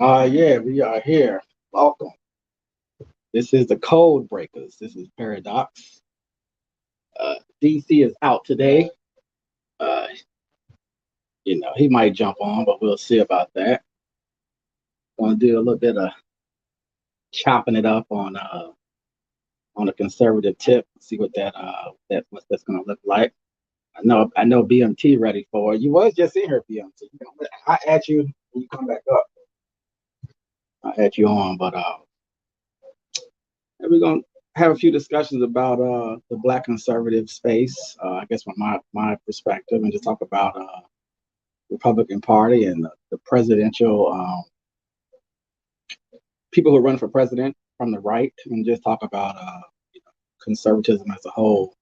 Yeah, we are here. Welcome. This is the Code Breakers. This is Paradox. DC is out today. Uh, he might jump on, but we'll see about that. Going to do a little bit of chopping it up on a conservative tip. See what that's going to look like. I know BMT ready for it. You was just in here, BMT. I add you when you come back up. I add you on, but and we're gonna have a few discussions about the black conservative space. I guess from my perspective, and just talk about Republican Party and the presidential people who run for president from the right, and just talk about conservatism as a whole.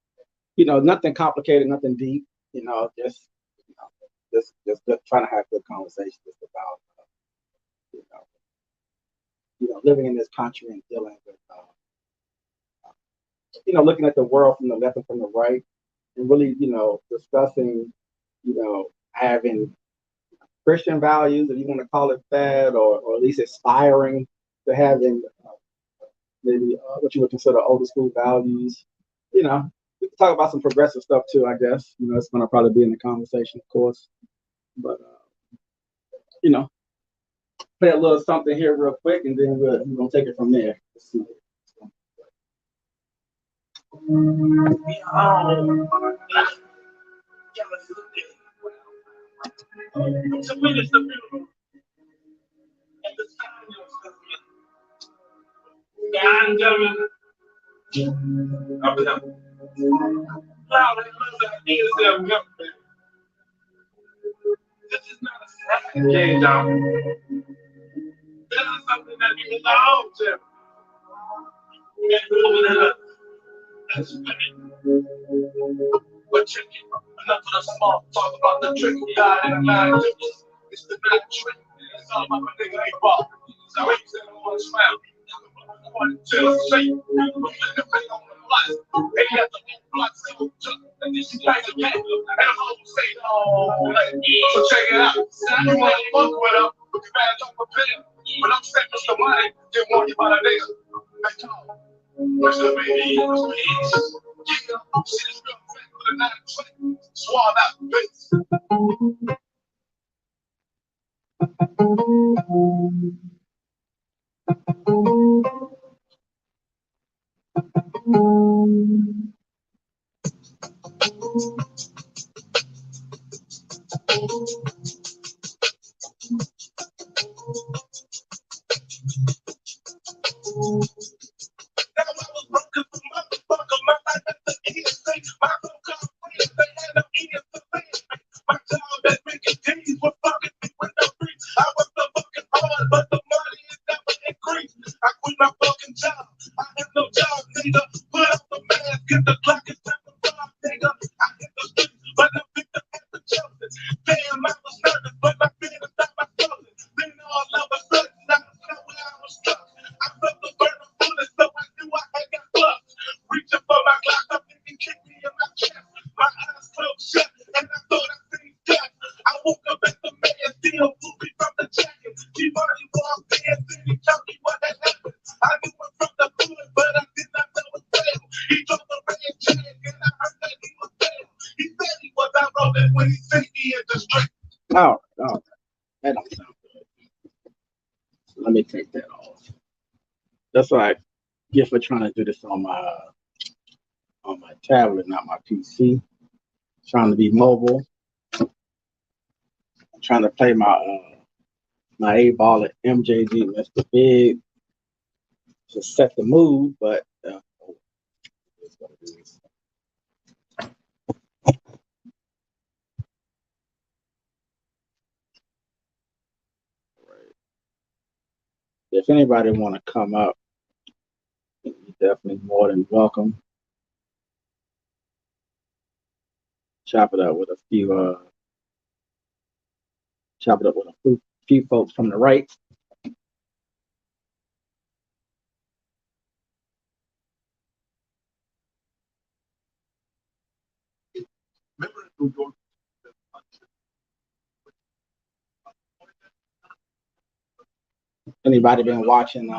Nothing complicated, nothing deep. You know, just trying to have good conversations about you know living in this country and dealing with looking at the world from the left and from the right, and really discussing having Christian values, if you want to call it that, or at least aspiring to having maybe what you would consider older school values. You know, we can talk about some progressive stuff too. I guess it's going to probably be in the conversation, of course. But you know, play a little something here real quick, and then we're gonna take it from there. Let's see. Oh, that don't sound good. So let me take that off. That's what I get for trying to do this on my tablet, not my PC. Trying to be mobile. I'm trying to play my A ball at MJG, Mr. Big, to set the mood, but it's what it is. Right. If anybody want to come up, you're definitely more than welcome. Chop it up with a chop it up with few folks from the right. Anybody been watching?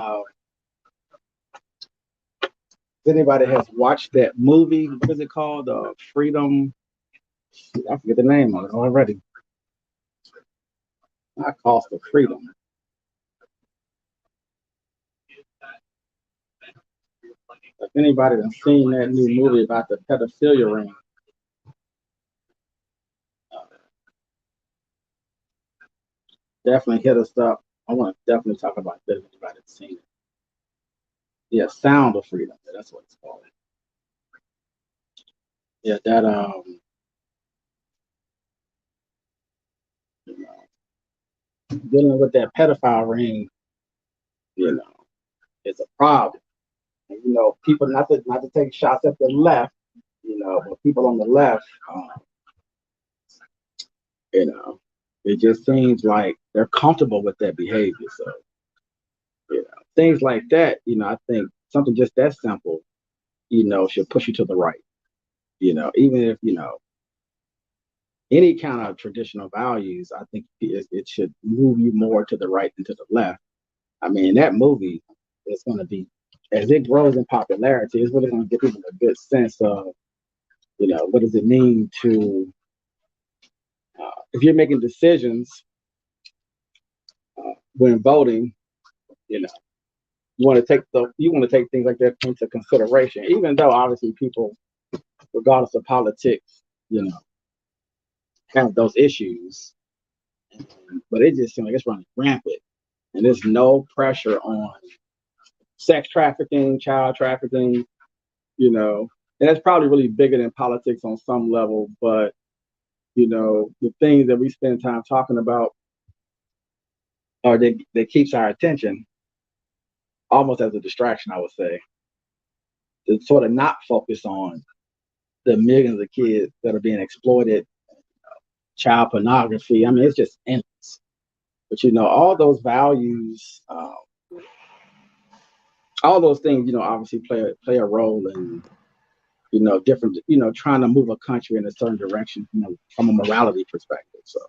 Anybody has watched that movie? What is it called? Freedom. I forget the name of it already. Not Cost of Freedom. If anybody has seen that new movie about the pedophilia ring, definitely hit us up. I want to definitely talk about that if anybody's seen it. Yeah, Sound of Freedom. That's what it's called. Yeah, that you know, dealing with that pedophile ring, you know, is a problem. And, you know, people not to take shots at the left, you know, but people on the left, you know, it just seems like they're comfortable with that behavior. So, you know, things like that, you know, I think something just that simple, you know, should push you to the right. You know, even if, you know, any kind of traditional values, I think it should move you more to the right than to the left. I mean, that movie is going to be, as it grows in popularity, it's really going to give people a good sense of, you know, what does it mean to, if you're making decisions when voting, you know, you want to take things like that into consideration, even though obviously people, regardless of politics, you know, have those issues, but it just seems like it's running rampant, and there's no pressure on sex trafficking, child trafficking, you know, and that's probably really bigger than politics on some level, but you know, the things that we spend time talking about or that keeps our attention almost as a distraction, I would say, to sort of not focus on the millions of kids that are being exploited, child pornography. I mean, it's just endless. But you know, all those values, all those things, you know, obviously play a role in, you know, different, you know, trying to move a country in a certain direction, you know, from a morality perspective. So,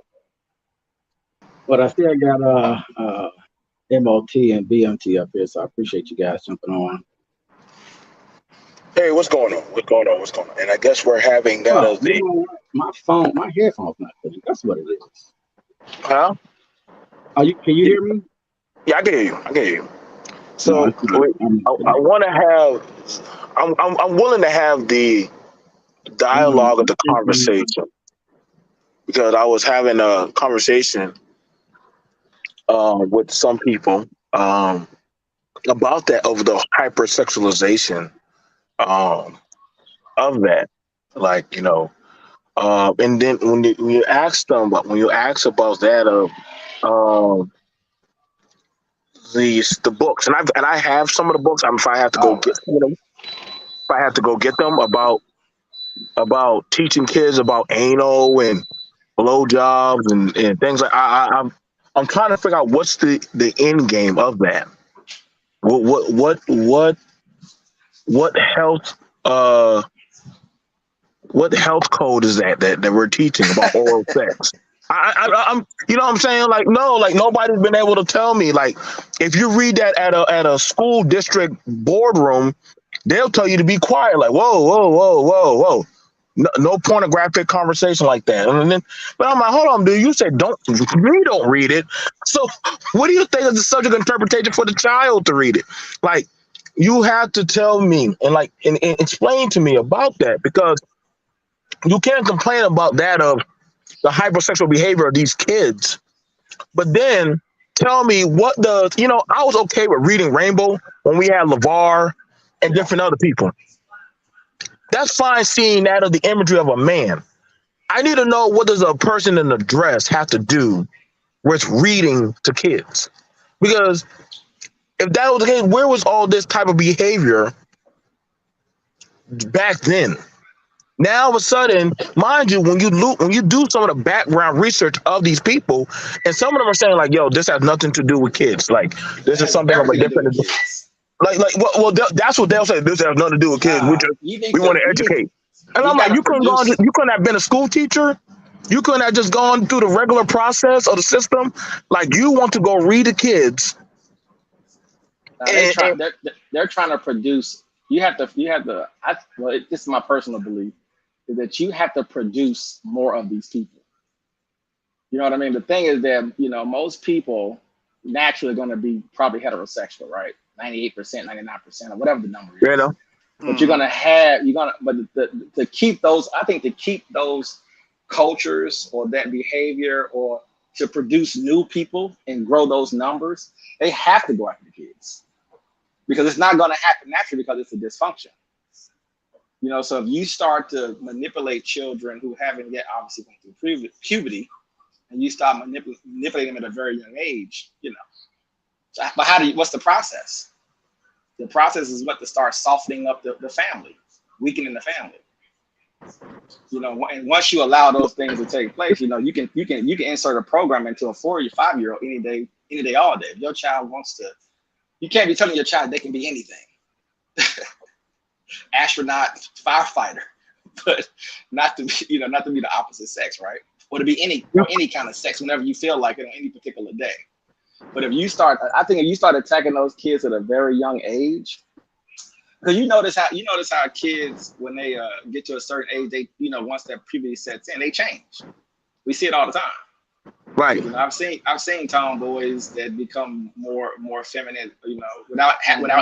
but I still got MOT and BMT up here, so I appreciate you guys jumping on. Hey, what's going on? What's going on? What's going on? And I guess we're having that Oh, as you the know what? My headphones not fitting. That's what it is. huh? Oh, can you hear me? Yeah, I can hear you. I can hear you. No, So it's not. I'm not I fitting. want to have. I'm willing to have the dialogue of the conversation because I was having a conversation with some people about that of the hypersexualization um, of that, like and then when you ask them, but when you ask about that of um, the books, and I have some of the books. If I have to go Oh, get some of them, if I have to go get them about teaching kids about anal and blowjobs and things like I'm trying to figure out what's the end game of that. What what health uh what health code is that we're teaching about oral sex? I'm you know what I'm saying, like no, like nobody's been able to tell me, like if you read that at a school district boardroom, they'll tell you to be quiet, like whoa. No pornographic conversation like that. And then, but I'm like, hold on, dude. You said don't read it. So, what do you think is the subject interpretation for the child to read it? Like, you have to tell me and explain to me about that because you can't complain about that of the hypersexual behavior of these kids, but then tell me what I was okay with reading Rainbow when we had LeVar and different other people. That's fine seeing that of the imagery of a man. I need to know, what does a person in a dress have to do with reading to kids? Because if that was the case, where was all this type of behavior back then? Now, all of a sudden, mind you, when you do some of the background research of these people, and some of them are saying like, "Yo, this has nothing to do with kids. Like, it this is has something of a everything to do with different." kids. That's what they'll say. This has nothing to do with kids. Nah, you need We want to to educate. And you I'm like, got to produce. you couldn't have been a school teacher. You couldn't have just gone through the regular process of the system. Like, you want to go read the kids And, they're trying to produce. This is my personal belief, is that you have to produce more of these people. You know what I mean? The thing is that, most people naturally going to be probably heterosexual, right? 98%, 99%, or whatever the number you is. know, But to keep those, I think to keep those cultures or that behavior, or to produce new people and grow those numbers, they have to go after the kids, because it's not going to happen naturally, because it's a dysfunction. So if you start to manipulate children who haven't yet obviously gone through puberty, and you start manipulating them at a very young age, but what's the process? The process is to start softening up the family, weakening the family. And once you allow those things to take place, you can insert a program into a 4 or 5-year-old any day, all day. If your child wants to, you can't be telling your child they can be anything. Astronaut, firefighter, but not to be the opposite sex, right? Or to be any kind of sex whenever you feel like it on any particular day. But if you start attacking those kids at a very young age, because you notice how kids, when they get to a certain age, they once that puberty sets in, they change. We see it all the time. right. I've seen tomboys that become more feminine, without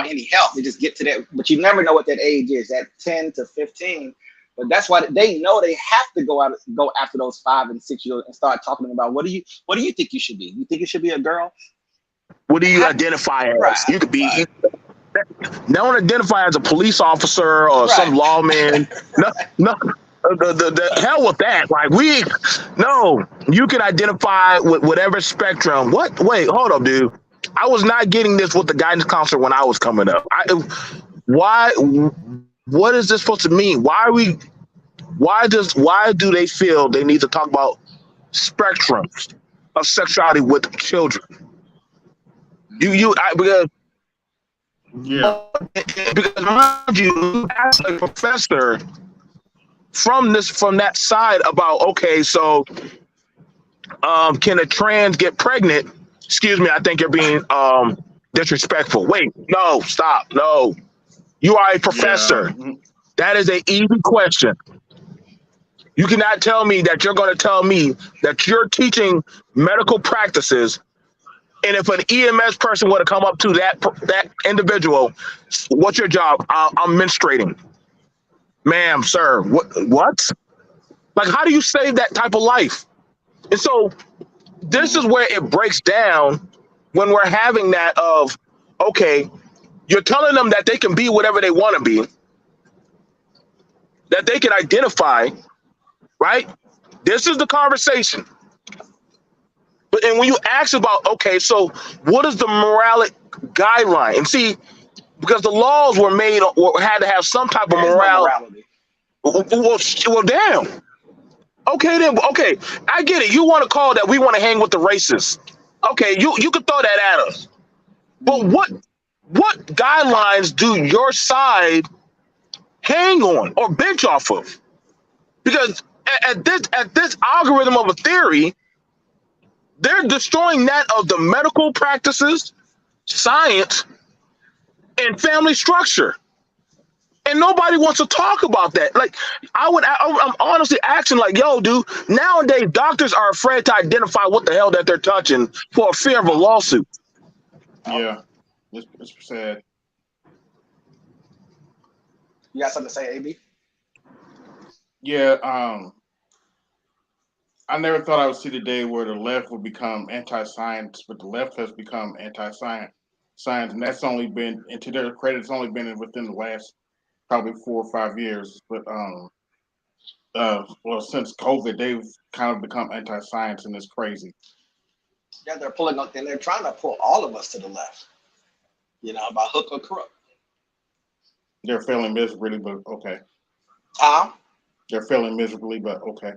any help. They just get to that, but you never know what that age is, that 10 to 15. But that's why they know they have to go after those 5 and 6-year-olds and start talking about what do you think you should be? You think you should be a girl? What do you identify as? Right, You could be. Don't identify as a police officer or some lawman. No. The hell with that. Like you can identify with whatever spectrum. What? Wait, hold up, dude. I was not getting this with the guidance counselor when I was coming up. Why? What is this supposed to mean? Why do they feel they need to talk about spectrums of sexuality with children? Because mind you, as a professor from that side about, okay, so can a trans get pregnant? Excuse me, I think you're being disrespectful. Wait, no, stop, no. You are a professor. Yeah. That is an easy question. You cannot tell me that you're going to tell me that you're teaching medical practices, and if an EMS person were to come up to that individual, what's your job? I'm menstruating. Ma'am, sir, what? Like, how do you save that type of life? And so this is where it breaks down when we're having that of, okay, you're telling them that they can be whatever they want to be, that they can identify, right? This is the conversation. And when you ask about, okay, so what is the moralic guideline? And see, because the laws were made or had to have some type of morality. Well, damn. Okay, then. Okay, I get it. You want to call that we want to hang with the racists. Okay, you could throw that at us. But what guidelines do your side hang on or bench off of? Because at this algorithm of a theory, they're destroying that of the medical practices, science, and family structure. And nobody wants to talk about that. Like, I'm honestly asking, like, yo, dude, nowadays doctors are afraid to identify what the hell that they're touching for fear of a lawsuit. Yeah, it's sad. You got something to say, AB? Yeah, I never thought I would see the day where the left would become anti-science, but the left has become anti-science. And that's only been, and to their credit, it's only been within the last probably 4 or 5 years. But since COVID, they've kind of become anti-science, and it's crazy. Yeah, they're pulling up, and they're trying to pull all of us to the left, by hook or crook. They're failing miserably, but okay. They're failing miserably, but okay.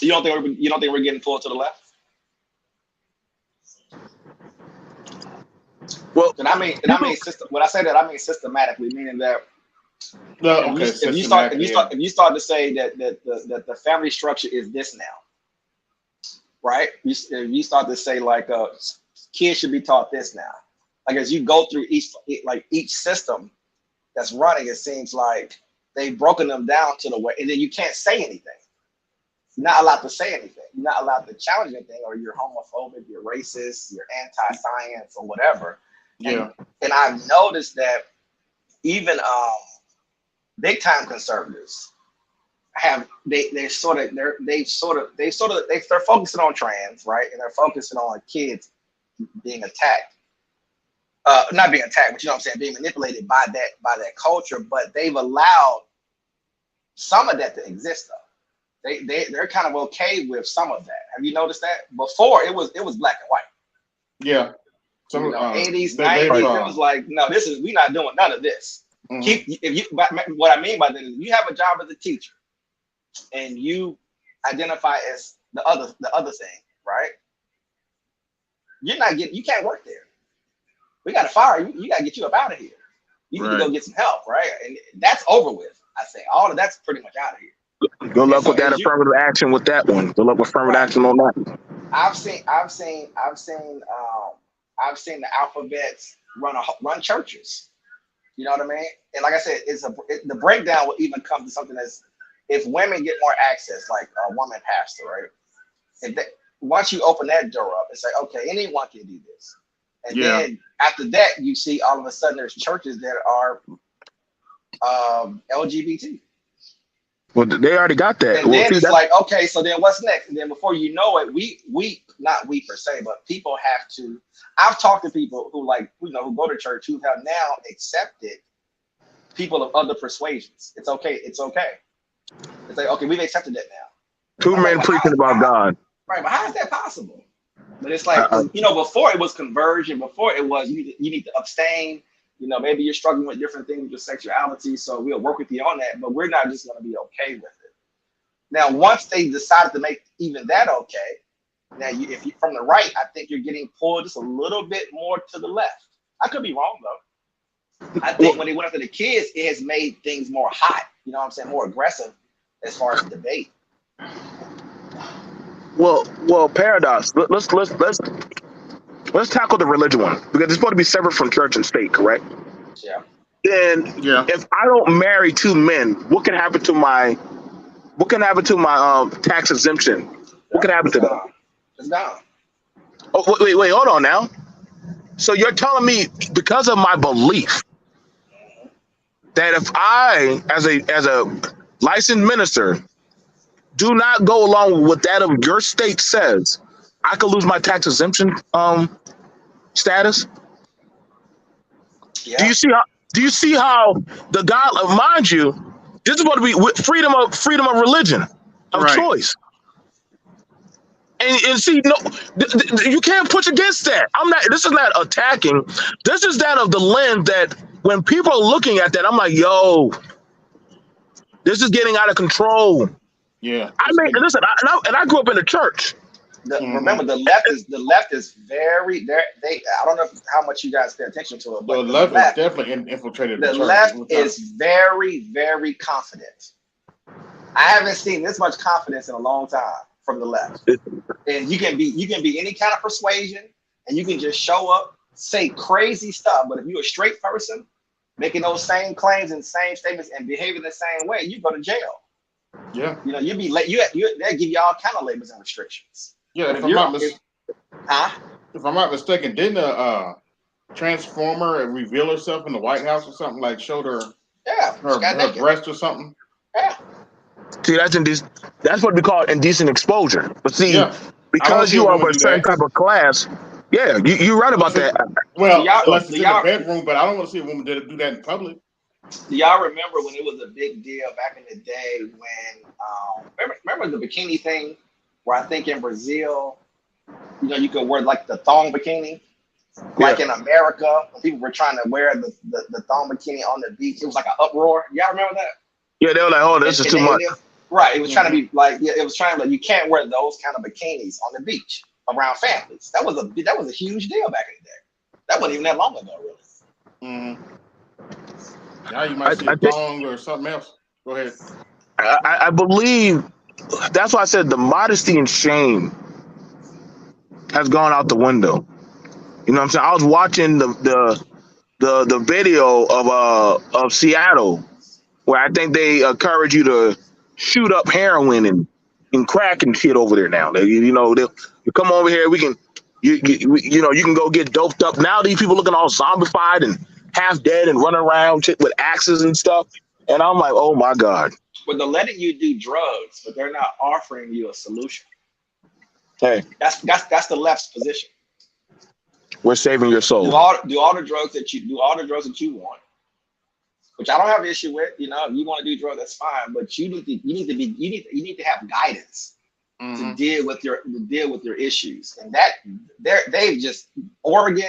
You don't think we're getting pulled to the left? Well, when I say that, I mean systematically, meaning that if you start to say that the family structure is this now, right? If you start to say like kids should be taught this now, Like as you go through each system that's running, it seems like they've broken them down to the way, and then you can't say anything. You're not allowed to say anything. You're not allowed to challenge anything, or you're homophobic, you're racist, you're anti-science, or whatever. Yeah. And I've noticed that even big time conservatives have they're focusing on trans, right? And they're focusing on kids being attacked. Not being attacked, but you know what I'm saying, being manipulated by that culture, but they've allowed some of that to exist though. They're kind of okay with some of that. Have you noticed that? Before it was black and white. Yeah. Some 80s, 90s, it was like, no, we're not doing none of this. What I mean by that is you have a job as a teacher and you identify as the other thing, right? You can't work there. We got to fire you. You got to get you up out of here. You need to go get some help, right? And that's over with. I say all of that's pretty much out of here. Good luck with that affirmative action with that one. Good luck with affirmative action on that. I've seen the alphabets run churches. You know what I mean? And like I said, the breakdown will even come to something as if women get more access, like a woman pastor, right? Once you open that door up and say, okay, anyone can do this. And then after that, you see all of a sudden there's churches that are LGBT. Well, they already got that. And then it's like, okay, so then what's next? And then before you know it, not we per se, but people have to. I've talked to people who who go to church who have now accepted people of other persuasions. It's okay. It's okay. It's like, okay, we've accepted that now. Two men preaching about God. Right, but how is that possible? But it's like, before it was conversion, before it was you need to abstain. Maybe you're struggling with different things with your sexuality, so we'll work with you on that, but we're not just going to be okay with it. Now, once they decided to make even that okay, now if you from the right, I think you're getting pulled just a little bit more to the left. I could be wrong, though. I think when they went after the kids, it has made things more hot, you know what I'm saying, more aggressive as far as debate. Well, paradox. Let's tackle the religion one because it's supposed to be separate from church and state, correct? Yeah. Then, if I don't marry two men, what can happen to my tax exemption? What can happen to that? It's gone. Oh, wait, hold on now. So you're telling me because of my belief that if I, as a licensed minister, do not go along with what that of your state says, I could lose my tax exemption status? Yeah. Do you see how the God, mind you, this is going to be freedom of religion, of choice. And see, no, you can't push against that. This is not attacking. This is that of the lens that when people are looking at that, I'm like, yo, this is getting out of control. Yeah. Listen, I grew up in the church. Remember, the left is very. I don't know how much you guys pay attention to it, but the left is definitely infiltrated. The left is very, very confident. I haven't seen this much confidence in a long time from the left. And you can be any kind of persuasion, and you can just show up, say crazy stuff. But if you're a straight person making those same claims and same statements and behaving the same way, you go to jail. Yeah. You'd be late. They give you all kind of labels and restrictions. Yeah. If I'm not mistaken, didn't a transformer reveal herself in the White House or something, like showed her her breast or something? Yeah. See, that's what we call indecent exposure. But see, because you are of a certain type of class, you're right about that. Well, unless it's in the bedroom, but I don't want to see a woman do that in public. Do y'all remember when it was a big deal back in the day when remember the bikini thing where I think in Brazil, you could wear like the thong bikini? Like in America, when people were trying to wear the thong bikini on the beach, it was like an uproar. Y'all remember that? Yeah, they were like, "Oh, this is too much." Right. It was trying to be like, it was trying to you can't wear those kind of bikinis on the beach around families. That was a huge deal back in the day. That wasn't even that long ago, really. Now you might see a thong or something else. Go ahead. I believe that's why I said the modesty and shame has gone out the window. You know what I'm saying? I was watching the video of Seattle where I think they encourage you to shoot up heroin and crack and shit over there now. You come over here, we can you can go get doped up. Now these people looking all zombified and half dead and running around with axes and stuff. And I'm like, oh my God. But they're letting you do drugs, but they're not offering you a solution. Hey, That's the left's position. we're saving your soul. Do all the drugs that you want, which I don't have an issue with. If you want to do drugs, that's fine. But you need to have guidance to deal with your issues. And that they've just Oregon,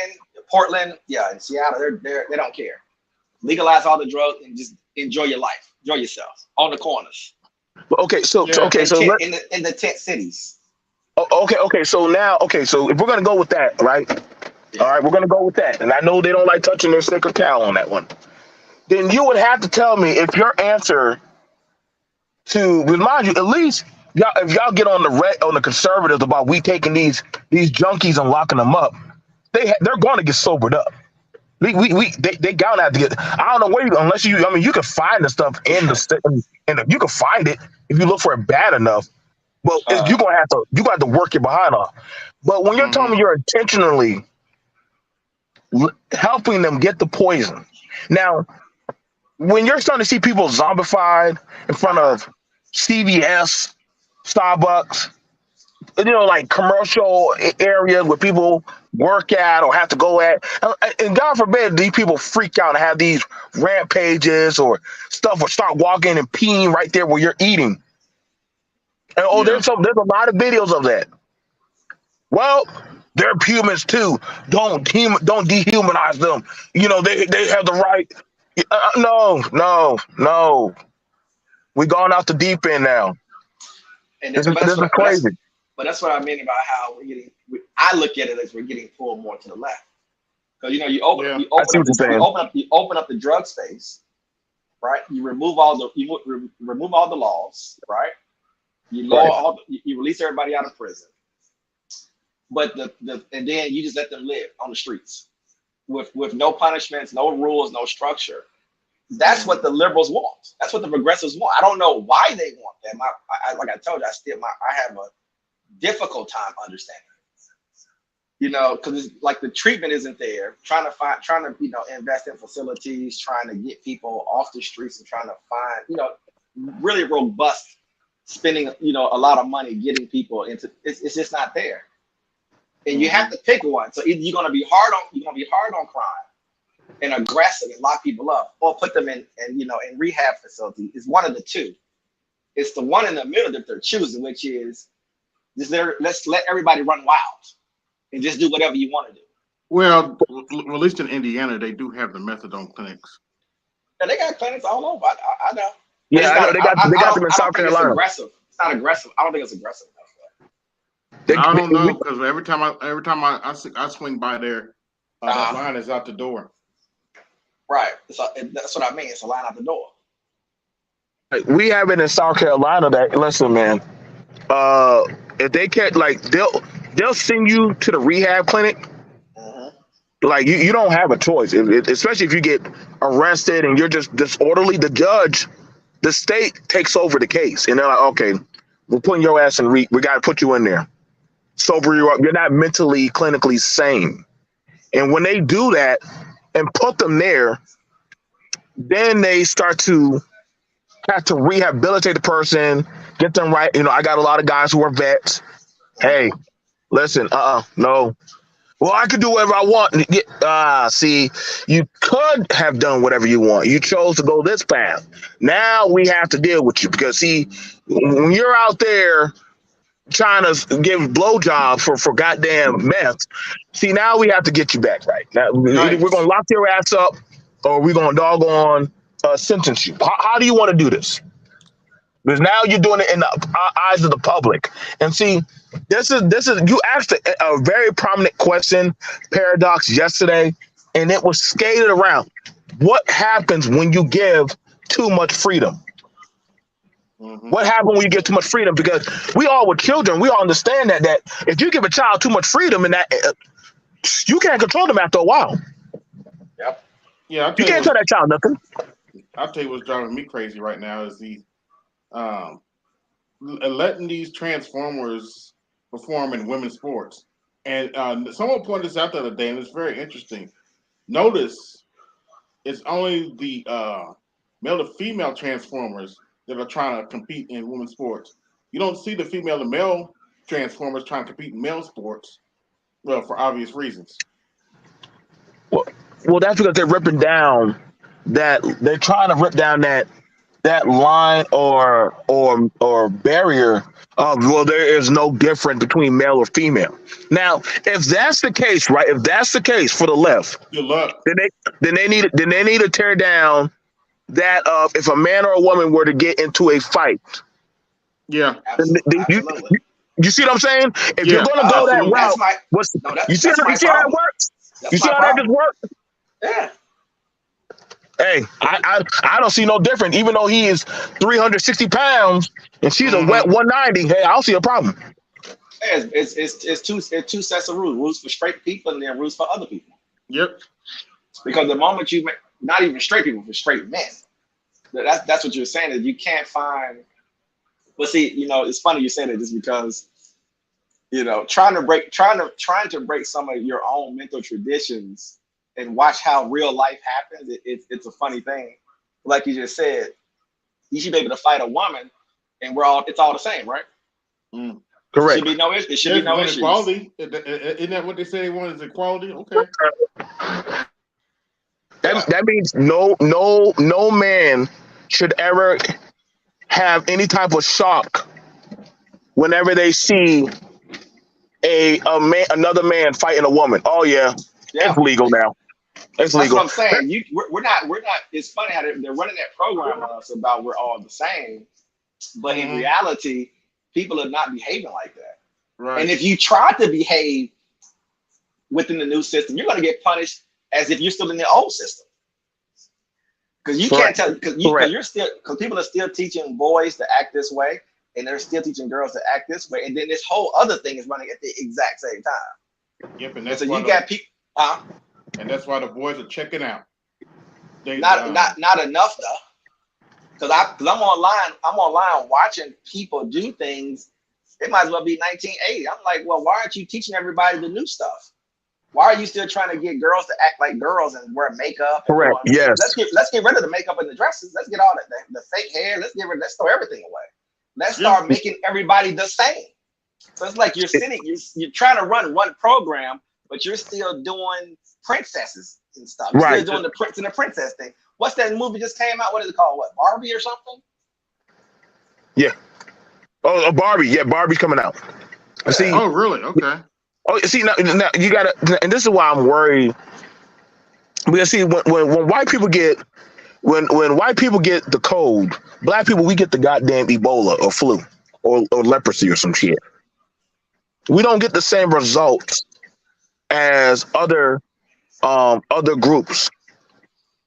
Portland, and Seattle, they don't care. Legalize all the drugs and just enjoy your life, enjoy yourself on the corners. Okay, so in the tent cities. Okay, so if we're gonna go with that, right? Yeah. All right, we're gonna go with that. And I know they don't like touching their sacred cow on that one. Then you would have to tell me if your answer to remind you, at least if y'all get on the conservatives about we taking these junkies and locking them up, they're gonna get sobered up. They gonna have to get. I don't know where unless you. I mean, you can find the stuff in you can find it if you look for it bad enough. But you have to work your behind off. But when you're telling me you're intentionally helping them get the poison, now when you're starting to see people zombified in front of CVS, Starbucks, like commercial areas where people work at or have to go at, and God forbid these people freak out and have these rampages or stuff or start walking and peeing right there where you're eating. And there's a lot of videos of that. Well, they're humans too. Don't dehumanize them. They have the right. No. We're going out the deep end now. And this is crazy. But that's what I mean about how I look at it as we're getting pulled more to the left. Because you open up the drug space, right? You remove all the laws, right? You release everybody out of prison, but and then you just let them live on the streets with no punishments, no rules, no structure. That's what the liberals want. That's what the progressives want. I don't know why they want that. Like I told you, I have a difficult time understanding. Because it's like the treatment isn't there. Trying to invest in facilities, trying to get people off the streets, and trying to find really robust. Spending a lot of money getting people into it's just not there, and you have to pick one. So either you're gonna be hard on crime and aggressive and lock people up, or put them in rehab facilities. It's one of the two. It's the one in the middle that they're choosing, which is let's let everybody run wild and just do whatever you want to do. Well, at least in Indiana, they do have the methadone clinics. And they got clinics all over. I know. Yeah, I know. They got them in South Carolina. It's not aggressive. I don't think it's aggressive enough. I don't know, because every time I swing by there, that line is out the door. Right. That's what I mean. It's a line out the door. We have it in South Carolina that, listen, man, if they can't, they'll send you to the rehab clinic. Like you don't have a choice, especially if you get arrested and you're just disorderly. The state takes over the case, and they're like, okay, we're putting your ass in we got to put you in there, sober you up. You're not mentally, clinically sane. And when they do that and put them there, then they start to have to rehabilitate the person, get them right. I got a lot of guys who are vets. Hey, listen, no. Well, I could do whatever I want. See, you could have done whatever you want. You chose to go this path. Now we have to deal with you because, see, when you're out there trying to give blowjobs for goddamn meth, see, now we have to get you back right. Now, we're going to lock your ass up or we're going to doggone sentence you. How do you want to do this? Because now you're doing it in the eyes of the public. And see, this is you asked a very prominent question, Paradox, yesterday, and it was skated around. What happens when you give too much freedom? What happens when you give too much freedom? Because we all were children. We all understand that if you give a child too much freedom, and that You can't control them after a while. Yep. Yeah, You can't tell that child nothing. I'll tell you what's driving me crazy right now is the um, letting these transformers perform in women's sports. And someone pointed this out the other day, and it's very interesting. Notice it's only the male to female transformers that are trying to compete in women's sports. You don't see the female to male transformers trying to compete in male sports. Well, for obvious reasons. Well, well, that's because they're ripping down that they're trying to rip down that line or barrier of, well, there is no difference between male or female. Now, if that's the case, right? If that's the case for the left, Good luck. then they need to tear down that if a man or a woman were to get into a fight, Yeah. then Absolutely. you see what I'm saying? If you're Yeah. going to go that Absolutely. That's route, my what's no. you see That's how my you see how that problem. works? That's You see my how that just problem. works? Yeah. Hey, I don't see no different. Even though he is 360 pounds and she's a wet Mm-hmm. 190, hey, I don't see a problem. Yeah, it's two sets of rules for straight people and then rules for other people. Yep. Because the moment you make, not even straight people, for straight men, that's what you're saying, is you can't find. But see, it's funny you say that, just because trying to break some of your own mental traditions and watch how real life happens. It's a funny thing. Like you just said, you should be able to fight a woman, and it's all the same, right? Mm. Correct. Should be no issue. There should be no issues. Equality. Isn't that what they say they want, is equality? Okay. That means no man should ever have any type of shock whenever they see another man fighting a woman. Oh yeah, Yeah. it's legal now. It's That's legal. what I'm saying. We're not. It's funny how they're running that program on us about we're all the same, but in reality, people are not behaving like that. Right. And if you try to behave within the new system, you're going to get punished as if you're still in the old system. Because you can't tell, because people are still teaching boys to act this way, and they're still teaching girls to act this way, and then this whole other thing is running at the exact same time. Yep, and And that's so why you got people, and that's why the boys are checking out. not enough though, because I'm online watching people do things. It might as well be 1980. I'm like, well, why aren't you teaching everybody the new stuff? Why are you still trying to get girls to act like girls and wear makeup? Correct. Yes. Let's get rid of the makeup and the dresses. Let's get all the fake hair. Let's throw everything away. Let's start making everybody the same. So it's like you're trying to run one program, but you're still doing princesses and stuff. You're still doing the prince and the princess thing. What's that movie just came out? What is it called? What, Barbie or something? Yeah. Oh, Barbie. Yeah, Barbie's coming out. See. Oh, really? Okay. Oh, see, now you gotta, and this is why I'm worried. Because see, when white people get when white people get the cold, black people, we get the goddamn Ebola or flu or leprosy or some shit. We don't get the same results as other groups.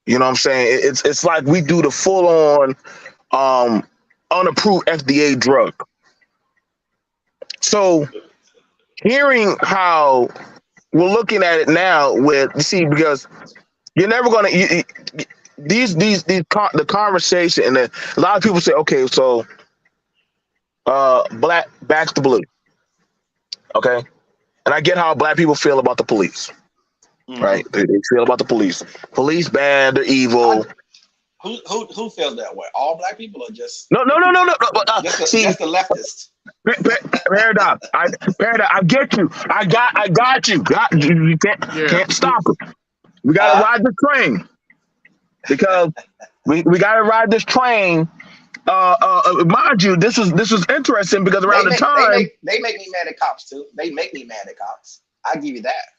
You know what I'm saying? It's like we do the full on unapproved FDA drug. So hearing how we're looking at it now because you're never gonna the conversation, and a lot of people say, okay, so black backs to blue, okay, and I get how black people feel about the police, right? They feel about the police bad, they're evil. Who feels that way? All black people, or just No. just the leftist? Paradox, I get you. I got you. You can't stop it. We gotta ride the train because we gotta ride this train. Mind you, this is interesting because around the time they make me mad at cops too. They make me mad at cops. I give you that.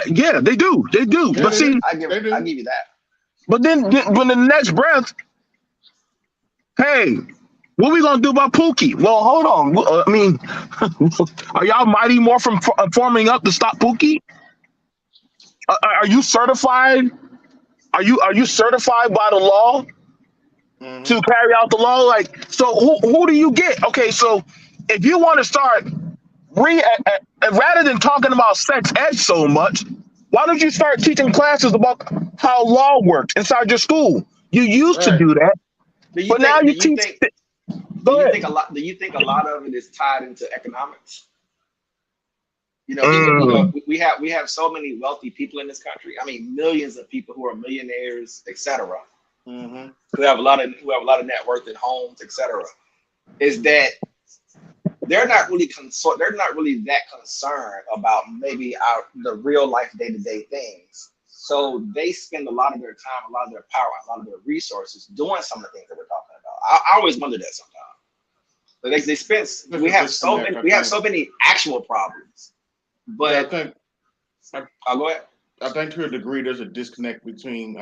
yeah, they do. Yeah, but see, I give you that. But then when the next breath, hey, what we gonna do about Pookie? Well, hold on. I mean, are y'all Mighty more from forming up to stop Pookie? Are you certified? Are you certified by the law to carry out the law? Like, so who do you get? Okay, so if you want to start rather than talking about sex ed so much, why don't you start teaching classes about how law works inside your school? You used to Right. do that, Do you but now think? Do you you teach. think? Do Go you ahead. think a lot? Do you think a lot of it is tied into economics? Mm, We have so many wealthy people in this country. I mean, millions of people who are millionaires, etc., Mm-hmm. who have a lot of net worth and homes, etc. Is that they're not really that concerned about maybe the real life day to day things. So they spend a lot of their time, a lot of their power, a lot of their resources doing some of the things that we're talking about. I always wonder that sometimes. But they spend There's a disconnect, we I have think. so many actual problems. Yeah, But I, I'll go ahead. I think to a degree there's a disconnect between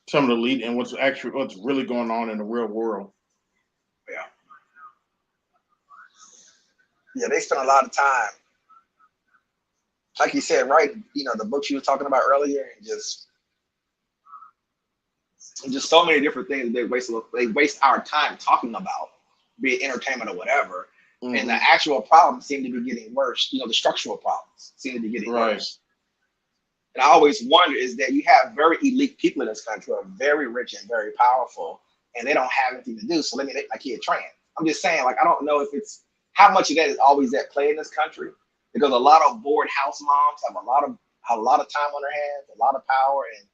some of the elite and what's really going on in the real world. Yeah, yeah, they spend a lot of time, like you said, writing. The books you were talking about earlier, and just so many different things they waste our time talking about, be it entertainment or whatever. And the Mm-hmm. actual problems seem to be getting worse. The structural problems seem to be getting Right. worse. And I always wonder is that you have very elite people in this country who are very rich and very powerful, and they don't have anything to do. So let me make my kid trans. I'm just saying, like, I don't know if it's how much of that is always at play in this country, because a lot of bored house moms have a lot of time on their hands, a lot of power, and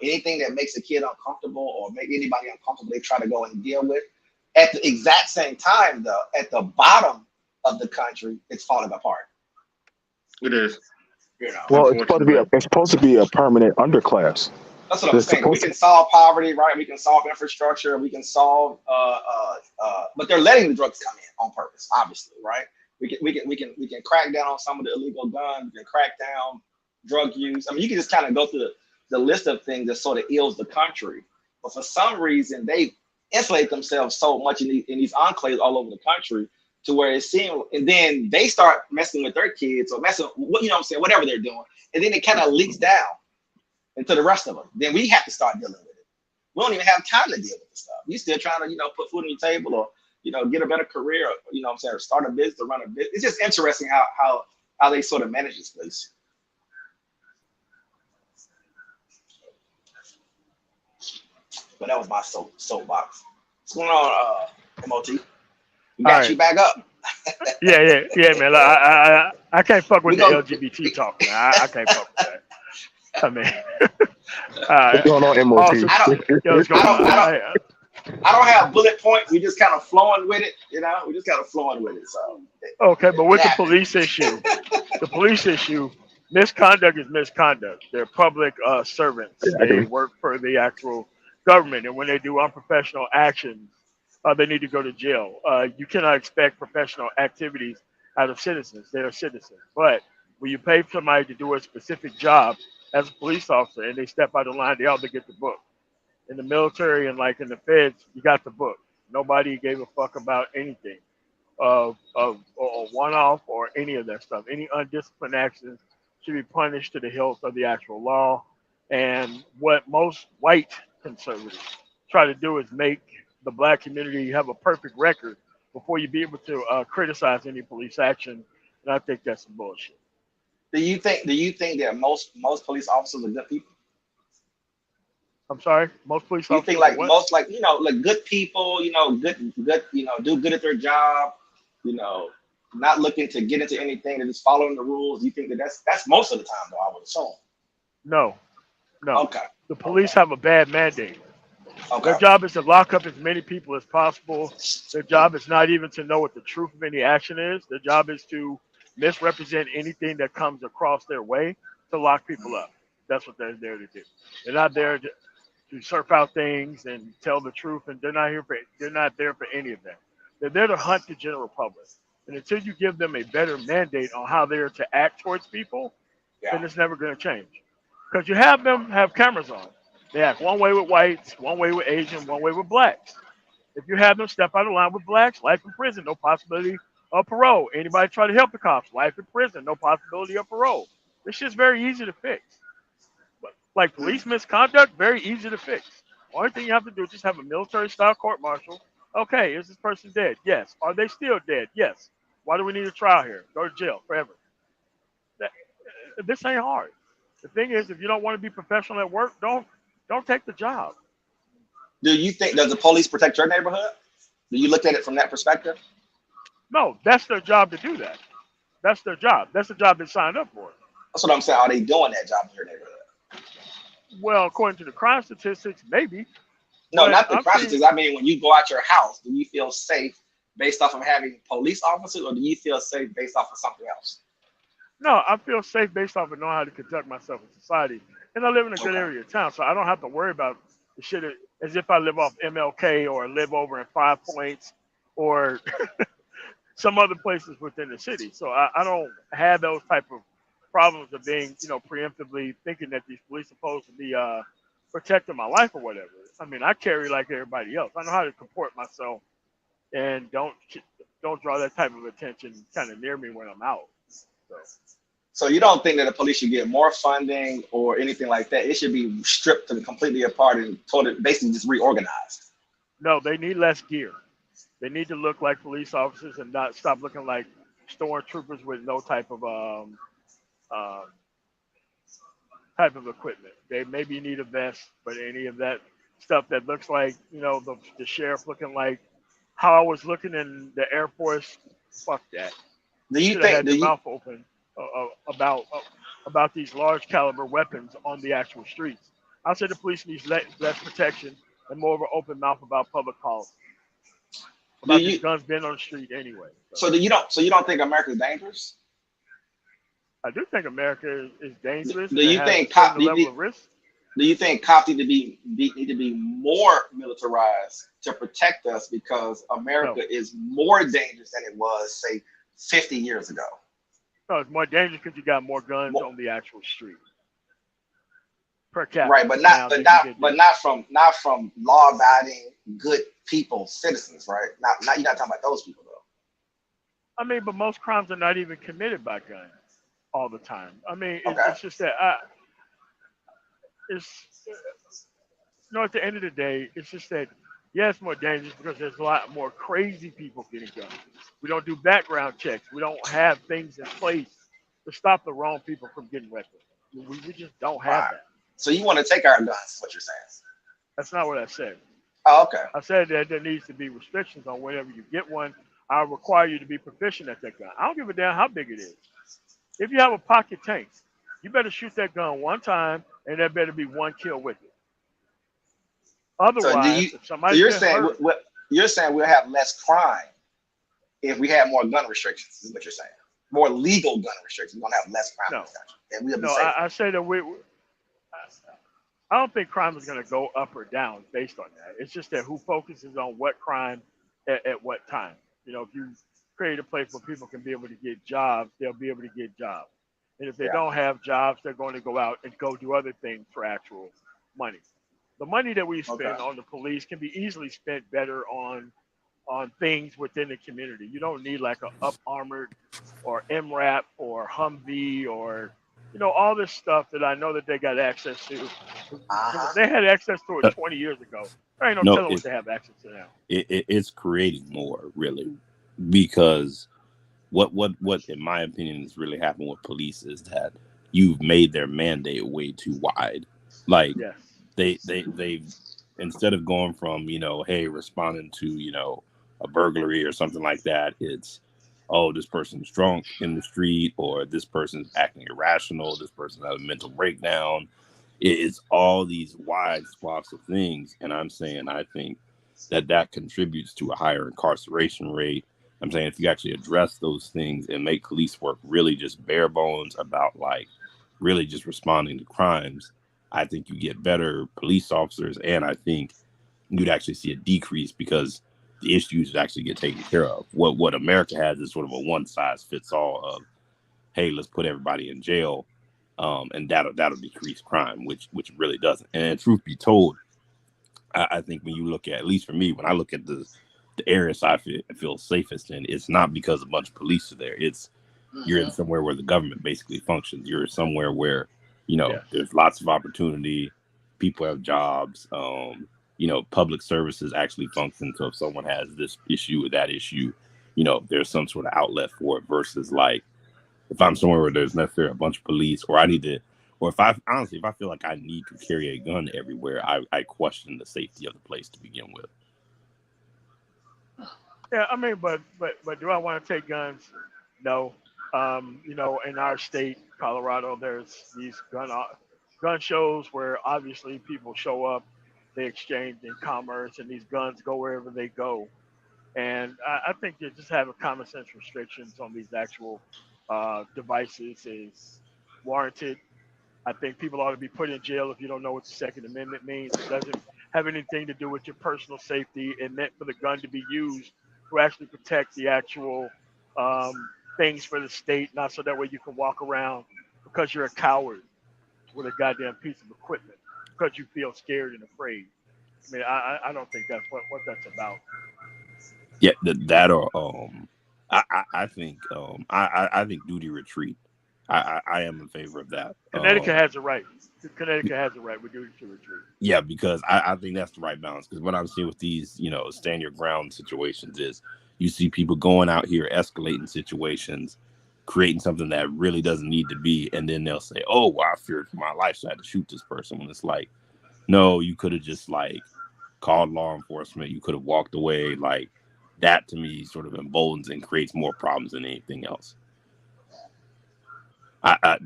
anything that makes a kid uncomfortable or make anybody uncomfortable, they try to go and deal with. At the exact same time, though, at the bottom of the country, it's falling apart. It is, well, unfortunately. it's supposed to be a permanent underclass. That's what I'm It's saying. We supposed can to. solve poverty, right? We can solve infrastructure. We can solve, but they're letting the drugs come in on purpose, obviously, right? We can crack down on some of the illegal guns. We can crack down drug use. I mean, you can just kind of go through the list of things that sort of ills the country. But for some reason, they insulate themselves so much in these enclaves all over the country to where it seems, and then they start messing with their kids or messing, what I'm saying, whatever they're doing, and then it kind of leaks down into the rest of them. Then we have to start dealing with it. We don't even have time to deal with this stuff. You still trying to, put food on your table or, get a better career, or, what I'm saying, or start a business or run a business. It's just interesting how they sort of manage this place. But that was my soapbox. What's going on, MOT? We All got you right. back up. Yeah, man. Like, I can't fuck with We the go. LGBT talk, man. I can't fuck with that. I mean, What's going on, MOT? awesome. I don't. Yeah, what's I going on? don't. I don't have bullet points. We just kind of flowing with it. We just kind of flowing with it. So Okay, but it with happened. the police issue, misconduct is misconduct. They're public servants. They Exactly. work for the actual government, and when they do unprofessional actions, they need to go to jail. You cannot expect professional activities out of citizens. They are citizens. But when you pay somebody to do a specific job as a police officer and they step out of line, they ought to get the book. In the military and like in the feds, you got the book. Nobody gave a fuck about anything of or one-off or any of that stuff. Any undisciplined actions should be punished to the hilt of the actual law. And what most white conservatives try to do is make the black community have a perfect record before you be able to criticize any police action. And I think that's some bullshit. Do you think that most police officers are good people? I'm sorry, most police Do you think officers are like what? most like good people, good, do good at their job, you know, not looking to get into anything, they're just following the rules. Do you think that that's most of the time though, I would assume. No, no. Okay. The Okay. police have a bad mandate. Their Okay. job is to lock up as many people as possible. Their job is not even to know what the truth of any action is. Their job is to misrepresent anything that comes across their way to lock people up. That's what they're there to do. They're not there to surf out things and tell the truth, and they're not there for any of that. They're there to hunt the general public. And until you give them a better mandate on how they're to act towards people, Yeah. then it's never going to change. Because you have them have cameras on. They act one way with whites, one way with Asian, one way with blacks. If you have them step out of line with blacks, life in prison, no possibility of parole. Anybody try to help the cops, life in prison, no possibility of parole. This shit's very easy to fix. But like police misconduct, very easy to fix. Only thing you have to do is just have a military style court martial. Okay, is this person dead? Yes. Are they still dead? Yes. Why do we need a trial here? Go to jail forever. That, this ain't hard. The thing is, if you don't want to be professional at work, don't take the job. Do you think does the police protect your neighborhood? Do you look at it from that perspective? No, that's their job to do that. That's their job. That's the job they signed up for. That's what I'm saying. Are they doing that job in your neighborhood? Well, according to the crime statistics, maybe. No, But not the I'm processes. seeing, I mean, when you go out your house, do you feel safe based off of having police officers, or do you feel safe based off of something else? no, I feel safe based off of knowing how to conduct myself in society. And I live in a good Okay. area of town, so I don't have to worry about the shit as if I live off MLK or live over in 5 Points or some other places within the city. So I don't have those type of problems of being, preemptively thinking that these police supposed to be protecting my life or whatever. I mean, I carry like everybody else. I know how to comport myself and don't draw that type of attention kind of near me when I'm out. So So you don't think that the police should get more funding or anything like that? It should be stripped and completely apart and totally, basically just reorganized. no, they need less gear. They need to look like police officers and not stop looking like stormtroopers with no um, type of equipment. They maybe need a vest, but any of that stuff that looks like, the sheriff looking like how I was looking in the Air Force, fuck that. Do You you should have think? had Do your you? mouth open about these large caliber weapons on the actual streets. I say the police needs less protection and more of an open mouth about public policy, Do about these you? guns being on the street anyway. So So do you don't? So you don't think America's dangerous? I do think America is dangerous Do and it you has a think certain level of risk. do you think cops need to be more militarized to protect us because No, America is more dangerous than it was, say, 50 years ago? no, it's more dangerous because you got more guns Mo- on the actual street per Right, capita but now than you did then. not from law-abiding, good people, citizens, right? Not you're not talking about those people though. I mean, but most crimes are not even committed by guns all the time. I mean, Okay. it's just that it's at the end of the day, it's just that yeah, it's more dangerous because there's a lot more crazy people getting guns. We don't do background checks. We don't have things in place to stop the wrong people from getting weapons. We just don't have Wow. that. So you want to take our guns? Is what you're saying? That's not what I said. Oh, okay. I said that there needs to be restrictions on whenever you get one. I require you to be proficient at that gun. I don't give a damn how big it is. If you have a pocket tank, you better shoot that gun one time, and there better be one kill with it. So do Otherwise, you? if So somebody you're gets saying hurt, you're saying we'll have less crime if we have more gun restrictions? Is what you're saying? More legal gun restrictions. We're gonna have less crime in no, this country, and we'll be no. safer. I say that I don't think crime is going to go up or down based on that. It's just that who focuses on what crime at what time. If you create a place where people can be able to get jobs, they'll be able to get jobs. And if they Yeah. don't have jobs, they're going to go out and go do other things for actual money. The money that we spend Okay. on the police can be easily spent better on things within the community. You don't need like a up armored or MRAP or Humvee or all this stuff that I know that they got access to. Because if they had access to it 20 years ago, there ain't no No, telling what they have access to now. it's creating more really, because what in my opinion has really happened with police is that you've made their mandate way too wide. Like Yes. they instead of going from hey, responding to a burglary or something like that, it's this person's drunk in the street, or this person's acting irrational, this person has a mental breakdown. It's all these wide swaths of things, and I think that contributes to a higher incarceration rate. I'm saying if you actually address those things and make police work really just bare bones about like really just responding to crimes, I think you get better police officers, and I think you'd actually see a decrease because the issues would actually get taken care of. What America has is sort of a one size fits all of, hey, let's put everybody in jail, and that'll decrease crime, which really doesn't. And truth be told, I think when you look at least for me, when I look at the areas I feel safest in, it's not because a bunch of police are there. It's you're in somewhere where the government basically functions. You're somewhere where Yes. there's lots of opportunity, people have jobs, public services actually function. So if someone has this issue or that issue, there's some sort of outlet for it versus like if I'm somewhere where there's necessarily a bunch of police or I need to, or if I feel like I need to carry a gun everywhere, I question the safety of the place to begin with. Yeah, I mean, but do I want to take guns? No. In our state, Colorado, there's these gun shows where obviously people show up, they exchange in commerce, and these guns go wherever they go. And I think that just having common sense restrictions on these actual devices is warranted. I think people ought to be put in jail if you don't know what the Second Amendment means. It doesn't have anything to do with your personal safety. It meant for the gun to be used to actually protect the actual um, things for the state, not so that way you can walk around because you're a coward with a goddamn piece of equipment because you feel scared and afraid. I mean, I don't think that's what that's about. Yeah, that or I think I think duty retreat. I am in favor of that. Connecticut has a right. Connecticut has a right with duty to retreat. Yeah, because I think that's the right balance. Because what I'm seeing with these, stand your ground situations is you see people going out here escalating situations, creating something that really doesn't need to be, and then they'll say, "Oh, well, I feared for my life, so I had to shoot this person." When it's like, no, you could have just like called law enforcement. You could have walked away. Like that to me sort of emboldens and creates more problems than anything else.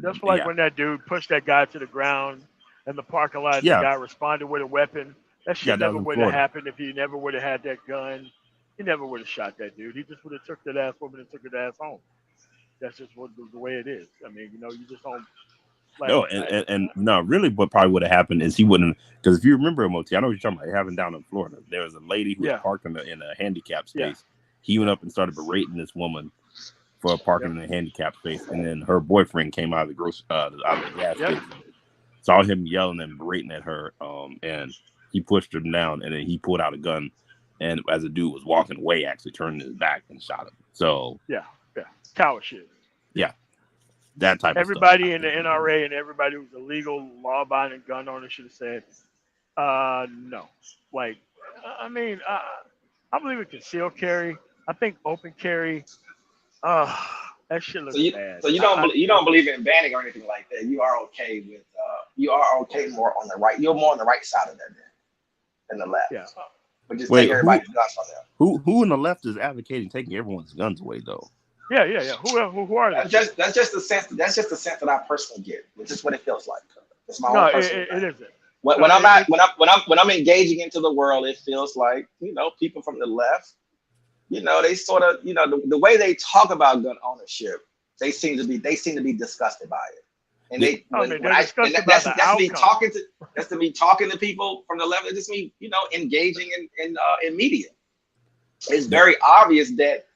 Just like when that dude pushed that guy to the ground in the parking lot, the guy responded with a weapon. That shit never would have happened if he never would have had that gun. He never would have shot that dude. He just would have took that ass woman and took his ass home. That's just the way it is. I mean, you just don't. No, and no, really, what probably would have happened is he wouldn't, because if you remember, Moti, I know what you're talking about. It happened down in Florida. There was a lady who was parked in a handicap space. Yeah. He went up and started berating this woman for parking in a handicap space, and then her boyfriend came out of the gas station, saw him yelling and berating at her, and he pushed her down, and then he pulled out a gun, and as the dude was walking away, actually turned his back and shot him. So coward shit. Yeah. That type everybody of stuff. in the NRA and everybody who's a legal, law-abiding gun owner should have said, no. Like, I mean, I believe in concealed carry. I think open carry, that shit looks bad. So you don't believe in banning or anything like that. You are okay with more on the right. You're more on the right side of that than the left. Yeah. But just take everybody's guns from them. Who in the left is advocating taking everyone's guns away though? Yeah. Who are they? That's just the sense. That's just the sense that I personally get. It's just what it feels like. It's my own personal. It isn't. When I'm engaging into the world, it feels like people from the left. They sort of the way they talk about gun ownership, they seem to be disgusted by it. And that's me talking to people from the left. It's just me, engaging in media. It's very obvious that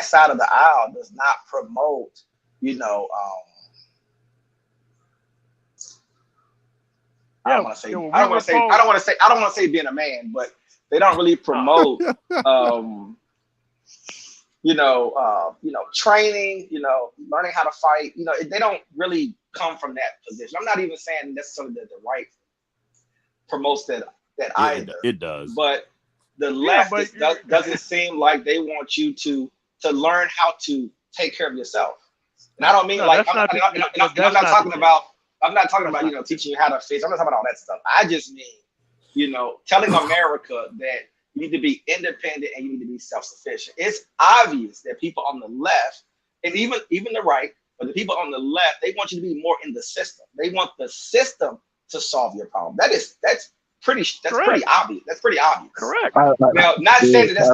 side of the aisle does not promote, I don't want to say being a man, but they don't really promote, training, learning how to fight. They don't really come from that position. I'm not even saying necessarily that the right promotes that either. It does, but the left doesn't seem like they want you to learn how to take care of yourself. And I don't mean I'm not talking about teaching you how to fish. I'm not talking about all that stuff. I just mean telling America that you need to be independent and you need to be self-sufficient. It's obvious that people on the left and even the right, but the people on the left, they want you to be more in the system. They want the system to solve your problem. That's pretty obvious. That's pretty obvious. Correct. Now, not saying that's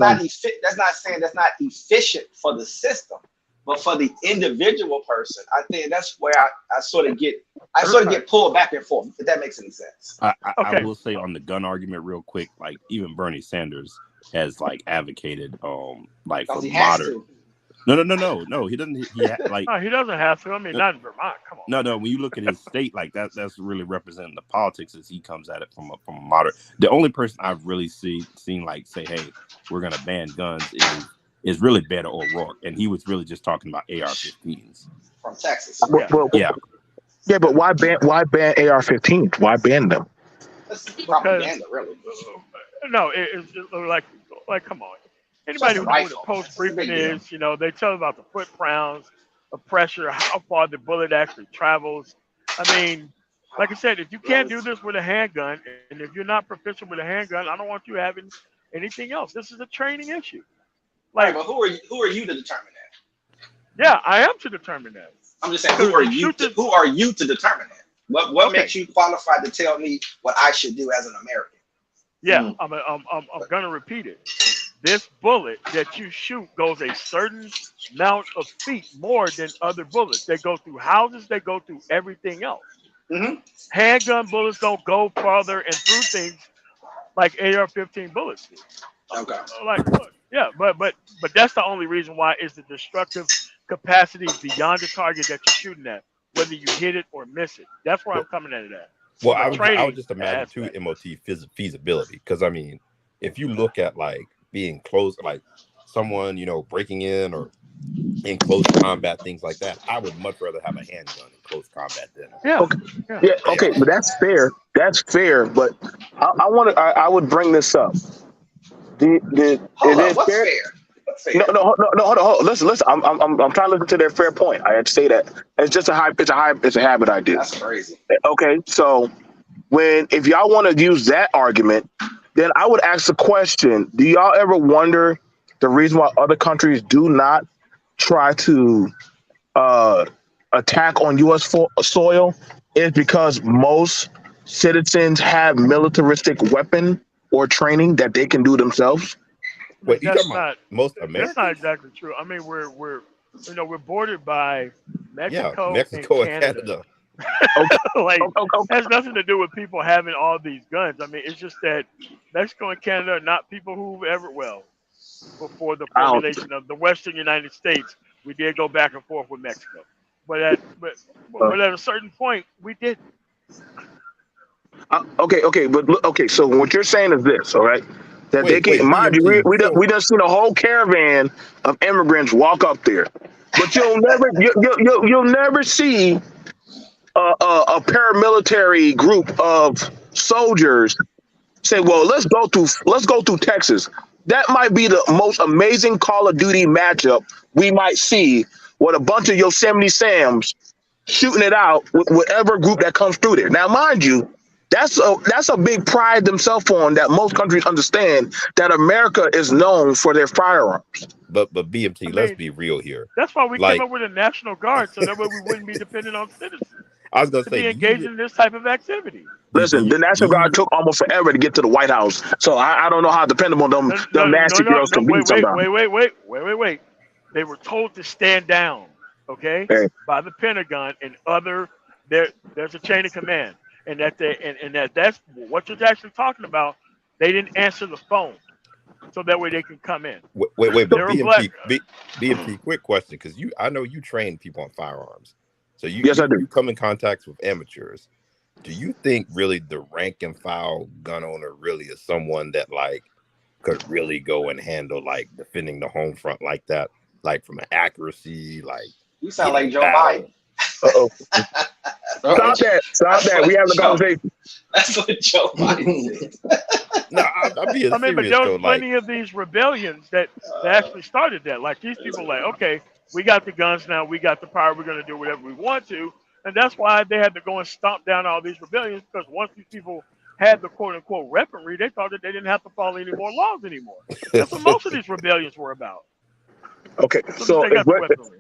not efficient for the system, but for the individual person, I think that's where I sort of get pulled back and forth, if that makes any sense. I will say on the gun argument real quick, like even Bernie Sanders has like advocated for moderate. No, he doesn't. No, he doesn't have to. I mean, not in Vermont. Come on. No. When you look at his state, like that's really representing the politics as he comes at it from a moderate. The only person I've really seen like say, "Hey, we're gonna ban guns," is really Beto O'Rourke, and he was really just talking about AR-15s from Texas. Yeah, but why ban AR-15s? Why ban them? That's propaganda, really. No, it's like come on. It's just Anybody a who knows what a rifle. post It's a briefing big deal. is, they tell about the foot pounds of pressure, how far the bullet actually travels. I mean, like I said, if you can't do this with a handgun, and if you're not proficient with a handgun, I don't want you having anything else. This is a training issue. Right, Like, but who are you to determine that? yeah, I am to determine that. I'm just saying, Because if you shoot this, who are you to determine that? What okay, makes you qualified to tell me what I should do as an American? yeah, I'm gonna repeat it. This bullet that you shoot goes a certain amount of feet more than other bullets. They go through houses, they go through everything else. Mm-hmm. Handgun bullets don't go farther and through things like AR-15 bullets do. Okay. Like, yeah, but that's the only reason why is the destructive capacity beyond the target that you're shooting at, whether you hit it or miss it. That's where I'm Well, coming at it at. well, From a I would training just imagine too aspect. MOT feasibility, because I mean, if you look at like being close, like someone breaking in or in close combat, things like that, I would much rather have a handgun in close combat than Yeah, Okay, yeah. yeah, okay, AR. but that's fair. That's fair. But I want to. I would bring this up. Is Hold up. it What's fair? fair? What's No, fair? no, no, no. Hold on, hold on. Listen. I'm trying to listen to their fair point. I had to say that it's just a high. It's a habit I do. That's crazy. Okay, so if y'all want to use that argument, then I would ask the question: do y'all ever wonder the reason why other countries do not try to uh, attack on U.S. soil is because most citizens have militaristic weapon or training that they can do themselves. I mean, Wait, you talking about most that's not Americans? exactly true. I mean, we're bordered by Yeah, Mexico and Mexico and Canada. Canada. Okay, Like, okay, okay. has nothing to do with people having all these guns. I mean, it's just that Mexico and Canada are not people who've ever, well, before the I don't. formulation of the Western United States, we did go back and forth with Mexico. But Uh, at a certain point, we didn't. okay, but okay. So what you're saying is this, all right? That they can, Wait, mind you, BMT. So we done seen a whole caravan of immigrants walk up there, but you'll never see a paramilitary group of soldiers say, "Well, let's go through Texas." That might be the most amazing Call of Duty matchup we might see with a bunch of Yosemite Sams shooting it out with whatever group that comes through there. Now, mind you, that's a big pride themselves on that most countries understand that America is known for their firearms. but I BMT, let's mean, be real here. that's why we came Like up with a National Guard, so that way we wouldn't be dependent on citizens I was gonna to say, be engaged in this type of activity. Listen, the do National you Guard took almost forever to get to the White House, so I don't know how dependable No, them no, no, nasty no, girls no. can be sometimes. Wait. They were told to stand down, okay, Okay. by the Pentagon and other. There's a chain of command, and that's what you're actually talking about. They didn't answer the phone, so that way they can come in. wait, They but were black. BMT, quick question, because I know you train people on firearms, so Yes, I do. you come in contact with amateurs. Do you think really the rank and file gun owner really is someone that like could really go and handle like defending the home front like that, like from an accuracy, like You sound getting like in Joe battle? Biden. Uh-oh. Uh-oh. Stop That's that. what We having a Joe. conversation. That's what Joe Biden said. No, I'm being I mean, but serious there was though. Like, plenty of these rebellions that actually started that. Like these people, like, okay, we got the guns now, we got the power, we're going to do whatever we want to, and that's why they had to go and stomp down all these rebellions because once these people had the quote unquote weaponry, they thought that they didn't have to follow any more laws anymore. That's what most of these rebellions were about. Okay, As soon as they got the weaponry.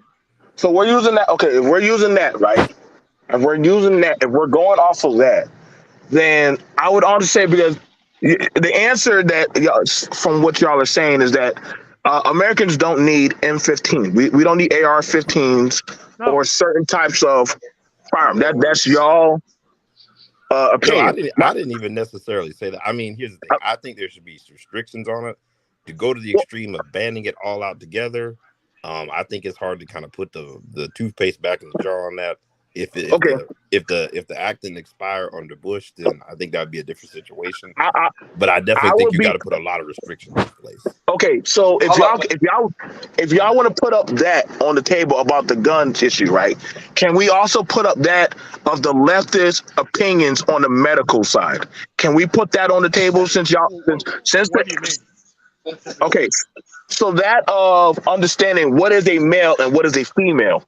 so we're using that. Okay, if we're using that, right? If we're going off of that, then I would also say because the answer that from what y'all are saying is that Americans don't need M15. We don't need AR-15s or No, certain types of firearm. That's y'all no, opinion. I didn't even necessarily say that. I mean, here's the thing. I think there should be restrictions on it. To go to the Well, extreme of banning it all out together, I think it's hard to kind of put the toothpaste back in the jar on that. okay, If the act didn't expire under Bush, then I think that'd be a different situation. I, I But I I definitely think would you got be to put a lot of restrictions in place. okay. So Hold up. if y'all want to put up that on the table about the guns issue, right? Can we also put up that of the leftist opinions on the medical side? Can we put that on the table since y'all since what do you mean? Okay, so that of understanding what is a male and what is a female,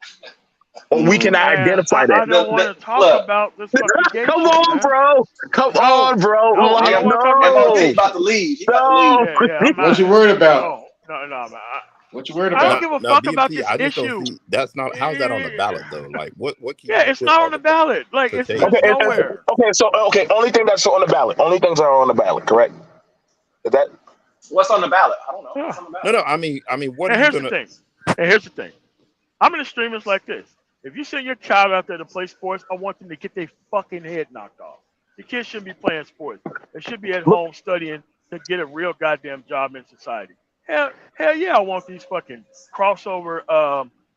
or we Mm-hmm. cannot Man, identify that. I don't want to talk Look, about this fucking gay Come shit, on, man. bro. Come No, on, bro. no, I don't want to talk about this MOT gay No, about to shit. leave. He about to leave. no. Yeah, I'm What out. you worried about? No, man. What you worried I don't about? give a No, fuck about DMT. this I just don't issue. see that's not how's that on the ballot though. Like what can Yeah, you it's put not on on the the ballot. Like, to it's take? Okay, nowhere. okay. Only thing that's on the ballot. Only things that are on the ballot. Correct? Is that What's on the ballot? I don't know. Yeah. What's on the ballot? No, I mean, what are And you here's the gonna? thing. And here's the thing. I'm an extremist like this. If you send your child out there to play sports, I want them to get their fucking head knocked off. The kids shouldn't be playing sports. They should be at look? home studying to get a real goddamn job in society. Hell yeah, I want these fucking crossover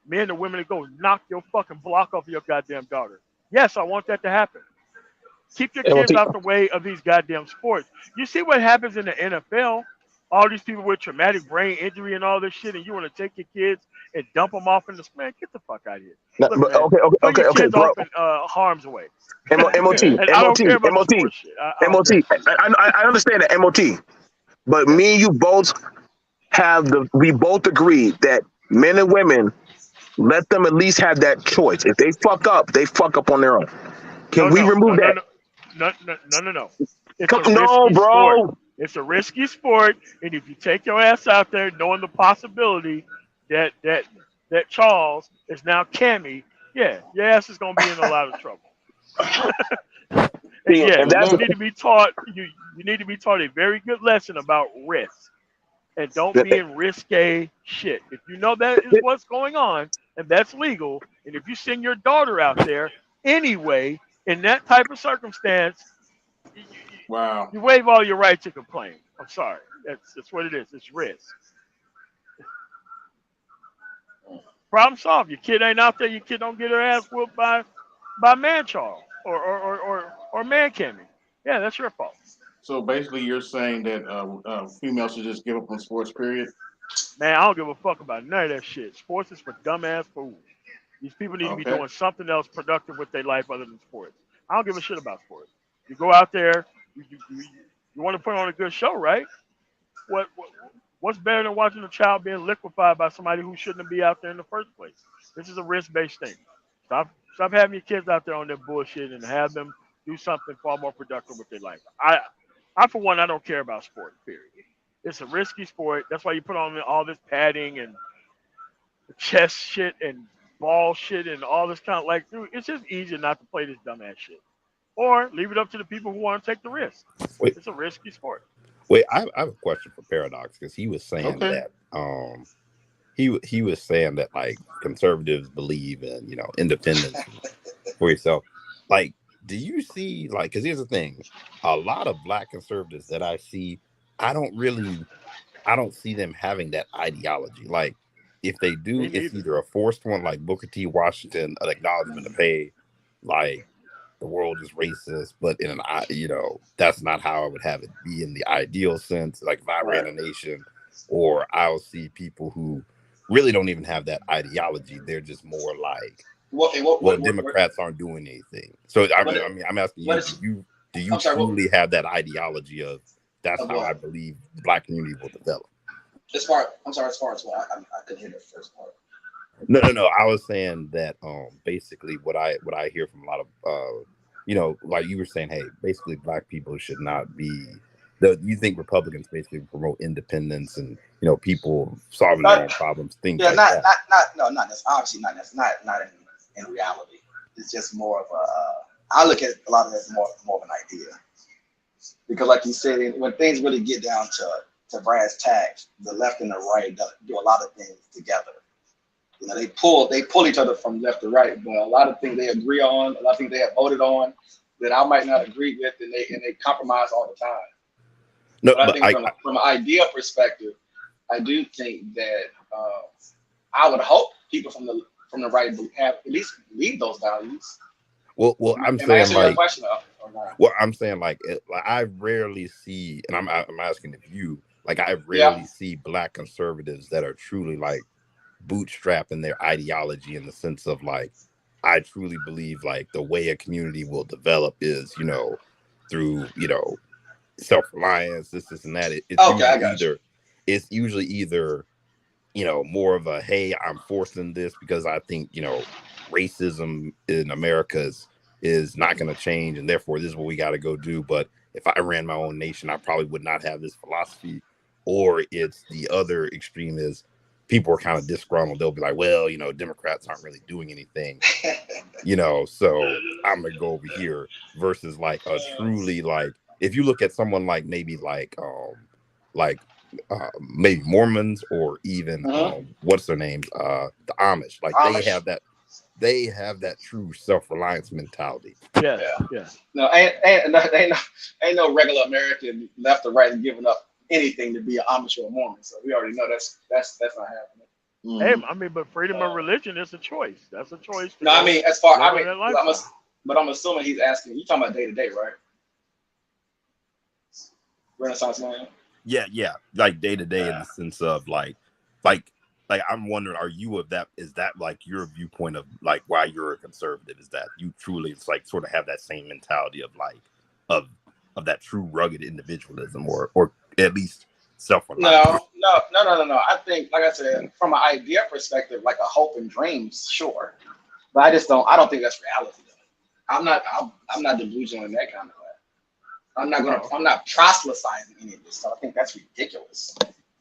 men and women to go knock your fucking block off your goddamn daughter. Yes, I want that to happen. Keep your kids MOT. out the way of these goddamn sports. You see what happens in the NFL? All these people with traumatic brain injury and all this shit, and you want to take your kids and dump them off in the man? Get the fuck out of here! No, Look, but man, put your okay, kids bro. off in harm's way. MOT, And I don't care about the MOT, sports shit. I don't MOT. care. I understand that MOT, but Yeah. me and you both we both agree that men and women, let them at least have that choice. If they fuck up on their own. No, Can we no, no, remove no, that? no, no. It's Come, a no, risky sport. bro. It's a risky sport, and if you take your ass out there knowing the possibility that Charles is now Cammy, yeah, your ass is gonna be in a lot of trouble. And See, yeah, and But that's you look, need to be taught you need to be taught a very good lesson about risk. And don't be in risque shit. If you know that is what's going on and that's legal, and if you send your daughter out there anyway in that type of circumstance, you, wow. you waive all your right to complain. I'm sorry. That's what it is. It's risk. Problem solved. Your kid ain't out there. Your kid don't get her ass whooped by man Charles or man Kimmy. Yeah, that's your fault. So basically, you're saying that females should just give up on sports. Period. Man, I don't give a fuck about none of that shit. Sports is for dumbass fools. These people need to be Okay. doing something else productive with their life other than sports. I don't give a shit about sports. You go out there, you want to put on a good show, right? What what's better than watching a child being liquefied by somebody who shouldn't be out there in the first place? This is a risk-based thing. Stop having your kids out there on their bullshit and have them do something far more productive with their life. I for one, I don't care about sports. Period. It's a risky sport. That's why you put on all this padding and chest shit and ball shit and all this kind of like, dude, it's just easier not to play this dumbass shit. Or leave it up to the people who want to take the risk. Wait, It's a risky sport. I have a question for Paradox because he was saying Okay. that he was saying that like conservatives believe in independence for yourself. Like, do you see like? Because here's the thing, a lot of black conservatives that I see, I don't see them having that ideology. Like, if they do, Me it's neither. either a forced one, like Booker T. Washington, an acknowledgement to pay, like the world is racist, but in an that's not how I would have it be in the ideal sense. Like if I ran Right. a nation, or I'll see people who really don't even have that ideology. They're just more like, well, Democrats aren't doing anything. So I'm asking what you, is? do you I'm sorry. truly have that ideology of that's Of how I what? believe the black community will develop? I'm sorry. As far as what I couldn't hear the first part. No. I was saying that basically what I hear from a lot of like you were saying, hey, basically black people should not be you think Republicans basically promote independence and people solving their own Not, problems, things yeah, like that. not necessarily. Obviously, not in reality. It's just more of a. I look at a lot of it as more of an idea, because, like you said, when things really get down to brass tacks, the left and the right do a lot of things together. They pull each other from left to right, but a lot of things they agree on, a lot of things they have voted on that I might not agree with, and they compromise all the time. No, But I but think from an idea perspective, I do think that I would hope people from the right have at least leave those values. well, I'm Am I saying answering your like, question or not? well, I'm saying like, I rarely see, and I'm asking if you like, I Yeah. rarely see black conservatives that are truly like bootstrapping their ideology in the sense of like, I truly believe like the way a community will develop is through self-reliance, this and that. It's Okay, I usually got you. either it's usually either, more of a, hey, I'm forcing this because I think, racism in America is not going to change, and therefore this is what we got to go do. But if I ran my own nation, I probably would not have this philosophy. Or it's the other extreme is people are kind of disgruntled. They'll be like, well, Democrats aren't really doing anything, so I'm gonna go over here, versus like a truly, like, if you look at someone like maybe like maybe Mormons, or even what's their names, the Amish, like Amish. they have that true self-reliance mentality. Yes, Yeah. yes. No, ain't no regular American left or right giving up anything to be an Amish or a Mormon. So we already know that's not happening. Hey, I mean, but freedom of religion is a choice. That's a choice. No, I mean, as far but I'm assuming he's asking. You talking about day to day, right? Renaissance man. Yeah, like day to day, in the sense of like I'm wondering, are you of that? Is that like your viewpoint of like why you're a conservative? Is that you truly, it's like, sort of have that same mentality of like of that true rugged individualism, or at least self-reliance? No. I think, like I said, from an idea perspective, like a hope and dreams, sure, but I don't think that's reality. I'm not delusional in that kind of way. I'm not proselytizing any of this stuff. I think that's ridiculous.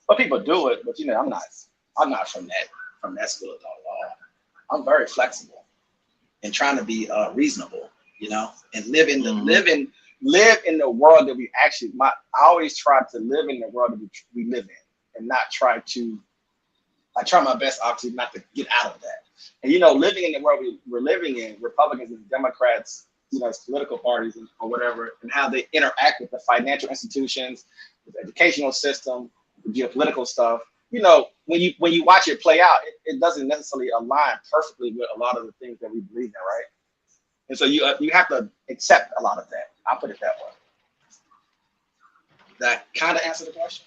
But people do it, but I'm not from that school of thought at all. I'm very flexible and trying to be reasonable, and live in the world that we actually. I always try to live in the world that we live in, and not try to. I try my best, obviously, not to get out of that. And living in the world we're living in, Republicans and Democrats, as political parties or whatever, and how they interact with the financial institutions, with the educational system, the geopolitical stuff. When you watch it play out, it doesn't necessarily align perfectly with a lot of the things that we believe in, right? And so you have to accept a lot of that. I'll put it that way. That kind of answer the question.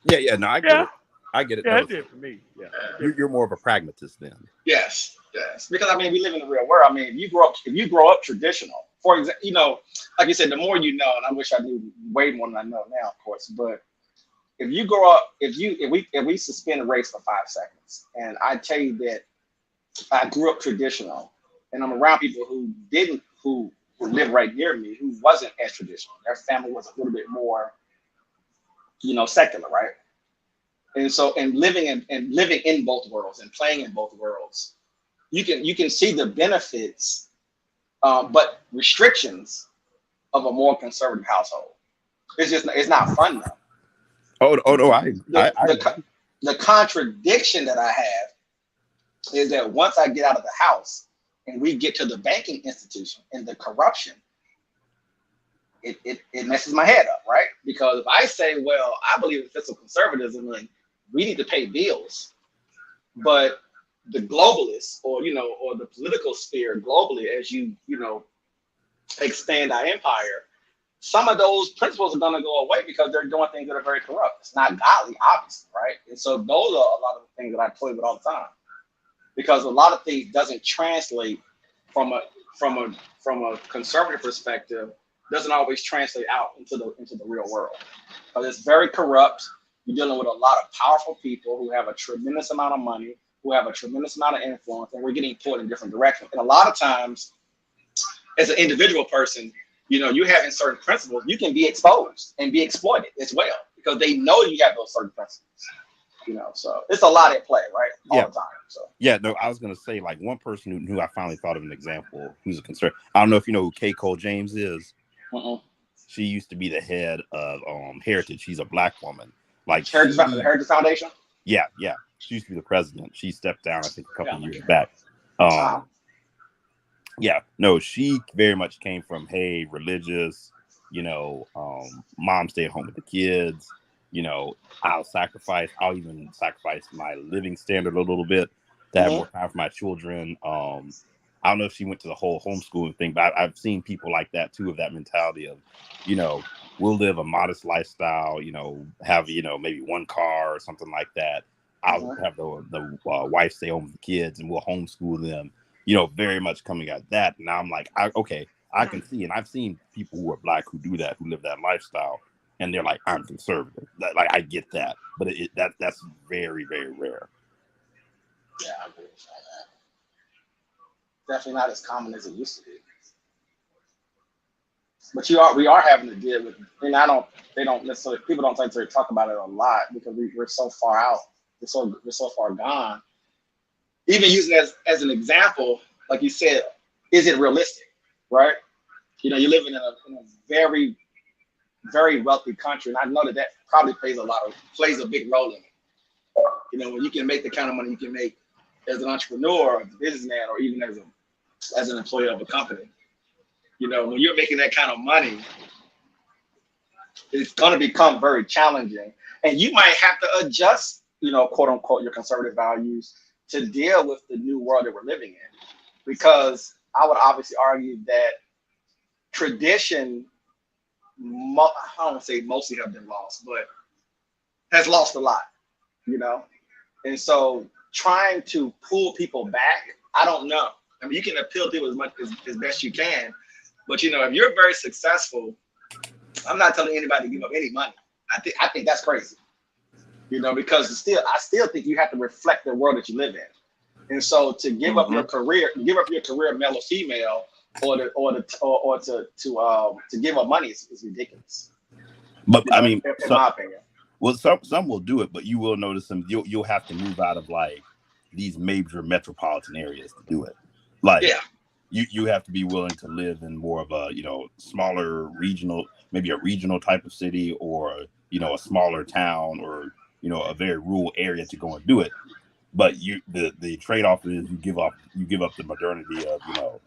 Yeah. No, I get it. I get it. Yeah, No, it did for me. Yeah. You're more of a pragmatist then. Yes. Because we live in the real world. If you grow up traditional, for example, like you said, the more you know, and I wish I knew way more than I know now, of course. But if you grow up, if we suspend race for 5 seconds, and I tell you that I grew up traditional, and I'm around people who live right near me, who wasn't as traditional. Their family was a little bit more, secular, right? And so, and living in both worlds and playing in both worlds, you can see the benefits, but restrictions of a more conservative household. It's not fun though. Oh no, The contradiction that I have is that once I get out of the house and we get to the banking institution and the corruption, it messes my head up, right? Because if I say, well, I believe in fiscal conservatism and we need to pay bills, but the globalists or the political sphere globally, as you expand our empire, some of those principles are going to go away because they're doing things that are very corrupt. It's not godly, obviously, right? And so those are a lot of the things that I play with all the time, because a lot of things doesn't translate from a conservative perspective, doesn't always translate out into the real world, because it's very corrupt. You're dealing with a lot of powerful people who have a tremendous amount of money, who have a tremendous amount of influence, and we're getting pulled in different directions. And a lot of times, as an individual person, you having certain principles, you can be exposed and be exploited as well, because they know you have those certain principles. So it's a lot at play, right? All the time. So no, I was gonna say, like, one person who I finally thought of an example who's a concern. I don't know if you know who Kay Cole James is. She used to be the head of Heritage. She's a Black woman. Like Heritage Foundation. Yeah. She used to be the president. She stepped down, I think, a couple years back. She very much came from, hey, religious, mom stay at home with the kids, I'll even sacrifice my living standard a little bit to have more time for my children. I don't know if she went to the whole homeschooling thing, but I've seen people like that too, of that mentality of, we'll live a modest lifestyle, have, maybe one car or something like that. I'll have the wife stay home with the kids and we'll homeschool them, very much coming at that. And now I'm like, I can see, and I've seen people who are Black who do that, who live that lifestyle. and they're like, I'm conservative. Like I get that, but that's very, very rare. Yeah, I agree with that. Definitely not as common as it used to be. But we are having to deal with, and they don't necessarily, people don't like to talk about it a lot because we're so far out, we're so far gone. Even using it as an example, like you said, is it realistic, right? You know, you're living in a very, very wealthy country, and I know that probably plays a big role in it. You know, when you can make the kind of money you can make as an entrepreneur, as a businessman, or even as an employee of a company. You know, when you're making that kind of money, it's going to become very challenging. And you might have to adjust, you know, quote unquote, your conservative values to deal with the new world that we're living in. Because I would obviously argue that tradition, I don't want to say mostly have been lost, but has lost a lot, you know? And so trying to pull people back, I don't know. I mean, you can appeal to people as best you can. But you know, if you're very successful, I'm not telling anybody to give up any money. I think that's crazy. You know, because I still think you have to reflect the world that you live in. And so to give up your career, male or female, or to give up money is ridiculous. But you know, I mean, in my opinion. Well, some will do it, but you will notice them. You'll have to move out of like these major metropolitan areas to do it. Like, yeah. You have to be willing to live in more of a, you know, smaller regional, maybe a regional type of city, or, you know, a smaller town, or, you know, a very rural area to go and do it. But the trade-off is you give up the modernity of, you know,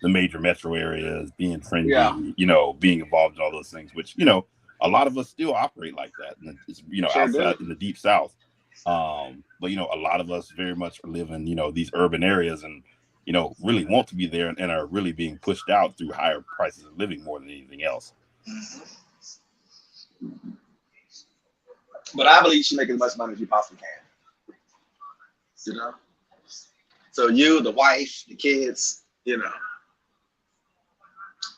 the major metro areas, being trendy, you know, being involved in all those things, which, you know, a lot of us still operate like that. And it's, you know, outside in the deep South. But, you know, a lot of us very much live in, you know, these urban areas, and, you know, really want to be there, and are really being pushed out through higher prices of living more than anything else. But I believe you should make as much money as you possibly can. You know? So you, the wife, the kids, you know.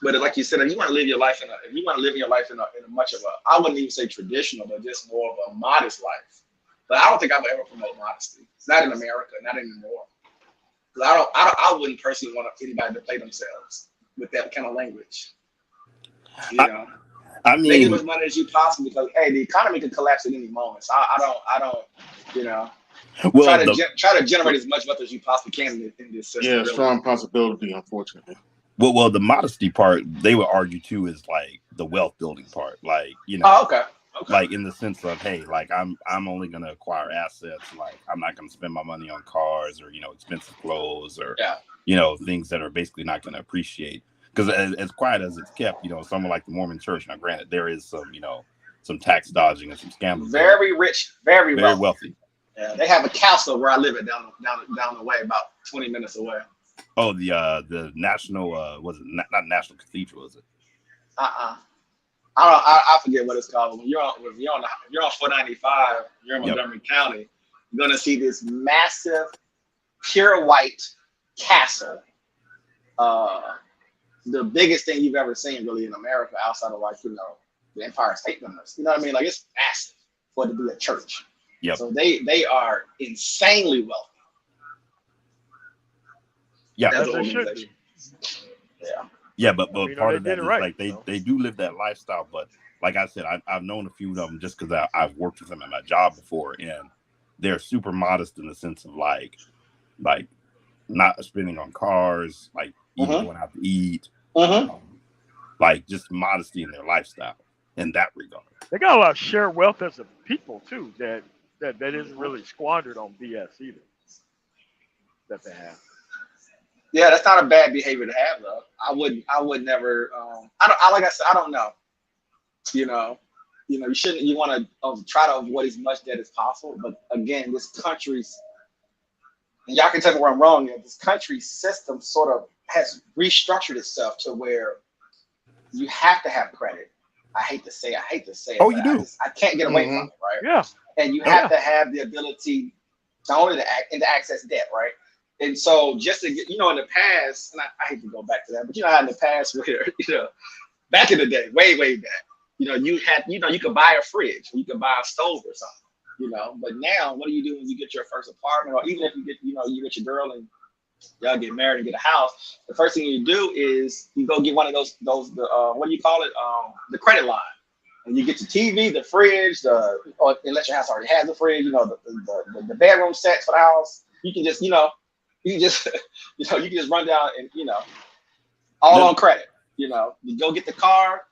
But like you said, if you want to live your life in a much of a, I wouldn't even say traditional, but just more of a modest life. But I don't think I would ever promote modesty. It's not in America, not anymore. I wouldn't personally want anybody to play themselves with that kind of language. You know, I mean, make as much money as you possibly, because hey, the economy can collapse at any moment. So I don't, you know, try to generate as much wealth as you possibly can in this system. Yeah, really. Strong possibility, unfortunately. Well, the modesty part, they would argue too, is like the wealth building part. Like, you know, oh, okay. Like in the sense of, hey, like I'm only gonna acquire assets. Like I'm not gonna spend my money on cars or, you know, expensive clothes or you know, things that are basically not gonna appreciate. Because as quiet as it's kept, you know, someone like the Mormon Church, now granted, there is some, you know, some tax dodging and some scandals. Very rich, very wealthy. Yeah, they have a castle where I live at down the way, about 20 minutes away. Oh, the national was it not National Cathedral, is it? I forget what it's called. When you're on 495, you're in Montgomery County, you're gonna see this massive, pure white castle. The biggest thing you've ever seen really in America, outside of, like, you know, the Empire State Building. You know what I mean? Like, it's massive for it to be a church. Yep. So they are insanely wealthy. Yeah, as an organization. Yeah, but part of that is right, like they do live that lifestyle. But like I said, I've known a few of them just because I've worked with them at my job before, and they're super modest in the sense of like not spending on cars, like even going out to eat, like just modesty in their lifestyle in that regard. They got a lot of shared wealth as a people too that isn't really squandered on BS either. That they have. Yeah, that's not a bad behavior to have, though. I would never. Like I said, I don't know. You know, you shouldn't. You want to try to avoid as much debt as possible. But again, this country's, and y'all can tell me where I'm wrong here. This country's system sort of has restructured itself to where you have to have credit. I hate to say it. Oh, you do. I can't get away from it, right? Yeah. And you have to have the ability not only to access debt, right? And so just to get, in the past, and I hate to go back to that, but you know how in the past where, back in the day, way back, you could buy a fridge, or you could buy a stove or something. But now, what do you do when you get your first apartment, or even if you get your girl and y'all get married and get a house? The first thing you do is you go get one of those what do you call it? The credit line. And you get the TV, the fridge, or unless your house already has a fridge, the bedroom sets for the house. You can just, you can just run down and, all on credit. You go get the car.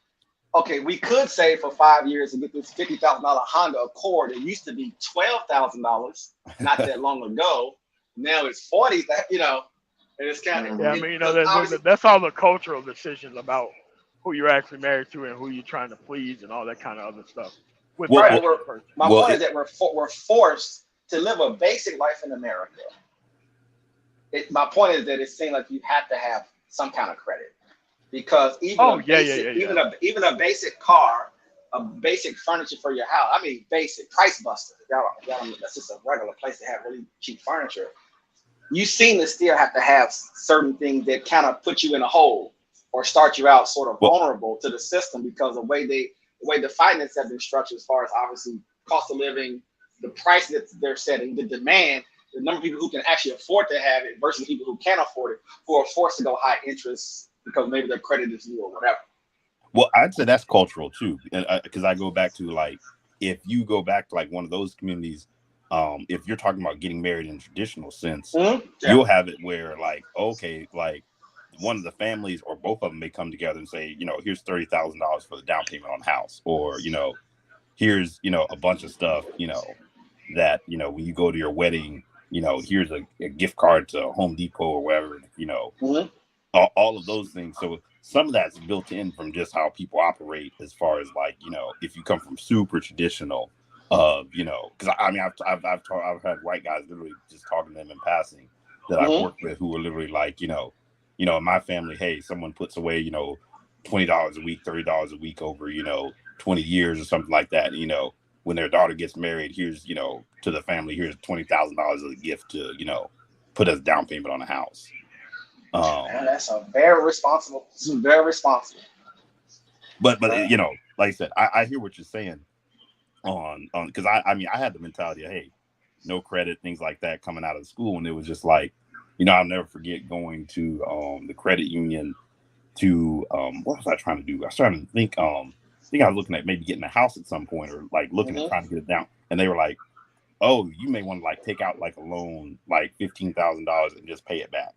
Okay, we could save for 5 years and get this $50,000 Honda Accord. It used to be $12,000 not that long ago. Now it's 40. And it's kind of that's all the cultural decisions about who you're actually married to and who you're trying to please and all that kind of other stuff. My point is that we're forced to live a basic life in America. My point is that it seems like you have to have some kind of credit, because even a basic car, a basic furniture for your house. I mean, basic Price Buster. That's just a regular place to have really cheap furniture. You seem to still have to have certain things that kind of put you in a hole or start you out sort of vulnerable to the system, because the way the finance have been structured, as far as obviously cost of living, the price that they're setting, the demand, the number of people who can actually afford to have it versus people who can't afford it, who are forced to go high interest because maybe their credit is new or whatever. Well, I'd say that's cultural too, because I go back to, like, if you go back to like one of those communities, if you're talking about getting married in a traditional sense, you'll have it where, like, okay, like, one of the families or both of them may come together and say, here's $30,000 for the down payment on the house, or here's a bunch of stuff, that when you go to your wedding, here's a gift card to Home Depot or wherever, all of those things. So some of that's built in from just how people operate, as far as, like, if you come from super traditional, because I mean, I've had white guys literally just talking to them in passing that I've worked with who are literally like, in my family, hey, someone puts away, $20 a week, $30 a week over, 20 years or something like that. When their daughter gets married, here's, to the family, here's $20,000 as a gift to, put as down payment on a house. That's very responsible. But like I said, I hear what you're saying because I mean, I had the mentality of, hey, no credit, things like that coming out of school. And it was just like, I'll never forget going to the credit union to what was I trying to do? I was trying to think. I think I was looking at maybe getting a house at some point, or like looking at trying to get it down. And they were like, "Oh, you may want to like take out like a loan, like $15,000, and just pay it back,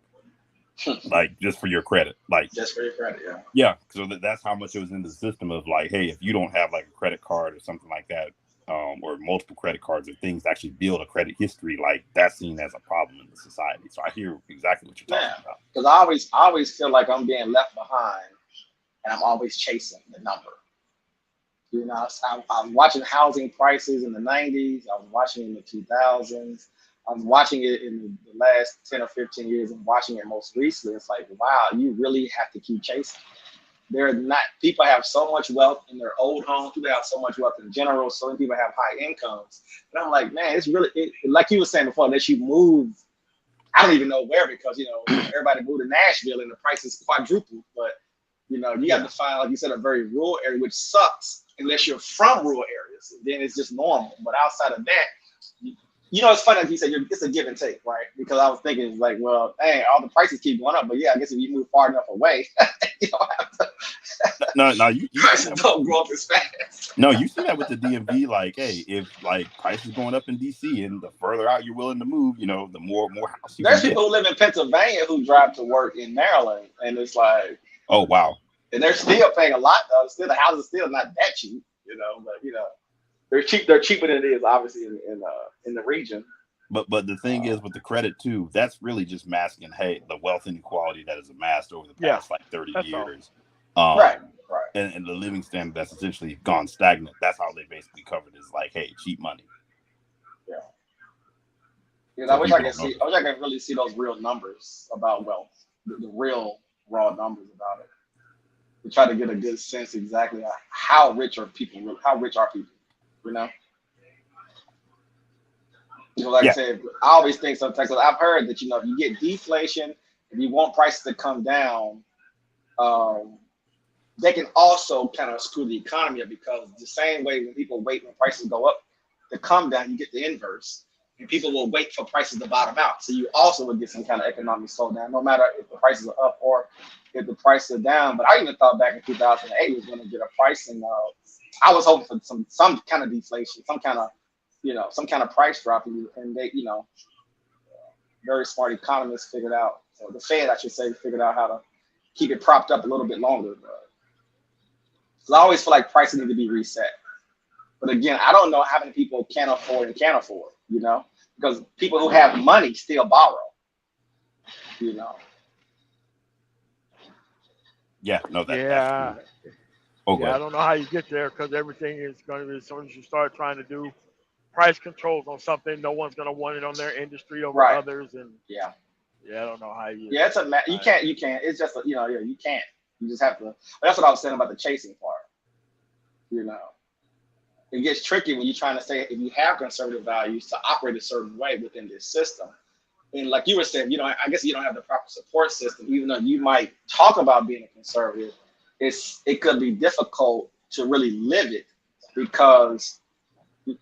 like just for your credit, like just for your credit, yeah." Yeah, so that's how much it was in the system of, like, hey, if you don't have like a credit card or something like that, or multiple credit cards or things to actually build a credit history, like that's seen as a problem in the society. So I hear exactly what you're talking about. Because I always feel like I'm being left behind, and I'm always chasing the number. I'm watching housing prices in the 90s. I was watching it in the 2000s. I was watching it in the last 10 or 15 years, and watching it most recently. It's like, wow, you really have to keep chasing. People have so much wealth in their old homes. People have so much wealth in general. So many people have high incomes. And I'm like, man, it's really, like you were saying before, unless you move, I don't even know where, because, everybody moved to Nashville and the prices quadrupled. But, you have to find, like you said, a very rural area, which sucks unless you're from rural areas. Then it's just normal. But outside of that, it's funny, like you said, it's a give and take, right? Because I was thinking, like, well, dang, all the prices keep going up. But yeah, I guess if you move far enough away, you don't have to. No, you prices don't grow up as fast. No, you see that with the DMV. Like, hey, if like prices going up in DC, and the further out you're willing to move, the more house you There's can people who live in Pennsylvania who drive to work in Maryland, and it's like, oh wow, and they're still paying a lot though. Still, the house is still not that cheap, but they're cheap. They're cheaper than it is, obviously, in the region. But the thing is, with the credit too, that's really just masking, hey, the wealth inequality that has amassed over the past 30 years. Right. And the living standard that's essentially gone stagnant. That's how they basically covered it, is like, hey, cheap money. Yeah. Because I wish I could really see those real numbers about wealth, the real raw numbers about it. To try to get a good sense exactly how rich are people, I said, I always think sometimes, because I've heard that, if you get deflation, if you want prices to come down, they can also kind of screw the economy up, because the same way when people wait when prices go up to come down, you get the inverse. And people will wait for prices to bottom out. So you also would get some kind of economic slowdown, no matter if the prices are up or if the prices are down. But I even thought back in 2008 was going to get a pricing. I was hoping for some kind of deflation, some kind of price drop, and they, very smart economists figured out, or the Fed, I should say, figured out how to keep it propped up a little bit longer. So I always feel like prices need to be reset. But again, I don't know how many people can afford and can't afford, because people who have money still borrow, Yeah, no, that's Yeah. true. Oh, Yeah, I don't know how you get there, because everything is going to be, as soon as you start trying to do price controls on something, no one's going to want it on their industry over Right. others. And yeah, I don't know how you. it's you can't. It's just you can't. You just have to. That's what I was saying about the chasing part. It gets tricky when you're trying to say, if you have conservative values, to operate a certain way within this system. And like you were saying, I guess you don't have the proper support system, even though you might talk about being a conservative. It could be difficult to really live it, because you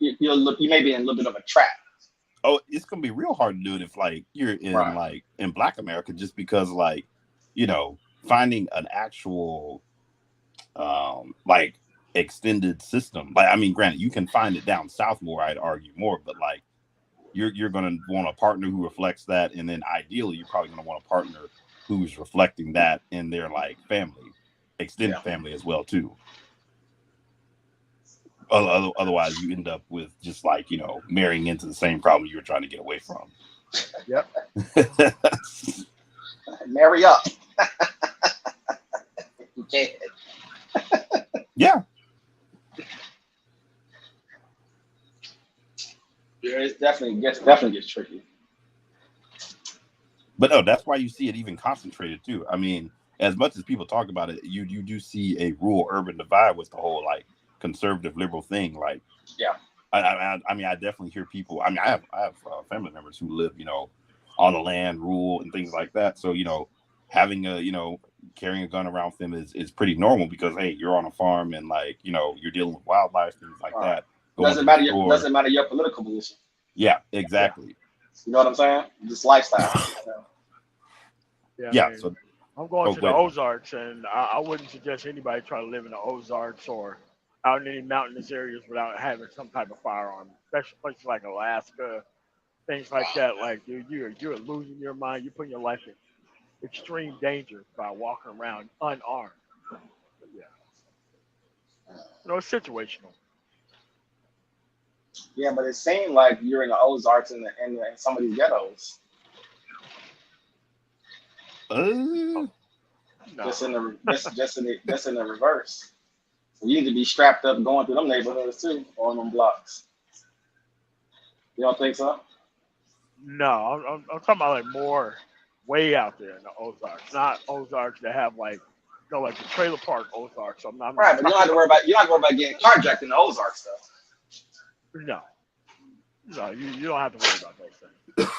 may be in a little bit of a trap. Oh, it's gonna be real hard to do it if you're in Right. in Black America, just because finding an actual extended system. Granted, you can find it down south more, I'd argue more, but you're gonna want a partner who reflects that, and then ideally you're probably gonna want a partner who's reflecting that in their family, extended family as well too. Otherwise, you end up with just marrying into the same problem you were trying to get away from. Yep. Marry up. You can't. Yeah. Yeah, it definitely gets tricky. But no, that's why you see it even concentrated too. As much as people talk about it, you do see a rural-urban divide with the whole conservative liberal thing. Yeah. I definitely hear people. I have family members who live, on the land, rural, and things like that. So having carrying a gun around with them is pretty normal, because hey, you're on a farm and you're dealing with wildlife, things like that. Doesn't matter your political position. Yeah, exactly. You know what I'm saying? Just lifestyle. Yeah. So I'm going to the Ozarks, and I wouldn't suggest anybody try to live in the Ozarks or out in any mountainous areas without having some type of firearm, especially places like Alaska, things like that. You're losing your mind. You're putting your life in extreme danger by walking around unarmed. But it's situational. Yeah, but it seemed like you're in the Ozarks and in some of these ghettos. No. Just in the reverse. So you need to be strapped up going through them neighborhoods too, or them blocks. You don't think so? No, I'm talking about more way out there in the Ozarks, not Ozarks that have the trailer park Ozarks. I'm not right, but you don't have to worry about getting carjacked in the Ozarks stuff. No, you don't have to worry about those things.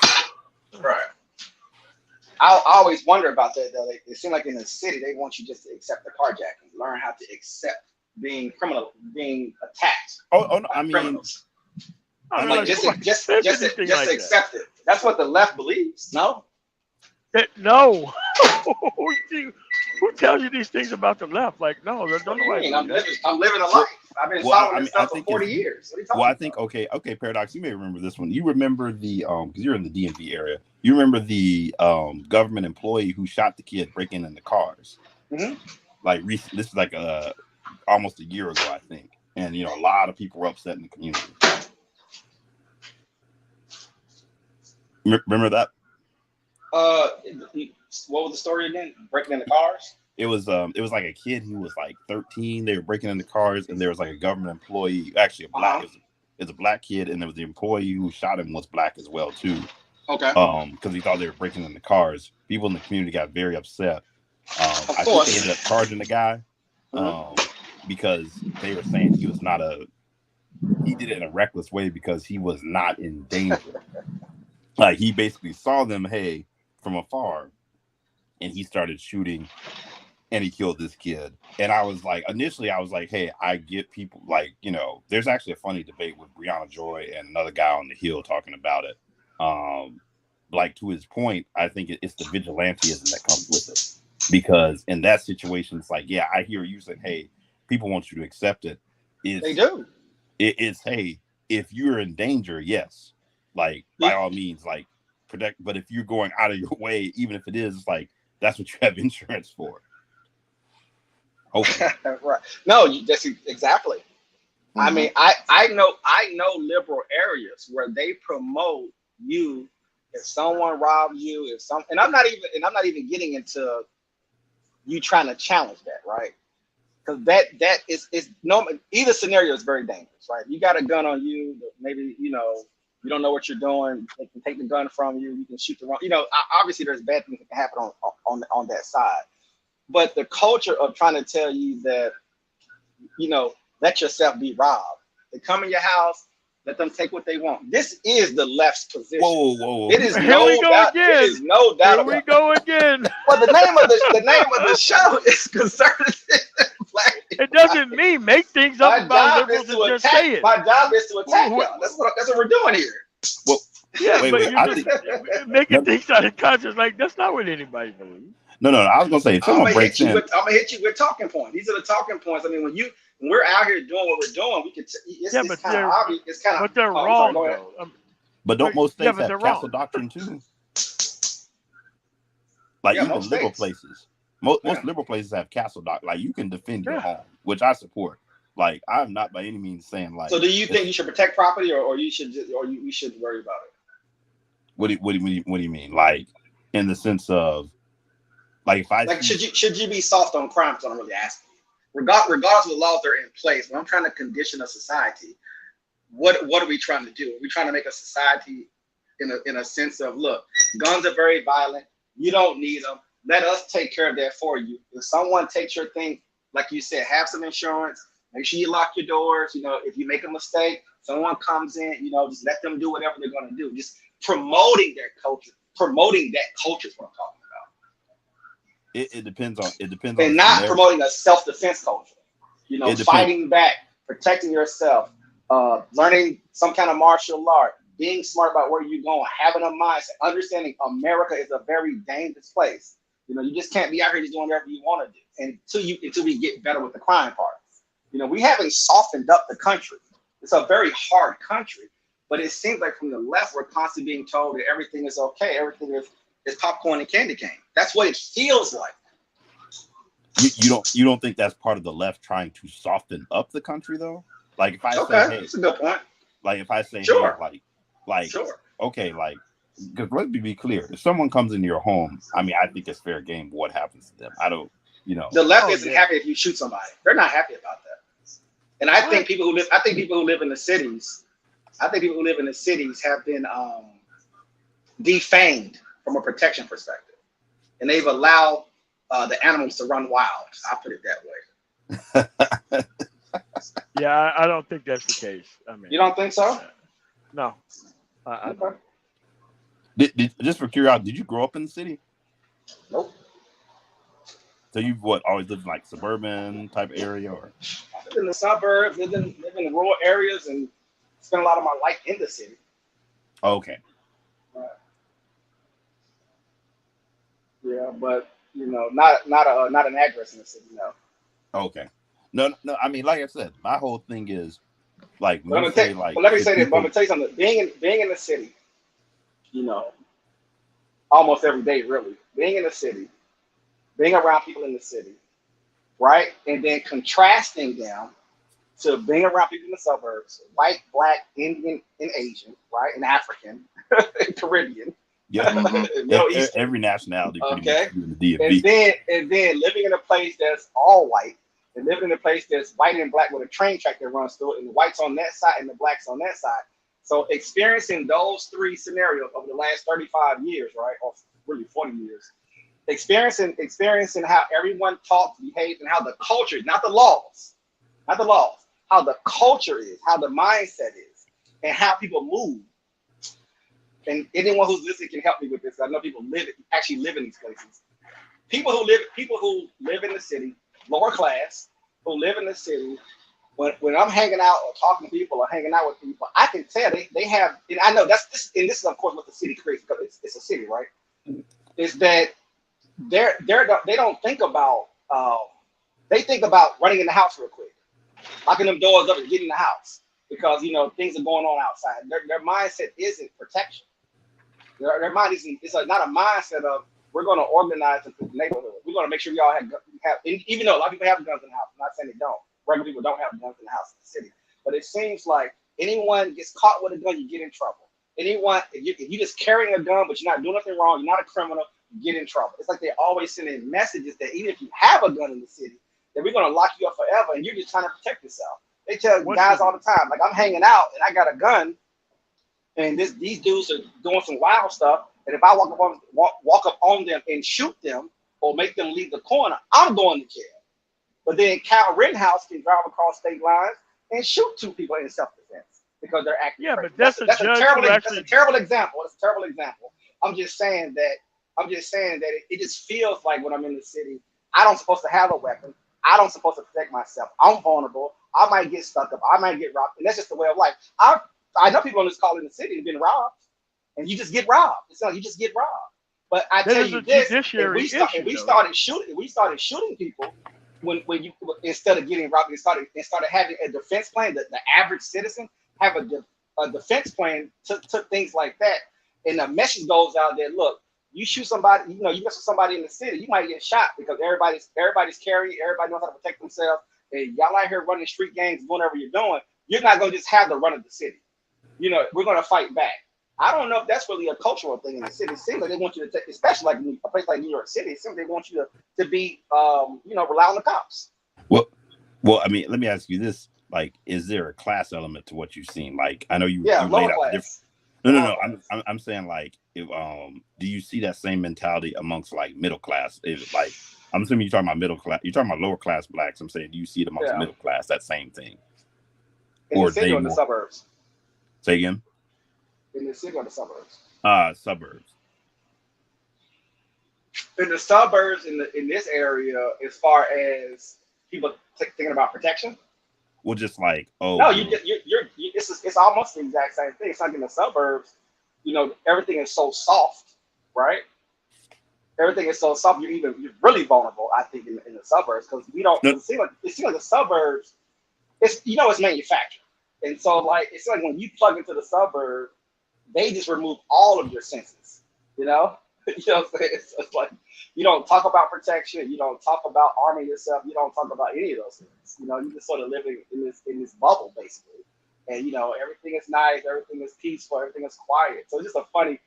Right. I always wonder about that though. It seems like in the city they want you just to accept the carjacking, learn how to accept being attacked. Criminals. Just accept it. That's what the left believes. No. No. Who tells you these things about the left? No, don't nobody. I'm living a life. I've been following this stuff for 40 years. What are you talking about? I think okay, Paradox. You may remember this one. You remember the because you're in the DMV area. You remember the government employee who shot the kid breaking into cars. Mm-hmm. Recently, this is almost a year ago, I think, and a lot of people were upset in the community. Remember that? What was the story again? Breaking into cars? It was like a kid who was 13. They were breaking into cars, and there was a government employee, actually a black. It's a black kid, and there was the employee who shot him was black as well too. Okay. Because he thought they were breaking into cars. People in the community got very upset. I think they ended up charging the guy because they were saying he did it in a reckless way because he was not in danger. He basically saw them, from afar, and he started shooting and he killed this kid. And I was like, initially, I was like, hey, I get people like, there's actually a funny debate with Brianna Joy and another guy on the Hill talking about it. Like, to his point, I think it's the vigilantism that comes with it, because in that situation, it's like, yeah, I hear you saying, hey, people want you to accept it. They do. It's, hey, if you're in danger, yes, like, by all means, like, protect. But if you're going out of your way, even if it is, it's like, that's what you have insurance for. Hopefully. Right. No, that's exactly. Mm-hmm. I mean, I know liberal areas where they promote you if someone robs you, and I'm not even getting into you trying to challenge that, right? Because that is no, either scenario is very dangerous, right? You got a gun on you, maybe you don't know what you're doing. They can take the gun from you. You can shoot the wrong. Obviously there's bad things that can happen on that side. But the culture of trying to tell you that, let yourself be robbed. They come in your house, let them take what they want. This is the left's position. Whoa. It is Here no we go doubt. again. It is no doubt. Here we go again. Well, the name of the show is Conservative Black. It doesn't mean make things up about liberals and just say it. My job is to attack y'all. That's what we're doing here. Well, Yeah, wait, but wait, you're just making things out of context. Like, that's not what anybody believes. No. I was gonna say, if someone breaks in, I'm gonna hit you with talking points. These are the talking points. I mean, when we're out here doing what we're doing, we can. It's kind of obvious. It's kind of. But they're wrong though. But don't most states but have castle doctrine too? Like, even liberal places. Most liberal places have castle doctrine. Like, you can defend your home, which I support. Like, I'm not by any means saying, like. So, do you think you should protect property, or you should we shouldn't worry about it? What do you mean? Like, in the sense of, like, if I should you be soft on crime? That's what I'm really asking you. Regardless of the laws that are in place, when I'm trying to condition a society, what are we trying to do? Are we trying to make a society in a sense of, look, guns are very violent. You don't need them. Let us take care of that for you. If someone takes your thing, like you said, have some insurance. Make sure you lock your doors. If you make a mistake, someone comes in. Just let them do whatever they're going to do. Just promoting their culture. Promoting that culture is what I'm talking about. It depends on. And not promoting a self-defense culture. Fighting back, protecting yourself, learning some kind of martial art, being smart about where you're going, having a mindset, understanding America is a very dangerous place. You just can't be out here just doing whatever you want to do until we get better with the crime part. We haven't softened up the country. It's a very hard country, but it seems like from the left, we're constantly being told that everything is okay. Everything is popcorn and candy cane. That's what it feels like. You don't think that's part of the left trying to soften up the country, though? Like, if I say, hey, that's a good point. Like, if I say, sure. Hey, like, sure. Okay, like, because let's be clear. If someone comes into your home, I mean, I think it's fair game. What happens to them? I don't, The left isn't happy if you shoot somebody. They're not happy about that. And I think people who live in the cities, have been defamed from a protection perspective, and they've allowed the animals to run wild. I'll put it that way. Yeah, I don't think that's the case. I mean, you don't think so? No. I Okay. Just for curiosity, did you grow up in the city? Nope. So you've always lived in like suburban type area, or? I lived in the suburbs, lived in rural areas, and spent a lot of my life in the city. Oh, okay. Yeah, but not an address in the city. No. Okay. No. I mean, like I said, my whole thing is like. Let me say this. But I'm gonna tell you something. Being in the city, almost every day, really. Being in the city, being around people in the city, right, and then contrasting them to being around people in the suburbs, white, black, Indian, and Asian, right, and African, and Caribbean. Yeah, Middle Eastern. Every nationality pretty much in the DMV. And then living in a place that's all white, and living in a place that's white and black with a train track that runs through it, and the whites on that side and the blacks on that side. So experiencing those three scenarios over the last 35 years, right, or really 40 years, experiencing how everyone talks, behaves, and how the culture, not the laws, how the culture is, how the mindset is, and how people move. And anyone who's listening can help me with this. I know people actually live in these places. people who live in the city, lower class, who live in the city. When I'm hanging out or talking to people or hanging out with people, I can tell they have. And I know this is of course what the city creates because it's a city, right? Is that they don't think about. They think about running in the house real quick, locking them doors up and getting in the house because things are going on outside. Their mindset isn't protection. Their mind isn't. It's not a mindset of we're going to organize the neighborhood. We're going to make sure we all have. Even though a lot of people have guns in the house, I'm not saying they don't. Regular people don't have guns in the house in the city, but it seems like anyone gets caught with a gun, you get in trouble. Anyone, if you're just carrying a gun, but you're not doing nothing wrong, you're not a criminal, you get in trouble. It's like they're always sending messages that even if you have a gun in the city, that we're going to lock you up forever, and you're just trying to protect yourself. They tell guys all the time, like I'm hanging out and I got a gun, and these dudes are doing some wild stuff, and if I walk up on them and shoot them or make them leave the corner, I'm going to jail. But then Kyle Rittenhouse can drive across state lines and shoot two people in self-defense because they're acting crazy. But that's a terrible example. That's a terrible example. I'm just saying that it just feels like when I'm in the city, I don't supposed to have a weapon. I don't supposed to protect myself. I'm vulnerable. I might get stuck up. I might get robbed, and that's just the way of life. I know people on this call in the city have been robbed, and you just get robbed. It's like you just get robbed. But I tell you this: we started shooting people. When you instead of getting robbed, it started having a defense plan. The average citizen have a defense plan to things like that, and the message goes out there. Look, you shoot somebody, you mess with somebody in the city, you might get shot because everybody's carrying, everybody knows how to protect themselves. And y'all out here running street gangs, whatever you're doing, you're not gonna just have the run of the city. We're gonna fight back. I don't know if that's really a cultural thing in the city. It seems like they want you to take, especially like a place like New York City, it seems like they want you to be, rely on the cops. Well, I mean, let me ask you this: like, is there a class element to what you've seen? Like, I know you laid out the different. No. I'm saying like, if, do you see that same mentality amongst like middle class? Is like, I'm assuming you're talking about middle class. You're talking about lower class blacks. I'm saying, do you see it amongst middle class? That same thing, in the city or in the suburbs? Say again. In the city or the suburbs? Suburbs. In the suburbs, in this area, as far as people thinking about protection. Well, just like it's almost the exact same thing. It's like in the suburbs, everything is so soft, right? Everything is so soft. You're really vulnerable, I think, in the suburbs because we don't. It seems like the suburbs. It's manufactured, and so like it's like when you plug into the suburb, they just remove all of your senses. It's like you don't talk about protection, you don't talk about arming yourself, you don't talk about any of those things. You just sort of living in this bubble basically, and everything is nice, everything is peaceful, everything is quiet. So it's just a funny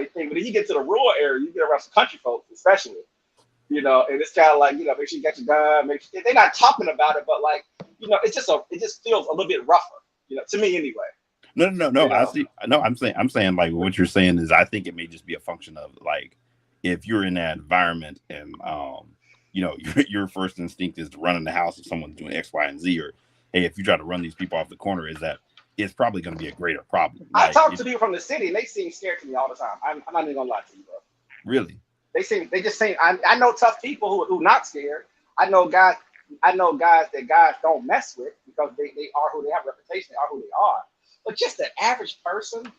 thing. But then you get to the rural area, you get around some country folks, especially, and it's kind of like make sure you got your gun. Make sure they're not talking about it, but like it just feels a little bit rougher, to me anyway. No. I see. No, I'm saying like what you're saying is I think it may just be a function of like if you're in that environment and your first instinct is to run in the house if someone's doing X, Y, and Z, or hey, if you try to run these people off the corner, is that it's probably going to be a greater problem. I talk to people from the city and they seem scared to me all the time. I'm not even gonna lie to you, bro. Really? They just seem. I know tough people who not scared. I know guys that guys don't mess with because they are who they have a reputation. They are who they are. But just the average person,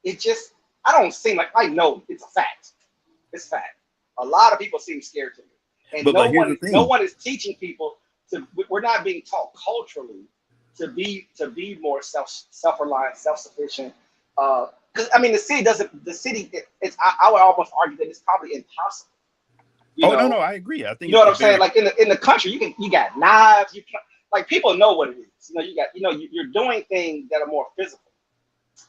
I don't seem like I know it's a fact. It's a fact. A lot of people seem scared to me. And no one is teaching people we're not being taught culturally to be more self-reliant, self-sufficient. Because I mean the city I would almost argue that it's probably impossible. No, I agree. I think what I'm saying. Like in the country, you got knives, like people know what it is. You're doing things that are more physical.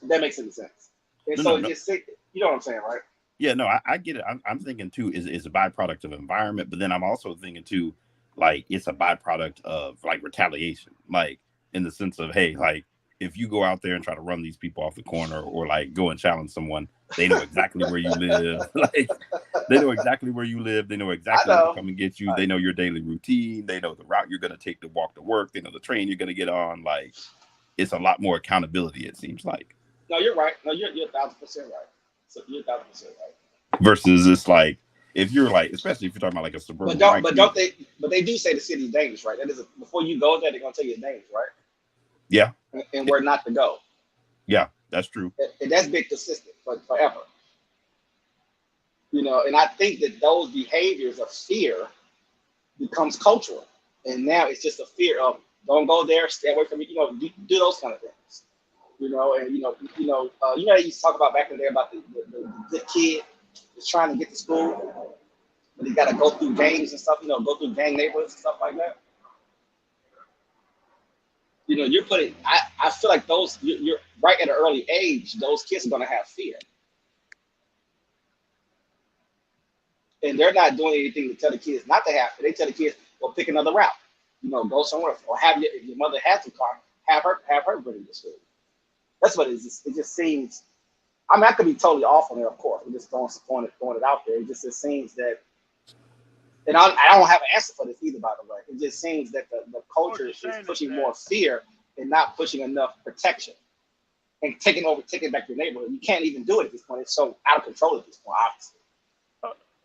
If that makes any sense. And just you know what I'm saying, right? Yeah, no, I get it. I'm thinking too is a byproduct of environment, but then I'm also thinking too, like it's a byproduct of like retaliation, like in the sense of hey, like if you go out there and try to run these people off the corner or like go and challenge someone, they know exactly where you live. Like they know exactly where you live. They know exactly when to come and get you. They know your daily routine. They know the route you're going to take to walk to work. They know the train you're going to get on. Like it's a lot more accountability. It seems like. No, you're right. No, you're 1,000% right. So you're 1,000% right. Versus it's like if you're like, especially if you're talking about like a suburban But don't white but don't community. they but they do say the city's dangerous, right? That is before you go there, they're gonna tell you it's dangerous, right? Yeah, And where not to go. yeah, that's true. And that's been consistent forever. And I think that those behaviors of fear becomes cultural. And now it's just a fear of don't go there, stay away from it, do those kind of things. They used to talk about back in the day about the kid that's trying to get to school, but he got to go through gangs and stuff, go through gang neighborhoods and stuff like that. You're putting, I feel like you're right at an early age, those kids are going to have fear. And they're not doing anything to tell the kids not to have it. They tell the kids, well, pick another route, go somewhere, or have your mother has a car, have her bring you to school. That's what it is. It just seems, I mean, I could be totally off on it, of course. We're just throwing it out there. It seems that, and I don't have an answer for this either, by the way. It just seems that the culture is pushing more fear and not pushing enough protection and taking back your neighborhood. You can't even do it at this point. It's so out of control at this point, obviously.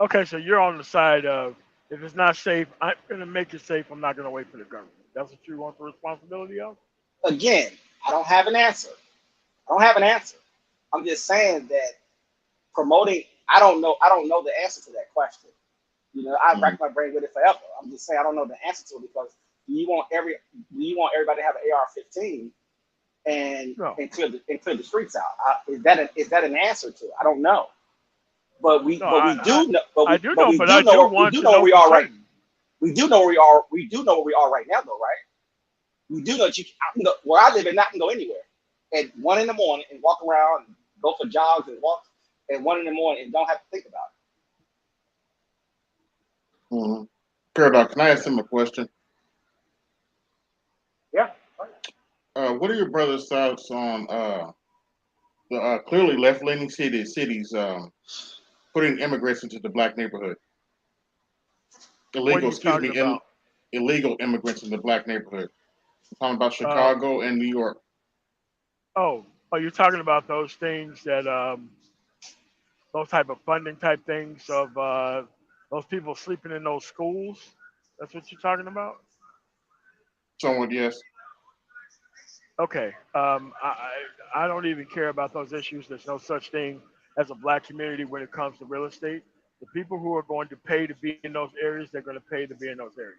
Okay, so you're on the side of if it's not safe, I'm going to make it safe. I'm not going to wait for the government. That's what you want the responsibility of? Again, I don't have an answer. I'm just saying that promoting, I don't know the answer to that question. I racked my brain with it forever. I'm just saying I don't know the answer to it because do you want everybody to have an AR-15 and clear the streets out? Is that an answer to it? I don't know. But we do know where we are right. We do know where we are. We do know where we are right now, though, right? We do know that where I live in, I can go anywhere at 1 a.m. and walk around, and go for jogs and walk at 1 a.m. and don't have to think about it. Mm-hmm. Paradox, can I ask him a question? Yeah. What are your brother's thoughts on the clearly left-leaning cities putting immigrants into the black neighborhood? Illegal immigrants in the black neighborhood. I'm talking about Chicago and New York. Oh, you're talking about those things that those type of funding type things of those people sleeping in those schools. That's what you're talking about? Somewhat, yes. Okay. I don't even care about those issues. There's no such thing as a black community when it comes to real estate. The people who are going to pay to be in those areas, they're going to pay to be in those areas.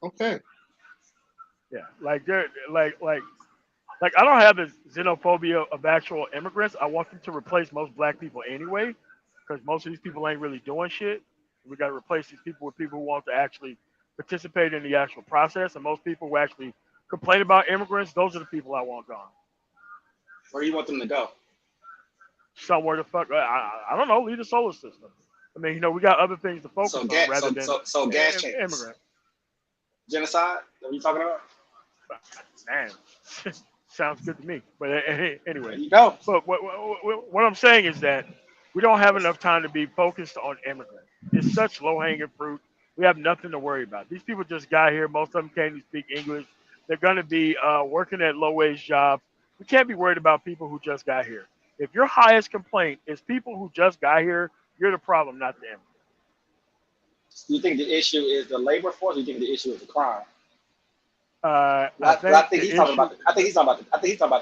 Okay. Yeah, like they're like I don't have the xenophobia of actual immigrants. I want them to replace most black people anyway, because most of these people ain't really doing shit. We got to replace these people with people who want to actually participate in the actual process. And most people who actually complain about immigrants, those are the people I want gone. Where do you want them to go? Somewhere to fuck. I don't know. Leave the solar system. I mean, we got other things to focus on rather than gas changes. Immigrant. Genocide? What are you talking about? Man, sounds good to me. But anyway, there you go. But what I'm saying is that we don't have enough time to be focused on immigrants. It's such low-hanging fruit. We have nothing to worry about. These people just got here. Most of them can't even speak English. They're going to be working at low-wage jobs. We can't be worried about people who just got here. If your highest complaint is people who just got here, you're the problem, not the immigrant. Do you think the issue is the labor force? Or do you think the issue is the crime? I think he's talking about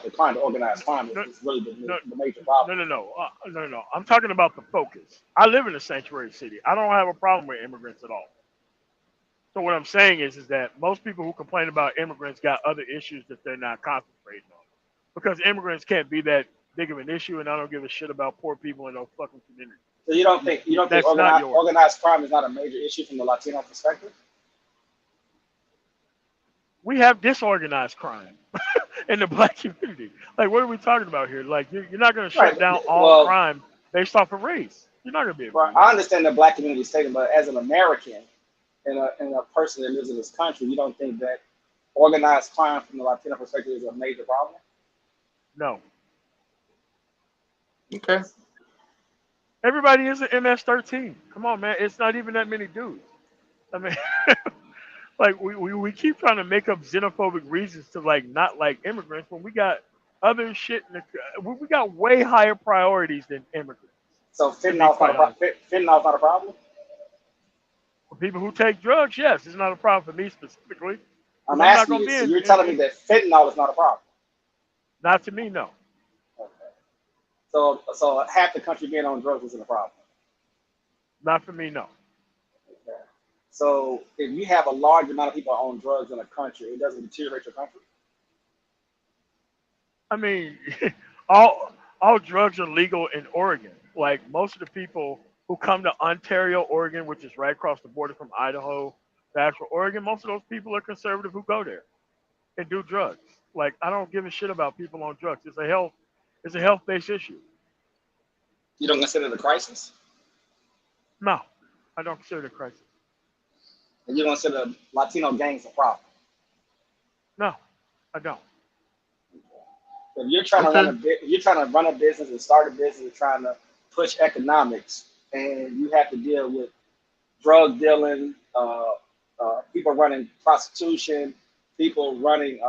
the crime, the organized crime. Is really the major problem. No. I'm talking about the focus. I live in a sanctuary city. I don't have a problem with immigrants at all. So what I'm saying is that most people who complain about immigrants got other issues that they're not concentrating on. Because immigrants can't be that big of an issue, and I don't give a shit about poor people in those fucking communities. So you don't think organized crime is not a major issue from the Latino perspective? We have disorganized crime in the black community. Like, what are we talking about here? Like, you're not going to shut down all crime based off of race. You're not going to be able to. I understand the black community statement, but as an American and a person that lives in this country, you don't think that organized crime from the Latino perspective is a major problem? No. Okay. Everybody is an MS-13. Come on, man. It's not even that many dudes. I mean, like we keep trying to make up xenophobic reasons to like not like immigrants when we got other shit. We got way higher priorities than immigrants, So to be fentanyl's not a quite honest. fentanyl's not a problem. For people who take drugs, yes, it's not a problem for me specifically, because I'm I'm not asking gonna you. be So you're telling me that fentanyl is not a problem. not to me, no, Okay. So half the country being on drugs isn't a problem. not for me, no. Okay. So if you have a large amount of people on drugs in a country, it doesn't deteriorate your country. I mean, all all drugs are legal in Oregon. Like most of the people who come to Ontario, Oregon, which is right across the border from Idaho, to actual Oregon, most of those people are conservative who go there and do drugs. Like I don't give a shit about people on drugs. It's a health based issue. You don't consider it a crisis, No, I don't consider it a crisis. and you don't consider Latino gangs a problem. No, I don't. If you're trying to Okay. if you're trying to run a business and start a business and trying to push economics, and you have to deal with drug dealing, people running prostitution, people running,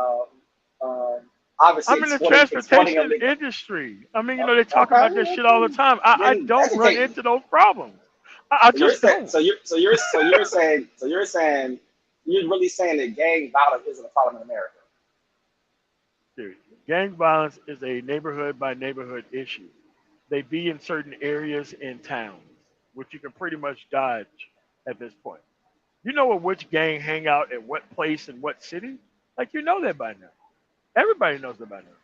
obviously I'm in the exporting transportation illegal. industry. I mean, they talk about this Okay, shit all the time. I then don't run educate me. into those problems. I So you're just saying, don't. you're saying, you're really saying that gang violence isn't a problem in America. Dude, gang violence is a neighborhood by neighborhood issue. They be in certain areas in towns, which you can pretty much dodge at this point. You know which gang hang out at what place in what city? Like you know that by now. Everybody knows that by now.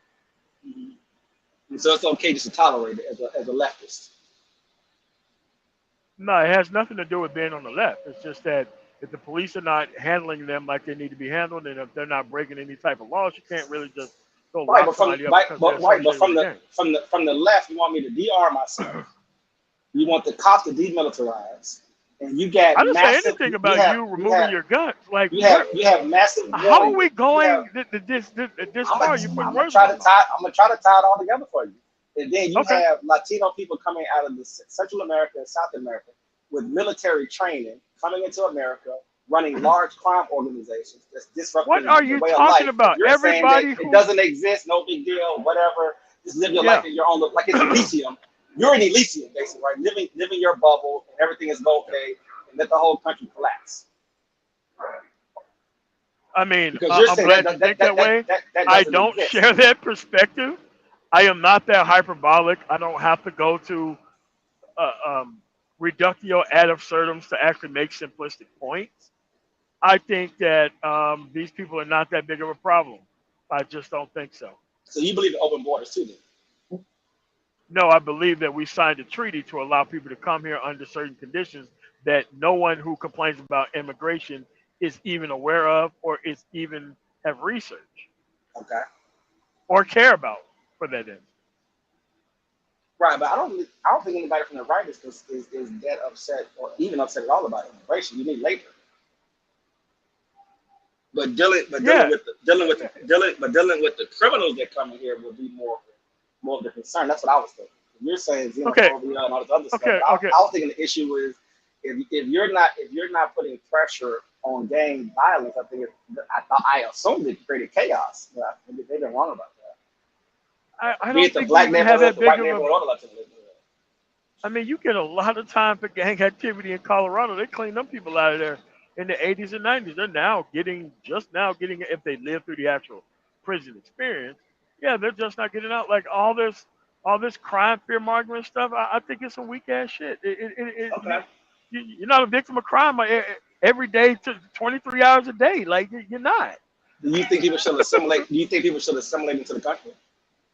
And so it's okay just to tolerate it as a leftist. No, it has nothing to do with being on the left. It's just that if the police are not handling them like they need to be handled, and if they're not breaking any type of laws, you can't really just go Right, lock but from somebody up right, because they're but associated with a gang. from the left, you want me to de-arm myself. You want the cops to demilitarize, and you I got didn't say massive. anything about you removing your guns. Like what? You have massive How are warning. we You have. going this far? You're putting words in my mouth. I'm gonna try to tie it all together for you. And then you Okay. have Latino people coming out of the Central America and South America with military training coming into America, running large crime organizations that's What disrupting are the you way of talking life. about? You're saying that Everybody it who doesn't exist, no big deal, whatever. Just live your yeah. life in your own, like it's Elysium. You're in Elysium, basically, right? Living your bubble, and everything is okay, and let the whole country collapse. I mean, Because you're I'm saying glad you think that way. that I doesn't don't exist. share that perspective. I am not that hyperbolic. I don't have to go to reductio ad absurdum to actually make simplistic points. I think that these people are not that big of a problem. I just don't think so. So you believe in open borders too, then? No, I believe that we signed a treaty to allow people to come here under certain conditions that no one who complains about immigration is even aware of or is even have researched Okay. or care about for that end. Right, but I don't think anybody from the right is that upset or even upset at all about immigration. You need labor. But Yeah, dealing with the criminals that come in here will be more of the concern. That's what I was thinking. You're saying okay, xenophobia and all this other stuff. okay, But okay. I was thinking the issue is if you're not putting pressure on gang violence, I assumed it created chaos. Yeah, they've been wrong about I that. Be don't it the think we black even have neighborhood, that the big white of a. neighborhood, or the Latino neighborhood. I mean, you get a lot of time for gang activity in Colorado. They cleaned them people out of there in the 80s and 90s. They're just now getting, if they live through the actual prison experience. Yeah, they're just not getting out. Like all this crime fear mongering stuff. I think it's some weak ass shit. Okay. You're not a victim of crime every day to 23 hours a day. Like you're not. Do you think people should assimilate? Do you think people should assimilate into the country?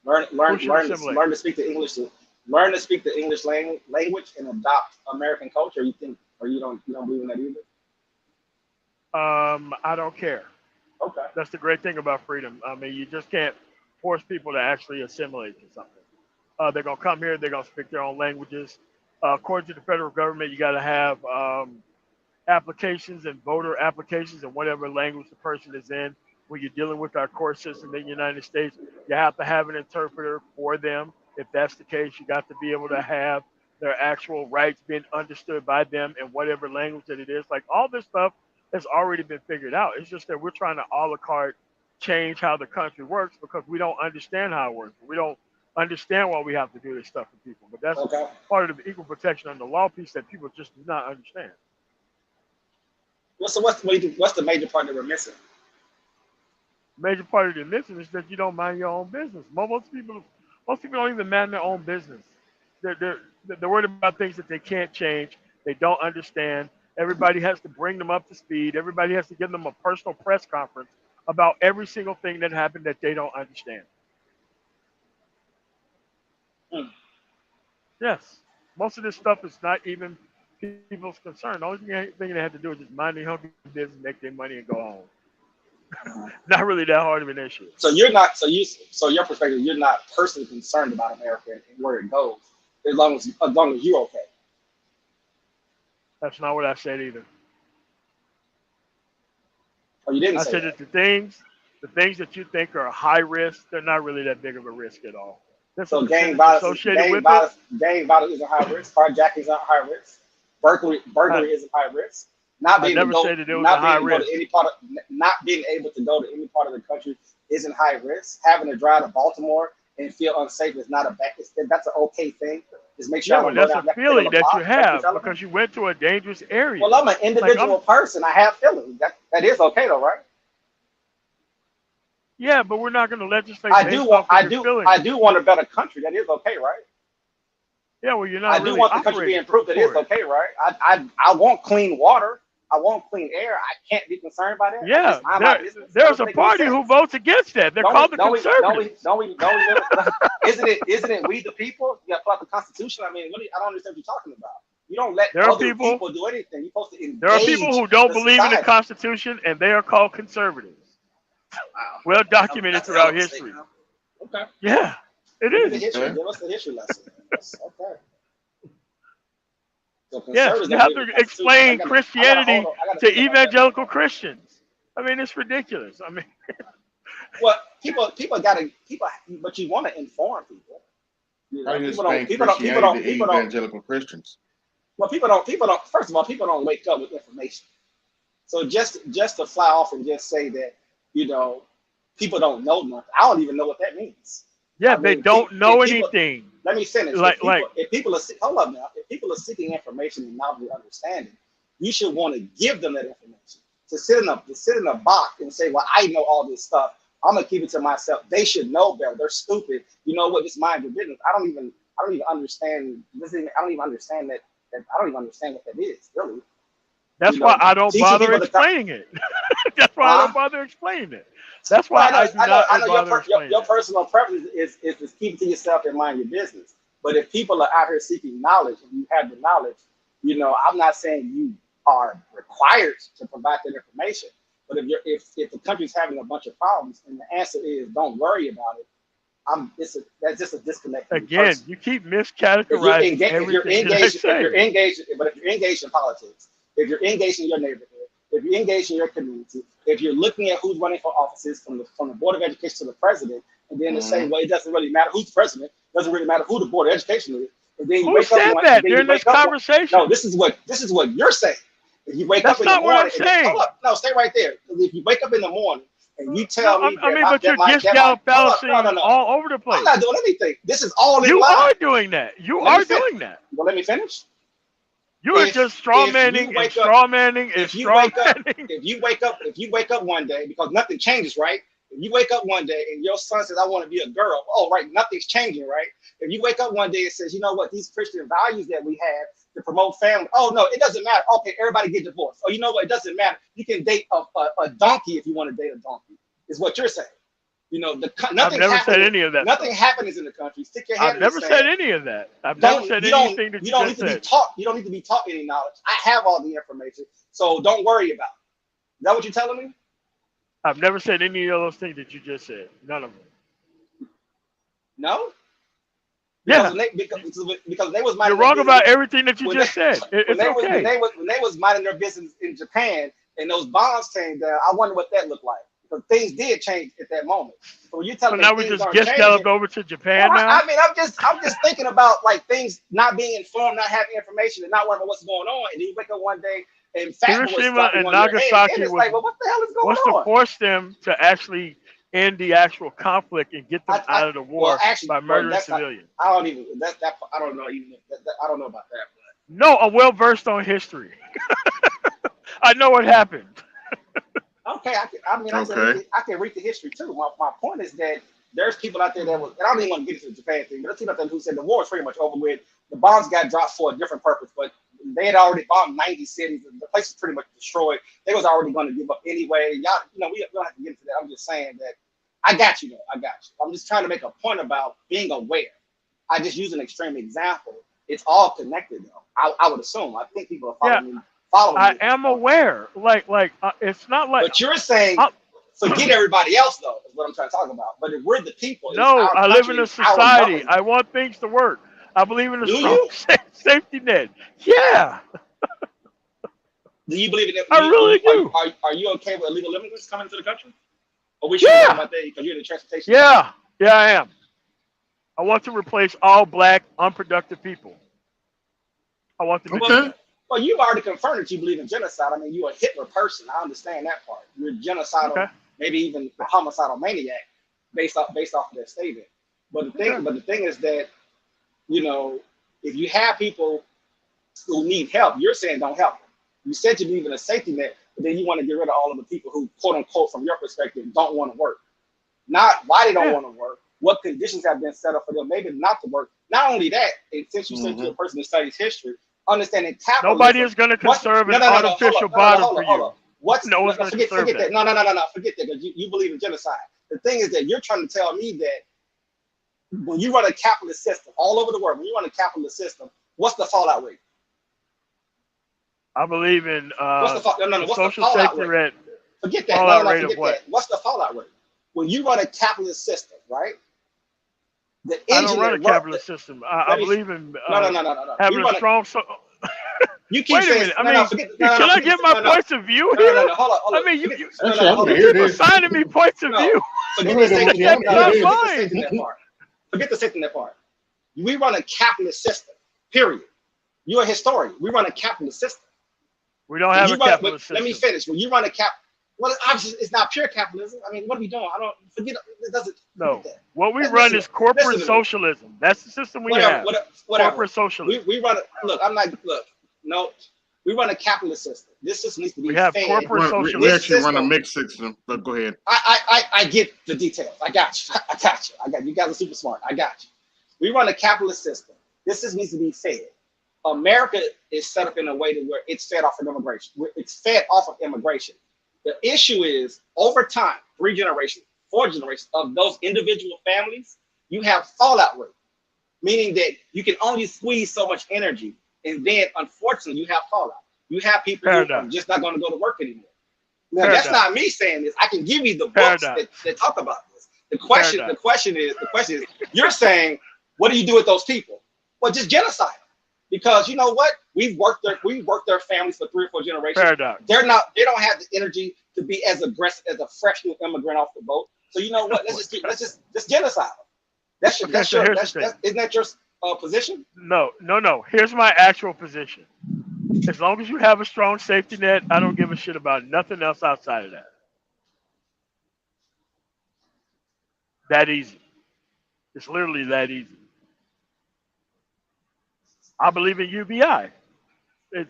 Learn, Who learn, should learn, assimilate? learn to speak the English. Learn to speak the English language and adopt American culture. You think, or you don't believe in that either? I don't care. Okay. That's the great thing about freedom. I mean, you just can't force people to actually assimilate to something. They're gonna come here. They're gonna speak their own languages. According to the federal government, you got to have applications and voter applications in whatever language the person is in. When you're dealing with our court system in the United States, you have to have an interpreter for them. If that's the case, you got to be able to have their actual rights being understood by them in whatever language that it is. Like all this stuff has already been figured out. It's just that we're trying to a la carte change how the country works because we don't understand how it works. We don't understand why we have to do this stuff for people. But that's Okay. part of the equal protection under law piece that people just do not understand. What's the major part that we're missing? Major part of the mission is that you don't mind your own business. Most people don't even mind their own business. They're worried about things that they can't change. They don't understand. Everybody has to bring them up to speed. Everybody has to give them a personal press conference about every single thing that happened that they don't understand. Hmm. Yes, most of this stuff is not even people's concern. The only thing they have to do is just mind their own business, make their money, and go home. Not really that hard of an issue. So you're not. So your perspective, you're not personally concerned about America and where it goes, as long as you're okay. That's not what I said either. Or you didn't I say said that. that the things that you think are high risk, they're not really that big of a risk at all. There's So some gang percentage violence isn't high risk. Carjacking is not high risk. Burglary isn't high risk. Not I being never able said that it was not a high being able to go risk. to any part of, not being able to go to any part of the country isn't high risk. Having to drive to Baltimore and feel unsafe is not a bad. That's an okay thing. Just make sure Yeah, I but don't go that's down a that feeling particular that you block. That's have irrelevant. because you went to a dangerous area. Well, I'm an individual person. I have feelings. That is okay though, right? Yeah, but we're not going to legislate I based do off want of your feelings. I do want a better country. That is okay, right? Yeah, well, you're not I really do want the country to be improved. That is okay, right? I want clean water. I want clean air. I can't be concerned by that. Yeah, there's a party who votes against that. They're called the conservatives. Isn't it we the people? You got to pull out the Constitution. I mean, I don't understand what you're talking about. You don't let There are other people do anything. You're supposed to engage. There are people who don't believe in the society. Constitution, and they are called conservatives. Wow. Well documented That's a hell throughout of a history. statement. Okay. Yeah, it Give is. Give us the history lesson. That's okay. So Yes, you have to explain Christianity to evangelical Christians. I mean, it's ridiculous. I mean, well, people, but you want to inform people. You know, How do you explain Christianity to evangelical Christians? Well, people don't. First of all, people don't wake up with information. So just to fly off and just say that, you know, people don't know nothing. I don't even know what that means. Yeah, they don't know anything. Let me finish. If people are seeking information and knowledge and understanding, you should want to give them that information. To sit in a box and say, well, I know all this stuff. I'm gonna keep it to myself. They should know better. They're stupid. You know what? Just mind your business. I don't even understand. I don't even understand that. I don't even understand what that is, really. That's why I don't bother explaining it. That's why I don't bother explaining it. That's why I do not bother explaining it. Your personal preference is to keep it to yourself and mind your business. But if people are out here seeking knowledge and you have the knowledge, you know, I'm not saying you are required to provide that information. But if the country's having a bunch of problems and the answer is don't worry about it, that's just a disconnect. Again, you keep miscategorizing everything that I say. If you're engaged in politics, if you're engaged in your neighborhood, if you're engaged in your community, if you're looking at who's running for offices from the Board of Education to the president, and then to say, well, it doesn't really matter who's president, it doesn't really matter who the Board of Education is. And then Who said that during this conversation? No, this is what you're saying. If you wake up in the morning, that's not what I'm saying. Hold up, no, stay right there. If you wake up in the morning and you tell me, but you're discounting all over the place. I'm not doing anything. This is all in line. You are doing that. You are doing that. Well, let me finish. You are just strawmanning and strawmanning and strawmanning. If you wake up one day, because nothing changes, right? If you wake up one day and your son says, I want to be a girl, oh, right, nothing's changing, right? If you wake up one day and says, you know what, these Christian values that we have to promote family, oh, no, it doesn't matter. Okay, everybody get divorced. Oh, you know what, it doesn't matter. You can date a donkey if you want to date a donkey, is what you're saying. You know, I've never said any of that. Nothing happens in the country. Stick your head I've never said any of that. I've never said anything that you just said. You don't need to be taught any knowledge. I have all the information, so don't worry about it. Is that what you're telling me? I've never said any of those things that you just said. None of them. No? Yeah. Because they was You're wrong about everything that you just said. It's okay. When they was minding their business in Japan and those bombs came down, I wonder what that looked like. Because things did change at that moment. So when you telling me now we just get scalloped over to Japan now. I mean, I'm just thinking about like things not being informed, not having information, and not wondering what's going on. And then you wake up one day and fat boys Hiroshima dropping and on your head. Nagasaki And it's was like, well, what the hell is going to on? force them to actually end the actual conflict and get them out of the war actually, by murdering that's not, civilians. I don't even that I don't know even I don't know about that. No, I'm well versed on history. I know what happened. Okay, I can read the history too. My point is that there's people out there that was, and I don't even want to get into the Japan thing, but there's people out there who said the war is pretty much over with. The bombs got dropped for a different purpose, but they had already bombed 90 cities. The place was pretty much destroyed. They was already going to give up anyway. Y'all, we don't have to get into that. I'm just saying that I got you though. I got you. I'm just trying to make a point about being aware. I just use an extreme example. It's all connected though. I would assume. I think people are following me. I am aware. It's not like. But you're saying forget everybody else though. Is what I'm trying to talk about. But if we're the people. No, I live in a society. I want things to work. I believe in a strong safety net. Yeah. Do you believe in it? I really do. Are you okay with illegal immigrants coming to the country? Or we should talk about that because you're in the transportation. Yeah, I am. I want to replace all black, unproductive people. I want to. Okay. Well, you've already confirmed that you believe in genocide. I mean, you're a Hitler person. I understand that part. You're genocidal, maybe even a homicidal maniac, based off of that statement. But the thing is that, if you have people who need help, you're saying don't help them. You said you believe in a safety net, but then you want to get rid of all of the people who, quote unquote, from your perspective, don't want to work. Not why they don't want to work, what conditions have been set up for them, maybe not to work. Not only that, and since you said you're a person that studies history, understanding capitalism. Nobody is going to conserve an artificial bottom for you. Forget that. No. Forget that. Because you believe in genocide. The thing is that you're trying to tell me that when you run a capitalist system all over the world, when you run a capitalist system, what's the fallout rate? I believe in what's the social safety rate. Forget that. Forget that. What's the fallout rate? When you run a capitalist system, right? I don't run a capitalist system. I believe in having a strong. You keep saying, can I get my points of view here? Hold on. I mean, you keep assigning me points of view. Forget the safety net part. We run a capitalist system, period. You're a historian. We run a capitalist system. We don't have a capitalist system. Let me finish. When you run a well, obviously, it's not pure capitalism. I mean, what are we doing? I don't forget. It doesn't. No. What we run is corporate socialism. That's the system we have. Corporate socialism. We run. No. We run a capitalist system. This system needs to be. We have corporate socialism. We actually run a mixed system. But go ahead. I get the details. I got you. You guys are super smart. I got you. We run a capitalist system. This system needs to be fed. America is set up in a way to where it's fed off of immigration. It's fed off of immigration. The issue is over time, 3 generations, 4 generations of those individual families, you have fallout rate, meaning that you can only squeeze so much energy. And then, unfortunately, you have fallout. You have people who are just not going to go to work anymore. Now, that's not me saying this. I can give you the books that talk about this. The question is, you're saying, what do you do with those people? Well, just genocide them. Because you know what? We've worked their families for 3 or 4 generations. Paradox. They don't have the energy to be as aggressive as a fresh new immigrant off the boat. So you know what? Let's just genocide them. Isn't that your position? No. Here's my actual position. As long as you have a strong safety net, I don't give a shit about nothing else outside of that. That easy. It's literally that easy. I believe in UBI. A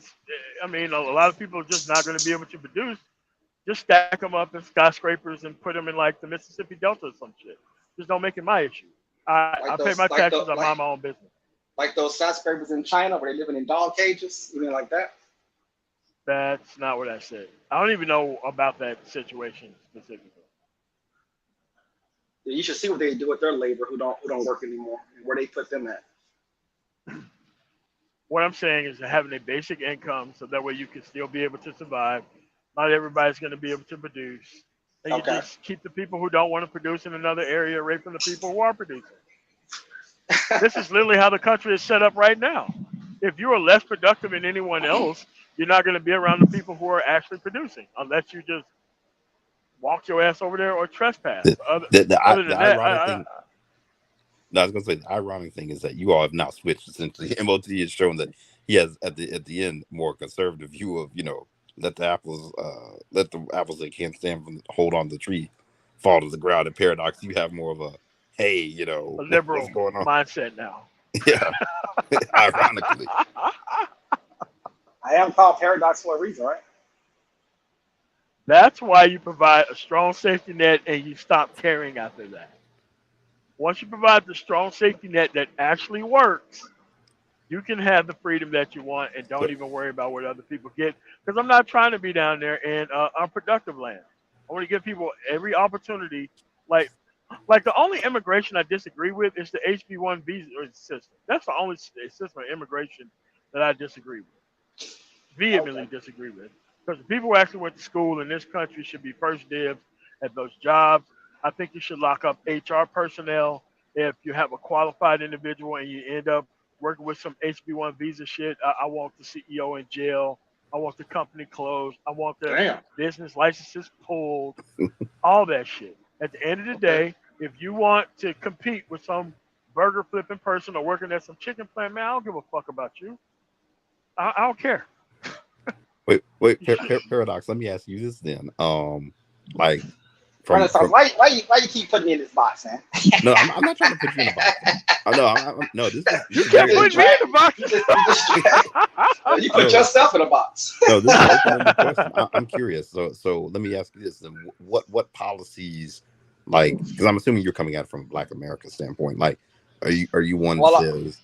lot of people are just not going to be able to produce. Just stack them up in skyscrapers and put them in like the Mississippi Delta or some shit. Just don't make it my issue. I pay my taxes. I mind my own business. Like those skyscrapers in China where they're living in dog cages, you mean like that? That's not what I said. I don't even know about that situation specifically. Yeah, you should see what they do with their labor who don't work anymore and where they put them at. What I'm saying is having a basic income so that way you can still be able to survive. Not everybody's going to be able to produce. And you just keep the people who don't want to produce in another area away from the people who are producing. This is literally how the country is set up right now. If you are less productive than anyone else, you're not going to be around the people who are actually producing unless you just walk your ass over there or trespass. The ironic thing. No, I was going to say the ironic thing is that you all have now switched since the MOT has shown that he has at the end more conservative view of let the apples that can't stand from hold on to the tree fall to the ground. In Paradox, you have more of a hey, A what's liberal going on? mindset now. Yeah, ironically. I am called Paradox for a reason, right? That's why you provide a strong safety net and you stop caring after that. Once you provide the strong safety net that actually works, you can have the freedom that you want and don't So, even worry about what other people get. Because I'm not trying to be down there in unproductive land. I want to give people every opportunity. Like, like the only immigration I disagree with is the HB1 visa system. That's the only system of immigration that I disagree with, Okay. vehemently disagree with. Because the people who actually went to school in this country should be first dibs at those jobs. I think you should lock up HR personnel if you have a qualified individual and you end up working with some HB1 visa shit. I want the CEO in jail. I want the company closed. I want the Damn. business licenses pulled. All that shit. At the end of the Okay. day, if you want to compete with some burger flipping person or working at some chicken plant, man, I don't give a fuck about you. I don't care. wait, You should. Paradox. Let me ask you this then. Like Renaissance. from Why you keep putting me in this box, man? no, I'm not trying to put you in a box. I know. No, this You is kept very You putting open. me just, in the box. you put No, yourself in a box. no, this is open ended question. I'm curious. So let me ask you this: then, what policies, like, because I'm assuming you're coming at it from Black America standpoint. Like, are you one that Well, says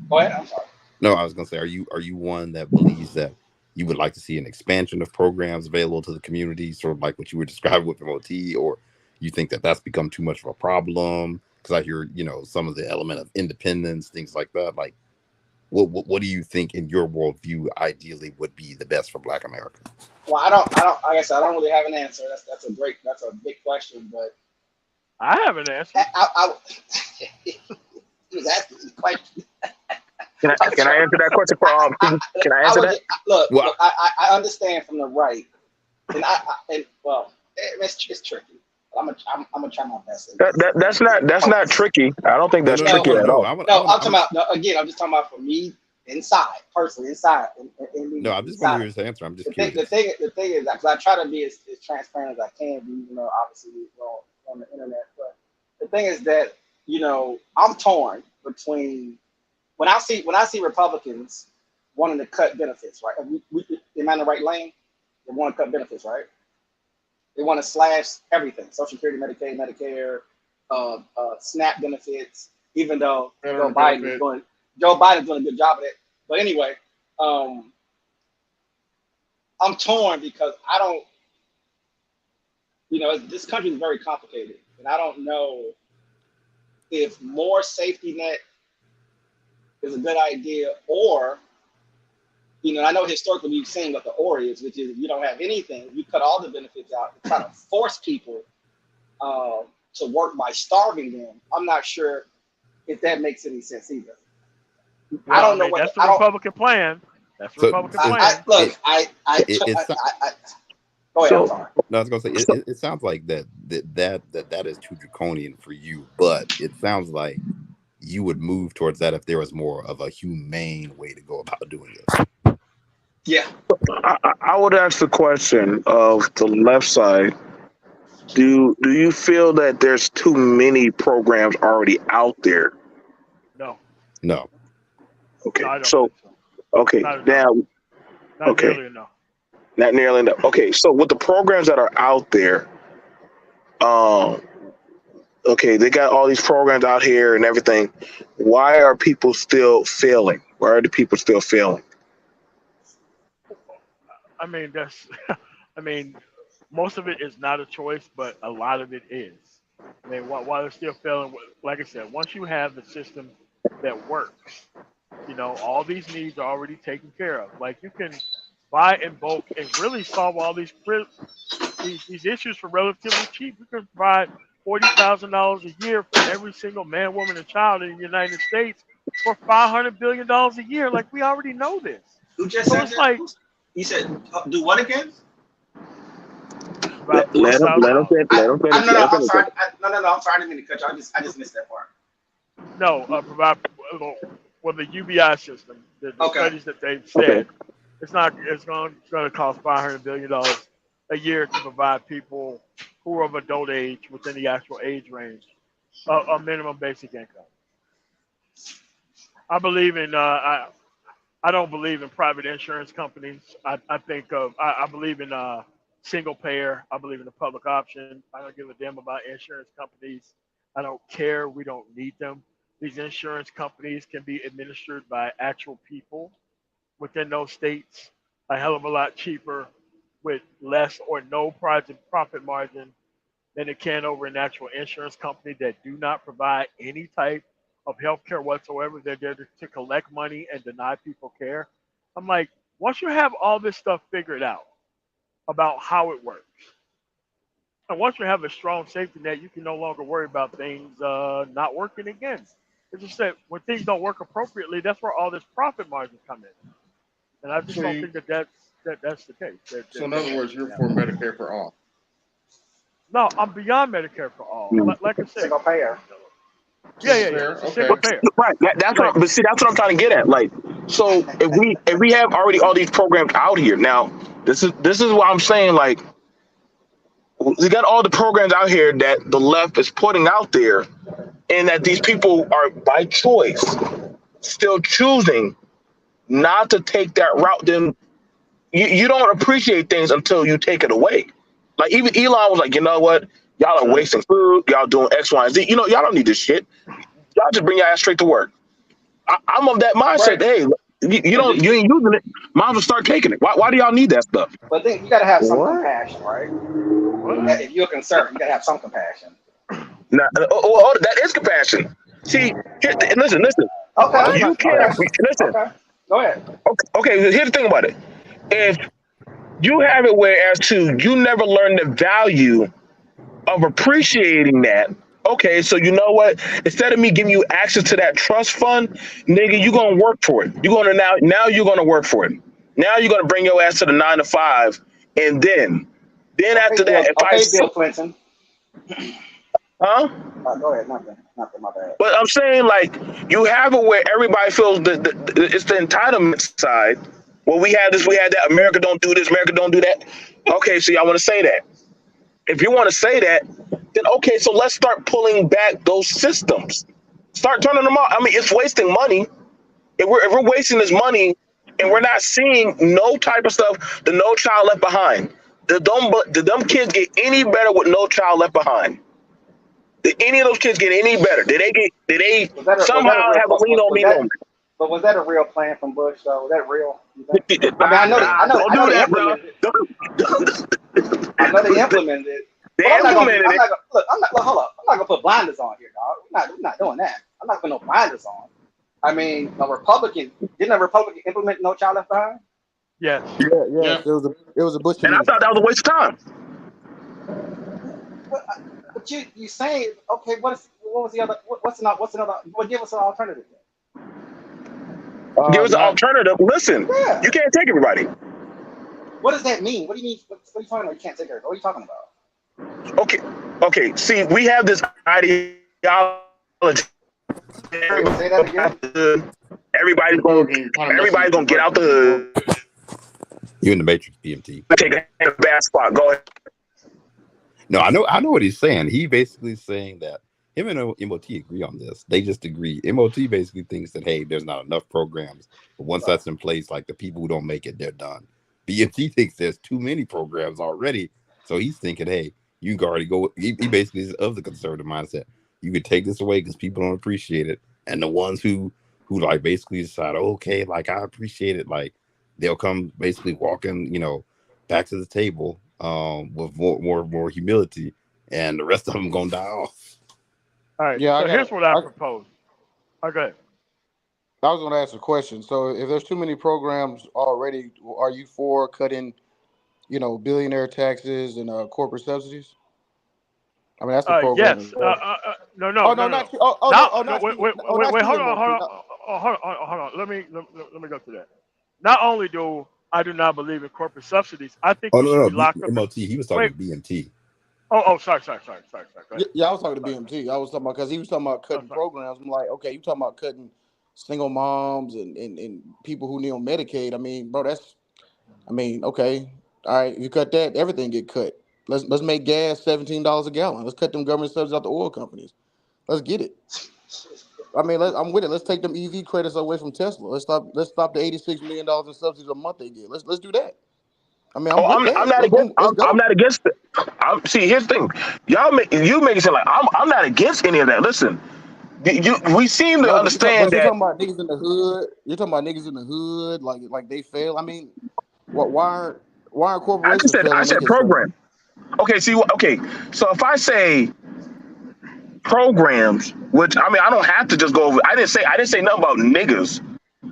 go ahead. I'm sorry. no? I was gonna say, are you one that believes that you would like to see an expansion of programs available to the community, sort of like what you were describing with MOT, or you think that that's become too much of a problem? Because I hear some of the element of independence, things like that. Like, what do you think in your worldview ideally would be the best for Black America? Well, I don't. Like I said, I don't really have an answer. That's a big question. But I have an answer. I he was asking me a question. I'm Can I sorry. answer that question for Can I I answer would that? look. Well, I understand from the right, and well, it's tricky. I'm gonna try my best in this. That's Oh, not tricky. I don't think no, that's no, no, tricky no, no, at no. all. no. I'm talking about no, again. I'm just talking about for me inside, personally inside, No, I just want to inside hear of his answer. I'm just me. The curious. thing, is, because I try to be as transparent as I can be, obviously on the internet. But the thing is that I'm torn between when I see Republicans wanting to cut benefits, right? Am I in the right lane? They want to cut benefits, right? They want to slash everything: Social Security, Medicaid, Medicare, SNAP benefits. Even though Veteran benefit. Joe Biden's doing a good job of it. But anyway, um, I'm torn because I don't. This country is very complicated, and I don't know if more safety net is a good idea, or I know historically we've seen what the or is, which is if you don't have anything, you cut all the benefits out and try to force people to work by starving them. I'm not sure if that makes any sense either. I Well, I don't know mean, what that's the I don't. Republican plan. That's the So, Republican so I plan. look. it it, it, I go ahead. I'm So, sorry. no, I was gonna say so it sounds like that is too draconian for you, but it sounds like you would move towards that if there was more of a humane way to go about doing this. Yeah. I would ask the question of the left side. Do you feel that there's too many programs already out there? No, No, no, Okay. I don't So think so. okay. Not enough. Now Not okay. nearly enough. Not nearly enough. Okay. So with the programs that are out there, um, okay, they got all these programs out here and everything. Why are people still failing? Why are the people still failing? I mean, that's. I mean, most of it is not a choice, but a lot of it is. I mean, while they're still failing, like I said, once you have the system that works, all these needs are already taken care of. Like you can buy in bulk and really solve all these issues for relatively cheap. You can provide $40,000 a year for every single man, woman, and child in the United States for $500 billion a year. Like we already know this. Who just So said it's that? like He said, do what again? provide Let forty him thousand dollars. let him finish. No, Let no. him I'm finish. sorry. No. I'm sorry. I didn't mean to cut you. I just missed that part. No, provide. Well, the UBI system, the Okay. studies that they've said, it's going to cost $500 billion a year to provide people who are of adult age within the actual age range a minimum basic income. I believe in I don't believe in private insurance companies. I believe in single payer. I believe in the public option. I don't give a damn about insurance companies. I don't care. We don't need them. These insurance companies can be administered by actual people within those states a hell of a lot cheaper with less or no profit margin than it can over an actual insurance company that do not provide any type of health care whatsoever. They're there to collect money and deny people care. I'm like, once you have all this stuff figured out about how it works, and once you have a strong safety net, you can no longer worry about things not working again. It's just that when things don't work appropriately, that's where all this profit margin come in. And I just don't See, think that's the case. so in other words, you're for Medicare for all. No, I'm beyond Medicare for all. Like I said, Single payer. yeah. Fair, It's a single okay. payer. Right. That's Like, what. But see, that's what I'm trying to get at. Like, so if we have already all these programs out here now, this is what I'm saying. Like, we got all the programs out here that the left is putting out there, and that these people are by choice still choosing not to take that route. Then you don't appreciate things until you take it away. Like even Elon was like, you know what? Y'all are wasting food. Y'all doing X, Y, and Z. Y'all don't need this shit. Y'all just bring your ass straight to work. I'm of that mindset. Right. Hey, you ain't using it. Might as well start taking it. Why do y'all need that stuff? But then you got to have some What? compassion, right? what? If you're a conservative, you got to have some compassion. Nah, that is compassion. See, listen. Okay, What? You can't okay, listen. okay. Go ahead. Okay, here's the thing about it. If you have it where as to you never learn the value of appreciating that. Okay, so you know what? Instead of me giving you access to that trust fund, nigga, you gonna work for it. You're gonna now you're gonna work for it. Now you're gonna bring your ass to the 9 to 5, and then Okay, after that, Bill. if I Okay, Bill Clinton. huh? Go ahead. Nothing. My bad. But I'm saying like you have it where everybody feels it's the entitlement side. Well, we had this, we had that. America don't do this. America don't do that. Okay, so y'all want to say that? If you want to say that, then okay, so let's start pulling back those systems. Start turning them off. I mean, it's wasting money. If we're wasting this money and we're not seeing no type of stuff, the No Child Left Behind. Did them kids get any better with No Child Left Behind? Did any of those kids get any better? Did they Was somehow that a real? have a lean on Was me that? moment? But was that a real plan from Bush? Though was that real? You think? I mean, Don't I know do they that, bro. implemented it. I know they implemented it. They But I'm not gonna. implemented I'm it. not gonna look. I'm not. Look, hold up. I'm not gonna put blinders on here, dog. We're not doing that. I'm not putting no blinders on. I mean, a Republican didn't a Republican implement No Child Left Behind? Yes. Yeah. It was a Bush And I thought that was a waste of time. But you saying okay? What was the other? What's another? Well, give us an alternative. Give us an Not alternative. Listen, Yeah. you can't take everybody. What does that mean? What do you mean? What are you talking about? You can't take it. What are you talking about? Okay. See, we have this ideology. Say that again. Everybody's gonna get out the hood, You in the Matrix, BMT. take a bad spot. Go ahead. No, I know what he's saying. He basically saying that him and MOT agree on this. They just agree. MOT basically thinks that, hey, there's not enough programs. But once that's in place, like the people who don't make it, they're done. BMT thinks there's too many programs already. So he's thinking, hey, you can already go. He basically is of the conservative mindset. You could take this away because people don't appreciate it. And the ones who like basically decide, okay, like I appreciate it, like they'll come basically walking, back to the table with more humility, and the rest of them gonna die off. All right. Yeah, So here's what I propose. Okay. I was going to ask a question. So, if there's too many programs already, are you for cutting, billionaire taxes and corporate subsidies? I mean, that's the program. Yes. No. No. Oh no, not you. Oh Now, no, not wait, you. wait, Oh, not wait, you, hold MOT. on. Let me go to that. Not only do I do not believe in corporate subsidies, I think Oh we should no, be locked up. MOT. He was talking to BMT. Sorry. Go ahead. Yeah, I was talking to BMT. I was talking about because he was talking about cutting programs. I'm like, okay, you talking about cutting single moms and people who need on Medicaid. I mean, bro, okay. All right, if you cut that, everything get cut. Let's make gas $17 a gallon. Let's cut them government subsidies out the oil companies. Let's get it. I mean, I'm with it. Let's take them EV credits away from Tesla. Let's stop the $86 million in subsidies a month they get. Let's do that. I mean, I'm Oh, with that. I'm not Let's against. go. Let's I'm go. not against it. See, here's the thing. You make it sound like I'm not against any of that. Listen, we seem to No, but understand you're that. talking about niggas in the hood. You're talking about niggas in the hood, like they fail. I mean, why aren't I just corporations said failing I when they said get subsidies? program. Okay, see, okay. So if I say programs, which I mean, I don't have to just go over. I didn't say nothing about niggas.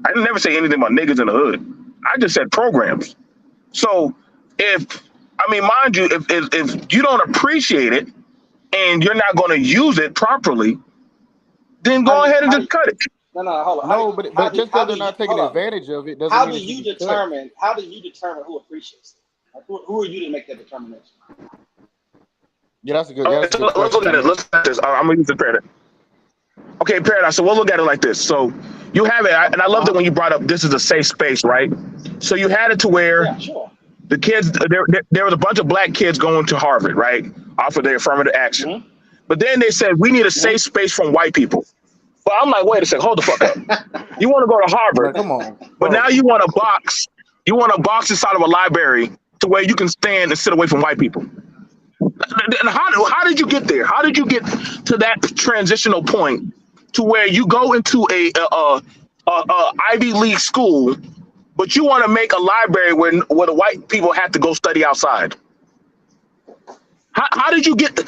I didn't never say anything about niggas in the hood. I just said programs. So mind you, if you don't appreciate it and you're not going to use it properly, then How do go you, ahead and how do just you, cut it. no, hold on. No, but just How because do they're you, not taking hold up. advantage of it doesn't How mean do it should you be cut. determine who appreciates it? Like, who are you to make that determination? Yeah, that's a Okay, good so let's look question. at this. Let's look at this. I'm gonna use the paradigm. Okay, paradigm. So we'll look at it like this. So you have it, and I love that when you brought up this is a safe space, right? So you had it to where Yeah, sure. the kids, there was a bunch of black kids going to Harvard, right? Off of their affirmative action. Mm-hmm. But then they said, we need a safe Mm-hmm. space from white people. But I'm like, wait a second, hold the fuck up. You want to go to Harvard, Man, come on, but now bro. you want a box inside of a library to where you can stand and sit away from white people. And how did you get there? How did you get to that transitional point to where you go into a Ivy League school, but you want to make a library where the white people have to go study outside? How did you get?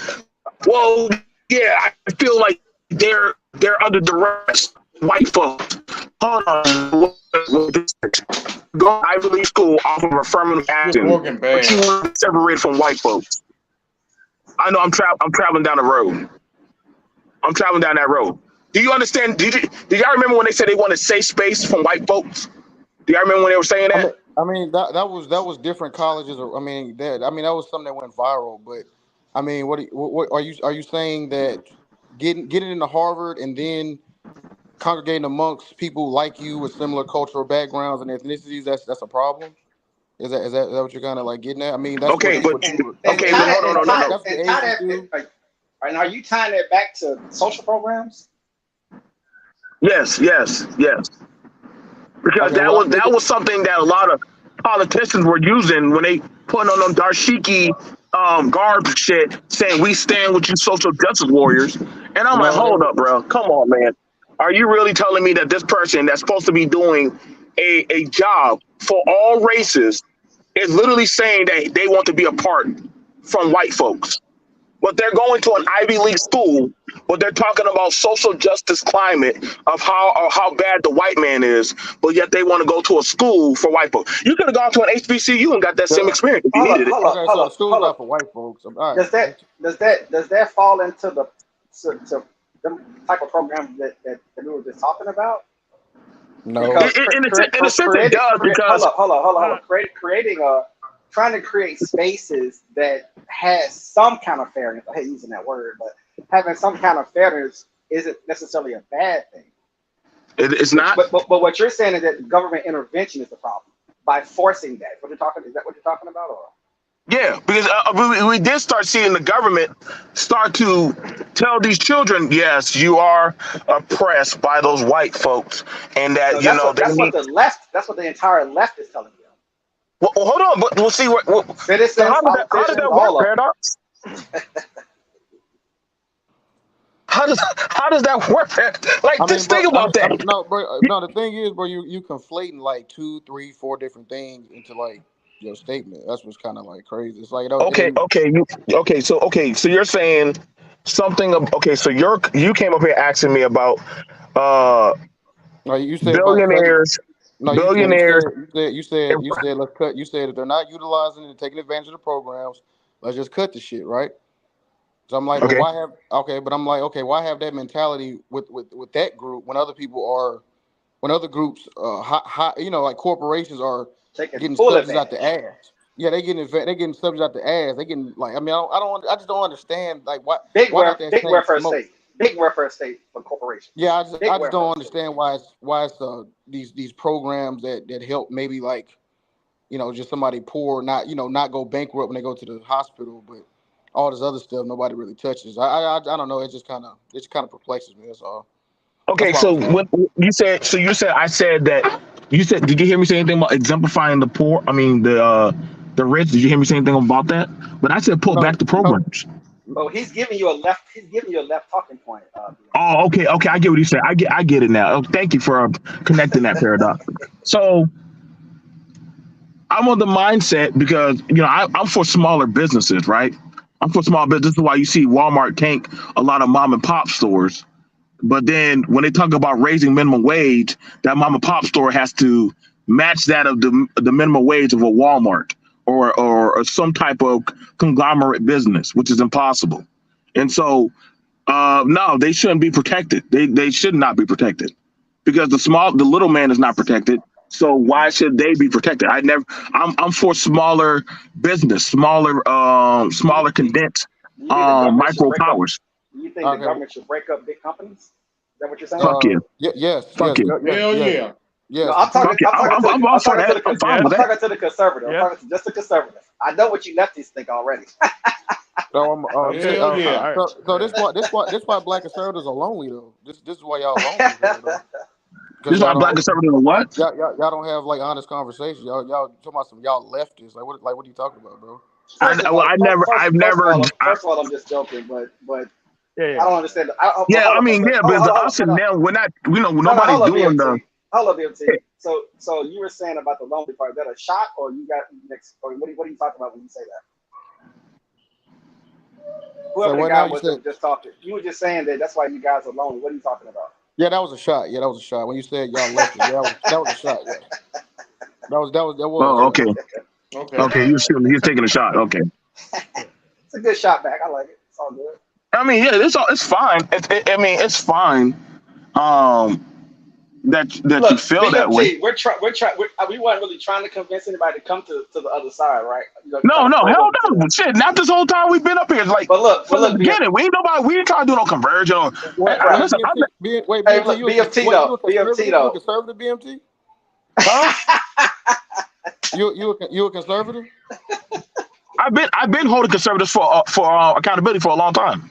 Well, yeah, I feel like they're under duress. White folks. Hold on. Go to Ivy League school off of affirmative You're action, working but you bad. want to separate from white folks. I know I'm traveling down the road. I'm traveling down that road. Do you understand? Did y'all remember when they said they wanted safe space from white folks? Do y'all remember when they were saying that? I mean that was different colleges. That was something that went viral. But I mean, what are you saying that getting into Harvard and then congregating amongst people like you with similar cultural backgrounds and ethnicities, that's a problem? Is that what you're kind of like getting at? I mean, that's what Okay, but people And okay, that's but tie what that no, and no, no, tie no. that's what and tie Asians that. do. And are you tying that back to social programs? Yes, yes, yes. Because Okay, well, I think that was something that a lot of politicians were using when they putting on them dashiki garb shit, saying we stand with you social justice warriors. And I'm like, no, hold up, bro, come on, man. Are you really telling me that this person that's supposed to be doing a job for all races is literally saying that they want to be apart from white folks? But they're going to an Ivy League school, but they're talking about social justice climate of how bad the white man is, but yet they want to go to a school for white folks. You could have gone to an HBCU and got that same the, experience if you needed it. okay. So the school's not for white folks. All right. Does that fall into the to the type of programs that we were just talking about? No. Because In a sense, it does because hold up. Trying to create spaces that has some kind of fairness. I hate using that word, but having some kind of fairness isn't necessarily a bad thing. it's not. But what you're saying is that government intervention is the problem by forcing that. Is that what you're talking about, or? Yeah, because we did start seeing the government start to tell these children, yes, you are oppressed by those white folks, and that No, you know they need. that's what the entire left is telling you. Well, hold on, but we'll see what. Citizens, So how politicians, does that work, all of them. Paradox? How does that work? Like, I mean, just bro. think about that. No, bro. No, the thing is, bro, you conflating like 2, 3, 4 different things into like your statement. That's what's kind of like crazy. It's like it Okay, ain't. so you're saying something. Okay, so you came up here asking me about uh No, you said about cutting. billionaires, No, billionaires. you said let's cut. You said if they're not utilizing it and taking advantage of the programs, let's just cut the shit, right? So I'm like, well, Okay, why have okay? But I'm like, okay, why have that mentality with that group when other groups, like corporations are Taking getting full subsidies out advantage. the ass. Yeah, they getting subsidies out the ass. They getting like, I mean, I just don't understand like Big why not that big same welfare smoke? state. big welfare state for corporations. Yeah, I Big just welfare don't state. understand why it's these programs that help maybe like just somebody poor not go bankrupt when they go to the hospital, but all this other stuff nobody really touches. I don't know. It just kind of perplexes me. That's all. That's Okay, why I so was when asking. you said I said that you said, did you hear me say anything about exemplifying the poor? I mean the rich. Did you hear me say anything about that? But I said pull No, back the no. programs. Well, he's giving you a left. He's giving you a left talking point. Oh, okay, okay, I get what you said. I get it now. Oh, thank you for connecting that paradox. So I'm on the mindset because I'm for smaller businesses, right? I'm for small business. This is why you see Walmart tank a lot of mom and pop stores. But then when they talk about raising minimum wage, that mom and pop store has to match that of the minimum wage of a Walmart or some type of conglomerate business, which is impossible. And so no, they shouldn't be protected. They should not be protected because the little man is not protected. So why should they be protected? I'm for smaller business, You, smaller you, condensed you think the government should micro break up? powers. You think the Okay. government should break up big companies? Is that what you're saying? Fuck you, Yes, fuck you, Hell yeah. No, yes. I'm talking. fuck you. I'm talking to I'm the. all I'm for talking to that. the. I'm fine Yes. with I'm that. talking to the conservative. I'm Yes. talking to just the conservative. I know what you lefties think already. So I'm Okay. Hell so yeah. All right. so this why black conservatives are lonely though. This is why y'all lonely here though. This Because is why black conservative are what? y'all don't have like honest conversations. Y'all talking about y'all leftists. Like what are you talking about, bro? First of Well, all, first of all, I'm just joking. But Yeah. I Yeah. don't understand. yeah, Hold I on for a mean, second. yeah, Hold but on, it's hold on, us hold and on. them. We're not, No, no, nobody's hold on, doing the. BMT. Hold on, BMT. So you were saying about the lonely part. Is that a shot, or you got next? Or what are you talking about when you say that? So Whoever the what guy now you was that said? was just talking, you were just saying that that's why you guys are lonely. What are you talking about? Yeah, that was a shot. Yeah, that was a shot. When you said y'all leftists, yeah, that was a shot. Yeah, Oh, yeah. okay, Okay. okay. You're taking a shot. Okay. It's a good shot back. I like it. It's all good. I mean, yeah, it's fine. I mean, it's fine. Um, that you Look, feel that way. BMT, we weren't really trying to convince anybody to come to the other side, right? No, Trying to no, pull hell them to no. the. Shit, not this whole time we've been up here. It's like But from the look, beginning, we ain't trying to do no conversion. Or, Wait, right. listen, wait, Hey, BMT, look, BMT though, you a BMT conservative? You a though. conservative, BMT? huh? You a conservative? I've been holding conservatives for accountability for a long time.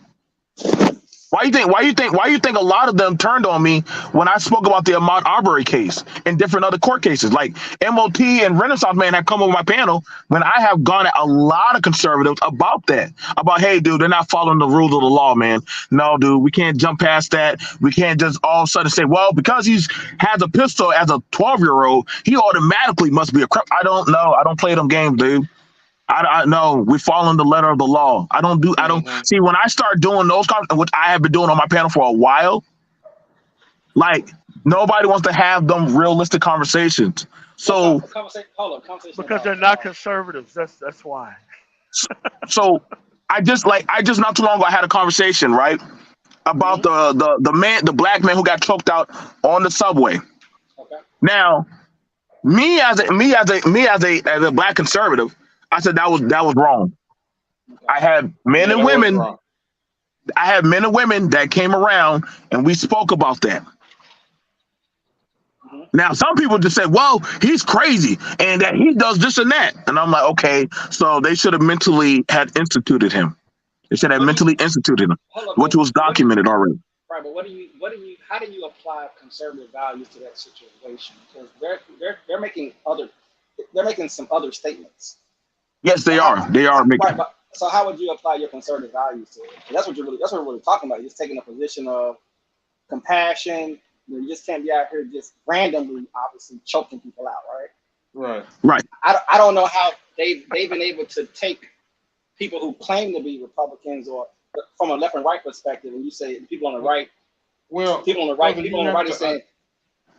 Why you think a lot of them turned on me when I spoke about the Ahmaud Arbery case and different other court cases? Like MOT and Renaissance Man have come on my panel when I have gone at a lot of conservatives about that. About, hey, dude, they're not following the rules of the law, man. No, dude, we can't jump past that. We can't just all of a sudden say, well, because he's has a pistol as a 12-year-old, he automatically must be a crip. I don't know. I don't play them games, dude. I know we follow the letter of the law. I don't Mm-hmm. see when I start doing those kinds, which I have been doing on my panel for a while. Like nobody wants to have them realistic conversations. What So, conversation? Hold on, conversation Because about. they're not conservatives. That's why. so I just not too long ago I had a conversation right about Mm-hmm. the black man who got choked out on the subway. Okay. Now, as a black conservative, I said that was wrong. Okay. I had men Yeah, and that was women wrong. I had men and women that came around and we spoke about that. Mm-hmm. Now, some people just said, well, he's crazy and that he does this and that. And I'm like, okay, so they should have mentally had instituted him. They should have What do you mentally instituted him, hold up? which But was what do you documented already. right? But how do you apply conservative values to that situation? Because they're making some other statements. Yes, So they are. They are right? making. But so how would you apply your conservative values to it? And that's what we're really talking about. You're just taking a position of compassion. You just can't be out here just randomly, obviously choking people out, right? Right. Right. I don't know how they've been able to take people who claim to be Republicans or from a left and right perspective, and you say people on the right, Well, brother, people on the right are saying,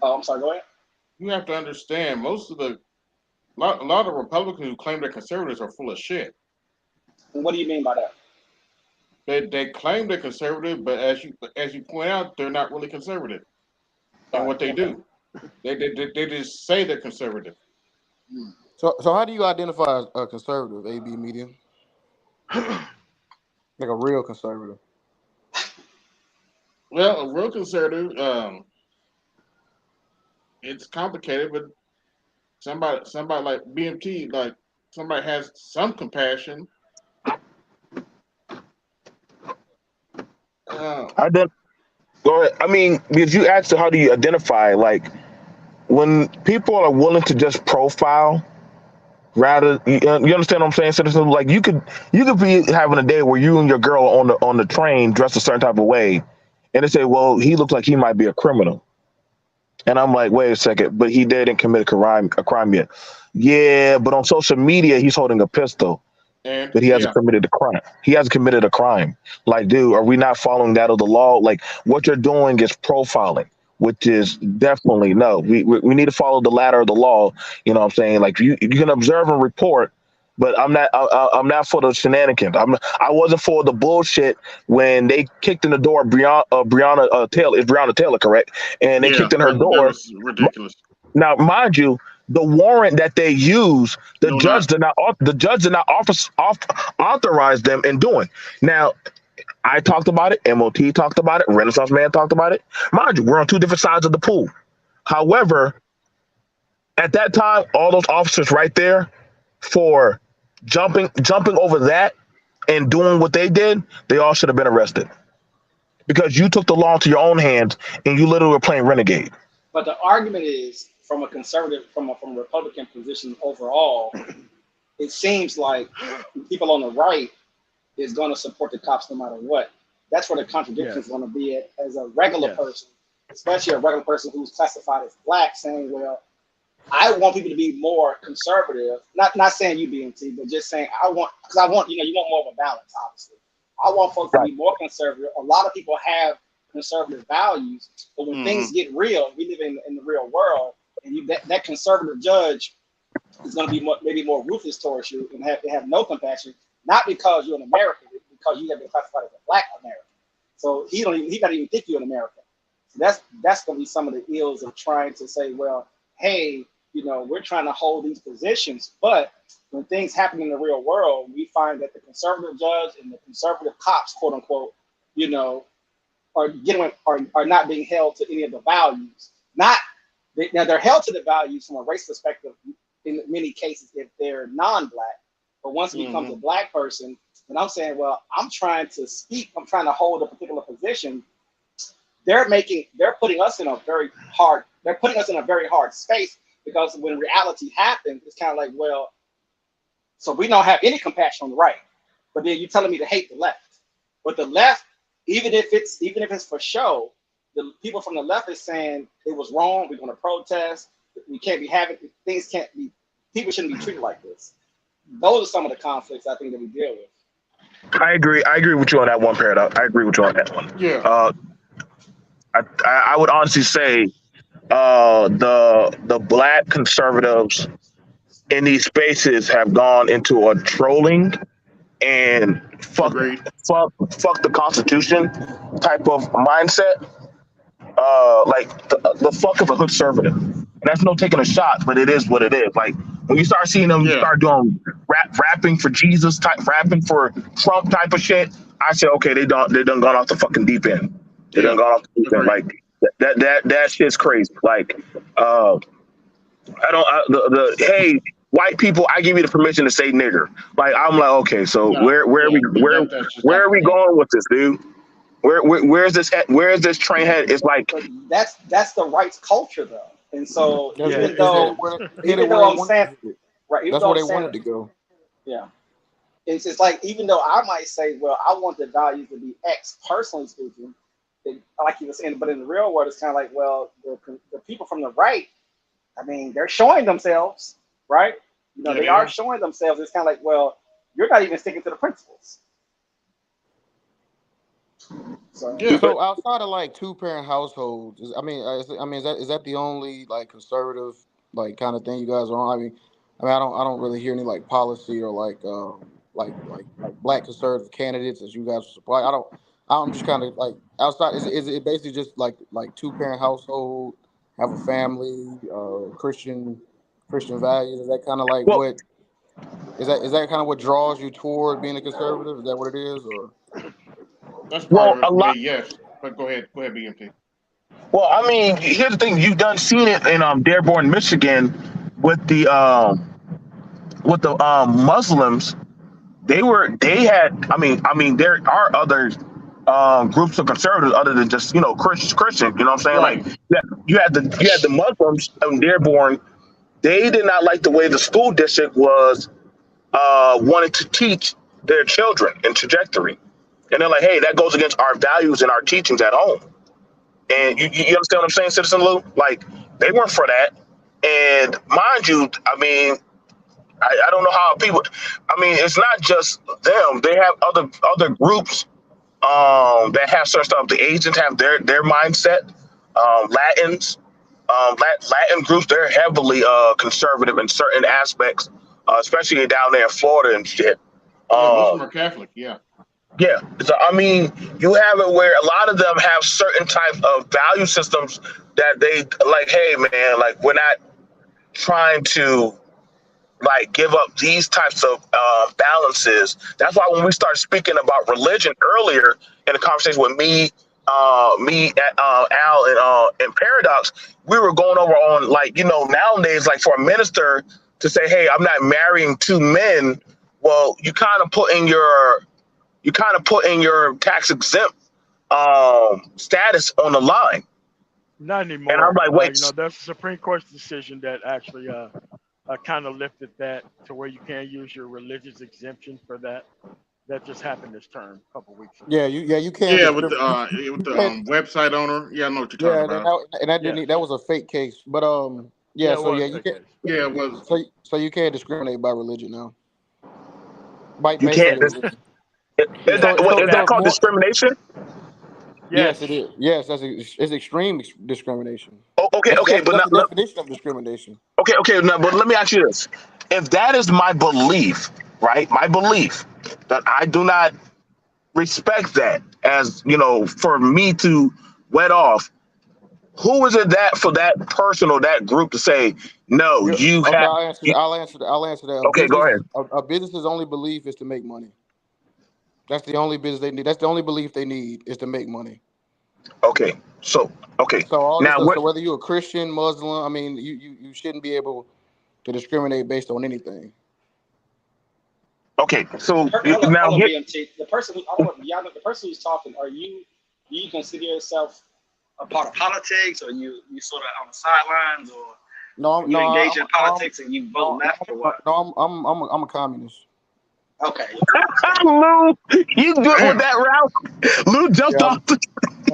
"Oh, I'm sorry, go ahead." you have to understand most of a lot of Republicans who claim they're conservatives are full of shit. And what do you mean by that? They claim they're conservative, but as you point out, they're not really conservative in Right. what they Okay. do. They just say they're conservative. So how do you identify a conservative, AB medium? Like a real conservative. Well, a real conservative, it's complicated, but somebody like BMT, like somebody has some compassion. Uh, I did. Go ahead. I mean, because you asked how do you identify, like when people are willing to just profile rather, you understand what I'm saying, citizens? Like you could be having a day where you and your girl on the train dressed a certain type of way, and they say, well, he looks like he might be a criminal. And I'm like, wait a second, but he didn't commit a crime yet. Yeah, but on social media, he's holding a pistol, and but he hasn't yeah, committed a crime. He hasn't committed a crime. Like, dude, are we not following that of the law? Like, what you're doing is profiling, which is definitely no. We need to follow the ladder of the law. You know what I'm saying? Like, you can observe and report, but I'm not for the shenanigans. I wasn't for the bullshit when they kicked in the door. Breonna Taylor, is Breonna Taylor correct? And they yeah, kicked in her that door. was ridiculous. Now, mind you, the warrant that they use, the No, judge not did not authorize them in doing. Now, I talked about it, MOT talked about it, Renaissance Man talked about it. Mind you, we're on two different sides of the pool. However, at that time, all those officers right there for jumping over that and doing what they did, they all should have been arrested because you took the law into your own hands and you literally were playing renegade. But the argument is from a conservative, from a Republican position overall, it seems like people on the right is going to support the cops no matter what. That's where the contradiction is Yes. going to be as a regular Yes. person, especially a regular person who's classified as black, saying, well, I want people to be more conservative. Not saying you BMT, but just saying because I want, you want more of a balance, obviously. I want folks to Right. be more conservative. A lot of people have conservative values, but when hmm things get real, we live in the real world, and that conservative judge is going to be maybe more ruthless towards you and have no compassion, not because you're an American, because you have been classified as a black American. So he not even think you're an American. So that's going to be some of the ills of trying to say, well, hey, we're trying to hold these positions, but when things happen in the real world, we find that the conservative judge and the conservative cops, quote unquote, you know, are not being held to any of the values. Now they're held to the values from a race perspective in many cases if they're non-black. But once it becomes a black person, and I'm saying, well, I'm trying to speak, I'm trying to hold a particular position. They're putting us in a very hard space because when reality happens, it's kind of like, well, so we don't have any compassion on the right, but then you're telling me to hate the left. But the left, even if it's for show, the people from the left is saying it was wrong. We're going to protest. We can't be having things. Can't be. People shouldn't be treated like this. Those are some of the conflicts I think that we deal with. I agree. I agree with you on that one, Paradox. I agree with you on that one. yeah, Uh, I would honestly say the black conservatives in these spaces have gone into a trolling and agreed. fuck the Constitution type of mindset. Like the fuck of a conservative. And that's no taking a shot, but it is what it is. Like when you start seeing them Yeah, start doing rapping for Jesus type, rapping for Trump type of shit, I said, okay, they done gone off the fucking deep end. They yeah, done gone off the deep end. agreed. Like that shit's crazy. Like uh, I don't the hey white people, I give you the permission to say nigger. Like I'm like, okay, so No, where are yeah, we that's just where not are we gonna happen. going with this, dude? Where's this at? Where is this train head? It's like But that's the right's culture though. And so That's Yeah. even it It though is. headed even where though it I'm wanted saying to hit. right, even That's though where I'm they saying wanted to go. yeah, it's like even though I might say, well, I want the values to be X personally speaking, like you were saying, but in the real world, it's kind of like, well, the people from the right, I mean, they're showing themselves, right? Yeah, They they are are. showing themselves. It's kind of like, well, you're not even sticking to the principles. So Yeah, So outside of like two parent households, is that the only like conservative like kind of thing you guys are on? I don't really hear any like policy or like black conservative candidates as you guys supply. I don't. I'm just kind of like outside. Is it basically just like two parent household, have a family, Christian values? Is that kind of like well, what is that kind of what draws you toward being a conservative? Is that what it is or? that's part well, of a it. Yeah, lot. yes. But go ahead, BMT. Well, I mean, here's the thing: you've done seen it in Dearborn, Michigan, with the Muslims. They had. I mean, there are other groups of conservatives other than just Christian. You know what I'm saying? Right. Like, yeah, you had the Muslims in Dearborn. They did not like the way the school district was wanting to teach their children in trajectory, and they're like, hey, that goes against our values and our teachings at home. And you, Mm-hmm. you understand what I'm saying, Citizen Lou? Like, they weren't for that. And mind you, I mean, I don't know how people. I mean, it's not just them. They have other groups that have certain stuff. The Asians have their mindset. Latins, Latin groups, they're heavily conservative in certain aspects, especially down there in Florida and shit. Yeah, Muslim Um, or Catholic. Yeah. yeah, so I mean, you have it where a lot of them have certain types of value systems that they like. Hey, man, like, we're not trying to like give up these types of balances. That's why when we start speaking about religion earlier in the conversation with Al, and Paradox, we were going over on, like, nowadays, like, for a minister to say, "Hey, I'm not marrying two men." Well, you kind of put in your tax exempt status on the line, Not and I'm anymore. like, wait. There's a Supreme Court's decision that actually kind of lifted that to where you can't use your religious exemption for that. That just happened this term, a couple weeks ago. You can't Yeah, with discriminate. the You can't, website owner. Yeah, I know what you're talking yeah, about. that Yes. didn't that was a fake case, but Yeah, yeah, it so was yeah, a you fake can't. case. Yeah, it was. So you can't discriminate by religion now, You based on can't. your religion. Is Yeah. that So is that it's called more. discrimination? Yes, Yes. it is. Yes, it's extreme discrimination. Oh, okay, okay, but That's the now, definition of discrimination. okay. Now, but let me ask you this: if that is my belief, right? My belief that I do not respect that as for me to wet off. Who is it that for that person or that group to say no? You Okay, have. You, I'll answer that. okay, go ahead. A business's only belief is to make money. That's the only business they need. That's the only belief they need is to make money. Okay, so okay. So all this Now stuff. what? So whether you're a Christian, Muslim, I mean, you shouldn't be able to discriminate based on anything. Okay, so now Hold on, here. BMT. The person who I don't know, y'all know, the person who's talking. Do you consider yourself a part of politics, or you sort of on the sidelines, or No, you engage in I'm, politics and you vote left, or what? I'm a communist. Okay. Lou, you good with Damn. that route? Lou jumped Yeah, off the.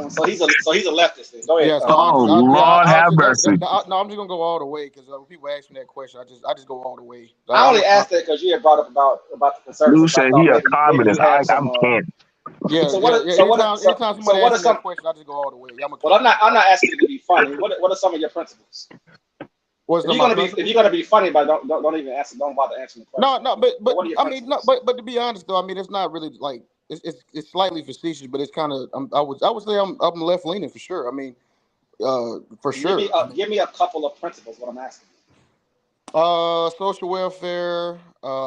So he's a leftist. Then. Go ahead. yeah. So Oh, Lord have mercy. I'm just gonna go all the way because when people ask me that question, I just go all the way. I I'm only a asked that because you had brought up about the Lou conservatives. So I said thought he a maybe you communist. had I some. can't. yeah, So yeah, what? yeah. So what? Anytime So somebody what asks are me some? that question, I just go all the way. I'm a Well, communist. I'm not asking you to be funny. What are some of your principles? What's If you're my gonna be principle? funny, but don't even answer. Don't bother answering the No, question. no, But what are your I mean, no, principles? but to be honest though, I mean, it's not really like it's slightly facetious, but it's kind of I would say I'm left leaning for sure. I mean, for sure. Give me a couple of principles. What I'm asking. Social welfare,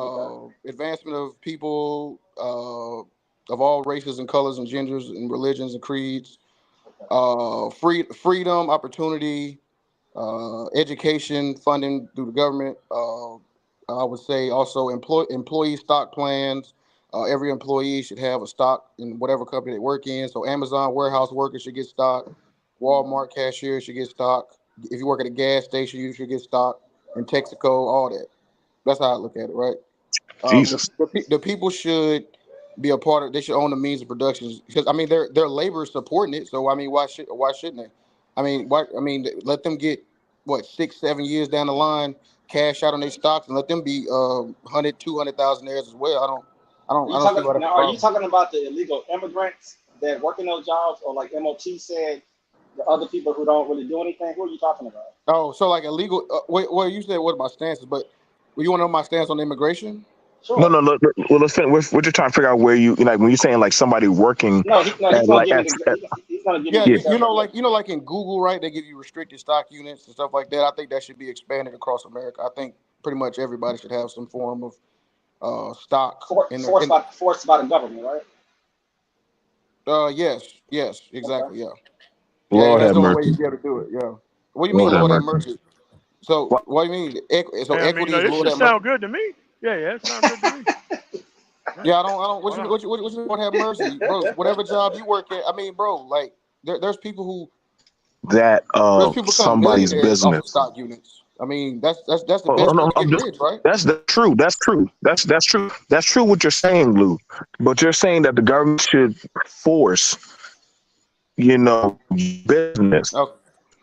Okay. advancement of people of all races and colors and genders and religions and creeds, Okay. freedom, opportunity, education, funding through the government. I would say also employee stock plans. Every employee should have a stock in whatever company they work in. So Amazon warehouse workers should get stock. Walmart cashiers should get stock. If you work at a gas station, you should get stock. And Texaco, all that. That's how I look at it, right? Jesus. The people should be a part of. They should own the means of production because I mean their labor is supporting it. So I mean why shouldn't they? I mean let them get what 6-7 years down the line cash out on their stocks and let them be 100,000-200,000 heirs as well. I don't see why that's a Are you problem. talking about the illegal immigrants that work in those jobs, or like MOT said, the other people who don't really do anything? Who are you talking about? Oh, so like illegal. Well, you said what my stance is, but you want to know my stance on immigration? No, Sure. no. Look, well, let's. We're just trying to figure out where like when you're saying like somebody working No, he's at gonna like give me at he's gonna give me Yeah, an yeah. example. like in Google, right? They give you restricted stock units and stuff like that. I think that should be expanded across America. I think pretty much everybody should have some form of stock in their. Forced by the government, right? Yes, Okay. exactly. Yeah. Lord That's have the only way mercy. you'd be able to do it. Yeah. What do you mean, Lord have Lord have mercy. mercy? So What? what do you mean? So And I mean, equity no, is this Lord should have mercy. sound good to me. Yeah, it sounds good to me. Yeah, Yeah, I don't. why not? What you Lord have mercy, bro? Whatever job you work at, I mean, bro, like That there's people become somebody's millionaires off of business. stock units. I mean, that's the Oh, best way no, to get rich, right? that's true. That's true. That's true. That's true. What you're saying, Lou. But you're saying that the government should force, business. Okay,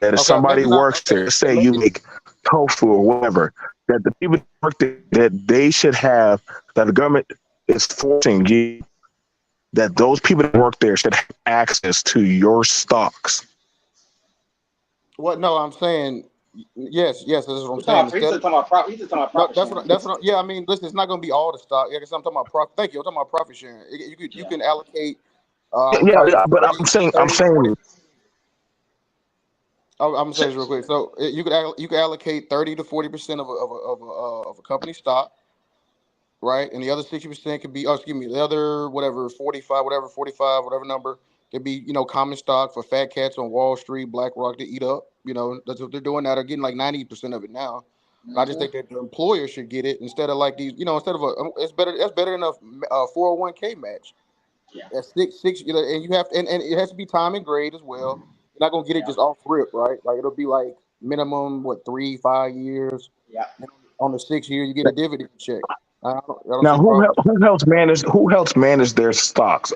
That if okay, somebody maybe not. works there, say you make tofu or whatever, that the people that work there, that they should have, that the government is forcing you, that those people that work there should have access to your stocks. What? No, I'm saying yes. That's what I'm He's saying. talking about, he's Instead just of talking about profit. He's just talking about no, profit sharing. yeah. I mean, listen, it's not going to be all the stock. Yeah, 'cause I'm talking about profit. Thank you. I'm talking about profit sharing. You Yeah. can allocate. I Yeah, would probably say yeah, but 30, I'm 30, 40. saying, I'm gonna say this real quick. So you could allocate 30 to 40% of a company stock, right? And the other 60% could be, oh, excuse me, the other whatever 45, whatever number could be, common stock for fat cats on Wall Street, BlackRock to eat up. That's what they're doing now. They're getting like 90% of it now. And I just think that the employer should get it instead of like these, instead of it's better. That's better than a 401k match. Yeah. That's six, and you have, and it has to be time and grade as well. You're not gonna get it Yeah. just off rip, right? Like it'll be like minimum 3, 5 years. Yeah. And on the 6th year, you get a dividend check. I don't now see a problem with who helps manage their stocks?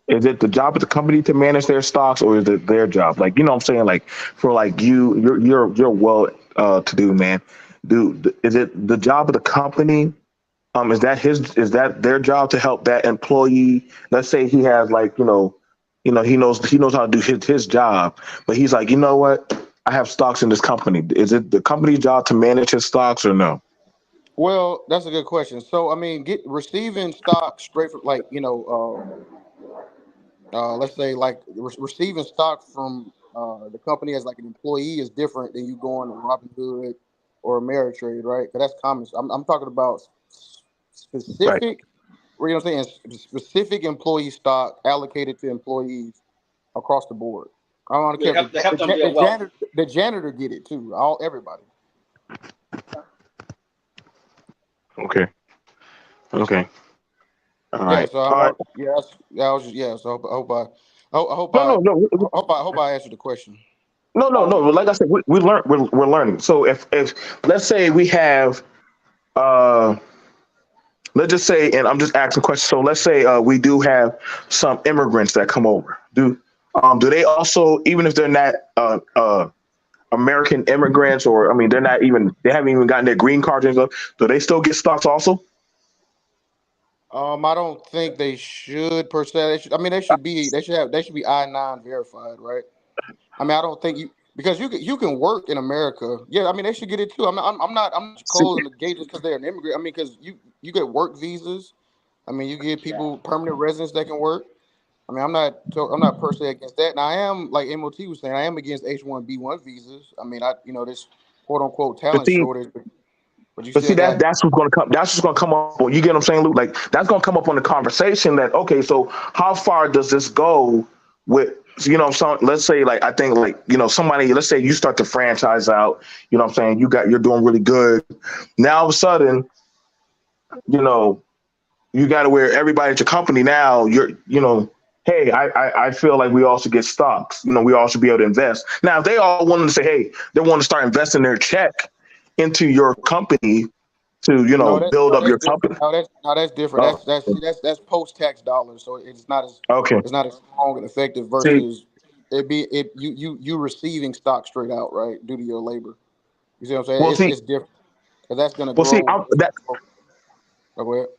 Is it the job of the company to manage their stocks, or is it their job? Like, you know what I'm saying? Like, for like you're well to do, man. Is it the job of the company? Is that their job to help that employee? Let's say he has like, he knows how to do his job, but he's like, you know what? I have stocks in this company. Is it the company's job to manage his stocks or no? Well, that's a good question. So, I mean, get receiving stock straight from like let's say like receiving stock from the company as like an employee is different than you going to Robinhood or Ameritrade, right? Because that's common. I'm talking about Right. specific, what I'm saying, specific employee stock allocated to employees across the board. I don't care if To help them build wealth. the janitor get it too. Everybody. Okay. Okay. All Yeah. right. So All right. I was just, yeah. So No, no, no. I hope I answered the question. No, no, no. Like I said, we learn. We're learning. So if let's say we have uh let's just say, and I'm just asking questions. So let's say we do have some immigrants that come over. Do they also, even if they're not American immigrants, or I mean, they haven't even gotten their green cards and stuff, do they still get stocks also? I don't think they should per se. I mean, they should be. They should be I-9 verified, right? I mean, I don't think because you can work in America. Yeah, I mean, they should get it too. I'm not See, closing the gate just because they're an immigrant. I mean, because you get work visas. I mean, you get Yeah. people permanent residents that can work. I mean, I'm not per se against that. Now, I am like MOT was saying, I am against H-1B1 visas. I mean, this quote unquote but talent see, shortage, but you But see, still got. that's what's going to come. That's what's going to come up. You get what I'm saying, Luke? Like that's going to come up on the conversation. That okay, so how far does this go with? Let's say like I think like somebody. Let's say you start to franchise out. You know what I'm saying? You're doing really good. Now all of a sudden, you know you got to where everybody at your company now. Hey, I feel like we all should get stocks. We all should be able to invest. Now if they all wanted to say, hey, they want to start investing their check into your company to build up That's your different. company. That's different. Oh, That's post tax dollars, so okay. it's not as strong and effective See, versus you receiving stock straight out, right, due to your labor. You see what I'm saying? well, see, It's different because that's gonna well, see, grow. I'm that. Oh, go ahead.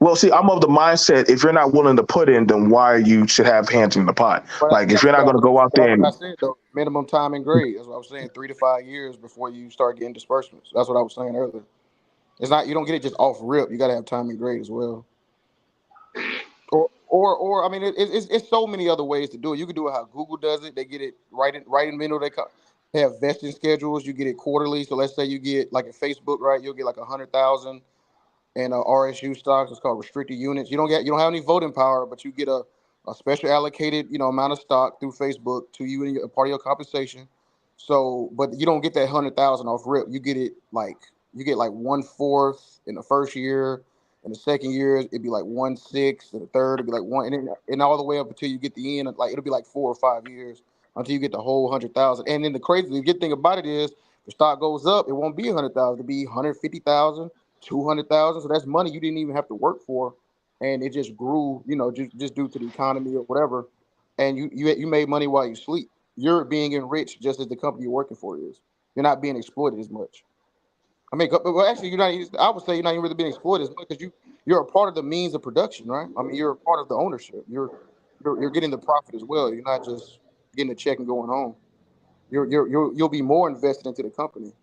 Well, see, I'm of the mindset. If you're not willing to put in, then why you should have hands in the pot? Like, if you're not going to go out But there that's what I and said though. Minimum time and grade. That's what I was saying. 3 to 5 years before you start getting disbursements. That's what I was saying earlier. It's not you don't get it just off rip. You got to have time and grade as well. Or I mean, it's so many other ways to do it. You can do it how Google does it. They get it right in the middle. They have vesting schedules. You get it quarterly. So let's say you get like a Facebook, right? You'll get like 100,000 and RSU stocks. It's called restricted units. You don't have any voting power, but you get a special allocated, amount of stock through Facebook to you and a part of your compensation. So, but you don't get that 100,000 off rip. You get like 1/4 in the first year. In the second year, it'd be like 1/6. In the third, it'd be like one, and all the way up until you get the end. Like it'll be like 4 or 5 years until you get the whole 100,000. And then the good thing about it is, the stock goes up, it won't be 100,000. It'll be 150,000, 200,000. So that's money you didn't even have to work for, and it just grew. Just due to the economy or whatever. And you made money while you sleep. You're being enriched just as the company you're working for is. You're not being exploited as much. I mean, well, actually, you're not. I would say you're not even really being exploited as much because you're a part of the means of production, right? I mean, you're a part of the ownership. You're getting the profit as well. You're not just getting a check and going home. You'll be more invested into the company,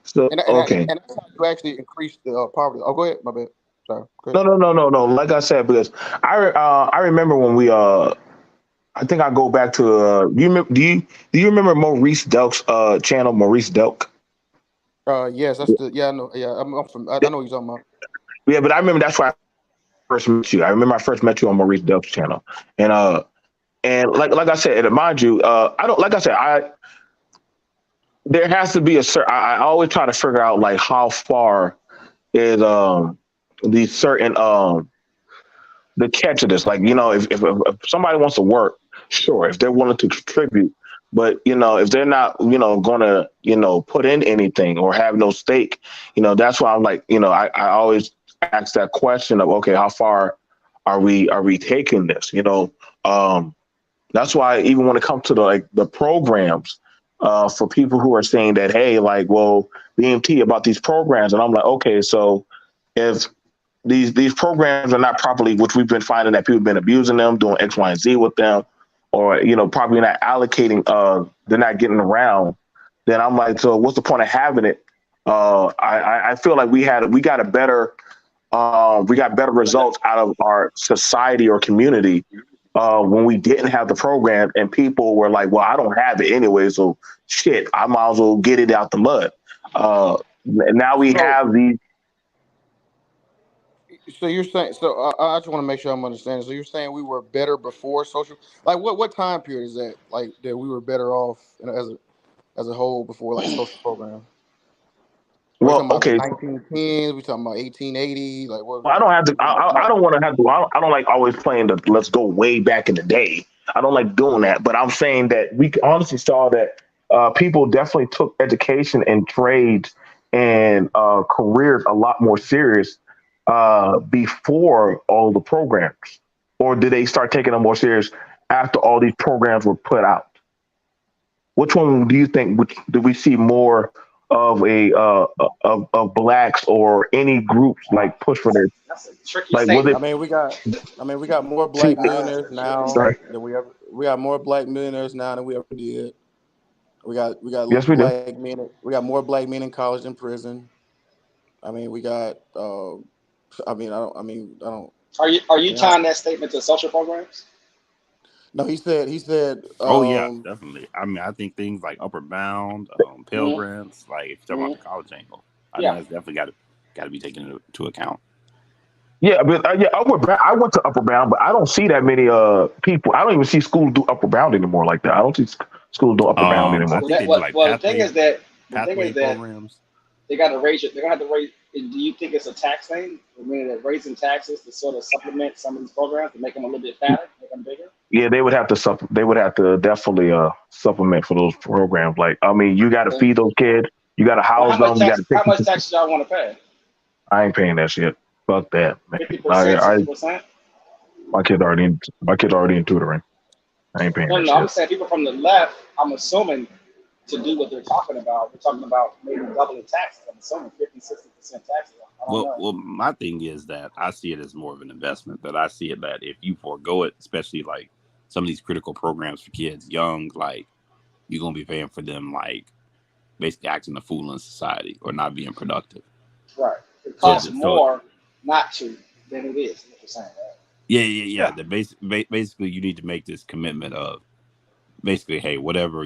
So okay. and that's how you actually increase the poverty. Oh, go ahead, my bad. Sorry. Go ahead. No. Like I said, because I remember when we I think I go back to do you remember Maurice Delk's channel, Maurice Delk? Yes, that's the yeah. I know. Yeah, I'm from. I know what you're talking about. Yeah, but I remember that's why I first met you. I remember I first met you on Maurice Delk's channel, and like I said, and mind you, I don't like I said I there has to be a certain. I always try to figure out like how far is these certain the catch of this. Like if somebody wants to work, sure, if they're willing to contribute, but if they're not gonna put in anything or have no stake, that's why I'm like I always ask that question of okay, how far are we taking this? That's why even when it comes to the programs, for people who are saying that, hey, like, well, BMT about these programs, and I'm like, okay, so if these programs are not properly, which we've been finding that people have been abusing them, doing X, Y, and Z with them, or probably not allocating, they're not getting around, then I'm like, so what's the point of having it? I feel like we got better results out of our society or community when we didn't have the program and people were like, well, I don't have it anyway, so shit, I might as well get it out the mud. Now we So, have these. so you're saying, I just want to make sure I'm understanding. So you're saying we were better before social, like what time period is that? Like that we were better off as a whole before like social program? Are we Well, talking about the okay, 1910s? We talking about 1880? Like what? well, I don't have to. What time? I don't want to have to. I don't like always playing the let's go way back in the day. I don't like doing that. But I'm saying that we honestly saw that people definitely took education and trades and careers a lot more serious before all the programs, or did they start taking them more serious after all these programs were put out? Which one do you think? Which do we see more of of blacks or any groups like push for this? That's a tricky Like was statement. it? We got more See, black millionaires now sorry. than we got more black millionaires now than we ever did. We got Yes, we do. black men. We got more black men in college and prison. I mean, we got. I mean, I don't. I mean, I don't. Are you Yeah. tying that statement to social programs? No, he said. He said. Oh yeah, definitely. I mean, I think things like Upper Bound, Hmm. Pilgrims, like if you talk Hmm. about the college angle, I think Yeah. that's definitely got to be taken into account. Yeah, but yeah, Upward Bound. I went to Upper Bound, but I don't see that many people. I don't even see schools do Upper Bound anymore like that. I don't see schools do Upper Bound I anymore. Well, think that they do what like well the thing pathway is that programs. they got to raise it. They're gonna have to raise. Do you think it's a tax thing? I mean, they're raising taxes to sort of supplement some of these programs to make them a little bit fatter, make them bigger. Yeah, they would have to they would have to definitely supplement for those programs. Like, I mean, you got to Okay. feed those kids. You got to Well, house how much them. You got tax? to take How them much to. taxes y'all want to pay? I ain't paying that shit. Fuck that, man. 50%, I 60%? my kid already in tutoring. I ain't paying No, that no. I'm shit. saying people from the left. I'm assuming to do what they're talking about. They're talking about maybe doubling taxes. I'm assuming 50, 60% taxes. I don't know. Well, my thing is that I see it as more of an investment. That I see it that if you forego it, especially like some of these critical programs for kids young, like you're gonna be paying for them like basically acting a fool in society or not being productive. Right. It So, costs so more not to than it is. What you're saying, right? yeah. The basically you need to make this commitment of basically, hey, whatever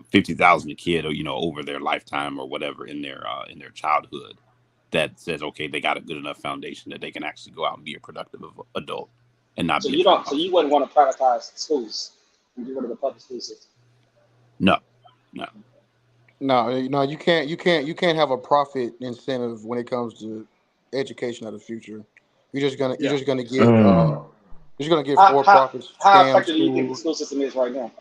50,000 a kid, or over their lifetime or whatever in their childhood, that says okay, they got a good enough foundation that they can actually go out and be a productive adult. and not So be a you for don't. So profit. you wouldn't want to privatize schools and get rid of the public school system. No. No, you can't have a profit incentive when it comes to education of the future. You're Yeah. just gonna get Mm. for profits How scam effective do you think the schools. school system is right now?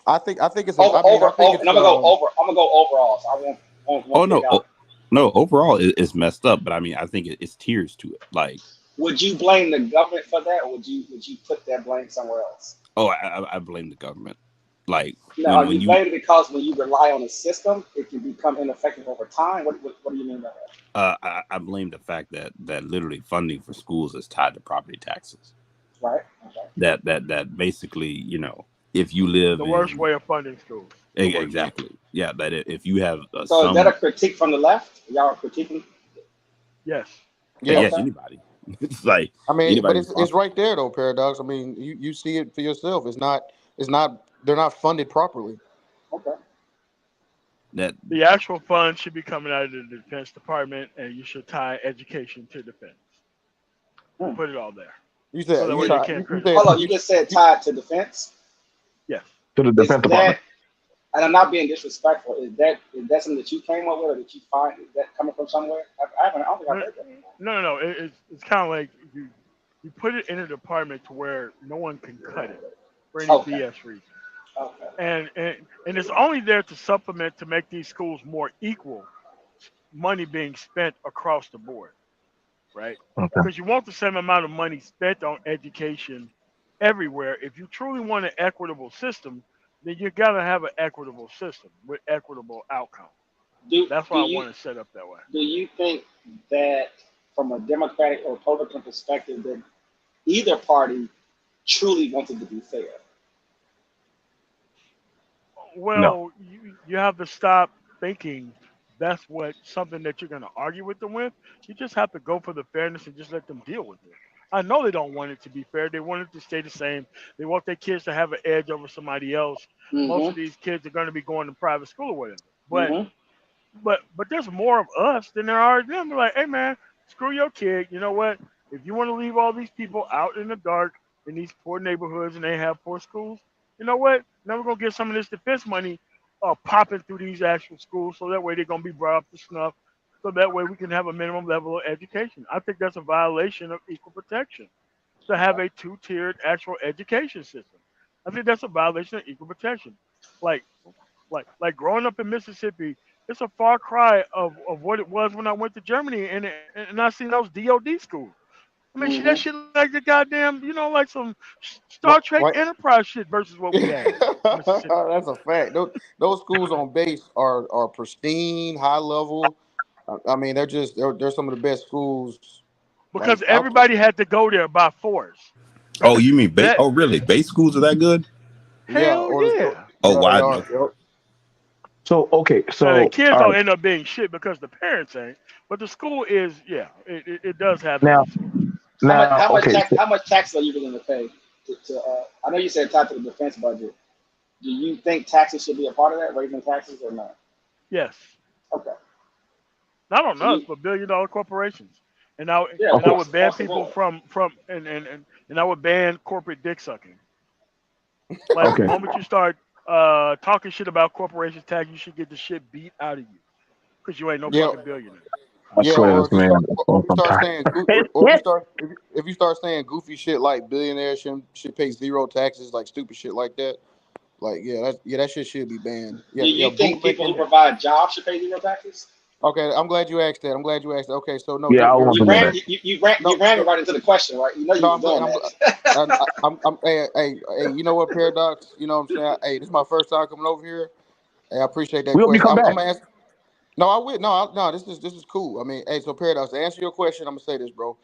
I think it's Over, I think and it's I'm gonna go over. I'm gonna go overall. So I won't Oh pick no. out. No, overall it's messed up, but I mean, I think it's tiers to it. Like, Would you blame the government for that, or would you put that blame somewhere else? oh, I blame the government. Like Now, when you you blame it because when you rely on a system, it can become ineffective over time. What do you mean by that? I blame the fact that literally funding for schools is tied to property taxes. Right. Okay. That basically, if you live The worst in way of funding schools. The worst. exactly, yeah, that if you have So is that a some, critique from the left? Y'all are critiquing? Yes. Yeah. yeah, Okay. anybody, it's like I mean, but anybody it's responsible. right there though, Paradox. I mean, you see it for yourself. It's not they're not funded properly. Okay. That The actual funds should be coming out of the Defense Department, and you should tie education to defense. Hmm. Put it all there, You so said that you way they said can't you criticize. said Hold on. You you, just said you tied to defense. Yes. To the Is Defense that? Department. And I'm not being disrespectful. Is that something that you came up with, or that you find is that coming from somewhere? I don't think I've No, heard that before. no. It's kind of like you put it in a department to where no one can cut it for any Okay. BS reason, Okay. and it's only there to supplement to make these schools more equal. Money being spent across the board, right? Okay. Because you want the same amount of money spent on education everywhere. If you truly want an equitable system, then you got to have an equitable system with equitable outcomes. Do That's do why I you want to set up that way. do you think that from a Democratic or Republican perspective that either party truly wants it to be fair? No. Well, you have to stop thinking that's what something that you're going to argue with them with. You just have to go for the fairness and just let them deal with it. I know they don't want it to be fair. They want it to stay the same. They want their kids to have an edge over somebody else. Most of Mm-hmm. these kids are going to be going to private school or whatever. But Mm-hmm. but there's more of us than there are of them. They're like, hey man, screw your kid. You know what? If you want to leave all these people out in the dark in these poor neighborhoods and they have poor schools, you know what? Now we're gonna get some of this defense money popping through these actual schools, so that way they're gonna be brought up to snuff. So that way we can have a minimum level of education. I think that's a violation of equal protection to have a two-tiered actual education system. I think that's a violation of equal protection. Like like growing up in Mississippi, it's a far cry of what it was when I went to Germany and I seen those DOD schools. I mean, shit, that Mm-hmm. shit like the goddamn, like some Star what Trek what Enterprise shit versus what we had in Mississippi. that's a fact. Those schools on base are pristine, high level. I mean, they're some of the best schools like Because out there. everybody had to go there by force. oh, you mean That oh really? Base schools are that good? Yeah, hell yeah. Oh, yeah, they why? are. Yep. So okay. Now the So kids all don't right. end up being shit because the parents ain't, but the school is, yeah, it does have the Now resources. now okay. So, How much tax are you willing to pay to I know you said tied to the defense budget. Do you think taxes should be a part of that, raising taxes or not? Yes. Okay. Not on So us, you but billion-dollar corporations. And I yeah, and I okay. would ban across the people board. and I would ban corporate dick sucking. Like the Okay. moment you start talking shit about corporations tax, you should get the shit beat out of you because you ain't no Yeah, fucking billionaire. I yeah. swear Or this if you man start, is or going if you from start time. saying, or if you start saying goofy shit like billionaires should pay zero taxes, like stupid shit like that. Like that shit should be banned. Do Yeah, yeah. you think people who Bootlicking. provide jobs should pay zero taxes? Okay, I'm glad you asked that. I'm glad you asked that. Okay, so no, Yeah, I want You to know ran that. you no, ran me no, right into the question, right? You know you no. was doing that. Hey, you know what, Paradox? You know what I'm saying? Hey, this is my first time coming over here. Hey, I appreciate that We hope you question. come I'm back. gonna ask. No, I will. No, no. This is cool. I mean, hey, so Paradox, to answer your question, I'm gonna say this, bro.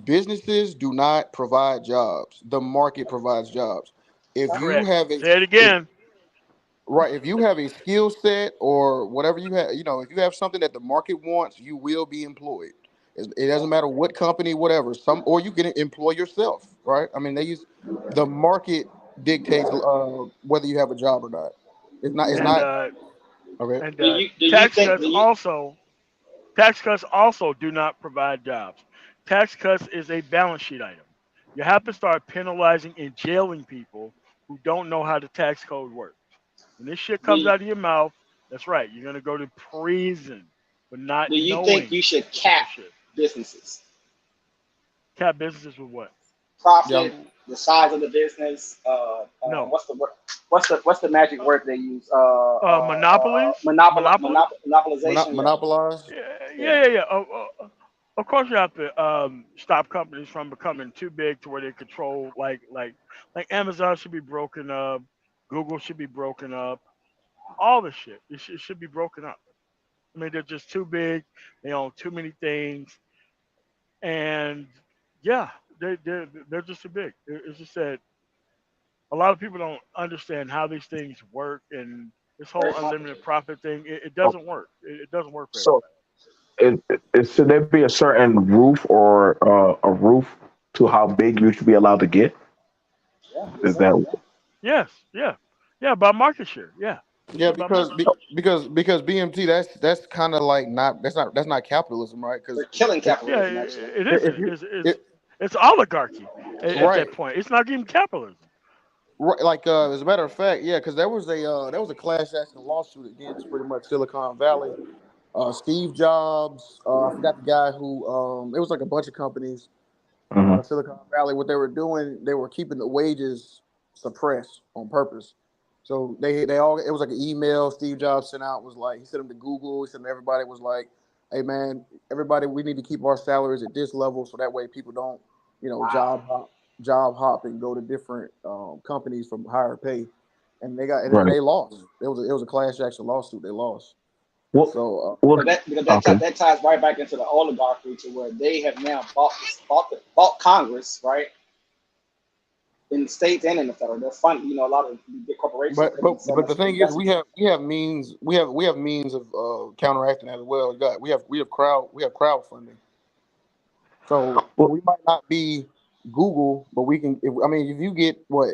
Businesses do not provide jobs. The market provides jobs. If you Correct. have a Say it if again. Right, if you have a skill set or whatever you have, if you have something that the market wants, you will be employed. It doesn't matter what company, whatever. Or you can employ yourself, right? I mean, they use the market dictates whether you have a job or not. It's not. It's And not. Okay. do you do you tax think cuts do you also tax cuts also do not provide jobs. Tax cuts is a balance sheet item. You have to start penalizing and jailing people who don't know how the tax code works. When this shit Do comes you, out of your mouth, that's right. You're gonna go to prison for not do you think knowing you should simple cap shit. businesses? Cap businesses with what? Yeah, Profit, the size of the business. No. What's the word? What's the magic word they use? Monopolies? Monopoly? Monopolization. Yeah. monopolize. Yeah, Yeah. yeah, yeah. Of course, you have to stop companies from becoming too big to where they control, like Amazon should be broken up, Google should be broken up, all the shit. It should be broken up. I mean, they're just too big. They own too many things, and yeah, they're just too big. It's just that a lot of people don't understand how these things work, and this whole Very unlimited complicated. profit thing. It Oh, doesn't work. It doesn't work for so everybody. should there be a certain roof or a roof to how big you should be allowed to get? Yeah. Yes, Is sir. that Yeah. Yes, yeah, yeah. By market share, yeah, Yeah, by market share. because BMT, that's kind of like not that's not capitalism, right? They're Because killing if Yeah, capitalism, actually. it if isn't. you It's it, it's oligarchy at right, that point. It's not even capitalism. right, like as a matter of fact, yeah, because there was a class action lawsuit against pretty much Silicon Valley. Steve Jobs, I forgot the guy who it was like a bunch of companies out Mhm. of Silicon Valley. What they were doing, they were keeping the wages suppressed on purpose. So they all it was like an email Steve Jobs sent out was like he sent them to Google. He sent them to everybody was like, hey man, everybody we need to keep our salaries at this level so that way people don't Wow. job hop and go to different companies from higher pay. And Right? they lost. It was a class action lawsuit. They lost. What? So What? Because Okay. that ties right back into the oligarchy to where they have now bought Congress, right? In the states and in the federal. They're funding, a lot of big corporations are putting so but the much thing is, investment. we have means of counteracting that as well. We have crowdfunding. So Well, we might not be Google, but we can. If you get what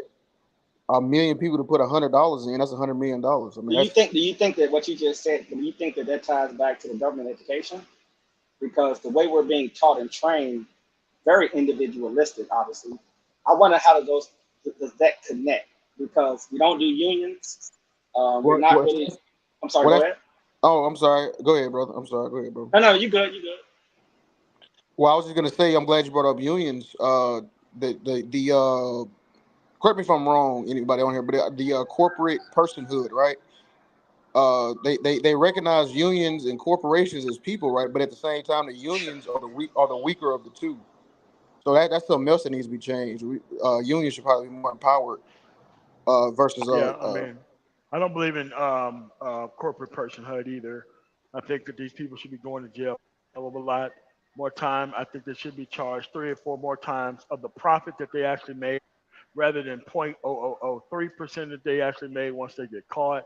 a million people to put $100 in, that's $100 million. I mean, that's Do you think that what you just said? Do you think that that ties back to the government education? Because the way we're being taught and trained, very individualistic, obviously. I wonder how does that connect? Because we don't do unions. We're what not what. really. I'm sorry. Well, Go that's ahead. oh, I'm sorry. Go ahead, brother. I'm sorry. Go ahead, bro. No, no, you good. You good. Well, I was just gonna say, I'm glad you brought up unions. The correct me if I'm wrong, anybody on here, but the corporate personhood, right? They recognize unions and corporations as people, right? But at the same time, the unions are the weaker of the two. So that's something else that needs to be changed. Unions should probably be more empowered versus Yeah, I mean, I don't believe in corporate personhood either. I think that these people should be going to jail a hell of a lot more time. I think they should be charged 3 or 4 more times of the profit that they actually made, rather than 0.0003% that they actually made once they get caught.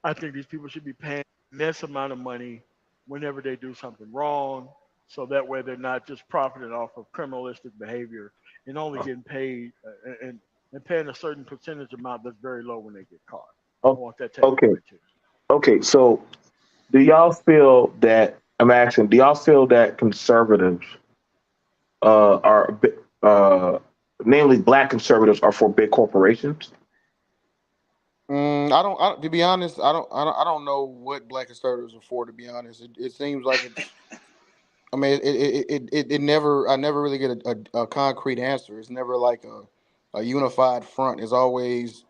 I think these people should be paying this amount of money whenever they do something wrong, so that way they're not just profiting off of criminalistic behavior and only getting paid and paying a certain percentage amount that's very low when they get caught. I oh, want that taken okay. away too. Okay. So, do y'all feel that? I'm asking. Do y'all feel that conservatives are, namely black conservatives, are for big corporations? to be honest, I don't know what black conservatives are for. To be honest, it seems like it's. I mean, it never. I never really get a concrete answer. It's never like a unified front. It's always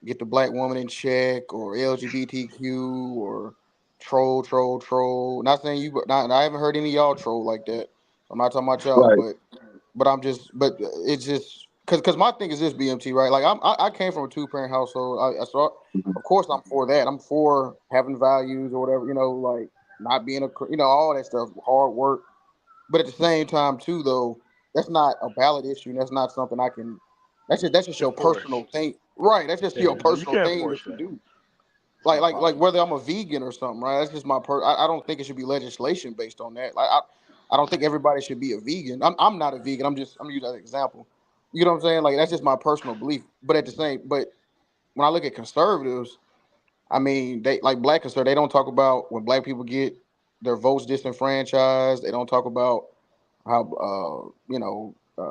get the black woman in check or LGBTQ or troll. Not saying you, but not. I haven't heard any of y'all troll like that. I'm not talking about y'all, Right. but but it's just because my thing is this BMT, right? Like I came from a two-parent household. So of course I'm for that. I'm for having values or whatever, like not being all that stuff, hard work. But at the same time too, though, that's not a valid issue. And that's not something I can. That's just your Enforce. personal thing, right? That's just your Yeah, no, you personal can't thing enforce that you that. do. It's not Like possible. whether I'm a vegan or something, right? That's just my I don't think it should be legislation based on that. I don't think everybody should be a vegan. I'm not a vegan. I'm using that as an example. You know what I'm saying? Like that's just my personal belief. But when I look at conservatives, I mean they like black conservatives. They don't talk about when black people get their votes disenfranchised. They don't talk about how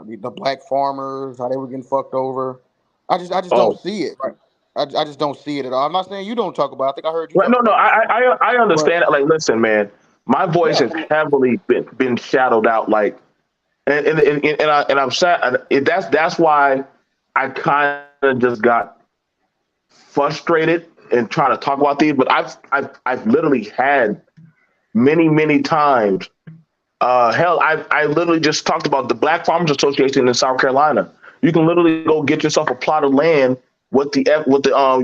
the black farmers, how they were getting fucked over. I just don't Oh, see it. Right? I just don't see it at all. I'm not saying you don't talk about it. I think I heard you well, talk no, no, about it before. I But understand it. Like, listen, man, my voice Yeah, has heavily been shadowed out. Like, I'm sad. That's why I kind of just got frustrated and trying to talk about these. But I've literally had many times. Hell, I literally just talked about the Black Farmers Association in South Carolina. You can literally go get yourself a plot of land with the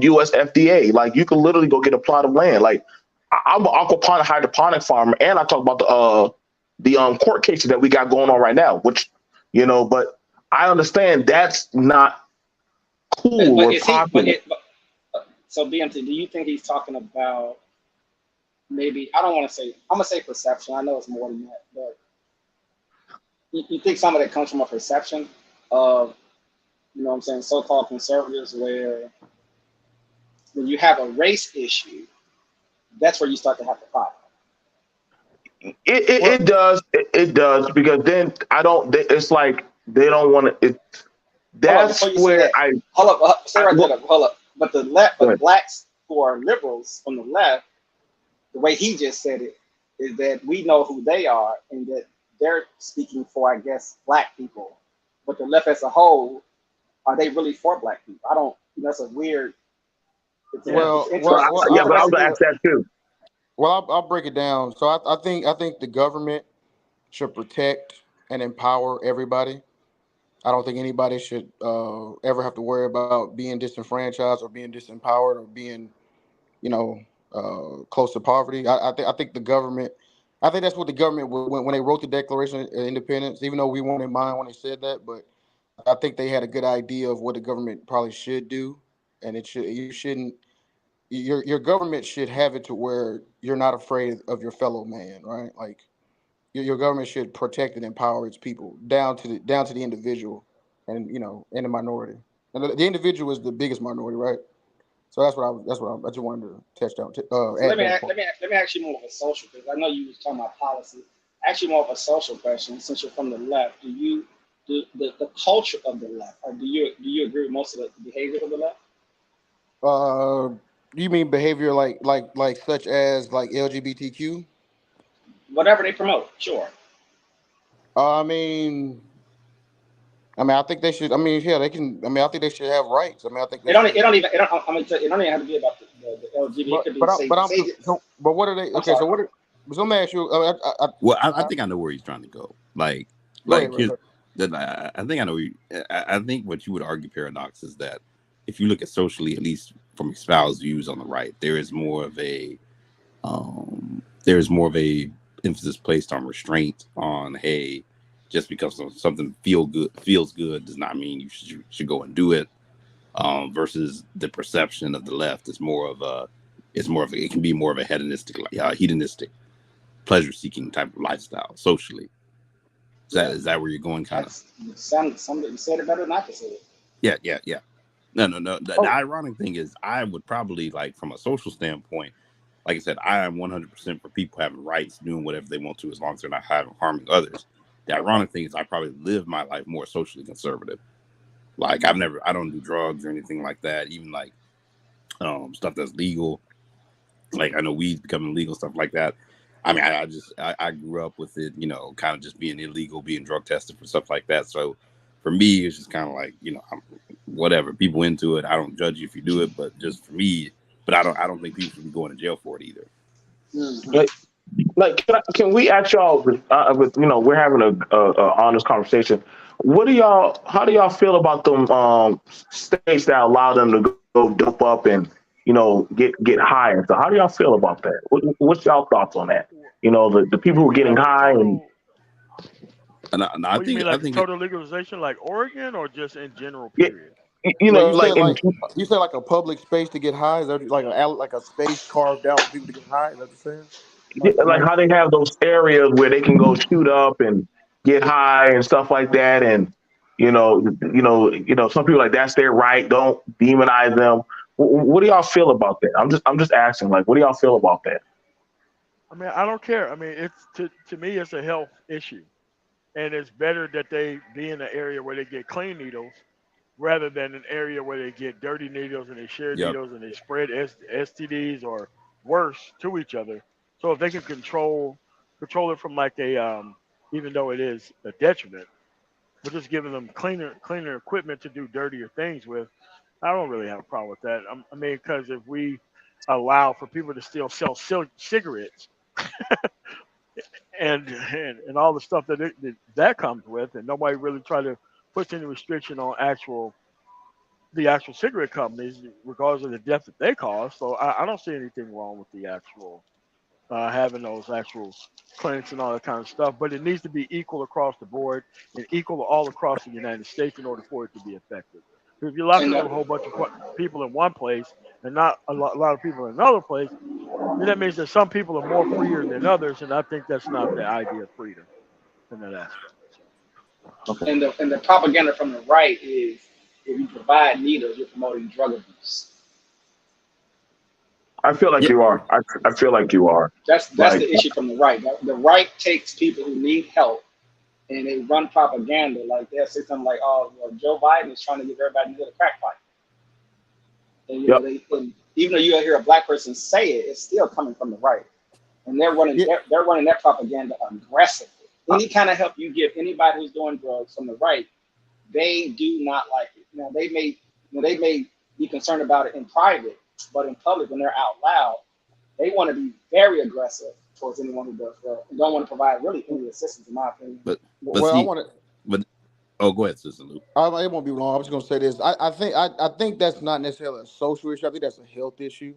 U.S. FDA. Like, you can literally go get a plot of land. Like, I'm an aquaponic hydroponic farmer, and I talk about the court cases that we got going on right now. Which, but I understand that's not cool but or is he? But popular. it. But, so BMT, do you think he's talking about maybe? I don't want to say. I'm gonna say perception. I know it's more than that, but you think some of that comes from a perception of, what I'm saying, so-called conservatives, where when you have a race issue, that's where you start to have the problem. It well, does it does because then I don't. It's like they don't want to. Hold up, before That's you say where that, hold up, stay right well, there. Hold up. But the left, go but ahead. blacks who are liberals from the left, the way he just said it, is that we know who they are and that they're speaking for, I guess, black people. But the left as a whole, are they really for black people? I don't. That's a weird. Yeah. It's So interesting. It's yeah, but I was interesting gonna thing. ask that too. I'll break it down. So I think the government should protect and empower everybody. I don't think anybody should ever have to worry about being disenfranchised or being disempowered or being, you know, close to poverty. I think the government. I think that's what the government when they wrote the Declaration of Independence. Even though we weren't in mind when they said that, but I think they had a good idea of what the government probably should do, and you shouldn't. Your government should have it to where you're not afraid of your fellow man, right? Like your government should protect and empower its people down to the individual, and the minority. And the individual is the biggest minority, right? So I just wanted to touch down So add that part. let me ask you more of a social, because I know you was talking about policy. Actually, more of a social question. Since you're from the left, do you do the culture of the left, or do you agree with most of the behavior of the left? Uh, you mean behavior like such as like LGBTQ? Whatever they promote, sure. I mean, I think they should. I mean, yeah, they can. I mean, I think they should have rights. I mean, I think they should. I'm gonna tell you, it don't even have to be about the LGBT. It But could be but I, but I'm say. but what are they? I'm Okay, so sorry. what? So let me ask you. Well, I think I know where he's trying to go. Go ahead, Like go here's ahead. I think I know. I think what you would argue, Paradox, is that if you look at socially, at least from espoused views on the right, there's more of a emphasis placed on restraint on, hey, just because something feels good does not mean you should go and do it. Versus the perception of the left is it can be more of a hedonistic pleasure seeking type of lifestyle socially. Yeah, Is that where you're going, kind of? that's somebody said it better than I could say it. Yeah. No. The Oh, ironic thing is, I would probably, like, from a social standpoint, like I said, I am 100% for people having rights, doing whatever they want to, as long as they're not harming others. The ironic thing is, I probably live my life more socially conservative. Like, I don't do drugs or anything like that. Even like stuff that's legal. Like, I know weed's becoming legal, stuff like that. I mean, I grew up with it, kind of just being illegal, being drug tested for stuff like that. So for me, it's just kind of like, whatever, people into it. I don't judge you if you do it, but just for me, but I don't think people should be going to jail for it either. Mm-hmm. Like, can we ask y'all? We're having a honest conversation. How do y'all feel about them states that allow them to go dope up and get high? So how do y'all feel about that? What's y'all thoughts on that? The people who are getting Like a high and total, And I what do you mean, think I like a think it, total legalization, like Oregon, or just in general? yeah, Period. well, like in you said like a public space to get high. Is that like a space carved out for people to get high? Is that what you're saying? yeah, like Like how they have those areas where they can go shoot up and get high and stuff like that, and some people like that's their right. Don't demonize them. What do y'all feel about that? I'm just asking. Like, what do y'all feel about that? I mean, I don't care. I mean, it's to me, it's a health issue. and it's better that they be in an area where they get clean needles rather than an area where they get dirty needles and they share Yep. needles and they spread STDs or worse to each other. So if they can control it from like a even though it is a detriment, but just giving them cleaner equipment to do dirtier things with, I don't really have a problem with that. I mean, because if we allow for people to still sell cigarettes and all the stuff that comes with, and nobody really try to put any restriction on the actual cigarette companies, regardless of the death that they cause. So I don't see anything wrong with the actual having those actual clinics and all that kind of stuff. But it needs to be equal across the board and equal all across the United States in order for it to be effective. Because if you're locking up a whole bunch of people in one place and not a lot of people in another place, then that means that some people are more freer than others, and I think that's not the idea of freedom in that aspect. Okay. And the propaganda from the right is if you provide needles, you're promoting drug abuse. I feel like Yeah. you are. I feel like you are. That's Like, the issue from the right. The right takes people who need help and they run propaganda. Like they'll say something like, "Oh, well, Joe Biden is trying to give everybody to get a crack pipe." And you know, and even though you hear a black person say it, it's still coming from the right, and they're running that propaganda aggressively. Any kind of help you give anybody who's doing drugs from the right, they do not like it. You know, they may be concerned about it in private, but in public, when they're out loud, they want to be very aggressive towards anyone who does drugs and don't want to provide really any assistance, in my opinion. But Well, see, I want to. go ahead, Sister Lou. It won't be long. I'm just gonna say this. I think that's not necessarily a social issue. I think that's a health issue.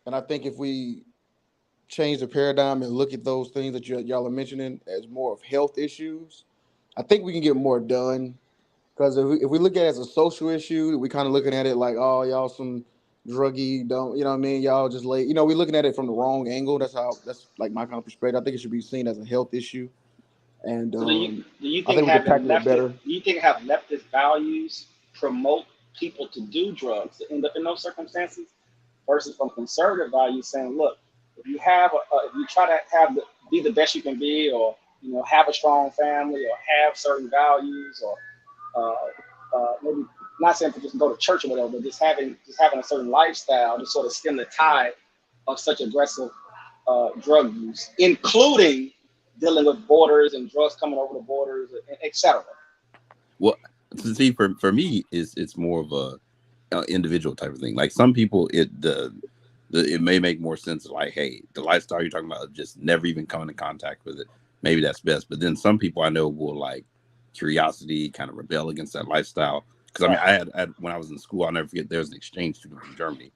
And I think if we change the paradigm and look at those things that y'all are mentioning as more of health issues, I think we can get more done. Because if we look at it as a social issue, we kind of looking at it like, oh, y'all some druggy, don't, you know what I mean? Y'all just late. You know, we're looking at it from the wrong angle. That's like my kind of perspective. I think it should be seen as a health issue. And So do you I think think we can tackle it better. do you think have leftist values promote people to do drugs to end up in those circumstances, versus from conservative values saying, look, if you try to be the best you can be, or have a strong family, or have certain values, or maybe not saying to just go to church or whatever, but just having a certain lifestyle to sort of stem the tide of such aggressive drug use, including dealing with borders and drugs coming over the borders, etc. Well, see, for me, it's more of a individual type of thing. Like some people, it may make more sense. Like, hey, the lifestyle you're talking about, just never even come into contact with it. Maybe that's best. But then some people I know will like curiosity, kind of rebel against that lifestyle. Because I mean, I had when I was in school, I'll never forget. There was an exchange student from Germany,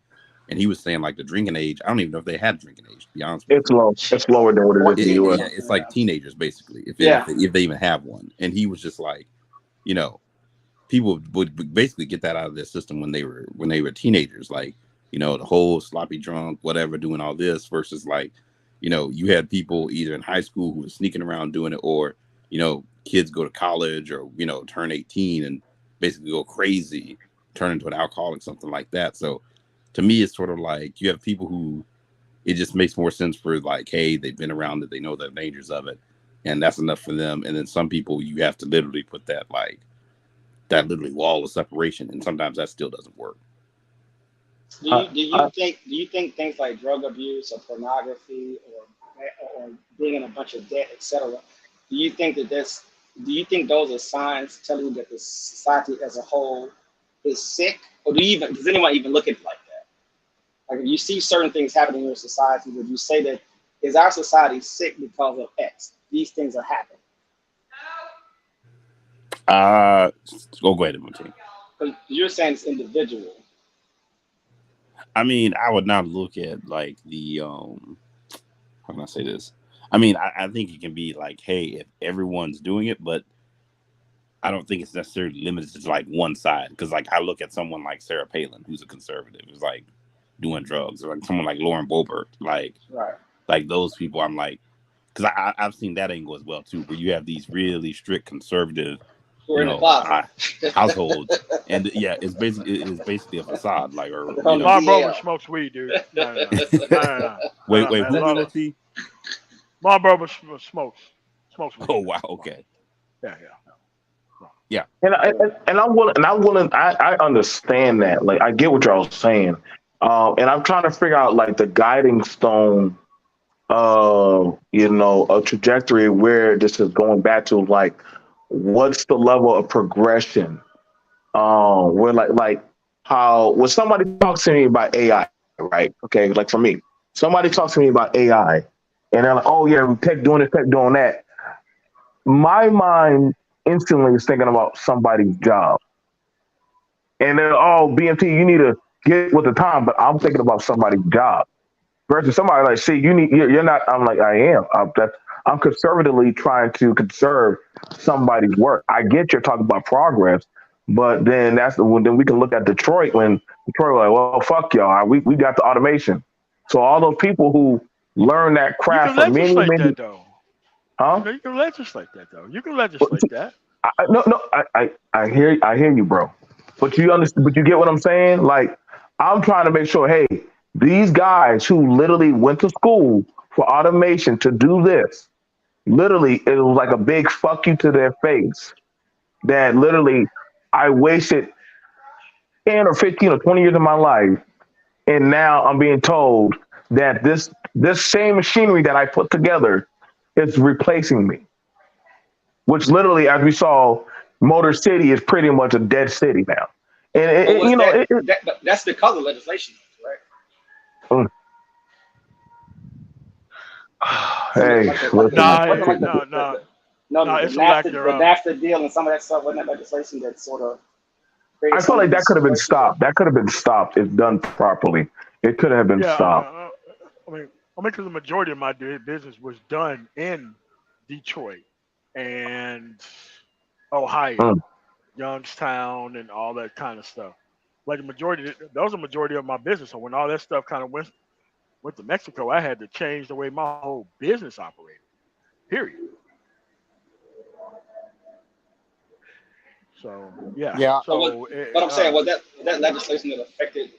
and he was saying like the drinking age. I don't even know if they had drinking age. To be honest with it's low. It's lower than what it is in the U.S. Yeah, it's like teenagers basically, if they even have one. And he was just like, people would basically get that out of their system when they were teenagers, like the whole sloppy drunk, whatever, doing all this, versus like, you had people either in high school who were sneaking around doing it, or kids go to college or turn 18 and basically go crazy, turn into an alcoholic, something like that. So to me, it's sort of like you have people who it just makes more sense for, like, hey, they've been around it, they know the dangers of it, and that's enough for them. And then some people, you have to literally put that literally wall of separation, and sometimes that still doesn't work. Do you think things like drug abuse or pornography or being in a bunch of debt, etc., do you think those are signs telling you that the society as a whole is sick? Or does anyone even look at it like that? Like, if you see certain things happening in your society, would you say that is our society sick because of X? These things are happening. Go ahead, Monty. Because you're saying it's individual. I mean, I would not look at like the how can I say this? I mean, I think it can be like, hey, if everyone's doing it, but I don't think it's necessarily limited to like one side. Because like I look at someone like Sarah Palin, who's a conservative, who's like doing drugs, or like someone like Lauren Boebert, like those people. I'm like, because I've seen that angle as well too, where you have these really strict conservative households, and it's basically a facade, like, or my brother smokes weed, dude. No. Wait, who? My brother smokes. Smokes weed. Oh wow. Okay. Yeah. Yeah. And I understand that. Like I get what y'all saying. And I'm trying to figure out like the guiding stone a trajectory where this is going back to, like, what's the level of progression? Where like how when somebody talks to me about AI, right? Okay, like for me, somebody talks to me about AI, and they're like, "Oh yeah, we tech doing this, tech doing that." My mind instantly is thinking about somebody's job, and then, "Oh, BMT, you need to get with the time," but I'm thinking about somebody's job versus somebody like, see, you're not. I'm like, I am. I'm conservatively trying to conserve somebody's work. I get you're talking about progress, but then then we can look at Detroit when Detroit was like, well, fuck y'all, we got the automation. So all those people who learned that You craft can for many legislate many, that though. huh? You can legislate that though. You can legislate that. No, I hear you, bro. But you understand, but you get what I'm saying? Like, I'm trying to make sure, hey, these guys who literally went to school for automation to do this, literally, it was like a big fuck you to their face. That literally, I wasted 10 or 15 or 20 years of my life, and now I'm being told that this same machinery that I put together is replacing me. Which literally, as we saw, Motor City is pretty much a dead city now. And But was it that's because of legislation, right? mm, hey, listen, Nah, Wasn't like no, no, no. the It's a lack NAFTA thereof. deal and some of that stuff wasn't that legislation that sort of created I feel some of like that these could have been situations. stopped. That could have been stopped if done properly. It could have been Yeah. stopped. Because the majority of my business was done in Detroit and Ohio, Mm. Youngstown, and all that kind of stuff. Like the majority, that was the majority of my business. So when all that stuff kind of went to Mexico, I had to change the way my whole business operated. Period. So yeah. Yeah, But So what I'm saying was that legislation that affected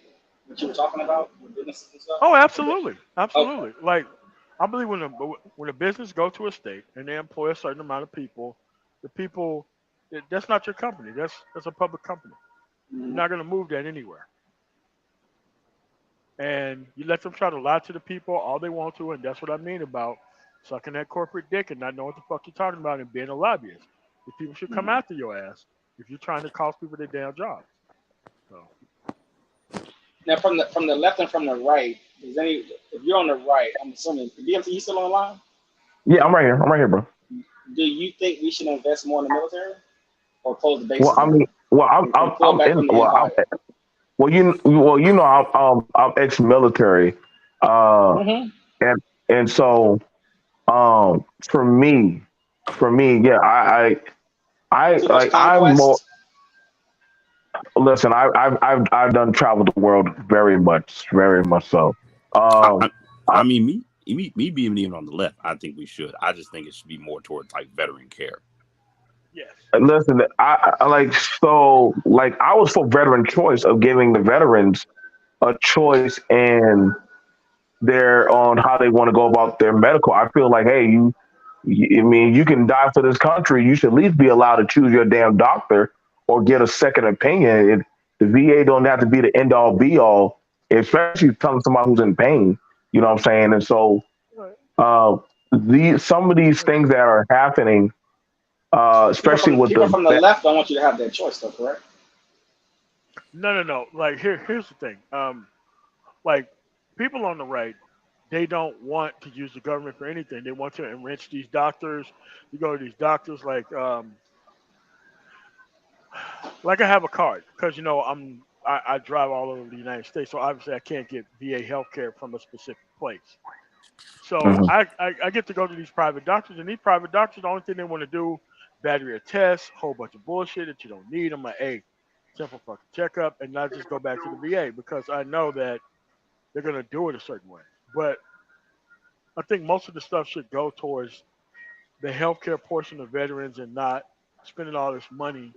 what you were talking about with businesses and stuff. oh, absolutely, Okay. absolutely. Like I believe when a business go to a state and they employ a certain amount of people, the people that's not your company. That's a public company. You're Mhm. not going to move that anywhere. And you let them try to lie to the people all they want to, and that's what I mean about sucking that corporate dick and not knowing what the fuck you're talking about and being a lobbyist. The people should come Mhm. after your ass if you're trying to cost people their damn jobs. So Now, from the left and from the right, if you're on the right, I'm assuming DMT, you still on the line? Yeah, I'm right here. I'm right here, bro. Do you think we should invest more in the military or close the Well, bases I on mean, it well, and pull back from the empire? I'm ex-military, Hmm. and so for me, yeah, Too much I'm more. conquest. Listen, I've done traveled the world very much so. I, Um, I, I, I mean, me being even on the left, I think we should. I just think it should be more towards like veteran care. yes. listen, I like like I was for veteran choice of giving the veterans a choice in their on how they want to go about their medical. I feel like, hey, I mean, you can die for this country. You should at least be allowed to choose your damn doctor or get a second opinion. The VA don't have to be the end all be all, especially telling somebody who's in pain. You know what I'm saying? And so, Right. uh, some of these things that are happening, especially with People the from the left don't want you to have that choice, though, correct? No. Like here's the thing. Like people on the right, they don't want to use the government for anything. They want to enrich these doctors. You go to these doctors like I have a card because I drive all over the United States, so obviously I can't get VA health care from a specific place. So Mhm. I get to go to these private doctors, and these private doctors, the only thing they want to do, battery of tests, whole bunch of bullshit that you don't need. I'm like, hey, simple fucking checkup, and not just go back to the VA because I know that they're gonna do it a certain way. But I think most of the stuff should go towards the healthcare portion of veterans and not spending all this money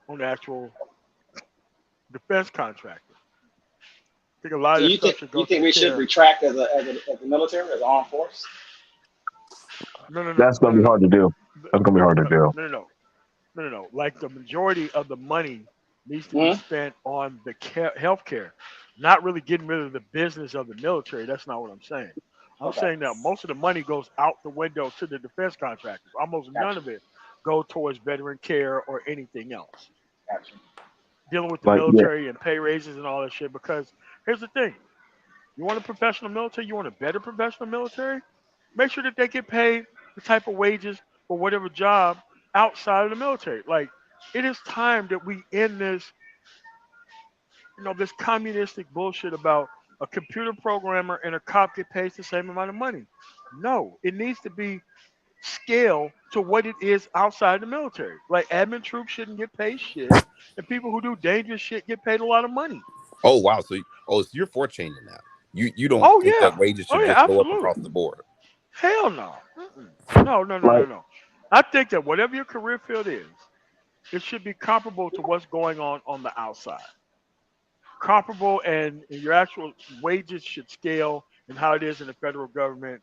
on the actual defense contractors. I think a lot So of that stuff should you go think take we should care. retract as a military, as an armed force? No, no, no, That's no, going to no, be hard no. to do. That's gonna be hard to do. No. Like the majority of the money needs to be Mhm. spent on the health care, not really getting rid of the business of the military. That's not what I'm saying. I'm Okay, saying that most of the money goes out the window to the defense contractors. Almost none gotcha, of it go towards veteran care or anything else. gotcha. Dealing with the Like, yeah, military and pay raises and all that shit. Because here's the thing: you want a professional military, you want a better professional military. Make sure that they get paid the type of wages for whatever job outside of the military. Like it is time that we end this, this communistic bullshit about a computer programmer and a cop get paid the same amount of money. No, it needs to be scale to what it is outside the military. Like admin troops shouldn't get paid shit, and people who do dangerous shit get paid a lot of money. Oh wow, so you're for changing that. You don't Oh think that yeah, wages oh should yeah, just go up across absolutely. the board? Hell no. Mm-mm. No, no, no, like no, no. I think that whatever your career field is, it should be comparable to what's going on the outside. Comparable, and your actual wages should scale and how it is in the federal government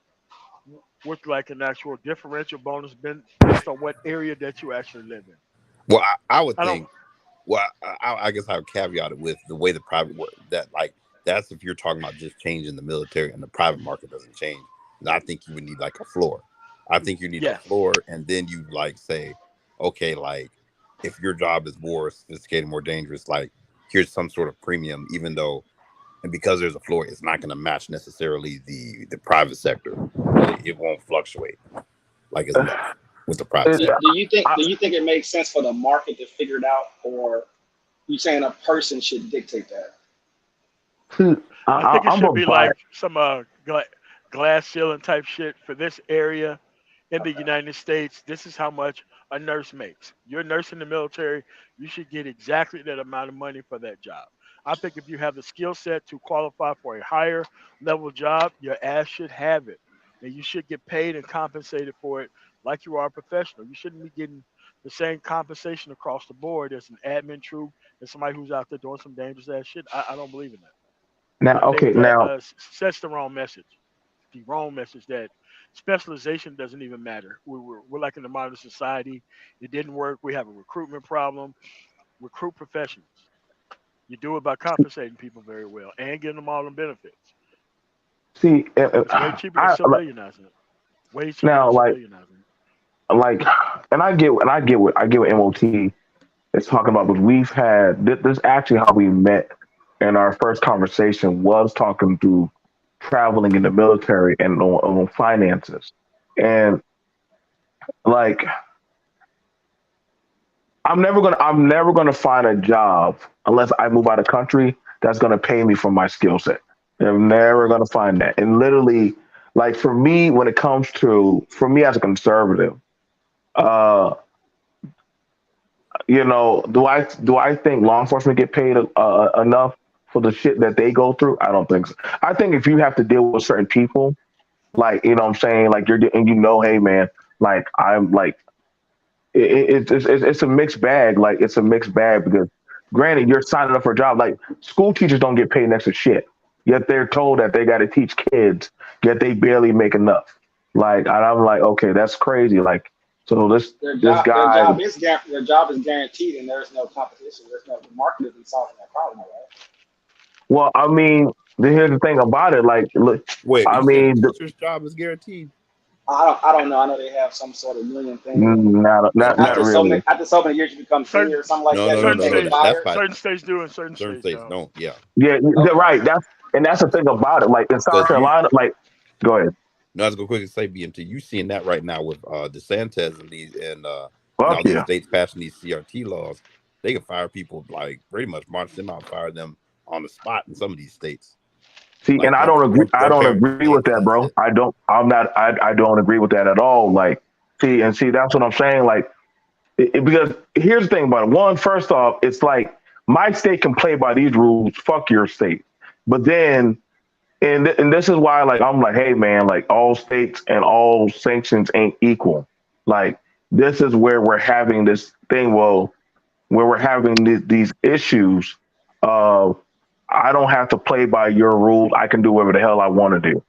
with like an actual differential bonus based on what area that you actually live in. Well, I would I don't. think. Well, I guess I would caveat it with the way the private work that like that's if you're talking about just changing the military and the private market doesn't change. And I think you would need like a floor. I think you need a Yes. floor, and then you like say, okay, like if your job is more sophisticated, more dangerous, like here's some sort of premium, even though and because there's a floor, it's not going to match necessarily the private sector. It won't fluctuate like as much with the private it, Do, sector. do you think I, do you think it makes sense for the market to figure it out, or you saying a person should dictate that? see, I think it I'm should a be buy. like some glass ceiling type shit for this area in the Okay, United States. This is how much a nurse makes. You're a nurse in the military. You should get exactly that amount of money for that job. I think if you have the skill set to qualify for a higher level job, your ass should have it. And you should get paid and compensated for it like you are a professional. You shouldn't be getting the same compensation across the board as an admin troop and somebody who's out there doing some dangerous ass shit. I don't believe in that. Now, I think okay, that now, sets the wrong message. The wrong message that specialization doesn't even matter. We're like in the modern society. It didn't work. We have a recruitment problem. Recruit professionals. You do it by compensating people very well and giving them all the benefits. see, It's way cheaper than I civilianizing it. Way cheaper than now civilianizing it. like, and I get what MOT is talking about, but we've had this actually how we met in our first conversation was talking through traveling in the military and on finances. And like I'm never gonna find a job unless I move out of country that's gonna pay me for my skill set. I'm never gonna find that. And literally, like for me, when it comes to for me as a conservative, uh, do I think law enforcement get paid enough for the shit that they go through? I don't think so. I think if you have to deal with certain people, like what I'm saying, like and hey man, like I'm like it's a mixed bag. Like it's a mixed bag because granted you're signing up for a job. Like school teachers don't get paid next to shit, yet they're told that they got to teach kids, yet they barely make enough. Like and I'm like, okay, that's crazy. Like so this their guy. job is their job is guaranteed, and there's no competition. There's no the market isn't solving that problem, right? Well, I mean, here's the thing about it. Like, look, Wait, I you said a mean, teacher's job is guaranteed? I don't know. I know they have some sort of million thing where not No, not no, not really. after so many years you become Certain senior or something like no, that. no, no, You certain no, can't no. get states, That's fired. by certain states do, and certain certain states states don't. don't. Yeah, Yeah, they're Okay. right. That's the thing about it. Like in South because you. Carolina, like, go ahead. No, I was gonna quickly say BMT. You seeing that right now with DeSantis and these and all Fuck these yeah. states passing these CRT laws. They can fire people like pretty much march them out, fire them on the spot in some of these states. See, and Like I don't agree. I one don't paragraph agree law with that, decides bro. it. I don't. I'm not. I don't agree with that at all. Like, see, that's what I'm saying. Like, because here's the thing about it. One, first off, it's like my state can play by these rules. Fuck your state. But then and this is why like I'm like, hey man, like all states and all sanctions ain't equal. Like this is where we're having this thing. Well, where we're having these issues. Uh, I don't have to play by your rules. I can do whatever the hell I want to do.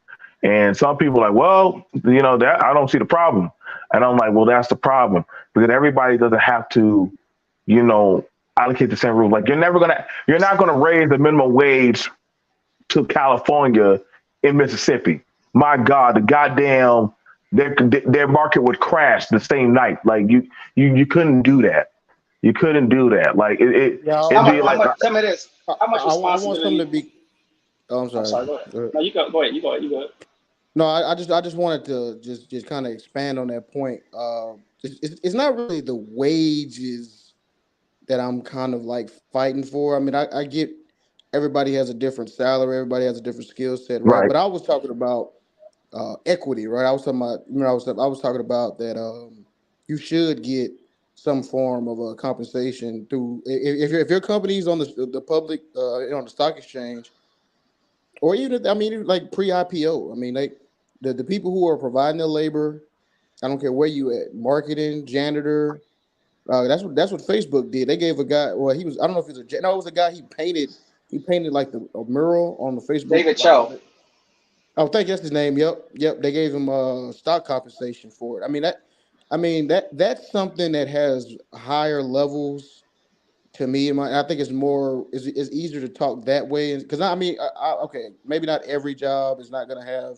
And some people are like, well, that I don't see the problem. And I'm like, well, that's the problem because everybody doesn't have to, allocate the same rules. Like you're not gonna raise the minimum wage to California in Mississippi. My God, the goddamn their market would crash the same night. Like you couldn't do that. You couldn't do that. Like Yeah, it'd be How like much? Tell me this. How much I want something to responsibility? be. Oh, I'm I'm sorry. sorry. Go ahead. No, you go. Go ahead. You go ahead. You go ahead. No, I just wanted to just kind of expand on that point. It's not really the wages that I'm kind of like fighting for. I mean, I get everybody has a different salary, everybody has a different skill set, right? right. But I was talking about equity, right? I was talking about, I was talking about that you should get some form of a compensation through if your company's on the public on the stock exchange, or even I mean like pre-IPO. I mean the people who are providing the labor. I don't care where you at, marketing, janitor. That's what Facebook did. They gave a guy. Well, he was. I don't know if he was no, it was a guy. He painted. He painted like a mural on the Facebook. David Like, Cho. oh, thank you. That's his name. Yep. They gave him stock compensation for it. That's something that has higher levels to me. I think it's more. It's easier to talk that way because okay, maybe not every job is not going to have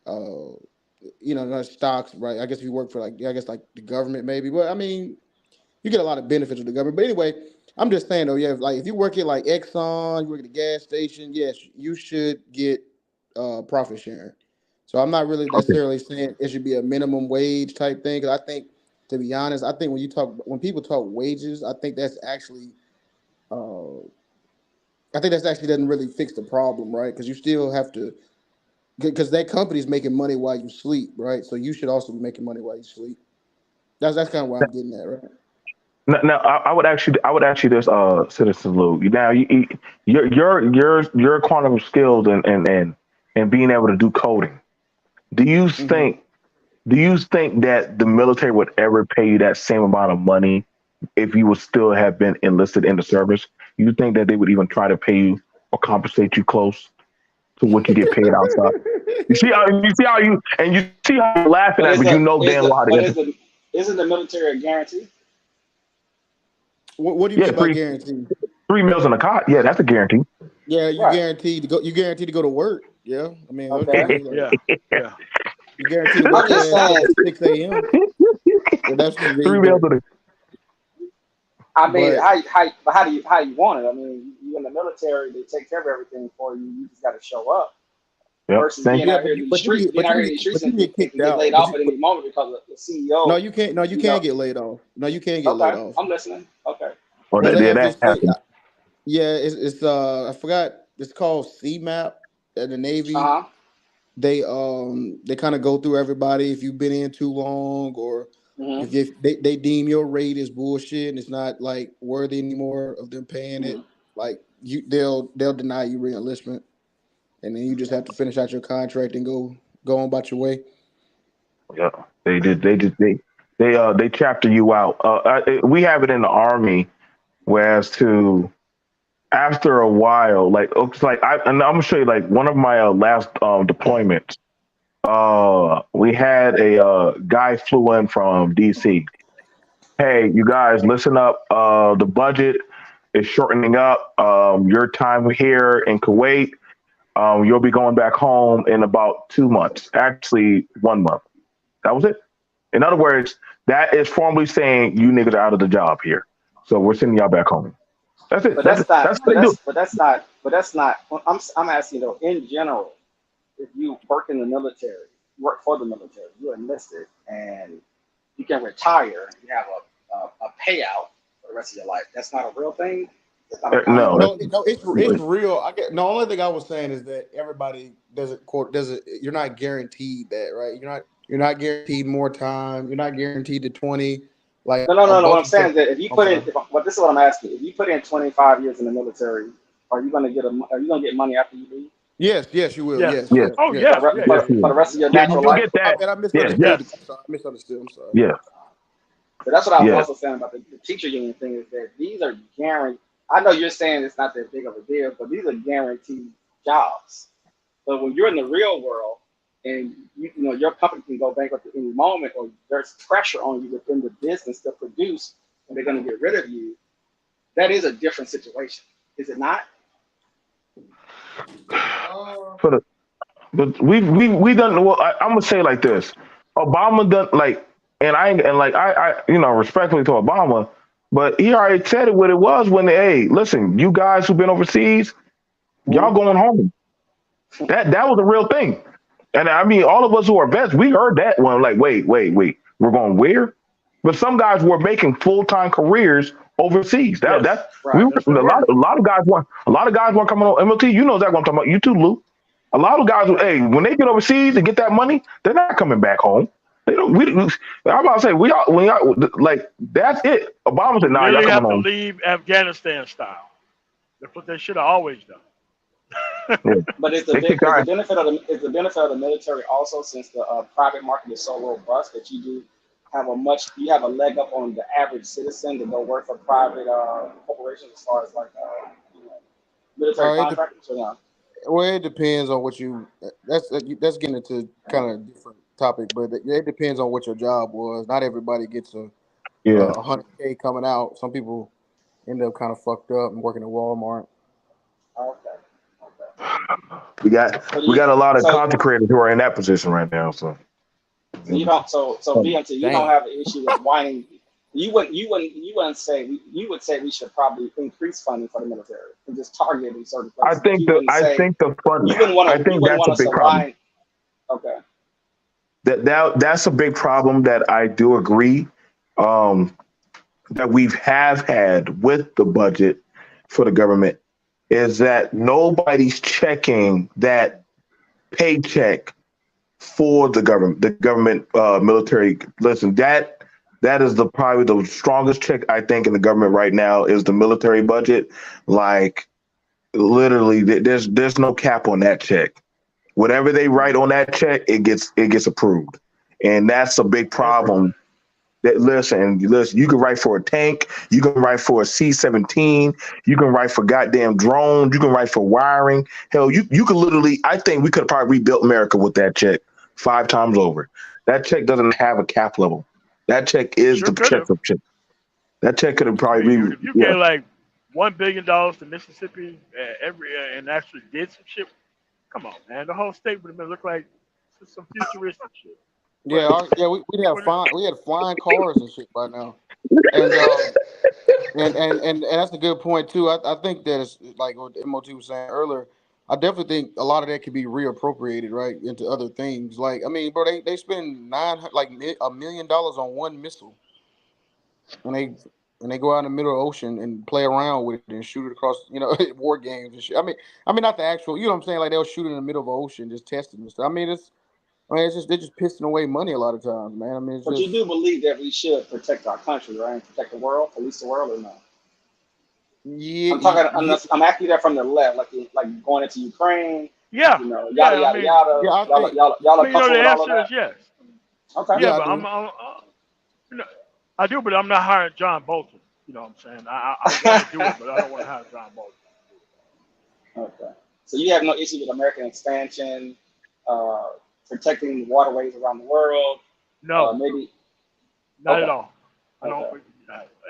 uh not stocks, right? I guess if you work for like the government maybe, but I mean you get a lot of benefits with the government. But anyway, I'm just saying though, yeah, like if you work at like Exxon, you work at a gas station, yes, you should get profit sharing. So I'm not really Okay. necessarily saying it should be a minimum wage type thing. Because I think, to be honest, I think when people talk wages, uh, I think that's actually doesn't really fix the problem, right? Because you still have to, because that company's making money while you sleep, right? So you should also be making money while you sleep. That's kind of where I'm getting at, right? Now, I would actually this, Citizen Lou. Now, your quantum skills and being able to do coding. Do you Mm-hmm. think do you think that the military would ever pay you that same amount of money if you would still have been enlisted in the service? You think that they would even try to pay you or compensate you close to what you get paid outside? You see how you're laughing But at, is but you the know is damn the well how to but get. is the isn't the military a guarantee? What do you Yeah, mean by three guarantee? 3 meals in a cot. Yeah, that's a guarantee. Yeah, you Right. guaranteed to go. You guaranteed to go to work. Yeah, I mean, Okay. like, Yeah, yeah. you guaranteed to I'm work your just ass off saying. at 6 a.m. If that's what you Three need, meals in a. I mean, but how do you want it? I mean, you in the military, they take care of everything for you. You just got to show up. Yep. Versus Thank being you. yeah, out here in these streets, being out here in these streets but you and, get and kicked can get out. laid off at any moment because the No, CEO. you can't. No, you You can't know. get laid off. No, you can't get laid Okay, off. I'm listening. Okay. Or Because that, they yeah, have that this thing. happened. Yeah, it's I forgot. It's called CMAP at the Navy. Uh huh. They kind of go through everybody if you've been in too long, or Mhm. if they deem your rate is bullshit and it's not like worthy anymore of them paying it. Mhm. Like they'll deny you reenlistment, and then you just have to finish out your contract and go on about your way. Yeah, they did. They chapter you out. We have it in the army, whereas to after a while, like it's like and I'm gonna show you like one of my last deployments. We had a guy flew in from DC. Hey, you guys, listen up. The budget is shortening up. Your time here in Kuwait, you'll be going back home in about 2 months. Actually, 1 month. That was it. In other words, that is formally saying you niggas are out of the job here. So we're sending y'all back home. That's it. But That's that's not. that's what they do. But that's not. I'm asking though. In general, if you work in the military, you work for the military, you're enlisted, and you can retire. You have a payout for the rest of your life. That's not a real thing. It's not a No, concept. No, no, it's real. I get the only thing I was saying is that everybody doesn't. You're not guaranteed that, right? You're not guaranteed more time. You're not guaranteed the 20. Like a No. What bunch I'm of saying stuff. is that if you I'm put in, sorry. well, this is what I'm asking. If you put in 25 years in the military, are you gonna get money after you leave Yes, you will. Yes. Yes, yes, yes, Oh yes, for the yeah, re- yeah, for, yeah, yes, the- yeah, for yes. the rest of your Yeah, natural you'll life? get that. I Yes, misunderstood. yes, yes. I'm sorry. I misunderstood. I'm sorry. yes, So that's what I was yes. also saying about the teacher union thing is that these are guaranteed. I know you're saying it's not that big of a deal, but these are guaranteed jobs. But when you're in the real world, and your company can go bankrupt at any moment, or there's pressure on you within the business to produce, and they're going to get rid of you. That is a different situation, is it not? For the, but we done. Well, I'm gonna say it like this: Obama done like, and I respectfully to Obama, but he already said it what it was when hey, listen, you guys who've been overseas, y'all Mhm. going home. That was a real thing. And I mean, all of us who are vets, we heard that one. Like, wait, we're going where? But some guys were making full time careers overseas. Yes, We Right. were, yes, they were. a lot of guys weren't coming on MLT. You know exactly what I'm talking about. You too, Lou. A lot of guys, hey, when they get overseas and get that money, they're not coming back home. They don't. I'm about to say we all when y'all like that's it. Obama You said, "Nah, y'all literally coming have to home." leave Afghanistan style. That's what they should have always done. Yeah. But is the They kicked is the our benefit of the military also, since the private market is so robust, that you have a leg up on the average citizen to go work for private corporations, as far as like military It contractors, or not? Well, it depends on what you. That's getting into kind of different topic, but it depends on what your job was. Not everybody gets a yeah. 100K coming out. Some people end up kind of fucked up and working at Walmart. Okay. Okay. We got So do we you, got a lot of so content creators who are in that position right now. So so you don't so BMT, you don't Damn. have an issue with whining. You wouldn't say you would say we should probably increase funding for the military and just target it in certain I places, but think the fun. I you think wouldn't that's want a us to big problem. whine. Okay. That's a big problem that I do agree um, that we have had with the budget for the government is that nobody's checking that paycheck for the government military. Listen, that is the probably the strongest check I think in the government right now is the military budget. Like literally, there's no cap on that check. Whatever they write on that check, it gets approved, and that's a big Everything. problem. That listen, you can write for a tank, you can write for a C-17, you can write for goddamn drones, you can write for wiring. Hell, you could literally. I think we could have probably rebuilt America with that check 5 times over. That check doesn't have a cap level. That check is Sure the could check have. of check. That check could have I mean, probably dude, if you yeah. gave like $1 billion to Mississippi and actually did some shit, come on, man, the whole state would have been look like some futuristic shit. Yeah, But we'd have what? we had flying cars and shit by now, and and that's a good point too. I think that it's like what MOT was saying earlier. I definitely think a lot of that could be reappropriated right into other things. Like I mean, bro, they spend $1 million on one missile, and they go out in the middle of the ocean and play around with it and shoot it across, war games and shit. I mean, not the actual, you know what I'm saying? Like they'll shoot it in the middle of the ocean, just testing and stuff. It's just they're just pissing away money a lot of times, man. I mean, it's But you just do believe that we should protect our country, right? And protect the world, police the world, or no? yeah, I'm asking you that from the left, like going into Ukraine, Yeah, yada yeah. I yada mean, yada. yeah. I think Y'all I are mean, comfortable the with all of answer is that? yes. Okay. Yeah, yeah, I but do. you know, I do, but I'm not hiring John Bolton. You know what I'm saying? I want to do it, but I don't want to hire John Bolton. Okay. So you have no issue with American expansion, uh, protecting waterways around the world, No, maybe. not at Okay. all. I don't. Okay.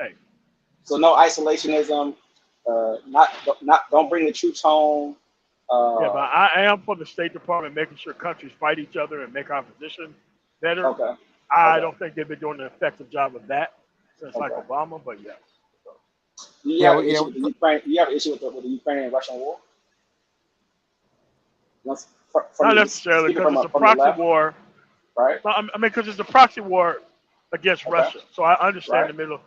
Hey, So no isolationism. Don't bring the troops home. yeah, but Uh, I am for the State Department making sure countries fight each other and make our position better. okay. I Okay. don't think they've been doing an effective job of that since like Okay. Obama, but yeah. Do you Yeah, have an issue with the we, Ukraine? Do you have an issue with the Ukrainian-Russian war? Not necessarily Speaking because it's a from the proxy left, war. right? No, I mean, because it's a proxy war against Okay. Russia. So I understand Right. the middle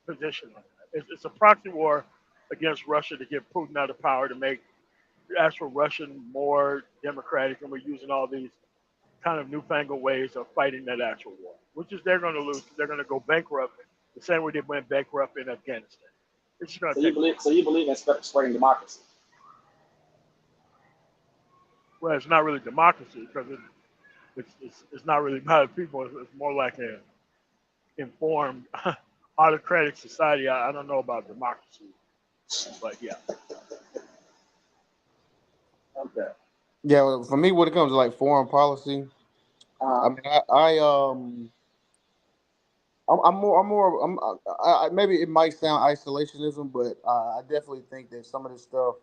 position on that. It's a proxy war against Russia to get Putin out of power to make the actual Russian more democratic, and we're using all these kind of newfangled ways of fighting that actual war, which is they're going to lose. They're going to go bankrupt the same way they went bankrupt in Afghanistan. It's just going So to you take a believe while. so you believe in spreading democracy. Well, it's not really democracy because it's not really about the people. It's more like an informed autocratic society. I don't know about democracy, but yeah. Okay. Yeah, well, for me, when it comes to like foreign policy, I Uh, mean, maybe it might sound isolationism, but I definitely think that some of this stuff,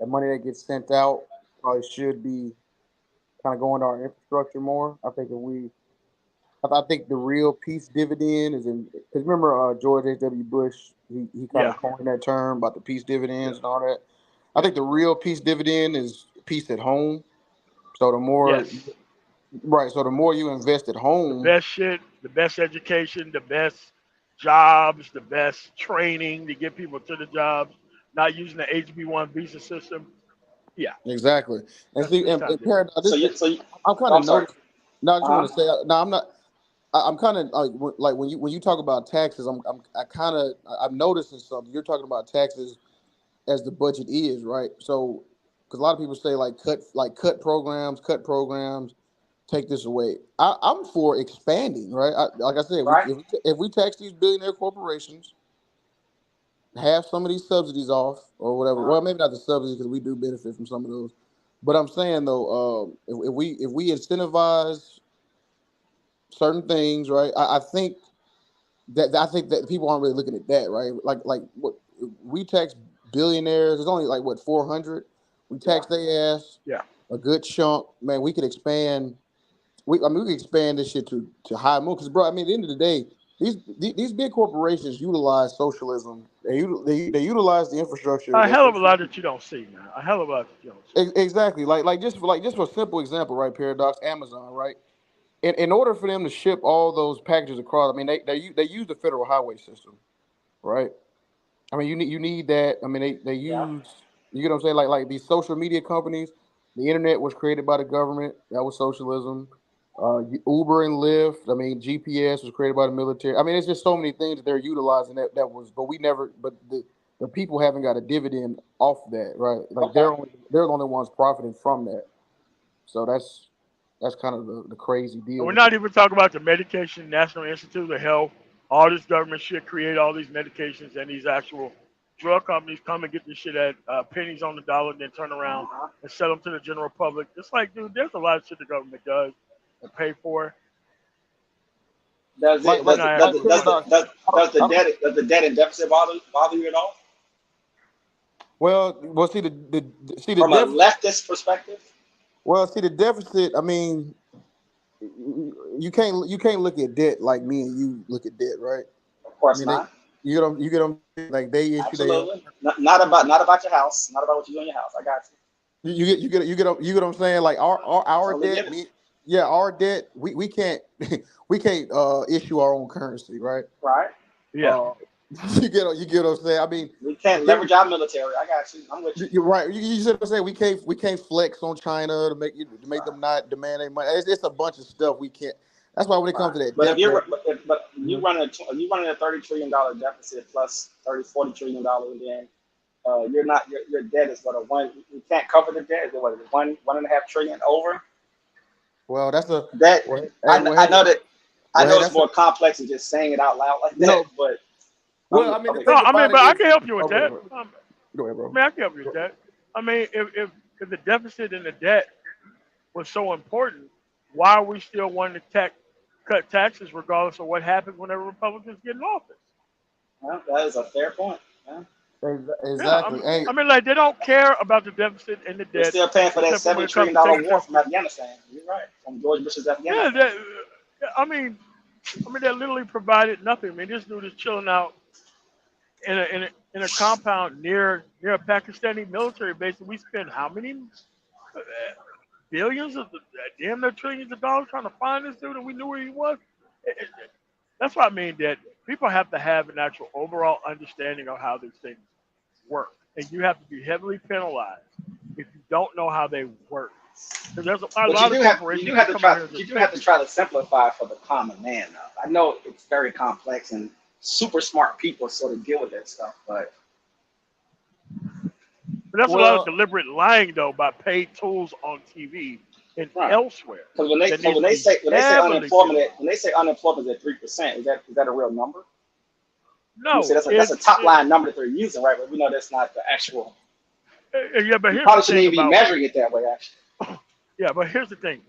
the money that gets sent out, probably should be kind of going to our infrastructure more. I think the real peace dividend is in, because remember George H.W. Bush, he kind Yeah, of coined that term about the peace yeah, dividends and all that. I yeah. think the real peace dividend is peace at home. So the more, Yes. right, so the more you invest at The home, best shit, the best education, the best jobs, the best training to get people to the jobs, not using the HB1 visa system. Yeah, exactly. And see, that's kind of and different. paradox, I'm kind oh, of I'm sorry. noticing. No, I just Uh, want to say, no, I'm not. I'm kind of like when you talk about taxes, I'm noticing something. You're talking about taxes as the budget is, right? So, because a lot of people say cut programs, take this away. I'm for expanding, right? Like I said, right. if we tax these billionaire corporations, have some of these subsidies off or whatever. Uh, Well, maybe not the subsidies because we do benefit from some of those. But I'm saying though, if we incentivize certain things, right? I think that people aren't really looking at that, right? Like what we tax billionaires. There's only like what 400. We yeah. tax their ass Yeah. a good chunk. Man, we could expand. We could expand this shit to high moon. Because bro, I mean, at the end of the day, these big corporations utilize socialism. They utilize the infrastructure A that hell of a lot socialism. that you don't see, man. A hell of a lot that you don't see. Exactly. Just for a simple example, right? Paradox, Amazon, right? In order for them to ship all those packages across, I mean, they use the federal highway system, right? I mean, you need that. I mean, they Yeah. use, you get what I'm saying? Like these social media companies, the internet was created by the government. That was socialism. Uber and Lyft. I mean, GPS was created by the military. I mean, it's just so many things that they're utilizing that was, but we never. But the people haven't got a dividend off that, right? Like Okay. they're the only ones profiting from that. So that's kind of the crazy And deal we're with not it. even talking about the medication, National Institute of Health. All this government shit create all these medications, and these actual drug companies come and get this shit at pennies on the dollar, and then turn around Uh-huh. and sell them to the general public. It's like, dude, there's a lot of shit the government does and pay for, Does Like it and we're does not it asking for money. paradox. I don't, does the debt and deficit bother you at all well, see the from a deficit. leftist perspective? Well, see the deficit. I mean, you can't look at debt like me and you look at debt, right? Of I course mean, they not. you get them like they issue their own. Absolutely. Not about your house. Not about what you do in your house. I got You get what I'm saying? Like you. our Totally debt, get it. yeah, our debt. We can't we can't issue our own currency, right? Right. Yeah. Uh, you get what I'm saying? I mean, We the can't thing leverage our military. I got you. I'm with you. you're right. You said what I'm saying. We can't flex on China to make them not demand their money. It's a bunch of stuff we can't. That's why when it comes Right. to that But if debt, you're that but you Mhm. running a $30 trillion deficit plus 30 $40 trillion, then you're not your debt is what a one you can't cover the debt. Is it what is it, 1.5 trillion over? Well, that's a That well, hey, I know that I well, know hey, it's that's a more complex than just saying it out loud like that, no. but Well, I mean, the I'm No, thing I mean, about but it I is, can help you with okay, that. bro. Go ahead, I bro. mean, I can help you with that. I mean, if the deficit and the debt was so important, why are we still wanting to cut taxes regardless of what happens whenever Republicans get in office? that is a fair point. Yeah. Yeah, Exactly. Hey, I mean, like they don't care about the deficit and the They're debt still paying for that except for when seven it comes trillion to dollar taking war care from of. Afghanistan. You're right, from George Bush's Yeah, Afghanistan. I mean, they literally provided nothing. I mean, this dude is chilling out in a compound near a Pakistani military base, and we spend how many uh, billions of damn near trillions of dollars trying to find this dude, and we knew where he was. That's what I mean. That people have to have an actual overall understanding of how these things work, and you have to be heavily penalized if you don't know how they work. Because there's a But you lot of do have you do corporations have that to come out try here and you just do have fake to it. try to simplify for the common man though. I know it's very complex and super smart people sort of deal with that stuff, but But that's a lot of well, deliberate lying, though, by paid tools on TV and right. elsewhere Because that needs when to they be say heavily penalized. when they say unemployment is at 3%, is that a real number? You say No, that's a top line number that they're using, right? But we know that's not the actual. yeah, but You here's the probably shouldn't thing even be about measuring it that way, actually. Yeah, but here's the thing: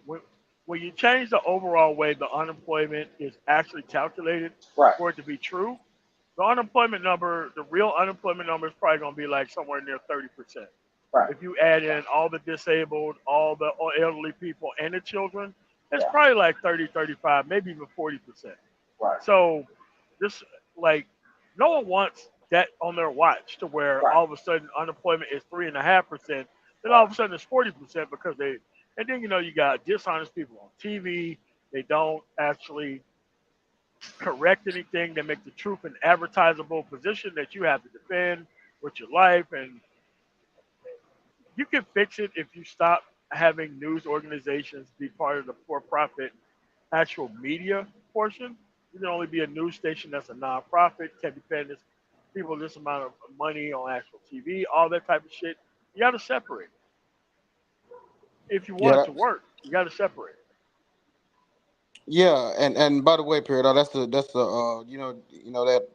when you change the overall way the unemployment is actually calculated Right, for it to be true, the unemployment number, the real unemployment number is probably going to be like somewhere near 30%. right, If you add in all the disabled, all the elderly people, and the children, it's yeah, probably like 30, 35, maybe even 40%. right, So this, like, no one wants that on their watch to where right, all of a sudden unemployment is 3.5%, then all right, of a sudden it's 40% because they, and then you got dishonest people on TV. They don't actually correct anything. They make the truth an advertisable position that you have to defend with your life, and you can fix it if you stop having news organizations be part of the for-profit actual media portion. You can only be a news station that's a nonprofit, can be paying people this amount of money on actual TV, all that type of shit. You got to separate. If you want Yeah, it to work, you got to separate. yeah, and by the way, Peridot, that's the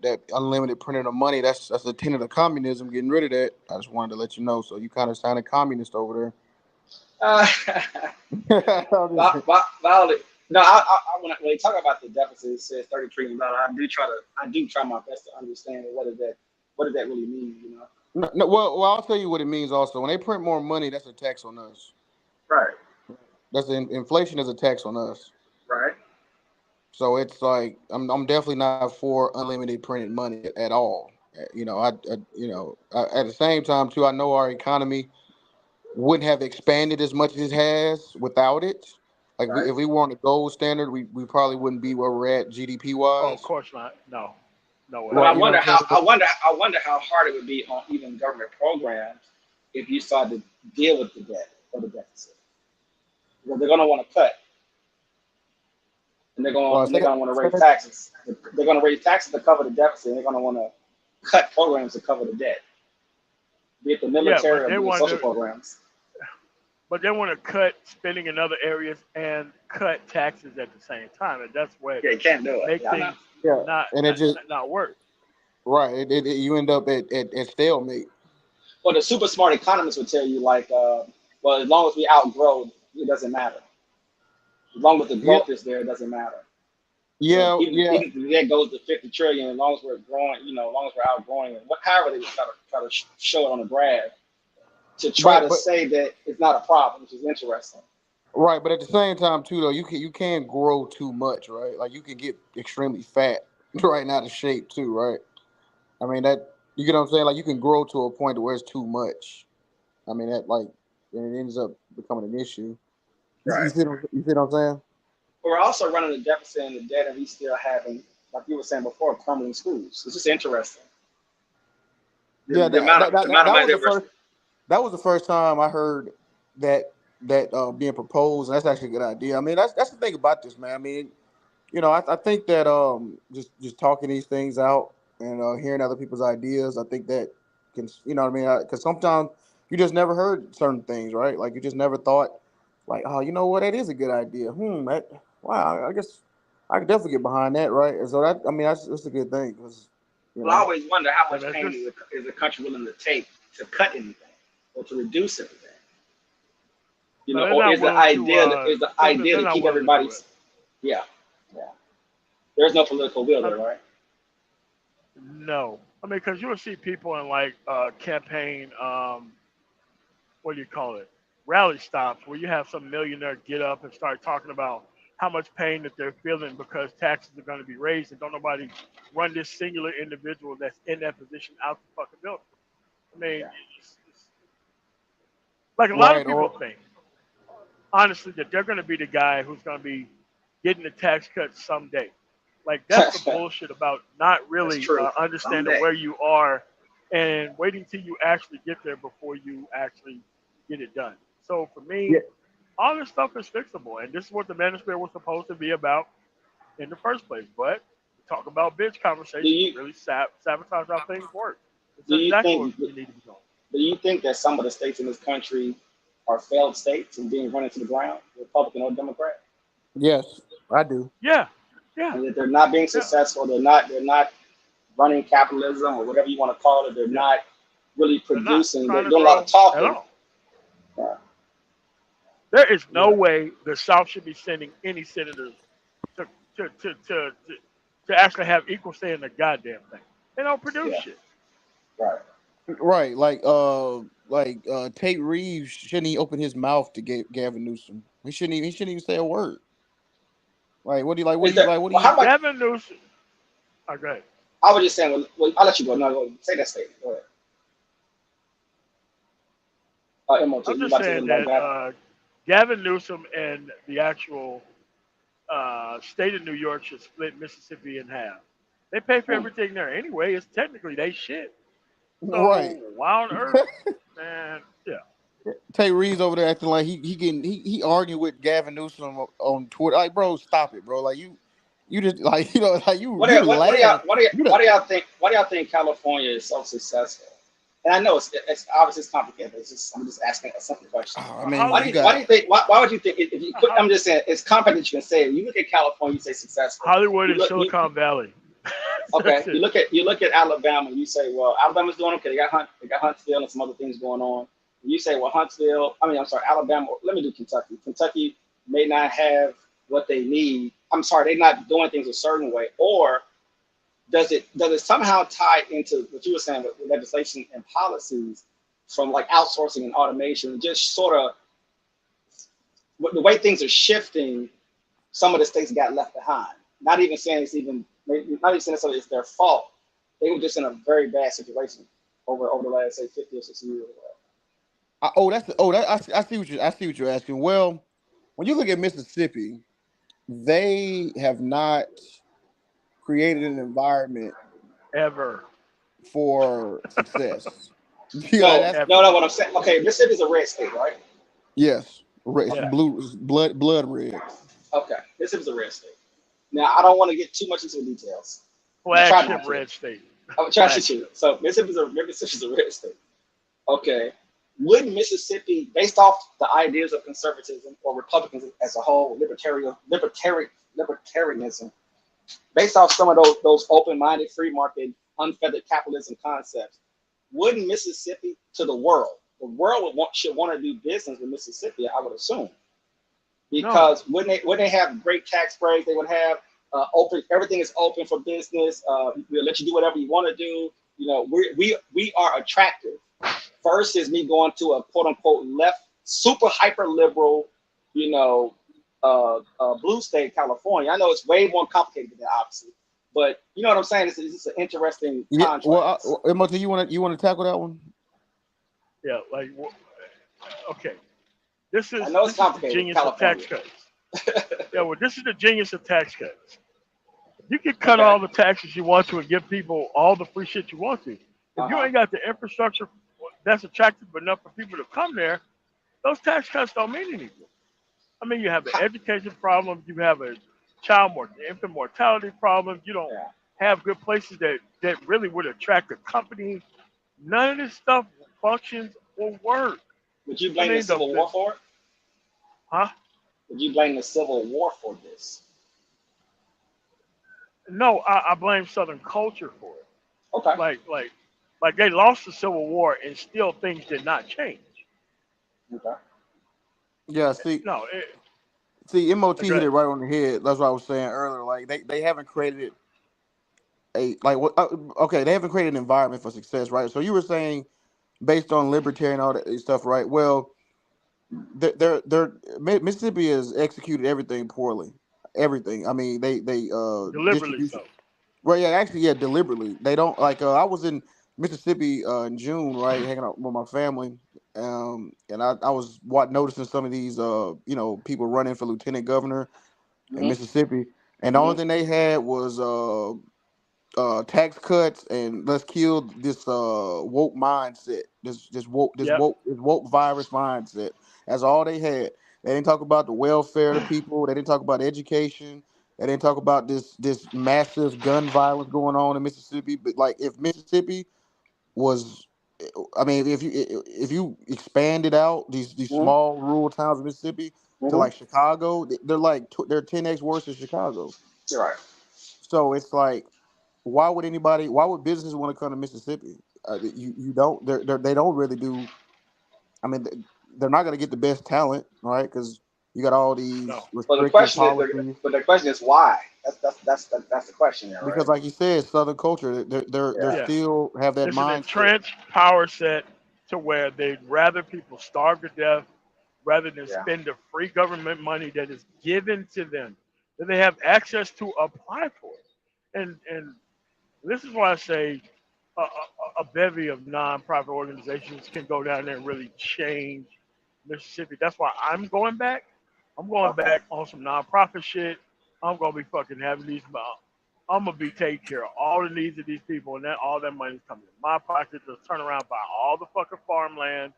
that unlimited printing of money. That's the tenet of communism. Getting rid of that. I just wanted to let you know. So you kind of sounded communist over uh, there. Violet. No, when you talk about the deficit, it says $30 trillion. I do try my best to understand what does that really mean, you know? No, no, well, I'll tell you what it means. Also, when they print more money, that's a tax on us. Right, That's inflation is a tax on us. right, So it's like I'm definitely not for unlimited printed money at all. At the same time too, I know our economy wouldn't have expanded as much as it has without it. Like right. if we were on the gold standard, we probably wouldn't be where we're at GDP Oh, of wise. course not. No, no way. But Right? You know what I'm saying? I wonder how hard it would be on even government programs if you started to deal with the debt or the deficit. Because they're gonna want to cut, and Well, they're gonna want to raise taxes. They're gonna raise taxes to cover the deficit, and they're gonna want to cut programs to cover the debt, be it the Yeah, military or be it social programs. but they want to cut spending in other areas and cut taxes at the same time, and that's what Yeah, you can't do it. make Yeah, I know. things yeah, not and it not, just not work. right. You end up at stalemate. Well, the super smart economists would tell you like, well, as long as we outgrow, it doesn't matter. As long as the Yeah, growth is there, it doesn't matter. So yeah, yeah, even if the debt goes to 50 trillion, as long as we're growing, as long as we're outgrowing it, however they try to show it on the graph to try to but say that it's not a problem, which is interesting. right, but at the same time too, though, you can grow too much, right? Like you can get extremely fat right out of shape too, right? I mean that you get what I'm saying? Like you can grow to a point where it's too much. I mean that like and it ends up becoming an issue. You Right. see what I'm saying? But we're also running a deficit in the debt, and we still having, like you were saying before, crumbling schools. It's just interesting. Yeah, The amount of that money was the that we're first time I heard that being proposed, and that's actually a good idea. I mean, that's the thing about this, man. I mean, I think that just talking these things out and hearing other people's ideas, I think that can, what I mean? Because sometimes you just never heard certain things, right? Like you just never thought, like, oh, you know what, that is a good idea. Wow, I guess I could definitely get behind that, right? And so I mean, that's a good thing because, you Well, I know, always wonder how And much that's pain just is a country willing to take to cut anything or to reduce anything. no, they're Or not willing to. is the They're idea to not keep willing to do it. everybody's, yeah, yeah. There's no political will I there, right? No, I mean, because you'll see people in like campaign, what do you call it, rally stops, where you have some millionaire get up and start talking about how much pain that they're feeling because taxes are going to be raised, and don't nobody run this singular individual that's in that position out the fucking building. I mean, Yeah. it's like a lot of right people or think, honestly, that they're going to be the guy who's going to be getting the tax cut someday. Like that's the bullshit about not That's really true. understanding Someday. where you are and waiting till you actually get there before you actually get it done. So for yeah, me, all this stuff is fixable, and this is what the manosphere was supposed to be about in the first place. But talk about bitch Do conversations you really sabotage how things work. It's do you exactly what think we need to be doing. do you think that some of the states in this country are failed states and being run into the ground, Republican or Democrat, yes, I do. Yeah, yeah, and that they're not being yeah. successful? They're not running capitalism or whatever you want to call it. They're Yeah, not really they're not producing. trying They're to doing a lot of grow at talking. all. Yeah. There is no Yeah. way the South should be sending any senators to to to to, to, to actually have equal say in the goddamn thing. They don't produce Yeah. shit. Right. Right, Tate Reeves shouldn't he open his mouth to Gavin Newsom? He shouldn't even say a word. Is there? Well, how much? Gavin Newsom. Oh, go ahead. I was just saying. Well, I'll let you go. No, go say that statement. Go ahead. MOT, I'm you just about to say saying something about that Gavin? Gavin Newsom and the actual state of New York should split Mississippi in half. They pay for Hmm. everything there anyway. It's technically they shit. Right. So why on earth, man? Yeah. Tate Reeves over there acting like he arguing with Gavin Newsom on Twitter. Like, bro, stop it, bro. Like you just like like What do you what do y'all laugh. You know, what do y'all think? Why do y'all think California is so successful? And I know it's obviously it's complicated. But I'm just asking a simple question. I Well, mean, you Why got do you think? Why would you think if you put? Ho- I'm just saying it's confident you can say it. You look at California, you say successful. Hollywood You and look you Silicon Valley. okay. That's it. You look at Alabama. You say, well, Alabama's doing okay. They got Huntsville and some other things going on. You say, well, Huntsville. I mean, I'm sorry, Alabama. Let me do Kentucky. Kentucky may not have what they need. I'm sorry, they're not doing things a certain way. Or does it somehow tie into what you were saying with legislation and policies from like outsourcing and automation? Just sort of the way things are shifting. Some of the states got left behind. Not even saying not even saying necessarily it's their fault. They were just in a very bad situation over the last say 50 or 60 years. I see what you're asking. Well, when you look at Mississippi, they have not created an environment Ever. for success. Yeah, No, that's Ever. no. What I'm saying, okay, Mississippi's a red state, right? yes, Yeah. blood red. Okay, Mississippi's a red state. Now, I don't want to get too much into the details. I'm gonna try Flagship not to. red state. I'm gonna try Flagship. to. So Mississippi's a red state. Okay. Would Mississippi, based off the ideas of conservatism or Republicans as a whole, libertarianism, based off some of those open-minded, free market, unfettered capitalism concepts, wouldn't Mississippi to the world should want to do business with Mississippi? I would assume, No. because wouldn't they have great tax breaks? They would have open, everything is open for business. We'll let you do whatever you want to do. You know, we are attractive versus me going to a quote unquote left, super hyper liberal, you know, blue state, California. I know it's way more complicated than that, obviously, but you know what I'm saying. It's just an interesting Yeah, contrast. MOT, you want to tackle that one? Yeah. Like, okay. This I is know it's this is the complicated, genius of tax California. cuts. Yeah. Well, this is the genius of tax cuts. You can cut Okay. all the taxes you want to and give people all the free shit you want to. If you Uh-huh. ain't got the infrastructure that's attractive enough for people to come there, those tax cuts don't mean anything. I mean, you have an education problem, you have a infant mortality problem. You don't Yeah. have good places that really would attract a company. None of this stuff functions or work. Would you I blame the mean, Civil War for it? huh? Would you blame the Civil War for this? No, I blame Southern culture for it. Okay. Like they lost the Civil War and still things did not change. Okay. Yeah, No, MOT hit good. it right on the head. That's what I was saying earlier. Like they haven't created they haven't created an environment for success, right? So you were saying based on libertarian all that stuff, right? Well, Mississippi has executed everything poorly. Everything. I mean, they Deliberately distribution. so. Well, yeah, actually, yeah, deliberately. They don't like. I was in Mississippi in June, right, hanging out with my family, and I was noticing some of these, people running for lieutenant governor in Mm-hmm. Mississippi, and the only Mm-hmm. thing they had was tax cuts and let's kill this woke mindset, Yep. this woke virus mindset. That's all they had. They didn't talk about the welfare of the people. They didn't talk about education. They didn't talk about this massive gun violence going on in Mississippi. But like, if Mississippi was, I mean, if you expanded out these Mm-hmm. small rural towns of Mississippi to Mm-hmm. like Chicago, they're like they're 10x worse than Chicago. You're right. So it's like, why would businesses want to come to Mississippi? You don't, they don't really do. I mean, they're not going to get the best talent, right? Because you got all these No. But the restrictive question is, policies. but the question is why? That's the question there, right? Because, like you said, Southern culture, they're Yeah. Yeah. still have that It's an mindset. entrenched power set to where they'd rather people starve to death rather than Yeah. spend the free government money that is given to them, that they have access to apply for. And this is why I say a bevy of nonprofit organizations can go down there and really change Mississippi. That's why I'm going back. I'm going Okay. back on some nonprofit shit. I'm gonna be fucking having these. I'm gonna be taking care of all the needs of these people, and that all that money's coming in my pocket to turn around, buy all the fucking farmland,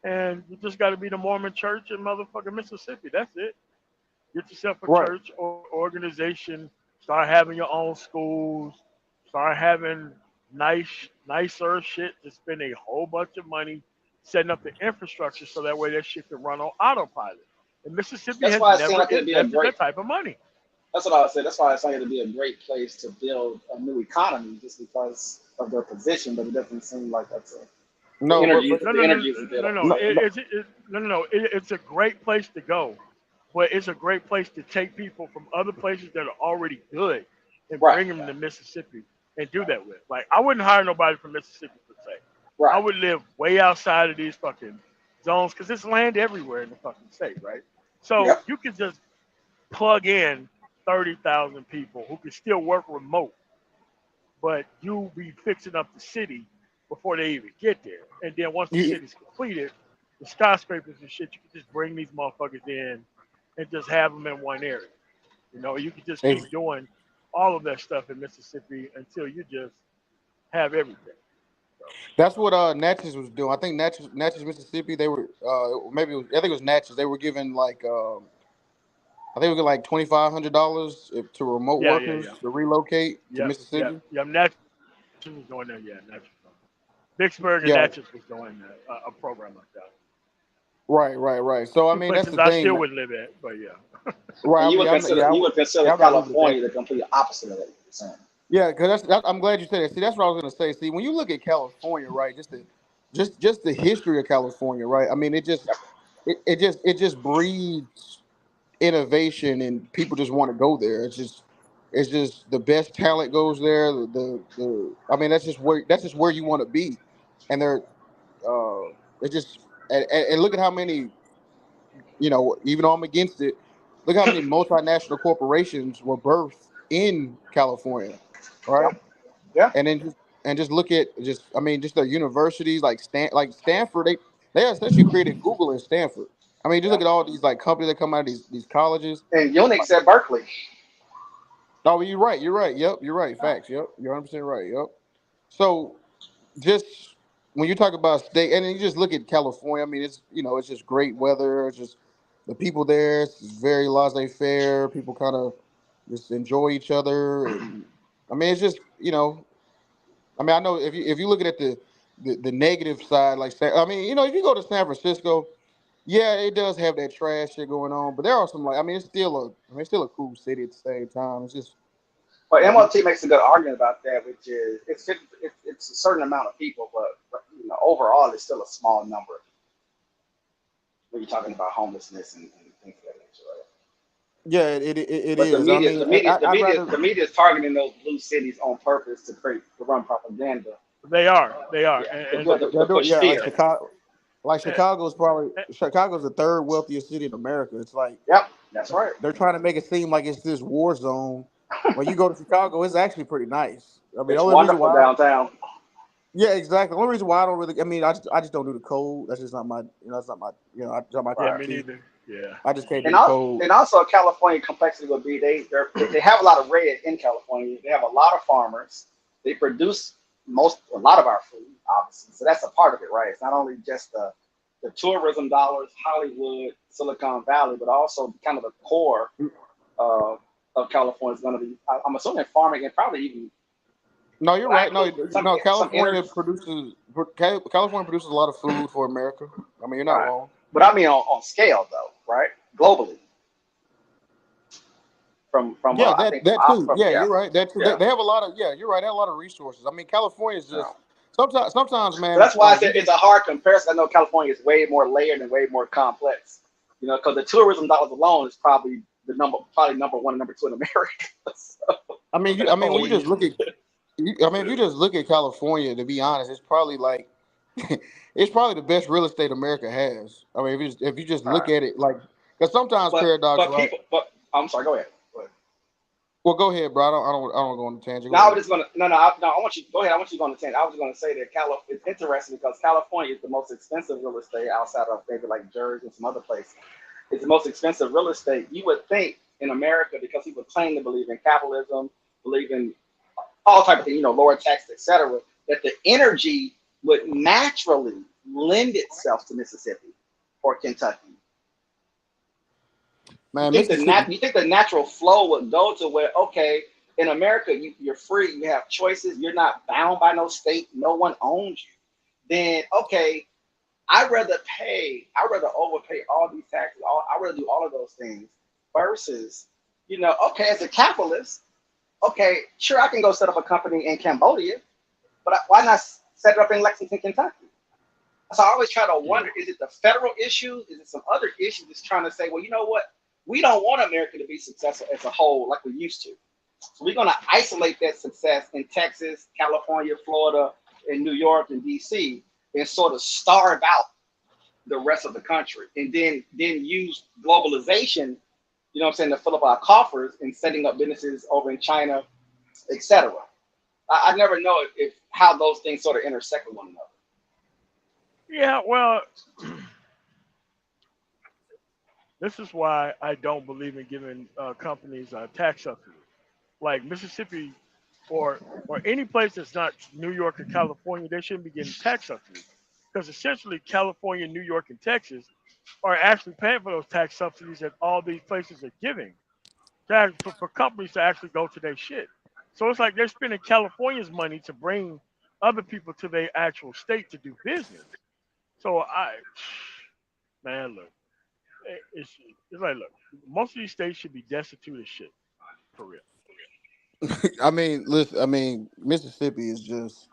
and you just got to be the Mormon Church in motherfucking Mississippi. That's it. Get yourself a Right. church or organization. Start having your own schools. Start having nicer shit to spend a whole bunch of money setting up the infrastructure so that way that shit can run on autopilot. And Mississippi That's has why it seemed never like it'd be a invested great. that type of money. That's what I would say. That's why I think it'd be a great place to build a new economy, just because of their position. But it doesn't seem like that's the No, energy. but No, The no, no, energy is a bit. no, no. no, no, It's a great place to go, but it's a great place to take people from other places that are already good and Right. bring them to Mississippi and do that with. Like, I wouldn't hire nobody from Mississippi per se. I Right. would live way outside of these fucking zones because there's land everywhere in the fucking state, right? So Yep. you could just plug in 30,000 people who can still work remote, but you'll be fixing up the city before they even get there. And then once the you, city's completed, the skyscrapers and shit, you can just bring these motherfuckers in and just have them in one area. You know, you can just keep doing all of that stuff in Mississippi until you just have everything. So, that's what Natchez was doing. I think Natchez, Mississippi. They were I think it was Natchez. They were giving like I think we get like $2,500 to remote yeah, workers to relocate to Mississippi. Natchez was doing that. Yeah, Natchez. Vicksburg and Yeah, Natchez was doing a program like that. right. So I Two mean, that's places the I thing, still man. would live at, but yeah. Right. And I you mean, would consider you would consider I'm not moving to California Texas. the complete opposite of that. You're saying. Yeah, because I'm glad you said that. See, that's what I was gonna say. See, when you look at California, right, just the history of California, right? I mean, Yep. it just breeds innovation, and people just want to go there. It's just the best talent goes there. I mean, that's just where you want to be, and it just and look at how many, even though I'm against it, look how many multinational corporations were birthed in California, right? Yep. Yeah. And then just look at I mean, just their universities like Stanford. They essentially created Google in Stanford. I mean, just Yeah. look at all these like companies that come out of these colleges. And Unix at Berkeley. Oh, you're right. You're right. Yep, you're right. Facts. Yep, you're 100% right. Yep. So just when you talk about state, and then you just look at California. I mean, it's just great weather. It's just the people there. It's very laissez-faire. People kind of just enjoy each other, and I mean, it's just I mean, I know if you looking at the negative side, like I mean, if you go to San Francisco, yeah, it does have that trash shit going on, but there are some it's still a cool city at the same time. It's just But you know, MLT makes a good argument about that, which is it's a certain amount of people, but overall it's still a small number when you're talking about homelessness and things of that nature, right? yeah, it But the is. I media, mean, the media, the I'd media, rather the media is targeting those blue cities on purpose to run propaganda. They are. They are. Yeah, And, yeah, to they're doing push yeah, like fear. Chicago. Like and, Chicago's the third wealthiest city in America. It's like Yep, that's right. they're trying to make it seem like it's this war zone. When you go to Chicago, it's actually pretty nice. I mean, the It's only reason wonderful why downtown. yeah, exactly. The only reason why I don't really, I mean, I just don't do the cold. That's just not my, that's not my, it's not my yeah, cup Right. of me tea. neither. Yeah. I just can't do And the cold. also California complexity would be they have a lot of red in California. They have a lot of farmers. They produce a lot of our food, obviously. So that's a part of it, right? It's not only just the tourism dollars, Hollywood, Silicon Valley, but also kind of the core of California is going to be. I'm assuming farming and probably even No, you're right. No, no, some energy, California produces a lot of food for America. I mean, you're not right? wrong. But I mean on scale though, right? Globally, from Yeah, I think that too. from Yeah, you're right. That too. yeah. They have a lot of, yeah, you're right. They have a lot of resources. I mean, California is No. just sometimes, So man, that's why I like said it's a hard comparison. I know California is way more layered and way more complex. You know, because the tourism dollars alone is probably number one, number two in America. So, when Oh, you just look at, easily. if you just look at California, to be honest, it's probably like, it's probably the best real estate America has. I mean, if you just all look right. at it, like, because sometimes paradox, right? But I'm sorry. Go ahead. Go ahead. Well, go ahead, bro. I don't go on the tangent. No, Go I ahead. was just gonna I want you go ahead. I want you to go on the tangent. I was just gonna say that it's interesting because California is the most expensive real estate outside of maybe like Jersey and some other places. It's the most expensive real estate. You would think in America because people claim to believe in capitalism, believe in all type of things, you know, lower taxes, etc., that the energy would naturally lend itself to Mississippi or Kentucky. Man, Mississippi. You think the natural flow would go to where, okay, in America you're free, you have choices, you're not bound by no state, no one owns you. Then okay, I'd rather overpay all these taxes, I'd rather do all of those things versus, you know, okay, as a capitalist, okay, sure, I can go set up a company in Cambodia, but why not set it up in Lexington, Kentucky? So I always try to wonder, is it the federal issue? Is it some other issue that's trying to say, well, you know what? We don't want America to be successful as a whole like we used to. So we're going to isolate that success in Texas, California, Florida, and New York and DC and sort of starve out the rest of the country and then use globalization, you know what I'm saying, to fill up our coffers and setting up businesses over in China, etc. I never know if how those things sort of intersect with one another. Yeah, well, this is why I don't believe in giving companies tax subsidies. Like Mississippi or any place that's not New York or California, they shouldn't be getting tax subsidies because essentially California, New York, and Texas are actually paying for those tax subsidies that all these places are giving for companies to actually go to their shit. So it's like they're spending California's money to bring other people to their actual state to do business. So man, look, it's it's like look, most of these states should be destitute as shit for real. Listen. Mississippi is just.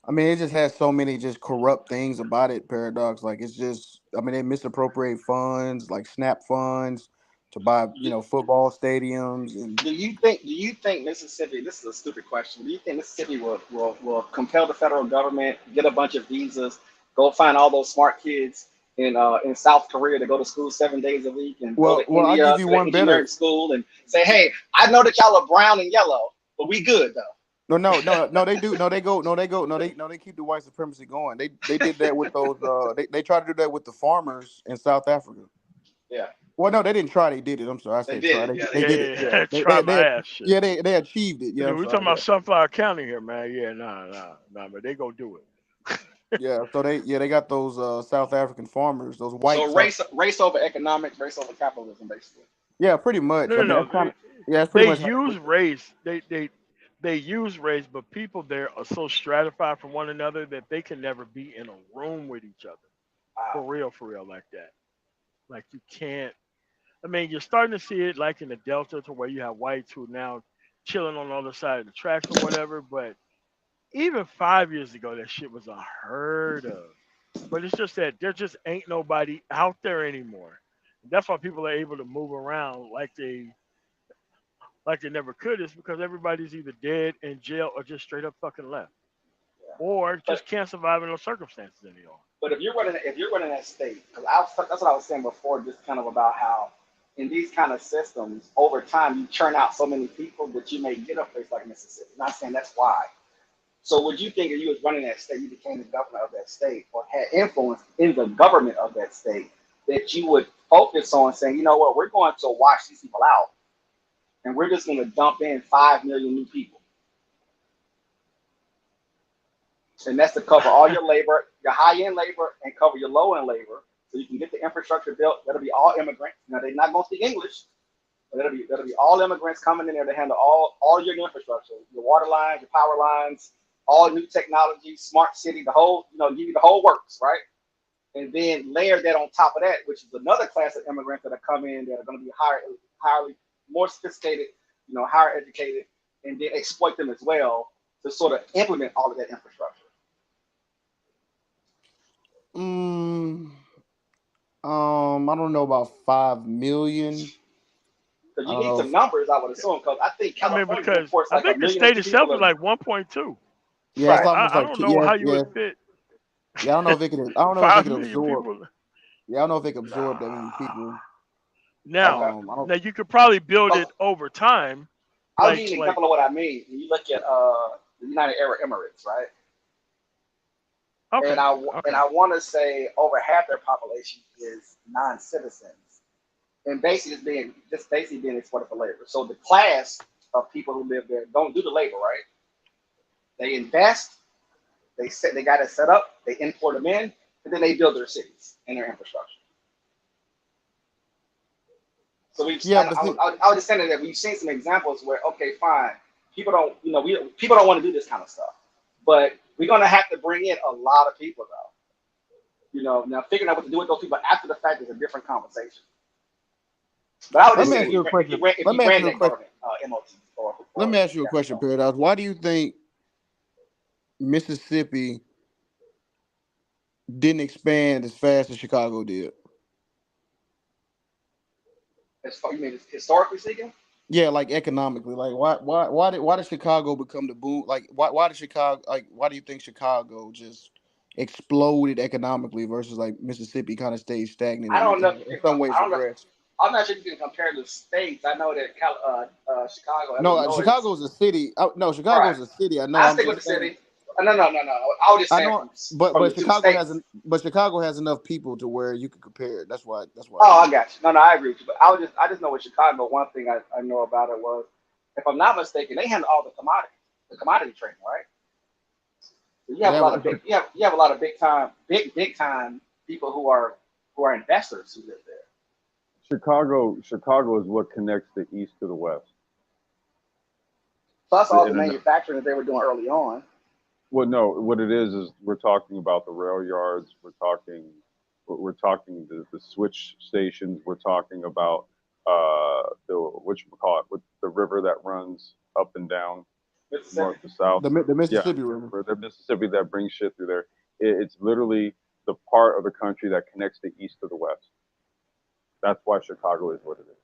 It just has so many just corrupt things about it. Paradox, like it's just. They misappropriate funds, like SNAP funds, to buy football stadiums and. Do you think Mississippi, this is a stupid question, do you think Mississippi will compel the federal government, get a bunch of visas, go find all those smart kids in South Korea to go to school 7 days a week and go to Well, I'll give India you to the one better. engineering school and say, hey, I know that y'all are brown and yellow, but we good though. No. They do. No, they go. No, they go. No, they keep the white supremacy going. They did that with those. They tried to do that with the farmers in South Africa. Yeah, Well, no, they didn't try. They did it. I'm sorry, I they said did try. it. They Yeah, they they did did it. it. Yeah. Yeah, try my ass shit. They achieved it. Yeah, Dude, I'm we talking sorry. about Yeah, Sunflower County here, man. Yeah, nah, but they go do it. yeah. So they got those South African farmers, those white So South. race over economics, race over capitalism, basically. Yeah, pretty much. No, no, no. That's kind of. Yeah, that's pretty They much how they use look at race. They use race, but people there are so stratified from one another that they can never be in a room with each other. Wow. For real, like that. Like you can't. You're starting to see it like in the Delta, to where you have whites who are now chilling on the other side of the tracks or whatever. But even 5 years ago, that shit was unheard of. But it's just that there just ain't nobody out there anymore. That's why people are able to move around like they never could. Is because everybody's either dead, in jail, or just straight up fucking left, Yeah. or But just can't survive in those circumstances anymore. But if you're running that state, because that's what I was saying before, just kind of about how in these kind of systems, over time, you churn out so many people that you may get a place like Mississippi. Not saying that's why. So would you think if you was running that state, you became the governor of that state or had influence in the government of that state, that you would focus on saying, you know what, we're going to wash these people out and we're just going to dump in 5 million new people. And that's to cover all your labor, your high-end labor, and cover your low-end labor, so you can get the infrastructure built. That'll be all immigrants. Now they're not going to speak English, but that'll be all immigrants coming in there to handle all your infrastructure, your water lines, your power lines, all new technology, smart city, the whole, give you the whole works, right? And then layer that on top of that, which is another class of immigrants that are coming in that are going to be highly more sophisticated, higher educated, and then exploit them as well to sort of implement all of that infrastructure. Mm, I don't know about 5 million. Because I you don't need know. some numbers, I would assume. Because I think I mean, California because reports I like a think the million state itself people. is like 1.2. Yeah, it's Right. almost I like don't know how you yeah. would fit Yeah, I don't know if it can. I don't know if it 5 can million absorb. people. Yeah, I don't know if it can absorb that many people. Okay. I don't. Now you could probably build So it over time, I'll give you an like example of what I mean. When you look at the United Arab Emirates, right? okay, And I okay. want to say over half their population is non-citizens, and basically being exploited for labor. So the class of people who live there don't do the labor, right? They invest, they got it set up, they import them in, and then they build their cities and their infrastructure. So Yeah, but see, I was just saying that we've seen some examples where, okay, fine, people don't, people don't want to do this kind of stuff, but we're gonna have to bring in a lot of people though. Now figuring out what to do with those people after the fact is a different conversation. But I would let just me say ask you a question. if Let you me ask ran you a that question. government, MOT Let or me ask you a yeah, question, Paradox. Why do you think Mississippi didn't expand as fast as Chicago did? as far you mean historically speaking? Yeah, like economically. Like why did Chicago become the boom? Like why do you think Chicago just exploded economically versus like Mississippi kind of stayed stagnant I and don't know. in some ways I don't know. regressed? I'm not sure if you can compare the states. I know that Chicago, No, Illinois. Chicago's a city. No, All right, Chicago's a city. I know. I I'm stick with the just saying. city. No. I was just I saying know, from the but two Chicago states. hasn't. But Chicago has enough people to where you could compare it. That's why. That's why. Oh, I got you. No, I agree with you. But I just know with Chicago, one thing I know about it was, if I'm not mistaken, they handle all the commodity trading, right? So you have They a have lot of you have a lot of big time people who are investors who live there. Chicago is what connects the east to the west. Plus The all the internet. manufacturing that they were doing early on. Well, no, what it is we're talking about the rail yards. We're talking the switch stations. We're talking about the whatchamacallit, with the river that runs up and down Mississippi. north to south. the Yeah, Mississippi River. for the Mississippi that brings shit through there. It's literally the part of the country that connects the east to the west. That's why Chicago is what it is.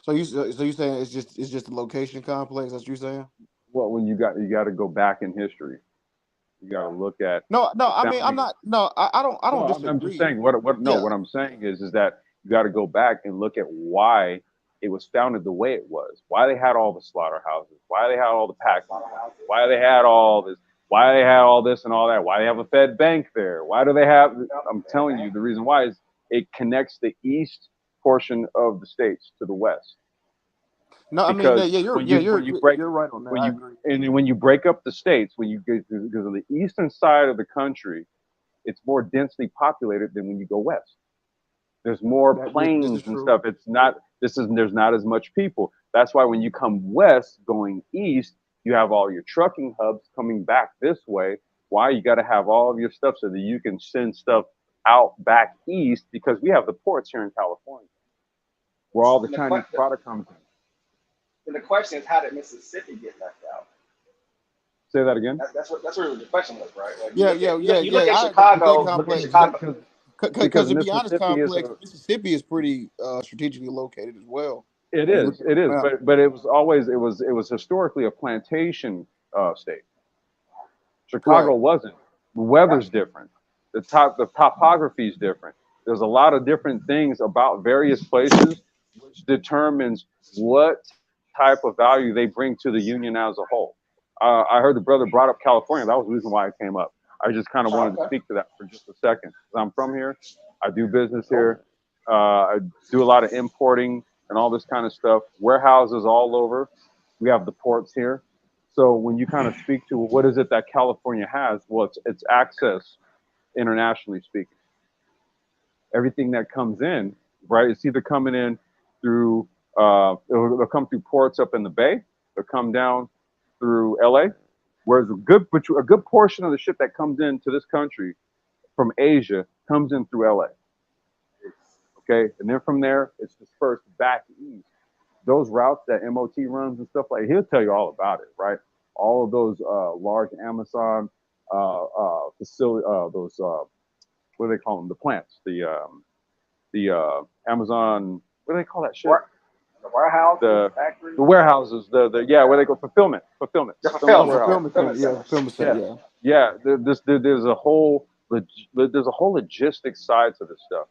So you saying it's just a location complex? That's what you're saying? Well, when you got to go back in history, you got to look at No. the I mean, I'm founding. not. No, I don't No, I'm just disagree. saying Yeah. what I'm saying is that you got to go back and look at why it was founded the way it was, why they had all the slaughterhouses, why they had all the packing, why they had all this, why they had all this and all that, why they have a Fed bank there, why do they have? I'm telling you, the reason why is it connects the east portion of the states to the west. No, I mean, Because yeah, when you break you're right on that. when I you agree. and when you break up the states, when you get because on the eastern side of the country, it's more densely populated than when you go west. There's more This is plains and true. stuff. There's not as much people. That's why when you come west going east, you have all your trucking hubs coming back this way. Why? You got to have all of your stuff so that you can send stuff out back east, because we have the ports here in California where all the And Chinese product comes in. the question is, how did Mississippi get left out? Say that again. That's really the question was, right? Like Yeah. you look at I agree with that Chicago. Look at complex Chicago. because Because to be honest, Mississippi is complex Mississippi is pretty strategically located as well. it When you look is at it the is map. but it was always it was historically a plantation state. Right. Chicago wasn't. The weather's different. The topography is different. There's a lot of different things about various places which determines what type of value they bring to the union as a whole. I heard the brother brought up California. That was the reason why it came up. I just kind of wanted to Okay. speak to that for just a second. I'm from here. I do business here. I do a lot of importing and all this kind of stuff. Warehouses all over. We have the ports here. So when you kind of speak to what is it that California has, well, it's access internationally speaking. Everything that comes in, right? It's either coming in through it'll come through ports up in the Bay. They'll come down through LA. Whereas a good portion of the shit that comes into this country from Asia comes in through LA. Okay, and then from there it's dispersed back east. Those routes that MOT runs and stuff like, he'll tell you all about it, right? all of those large Amazon facility, those what do they call them? The plants, the Amazon. What do they call that shit? The warehouse, The factory, the warehouses, the yeah, where they go fulfillment the Oh, fulfillment warehouse. fulfillment center. Yeah, centers. fulfillment center. Yeah, Yeah. yeah. There's a whole logistics side to this stuff.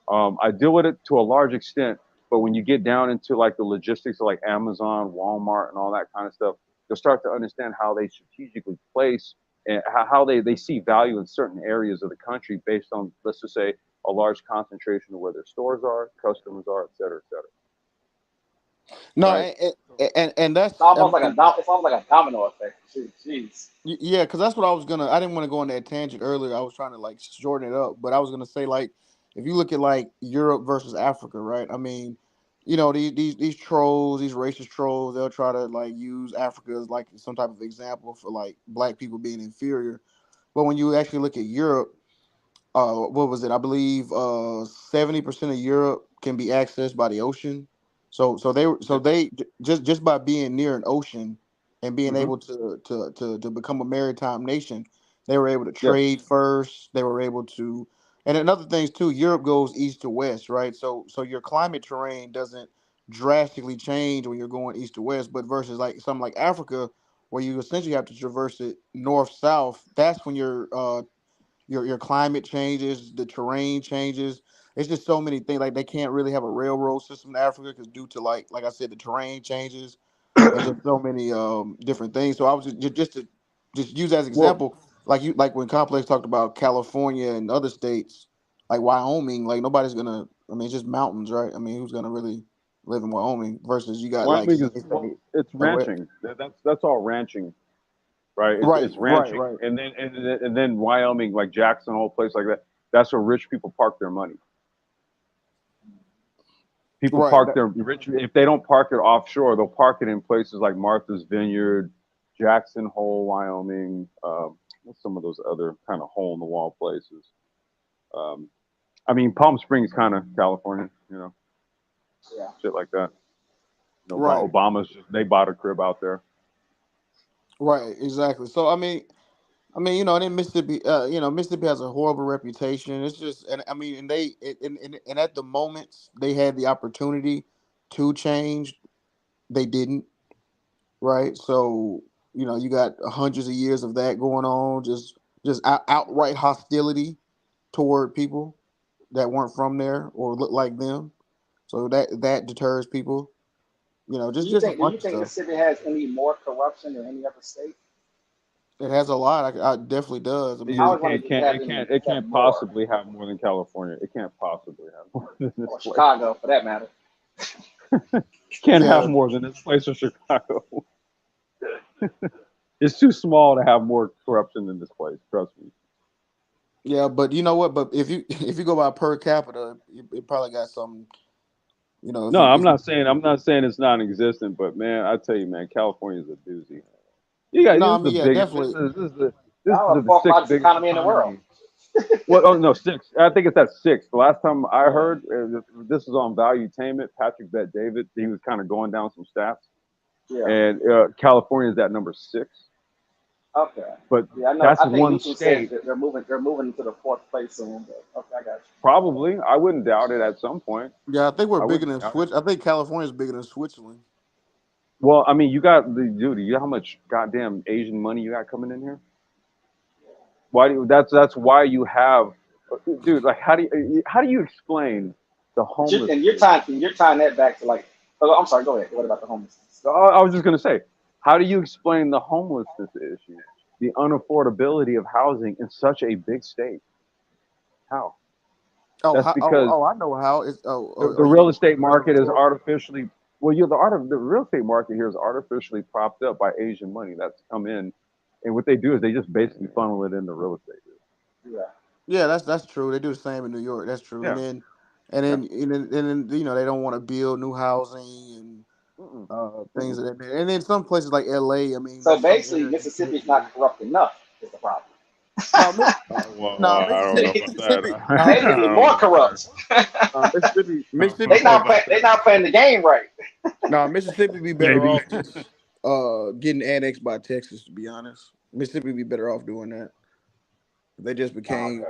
I deal with it to a large extent, but when you get down into like the logistics of like Amazon, Walmart, and all that kind of stuff, you'll start to understand how they strategically place and how they see value in certain areas of the country based on, let's just say, a large concentration of where their stores are, customers are, et cetera, et cetera. No, Right? and that's It's almost like a domino effect. Jeez. yeah, because that's what I was gonna. I didn't want to go on that tangent earlier. I was trying to like shorten it up, but I was gonna say like, if you look at like Europe versus Africa, right? I mean, these trolls, these racist trolls, they'll try to like use Africa as like some type of example for like black people being inferior. But when you actually look at Europe, what was it? I believe 70% of Europe can be accessed by the ocean. So they just by being near an ocean and being Mm-hmm. able to become a maritime nation, they were able to Yeah. trade first. They were able to, and another things too. Europe goes east to west, right? So your climate terrain doesn't drastically change when you're going east to west, but versus like something like Africa, where you essentially have to traverse it north south. That's when your climate changes, the terrain changes. It's just so many things. Like they can't really have a railroad system in Africa because due to like I said, the terrain changes and just so many different things. So I was just use as Well, example, like when Complex talked about California and other states, like Wyoming, like nobody's gonna. I mean, it's just mountains, right? I mean, who's gonna really live in Wyoming versus you got like Wyoming is say, it's the ranching. That's all ranching, right? It's right, ranching, right. and then Wyoming, like Jackson, whole place like that. That's where rich people park their money. People Right. park their rich. If they don't park it offshore, they'll park it in places like Martha's Vineyard, Jackson Hole, Wyoming. What's some of those other kind of hole in the wall places? I mean, Palm Springs, kind of California, Yeah. shit like that. Right. Obama's they bought a crib out there. Right, exactly. So and then Mississippi, Mississippi has a horrible reputation. It's just, and I mean, and and at the moment they had the opportunity to change, they didn't. Right, so you got hundreds of years of that going on, just outright hostility toward people that weren't from there or look like them. So that deters people. Just a Do bunch you of think stuff. Mississippi has any more corruption than any other state? It has a lot. It definitely does. I I mean, It always can't, wondered it if it can't, has it any can't, it have can't more, possibly have more than California. It can't possibly have more than this or place. Chicago for that matter. Can't yeah, have more than this place or Chicago. It's too small to have more corruption than this place. Trust me. yeah, but you know what? But if you if you go by per capita, it probably got some. If No, you I'm if you, not saying it's non-existent, but man, I tell you, man, California is a doozy. You got no, this I is the mean, yeah, biggest. definitely. This Y'all is are the the fourth sixth largest biggest economy in the world. economy. Well, oh no, six. I think it's at six. The last time I heard, this is on Valuetainment. Patrick Bet David, he was kind of going down some stats, Yeah. and California is at number 6. Okay. But Yeah, I know. that's I think one Newsom said state. that they're moving to the fourth place soon. But okay, I got you. Probably, I wouldn't doubt it at some point. Yeah, I think we're I bigger wouldn't than doubt it. I think California's bigger than Switzerland. Well, I mean, you got the dude. You know how much goddamn Asian money you got coming in here? Why do you, that's why you have, dude. Like, how do you explain the But you're, and homelessness? you're tying that back to like. Oh, I'm sorry. Go ahead. What about the homelessness? I was just gonna say, how do you explain the homelessness issue, the unaffordability of housing in such a big state? How? Oh, That's how, oh, because oh, I know how. It's the are you real talking estate about market is restaurant? artificially. Well, the real estate market here is artificially propped up by Asian money that's come in, and what they do is they just basically funnel it into real estate. Yeah. Yeah, that's true. They do the same in New York. That's true. And Yeah, then yeah. they don't want to build new housing and Mm-mm. things Mm-mm. of that. And then some places like LA. I mean, So there's some basically, areas. Mississippi's not corrupt enough. Is the problem. No, Miss, Well, no, I don't know Mississippi, about that. Mississippi, I They need to don't be know more about that. corrupt. Mississippi, I don't Mississippi. They know not about play, they that. not playing the game right. No, Mississippi be better Maybe. off just getting annexed by Texas. To be honest, Mississippi would be better off doing that. They just Oh, became,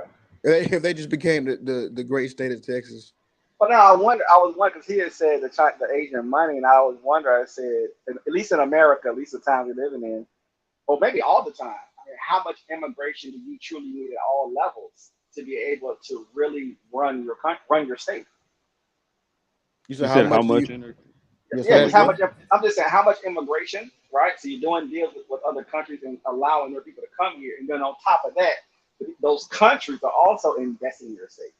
okay. they just became the great state of Texas. But now I was wondering because he had said the Asian money, and I was wondering. I said, at least in America, at least the time we're living in, or maybe all the time. I mean, how much immigration do you truly need at all levels to be able to really run your state? You You said how said how much do much? you? You say Yeah, that just how again? much. I'm just saying how much immigration, right? So you're doing deals with other countries and allowing their people to come here, and then on top of that, those countries are also investing in your state.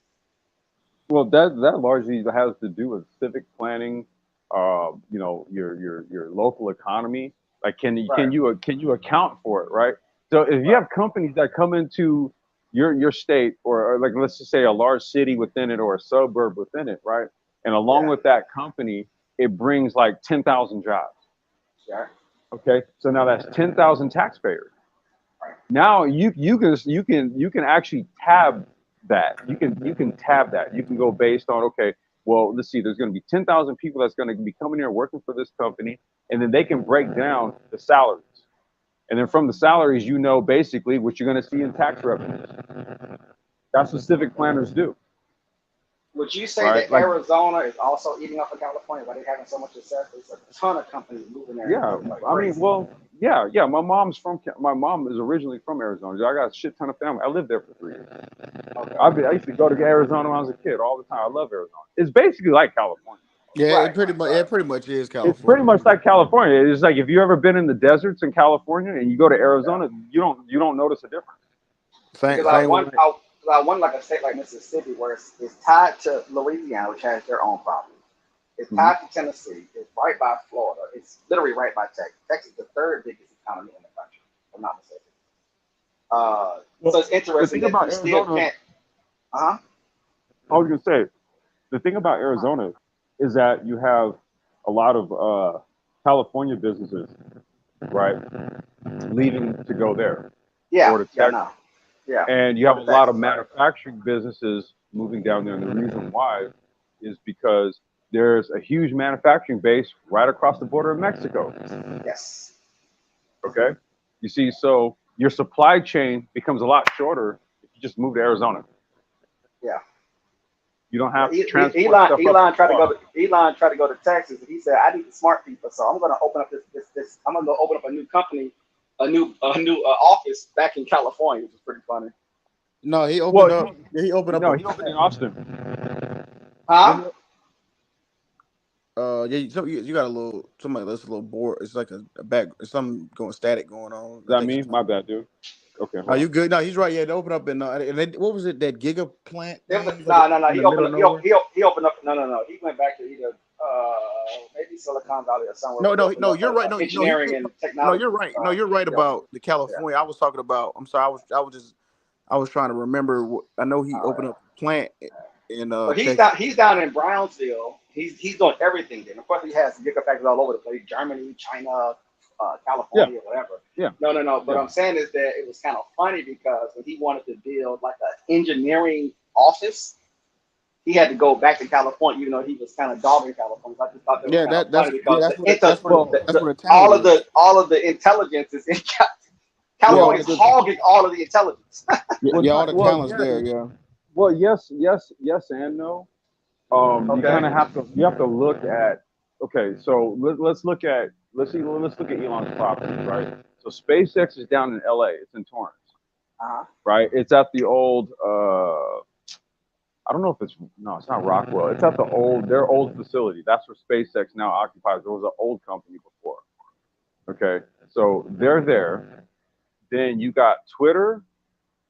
Well, that largely has to do with civic planning. You know, your local economy. Like, Right. can you account for it, right? So if you Right. have companies that come into your state, or like let's just say a large city within it or a suburb within it, right? And along Yeah. with that company, it brings like 10,000 jobs. Sure. Okay, so now that's 10,000 taxpayers. Right. Now you can actually tab that. You can tab that. You can go based on, okay, well, let's see, there's going to be 10,000 people that's going to be coming here working for this company, and then they can break down the salaries. And then from the salaries, you know basically what you're going to see in tax revenues. That's what civic planners do, Would you say right? that Like, Arizona is also eating up in California? Why they having so much success? There's a ton of companies moving there and yeah, building like I mean, crazy. well, yeah. My mom is originally from Arizona. I got a shit ton of family. I lived there for 3 years. Okay. I used to go to Arizona when I was a kid all the time. I love Arizona. It's basically like California. Yeah, Right. it pretty much is It's pretty California. much like California. It's like if you ever been in the deserts in California and you go to Yeah. Arizona, you don't notice a difference. Because Same way. I want like a state like Mississippi where it's tied to Louisiana, which has their own problems. It's Mhm. tied to Tennessee. It's right by Florida. It's literally right by Texas. Texas is the third biggest economy in the country, if I'm not mistaken. So it's The interesting thing that about you still Arizona, can't. Uh huh. I was gonna say, the thing about Arizona is that you have a lot of California businesses, right, leaving to go there Yeah. or to Yeah. Texas. No. Yeah. And you Or have the a lot of Texas, right? manufacturing businesses moving down there. And the reason why is because there's a huge manufacturing base right across the border of Mexico. Yes. Okay. You see, so your supply chain becomes a lot shorter if you just move to Arizona. Yeah. You don't Yeah, have to transport stuff up Elon too tried to far. go to Texas, and he said, "I need the smart people, so I'm going to open up this. I'm going to open up a new company, a new office back in California, which is pretty funny." No, he opened Well, up. He opened up no, a he opened in Austin. Huh? yeah. You got a little somebody that's a little bored. It's like a back. Something going static going on. Is I that think. me? My bad, dude. Okay, Are hold you on. good? No, he's right. Yeah, they opened up in what was it? That Giga plant It was thing? It's like no. in He the middle opened of up. nowhere. He opened up. No. He went back to either maybe Silicon Valley or somewhere, No, but he no, opened no. up You're right. a No, no. engineering and No, technology. you're right. No, you're right Yeah. about the California. I was talking about. I'm sorry. I was trying to remember. I know he Oh opened yeah. up a plant in But Texas. he's down in Brownsville. He's doing everything there. Of course, he has gigafactories all over the place: Germany, China, Yeah, California, whatever. yeah, No. But yeah. I'm saying is that it was kind of funny because when he wanted to build like an engineering office, he had to go back to California. You know, he was kind of dogging California. I just thought that was Yeah, kind of funny because Well, that's where the talent is. all of the intelligence is in Yeah, all California the is good. hogging all of the intelligence. Yeah, well, yeah, all the well, talent's yeah. there. Yeah. Well, yes, and no. You Okay. kind of have to look at. Okay, so let's look at Elon's properties, right? So SpaceX is down in LA. It's in Torrance, Uh-huh. right? It's at the old. I don't know if it's no, it's not Rockwell. It's at their old facility. That's where SpaceX now occupies. There was an old company before. Okay, so they're there. Then you got Twitter.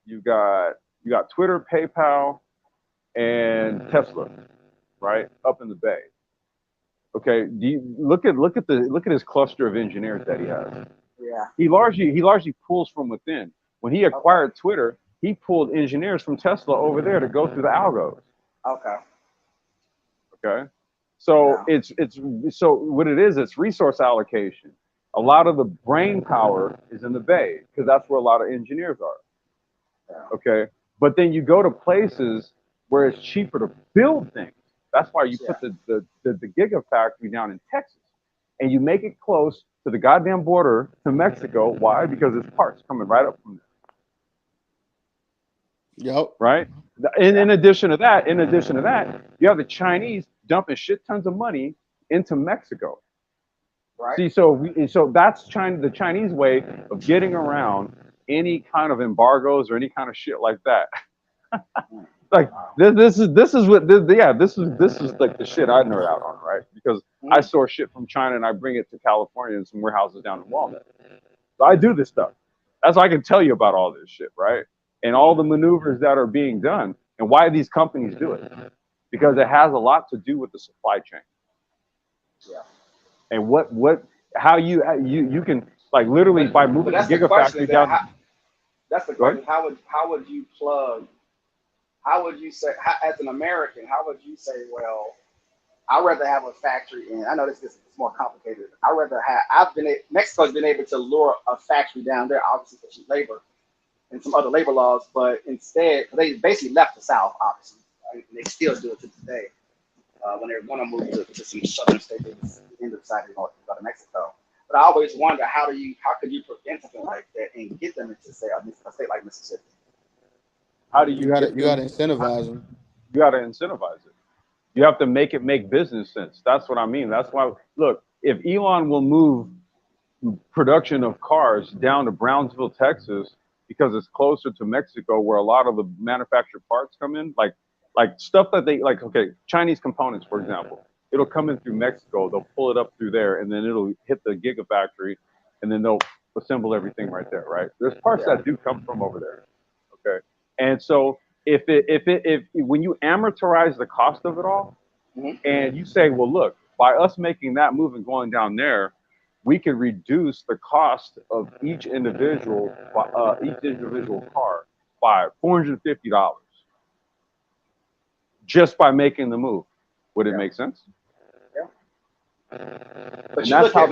You got Twitter, PayPal, and Tesla, right up in the Bay. Okay, do you look at his cluster of engineers that he has. Yeah. He largely pulls from within. When he Okay. acquired Twitter, he pulled engineers from Tesla over there to go through the algos. Okay. Okay, so Yeah. it's so what it is, it's resource allocation. A lot of the brain power is in the Bay because that's where a lot of engineers are. Yeah. Okay, but then you go to places where it's cheaper to build things. That's why you Yeah. put the gigafactory down in Texas, and you make it close to the goddamn border to Mexico. Why? Because it's parts coming right up from there, Yep. right? In addition to that, you have the Chinese dumping shit tons of money into Mexico. Right. See, so that's the Chinese way of getting around any kind of embargoes or any kind of shit like that. Like this is like the shit I nerd out on, right? Because I source shit from China and I bring it to California and some warehouses down in Walnut. So I do this stuff. That's why I can tell you about all this shit, right? And all the maneuvers that are being done and why these companies do it. Because it has a lot to do with the supply chain. Yeah. And how you can, like, literally by moving the gigafactory down. That's the question. How would you plug? How would you say, as an American, how would you say, well, I'd rather have a factory in, I know this is more complicated. Mexico's been able to lure a factory down there, obviously for cheap labor and some other labor laws, but instead, they basically left the South, obviously, right? And they still do it to today. When they want to move to some southern state, they just end up deciding to go to Mexico. But I always wonder, how could you prevent something like that and get them into, say, a state like Mississippi? How do You got to incentivize them. You got to incentivize it. You have to make it make business sense. That's what I mean. That's why, look, if Elon will move production of cars down to Brownsville, Texas, because it's closer to Mexico, where a lot of the manufactured parts come in, like stuff that they like. Okay, Chinese components, for example, it'll come in through Mexico. They'll pull it up through there, and then it'll hit the gigafactory, and then they'll assemble everything right there. Right? There's parts that do come from over there. Okay. And so if when you amortize the cost of it all, and you say, well, look, by us making that move and going down there, we can reduce the cost of each individual car by $450 just by making the move. Would it make sense? Yeah. But that's how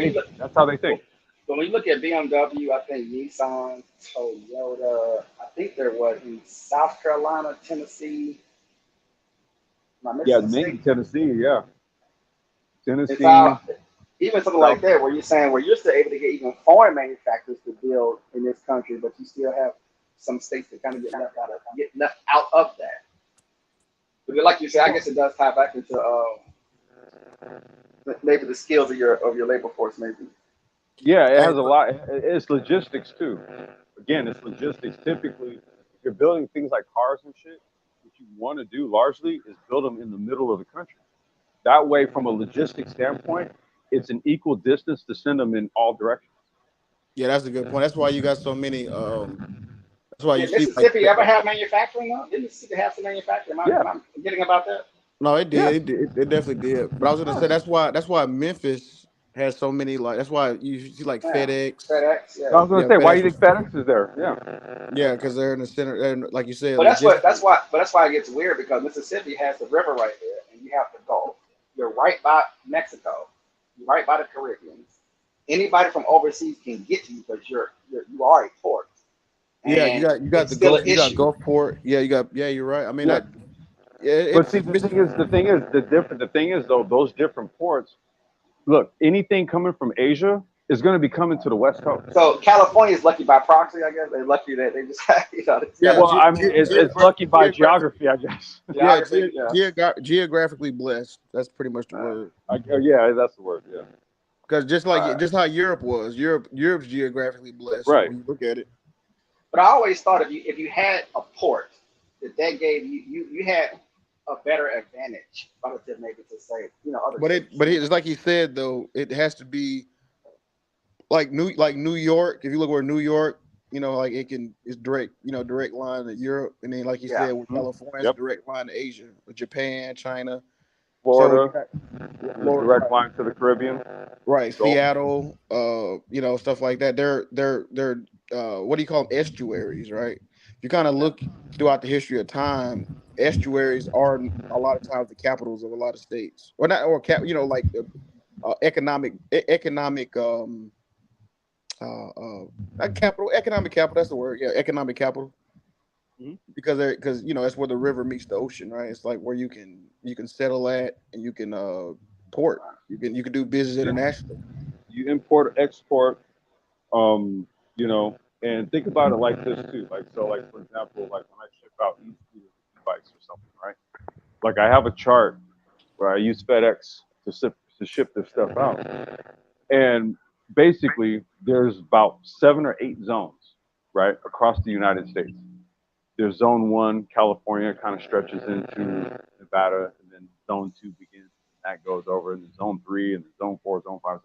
they think. But when you look at BMW, I think Nissan, Toyota, I think there was in South Carolina, Tennessee. Maybe Tennessee, yeah. Tennessee. Even something like that, where you're saying where you're still able to get even foreign manufacturers to build in this country, but you still have some states that kind of get left out of that. But like you said, I guess it does tie back into maybe the skills of your labor force, maybe. Yeah, it has a lot. It's logistics too. Again, it's logistics. Typically, if you're building things like cars and shit, what you want to do largely is build them in the middle of the country. That way, from a logistics standpoint, it's an equal distance to send them in all directions. Yeah, that's a good point. That's why you got so many. That's why you see Mississippi ever have manufacturing though? Didn't Mississippi have some manufacturing? Am I forgetting about that? No, it did. Yeah. It definitely did. But I was gonna say that's why Memphis has so many, like, that's why you see like FedEx. Yeah. I was gonna say, why do you think FedEx is there? Yeah, because they're in the center, and like you said. But that's why it gets weird, because Mississippi has the river right there, and you have to go. You're right by Mexico. You're right by the Caribbean. Anybody from overseas can get to you because you are a port. And you got the Gulf. You got Gulfport. You're right. I mean that. Yeah, but see, the thing is though, those different ports. Look, anything coming from Asia is going to be coming to the West Coast. So California is lucky by proxy, I guess. They're lucky that they just, it's lucky by geography, I guess. Geographically blessed. That's pretty much the word. That's the word. Yeah. Because just how Europe was, Europe's geographically blessed. Right. When you look at it. But I always thought if you had a port that gave you had a better advantage relative maybe to say other. But it's like he said though, it has to be like New York. If you look where New York, like it's direct line to Europe, and then like you said, with California, it's direct line to Asia, with Japan, China, Florida, direct line to the Caribbean, right? Gulf. Seattle, stuff like that. They're what do you call them? Estuaries, right? If you kind of look throughout the history of time, estuaries are a lot of times the capitals of a lot of states, or not, or like economic capital. Economic capital. That's the word. Yeah, economic capital. Mm-hmm. Because that's where the river meets the ocean, right? It's like where you can settle at, and you can port. You can do business internationally. You import, export, you know, and think about it like this too. Like so, like for example, like when I ship out e-bikes or something, right? Like I have a chart where I use FedEx to ship this stuff out, and basically there's about 7 or 8 zones, right, across the United States. There's zone 1, California, kind of stretches into Nevada, and then zone 2 begins, and that goes over, and then zone 3, and then zone 4, zone 5,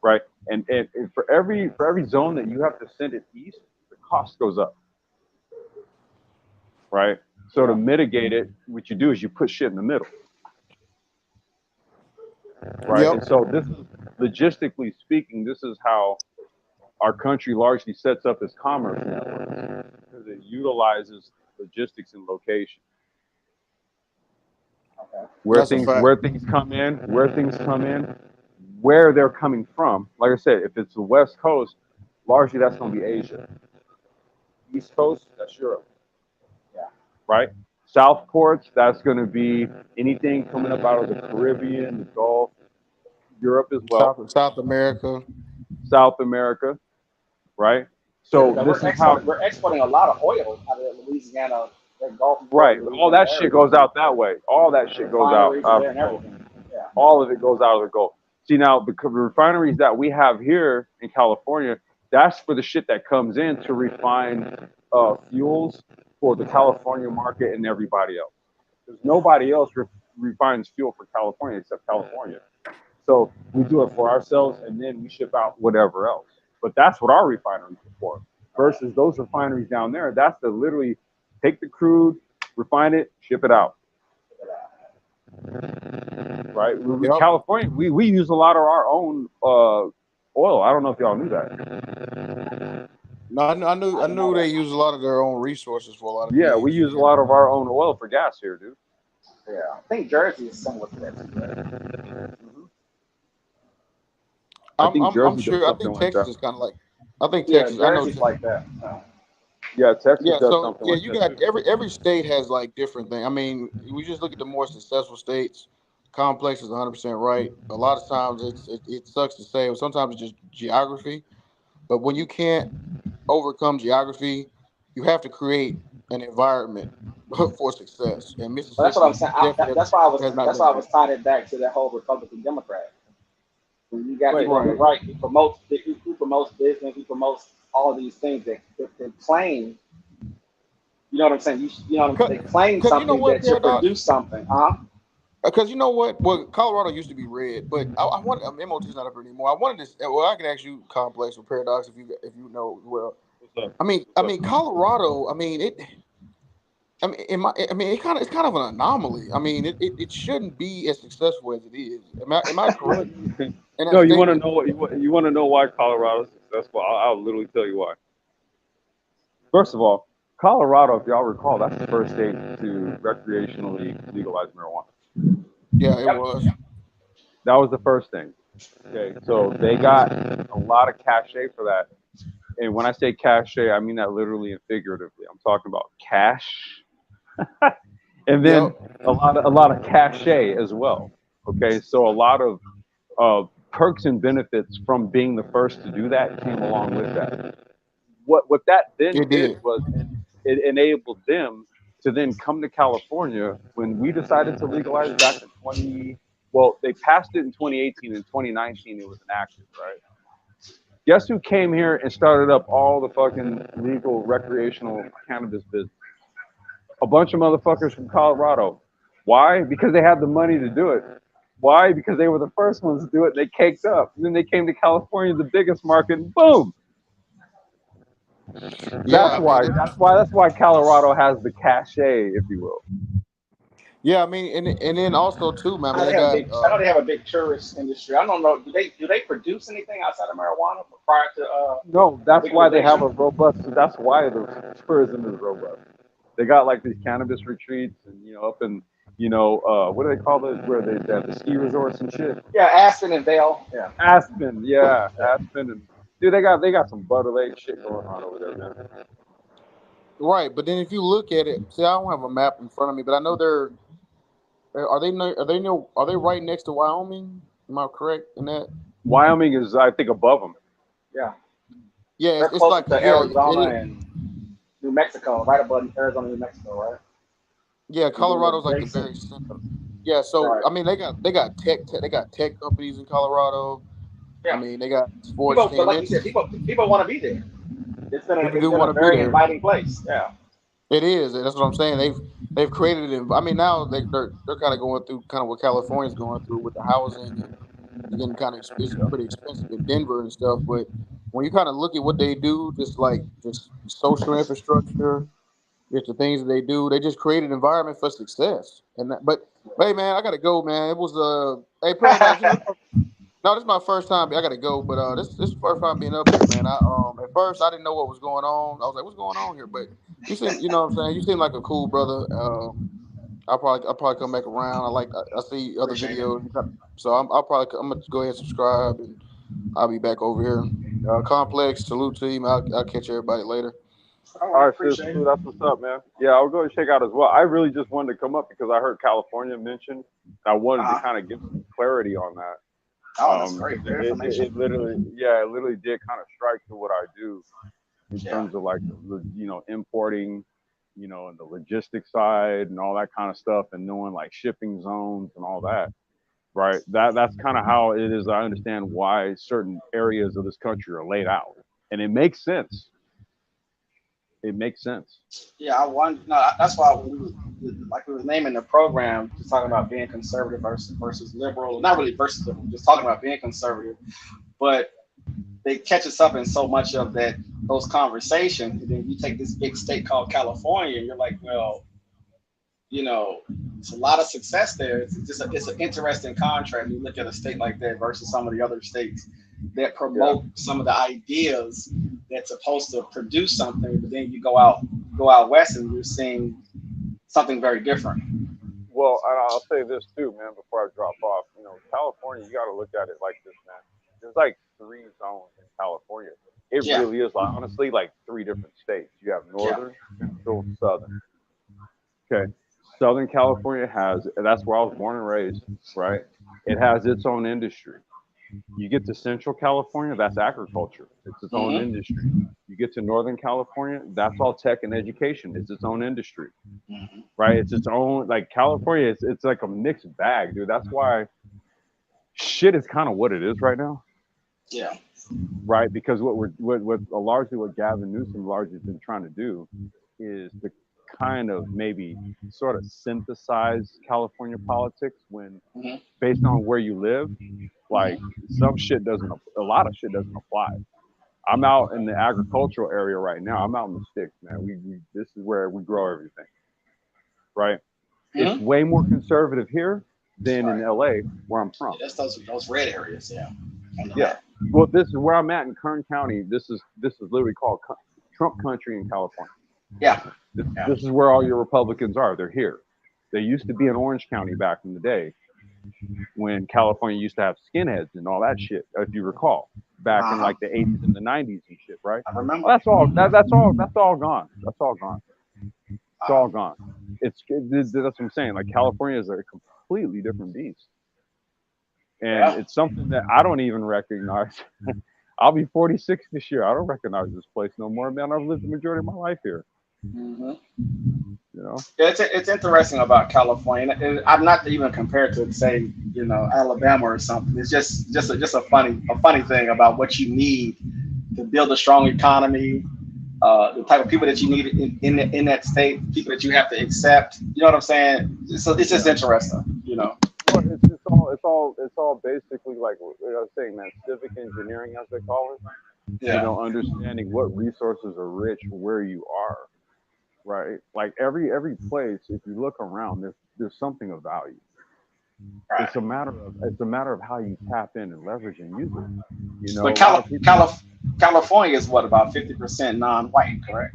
right? And for every zone that you have to send it east, the cost goes up, right? So to mitigate it, what you do is you put shit in the middle, right? Yep. And so this is, logistically speaking, this is how our country largely sets up its commerce networks, because it utilizes logistics and location. Where That's a fact. things come in, where they're coming from. Like I said, if it's the West Coast, largely that's going to be Asia. East Coast, that's Europe. Yeah. Right? South ports, that's going to be anything coming up out of the Caribbean, the Gulf, Europe as well. South America. South America, right? So Yeah, this is how we're exporting a lot of oil out of Louisiana, the Gulf. right. Louisiana All that area. shit goes out that way. All that shit goes out. Refineries there and everything. Yeah. All of it goes out of the Gulf. See, now the refineries that we have here in California, that's for the shit that comes in to refine fuels for the California market and everybody else. Because nobody else refines fuel for California except California. So we do it for ourselves, and then we ship out whatever else. But that's what our refineries are for. Versus those refineries down there, that's to literally take the crude, refine it, ship it out. Right? Yep. California, we use a lot of our own oil. I don't know if y'all knew that. No, I knew they use a lot of their own resources for a lot of Yeah, things. we use a lot of our own oil for gas here, dude. Yeah, I think Jersey is somewhat that. I'm sure. I think Texas is kind of like. I think Texas. I know Jersey's like that. Yeah, Texas Yeah, does so something yeah, like you that got too. every state has like different things. I mean, we just look at the more successful states. Complex is 100% right. A lot of times it sucks to say, sometimes it's just geography. But when you can't overcome geography, you have to create an environment for success. And But that's what I'm Mississippi saying. definitely That's why I was. has not That's done why I that. was tying it back to that whole Republican Democrat. When you got Wait, people on the Right. right who promotes business, who promotes all these things that claim. You know what I'm saying? You know what I'm, they claim Because you know something what, that should Paradox? produce something, huh? Because you know what? Well, Colorado used to be red, but I want MOT's not up here anymore. I wanted to. Well, I can ask you Complex or Paradox if you know well. What's up? I mean, Colorado. I mean, it. I mean, it's kind of an anomaly. I mean, it shouldn't be as successful as it is. Am I correct in that No, you want to statement? know what you want to know why Colorado's successful? I'll literally tell you why. First of all, Colorado, if y'all recall, that's the first state to recreationally legalize marijuana. Yeah, it was. That was the first thing. Okay, so they got a lot of cachet for that. And when I say cachet, I mean that literally and figuratively. I'm talking about cash, and then Yep. a lot of cachet as well. Okay, so a lot of perks and benefits from being the first to do that came along with that. What that then It did did. was it enabled them to then come to California when we decided to legalize back in 20. Well, they passed it in 2018. In 2019, it was enacted, right? Guess who came here and started up all the fucking legal recreational cannabis business? A bunch of motherfuckers from Colorado. Why? Because they had the money to do it. Why? Because they were the first ones to do it. They caked up. And then they came to California, the biggest market, and boom. Yeah, That's I mean, why. That's why Colorado has the cachet, if you will. yeah, I mean, and then also too, man. I mean, they got. I know they have a big tourist industry. I don't know. Do they produce anything outside of marijuana prior to No, that's why they have a legalization? robust. That's why the tourism is robust. They got like these cannabis retreats, and up in what do they call it? Where they have the ski resorts and shit. Yeah, Aspen and Vail. Yeah. Aspen, yeah, Aspen, and dude, they got some Butter Lake shit going on over there, man. Right, but then if you look at it, see, I don't have a map in front of me, but I know are they right next to Wyoming? Am I correct in that? Wyoming is, I think, above them. Yeah, Yeah, they're it's closer like to yeah, it Arizona is. and New Mexico, right above Arizona, New Mexico, right? Yeah, And then the Colorado's like the great very city. center. Yeah, so Right. I mean they got tech companies in Colorado. I Yeah. mean they got sports People, but team. like you said, It's people want to be there. people It's do been a want to be very there. inviting place. Yeah. It is. That's what I'm saying. They've created it. I mean now they're kind of going through kind of what California's going through with the housing and it's getting kind of it's pretty expensive in Denver and stuff. But when you kind of look at what they do, just social infrastructure, just the things that they just create an environment for success. But hey man, I gotta go, man. It was hey Paradox, no, this is my first time. I gotta go, but this is the first time being up here, man. I at first I didn't know what was going on. I was like, what's going on here? But you know what I'm saying. You seem like a cool brother. I'll probably come back around. I see other Appreciate it. videos, so I'm gonna go ahead and subscribe, and I'll be back over here. Complex, salute team. I'll catch everybody later. All All right, right, sis, appreciate it. that's what's up, man. Yeah, I'll go and check out as well. I really just wanted to come up because I heard California mentioned. I wanted to Uh-huh. kind of give some clarity on that. Oh, that's great. Good It information. literally, it literally did kind of strike to what I do in Yeah. terms of like, importing, and the logistics side and all that kind of stuff, and knowing like shipping zones and all that. Right. That's kind of how it is. I understand why certain areas of this country are laid out, and it makes sense. It makes sense. Yeah, I want. No, that's why we was naming the program, just talking about being conservative versus liberal. Not really versus liberal, just talking about being conservative. But they catch us up in so much of those conversations. And then you take this big state called California, and you're like, well, it's a lot of success there. It's an interesting contrast. You look at a state like that versus some of the other states that Yeah. promote some of the ideas that's supposed to produce something, but then you go out west and you're seeing something very different. Well, I'll say this too, man, before I drop off. California, you got to look at it like this, man. There's like 3 zones in California. It Yeah, really is, like, honestly, like 3 different states. You have yeah. northern, central, southern. Okay. Southern California that's where I was born and raised, right? It has its own industry. You get to Central California, that's agriculture. It's its own Mm-hmm. industry. You get to Northern California, that's all tech and education. It's its own industry, Mm-hmm. right? It's its own, like California, it's like a mixed bag, dude. That's why shit is kind of what it is right now, Yeah. right? Because what Gavin Newsom largely has been trying to do is to kind of maybe sort of synthesize California politics when Mm-hmm. based on where you live, like Mm-hmm. a lot of shit doesn't apply. I'm out in the agricultural area right now. I'm out in the sticks, man. This is where we grow everything, right? It's Mm-hmm. way more conservative here than in Right. LA, where I'm from. Yeah, that's those red areas. Yeah. On the Yeah. map. Well, this is where I'm at in Kern County. This is literally called Trump country in California. Yeah. This is where all your Republicans are. They're here. They used to be in Orange County back in the day when California used to have skinheads and all that shit, if you recall, back in like the 80s and the 90s and shit, right? I remember. Well, that's all gone. That's all gone. It's all gone. That's what I'm saying. Like California is a completely different beast, and it's something that I don't even recognize. I'll be 46 this year. I don't recognize this place no more, man. I've lived the majority of my life here. Mm-hmm. Yeah, it's interesting about California. And I'm not even compared to say Alabama or something. It's just a funny thing about what you need to build a strong economy. The type of people that you need in that state, people that you have to accept. You know what I'm saying? So it's just interesting. Well, it's all basically like what I was saying, man. Civic engineering, as they call it. Yeah. Understanding what resources are rich where you are. Right, like every place, if you look around, there's something of value. Right. It's a matter of how you tap in and leverage and use it. But California is what, about 50% non-white, correct?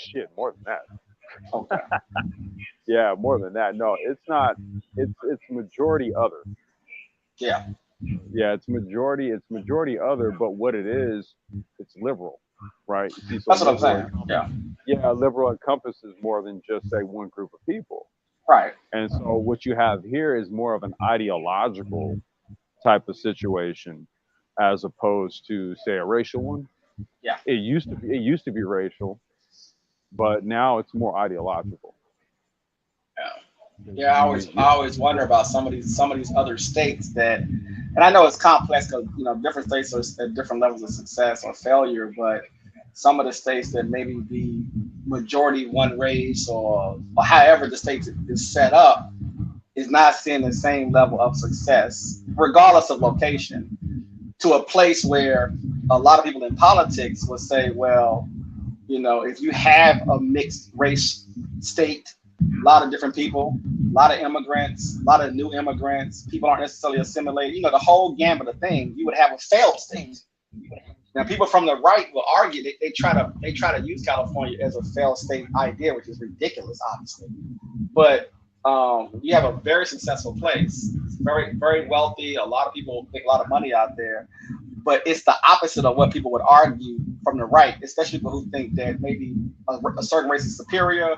Shit, more than that. Okay. Yeah, more than that. No, it's not. It's majority other. Yeah. Yeah, it's majority other. But what it is, it's liberal, right? See, so that's what I'm saying. Yeah. Yeah, liberal encompasses more than just say one group of people. Right. And so what you have here is more of an ideological type of situation as opposed to, say, a racial one. Yeah. It used to be racial, but now it's more ideological. Yeah, I always wonder about some of these other states that, and I know it's complex because different states are at different levels of success or failure, but some of the states that maybe be majority one race or however the state is set up is not seeing the same level of success, regardless of location, to a place where a lot of people in politics will say, well, if you have a mixed race state, a lot of different people, a lot of immigrants, a lot of new immigrants, people aren't necessarily assimilated, the whole gamut of things, you would have a failed state. Now, people from the right will argue that they try to use California as a failed state idea, which is ridiculous, obviously. But you have a very successful place, very, very wealthy. A lot of people make a lot of money out there, but it's the opposite of what people would argue from the right, especially people who think that maybe a certain race is superior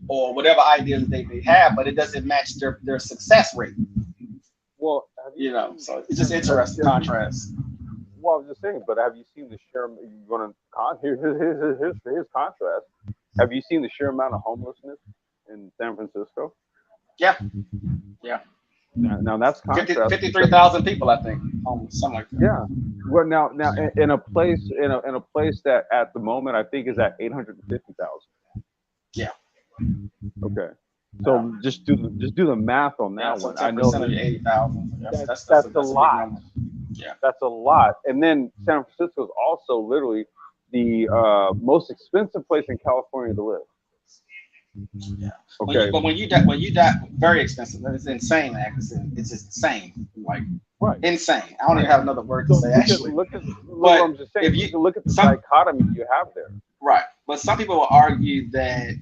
or whatever ideas they may have, but it doesn't match their success rate. Well, so it's just interesting contrast. Well, I was just saying, but have you seen the sheer? You want to here's contrast. Have you seen the sheer amount of homelessness in San Francisco? Yeah. Now that's contrast. 53,000 people, I think, homeless, something like that. Yeah. Well, now in a place that at the moment I think is at 850,000. Yeah. Okay. So just do the math on that one. I know 80,000. That's a lot. Yeah, that's a lot. And then San Francisco is also literally the most expensive place in California to live. Yeah. Okay. When you die, very expensive. It's insane. Actually, it's just insane. Like insane. I don't even have another word to say. Actually, look what I'm just saying. If you look at the dichotomy you have there. Right. But some people will argue that,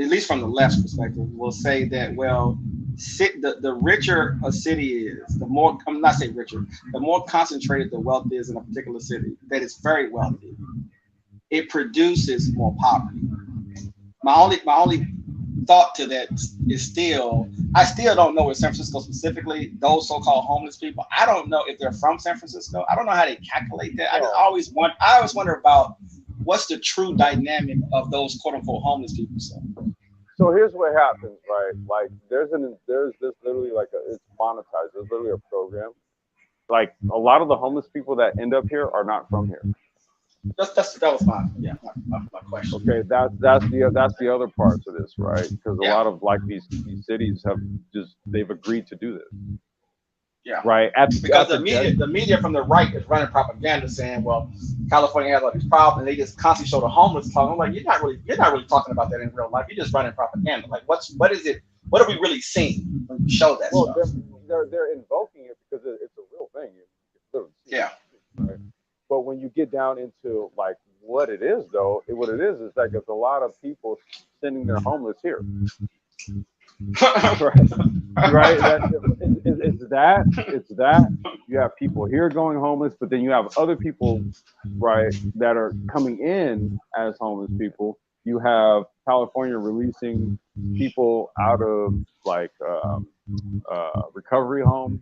at least from the left's perspective, will say that, well, the richer a city is, the more, I'm not saying richer, the more concentrated the wealth is in a particular city, that is very wealthy, it produces more poverty. My only thought to that is still, I still don't know in San Francisco specifically, those so-called homeless people, I don't know if they're from San Francisco. I don't know how they calculate that. I always wonder about what's the true dynamic of those quote unquote homeless people. So here's what happens, right? Like there's this literally like it's monetized. There's literally a program. Like a lot of the homeless people that end up here are not from here. That was my question. Okay, that's the other parts of this, right? Because a lot of like these cities they've agreed to do this. Yeah. Right. Because the media from the right is running propaganda saying, well, California has all these problems, and they just constantly show the homeless talking. I'm like, you're not really talking about that in real life. You're just running propaganda. Like, what is it? What are we really seeing when you show that stuff? They're invoking it because it's a real thing. Yeah. Right? But when you get down into like what it is, though, what it is like it's a lot of people sending their homeless here. Right. It's that. You have people here going homeless, but then you have other people, right, that are coming in as homeless people. You have California releasing people out of like recovery homes.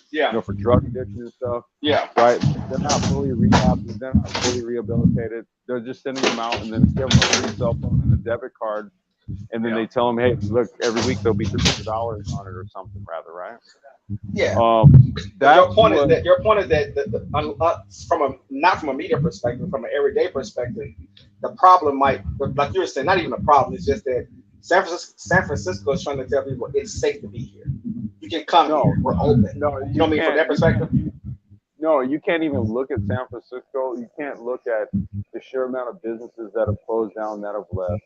Yeah. For drug addiction and stuff. Yeah. Right. They're not fully rehabbed. They're not fully rehabilitated. They're just sending them out and then give them a free cell phone and a debit card. And then they tell them, hey, look, every week there'll be $300 on it or something, rather, right? Yeah. Your point is that not from a media perspective, from an everyday perspective, the problem might, like you were saying, not even a problem. It's just that San Francisco is trying to tell people it's safe to be here. You can come here. We're open. No, you know what I mean from that perspective? No, you can't even look at San Francisco. You can't look at the sheer amount of businesses that have closed down, that have left.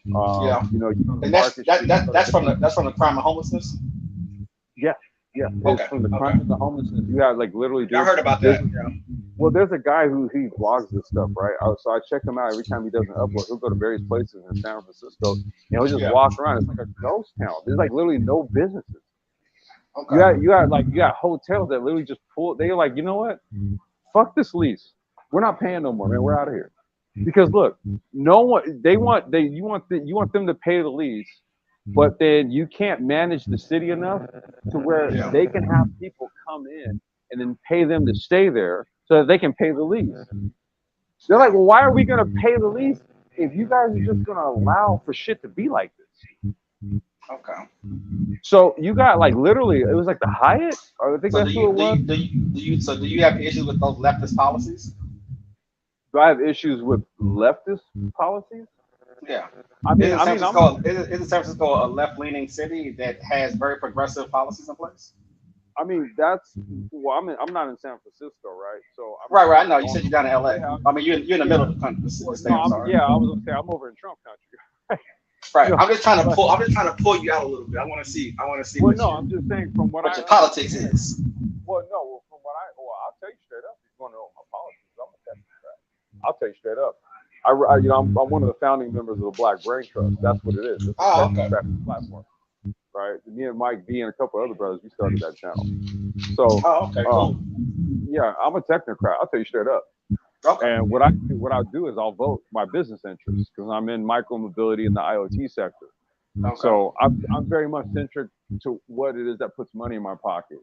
And that's from the crime of homelessness. Yeah. Okay. From the crime of the homelessness, you have like literally. I heard about that. Yeah. Well, there's a guy who he vlogs this stuff, right? So I check him out every time he does an upload. He'll go to various places in San Francisco, and he'll just walk around. It's like a ghost town. There's like literally no businesses. Okay. You got hotels that literally just pull. They're like, you know what? Fuck this lease. We're not paying no more, man. We're out of here. Because look, no one. You want them to pay the lease, but then you can't manage the city enough to where Yeah. they can have people come in and then pay them to stay there so that they can pay the lease. They're like, well, why are we going to pay the lease if you guys are just going to allow for shit to be like this? Okay. So you got like literally, it was like the Hyatt, or I think So that's who it was. do you have issues with those leftist policies? Do I have issues with leftist policies? Yeah. I mean, Isn't San I'm Francisco, isn't San Francisco a left-leaning city that has very progressive policies in place? I mean, that's well. I'm not in San Francisco, right? So I'm Right. I know. not You on- said you're down in LA. Yeah. I mean, you're in the middle of the country. The state. No, I'm sorry. yeah, I was gonna say I'm over in Trump country. Right. No, I'm just trying to pull you out a little bit. I want to see. well, what, no, I'm just saying from what what I your politics is. Well, no, from what I'll tell you straight up. If you want to know my politics, I'm a technocrat. I'll tell you straight up. I'm one of the founding members of the Black Brain Trust. That's what it is. It's a technocratic platform, right? Me and Mike V and a couple other brothers, we started that channel. So, Cool. yeah, I'm a technocrat. I'll tell you straight up. Okay. And what I do is I'll vote my business interests because I'm in micromobility in the IoT sector. Okay. So I'm very much centric to what it is that puts money in my pocket.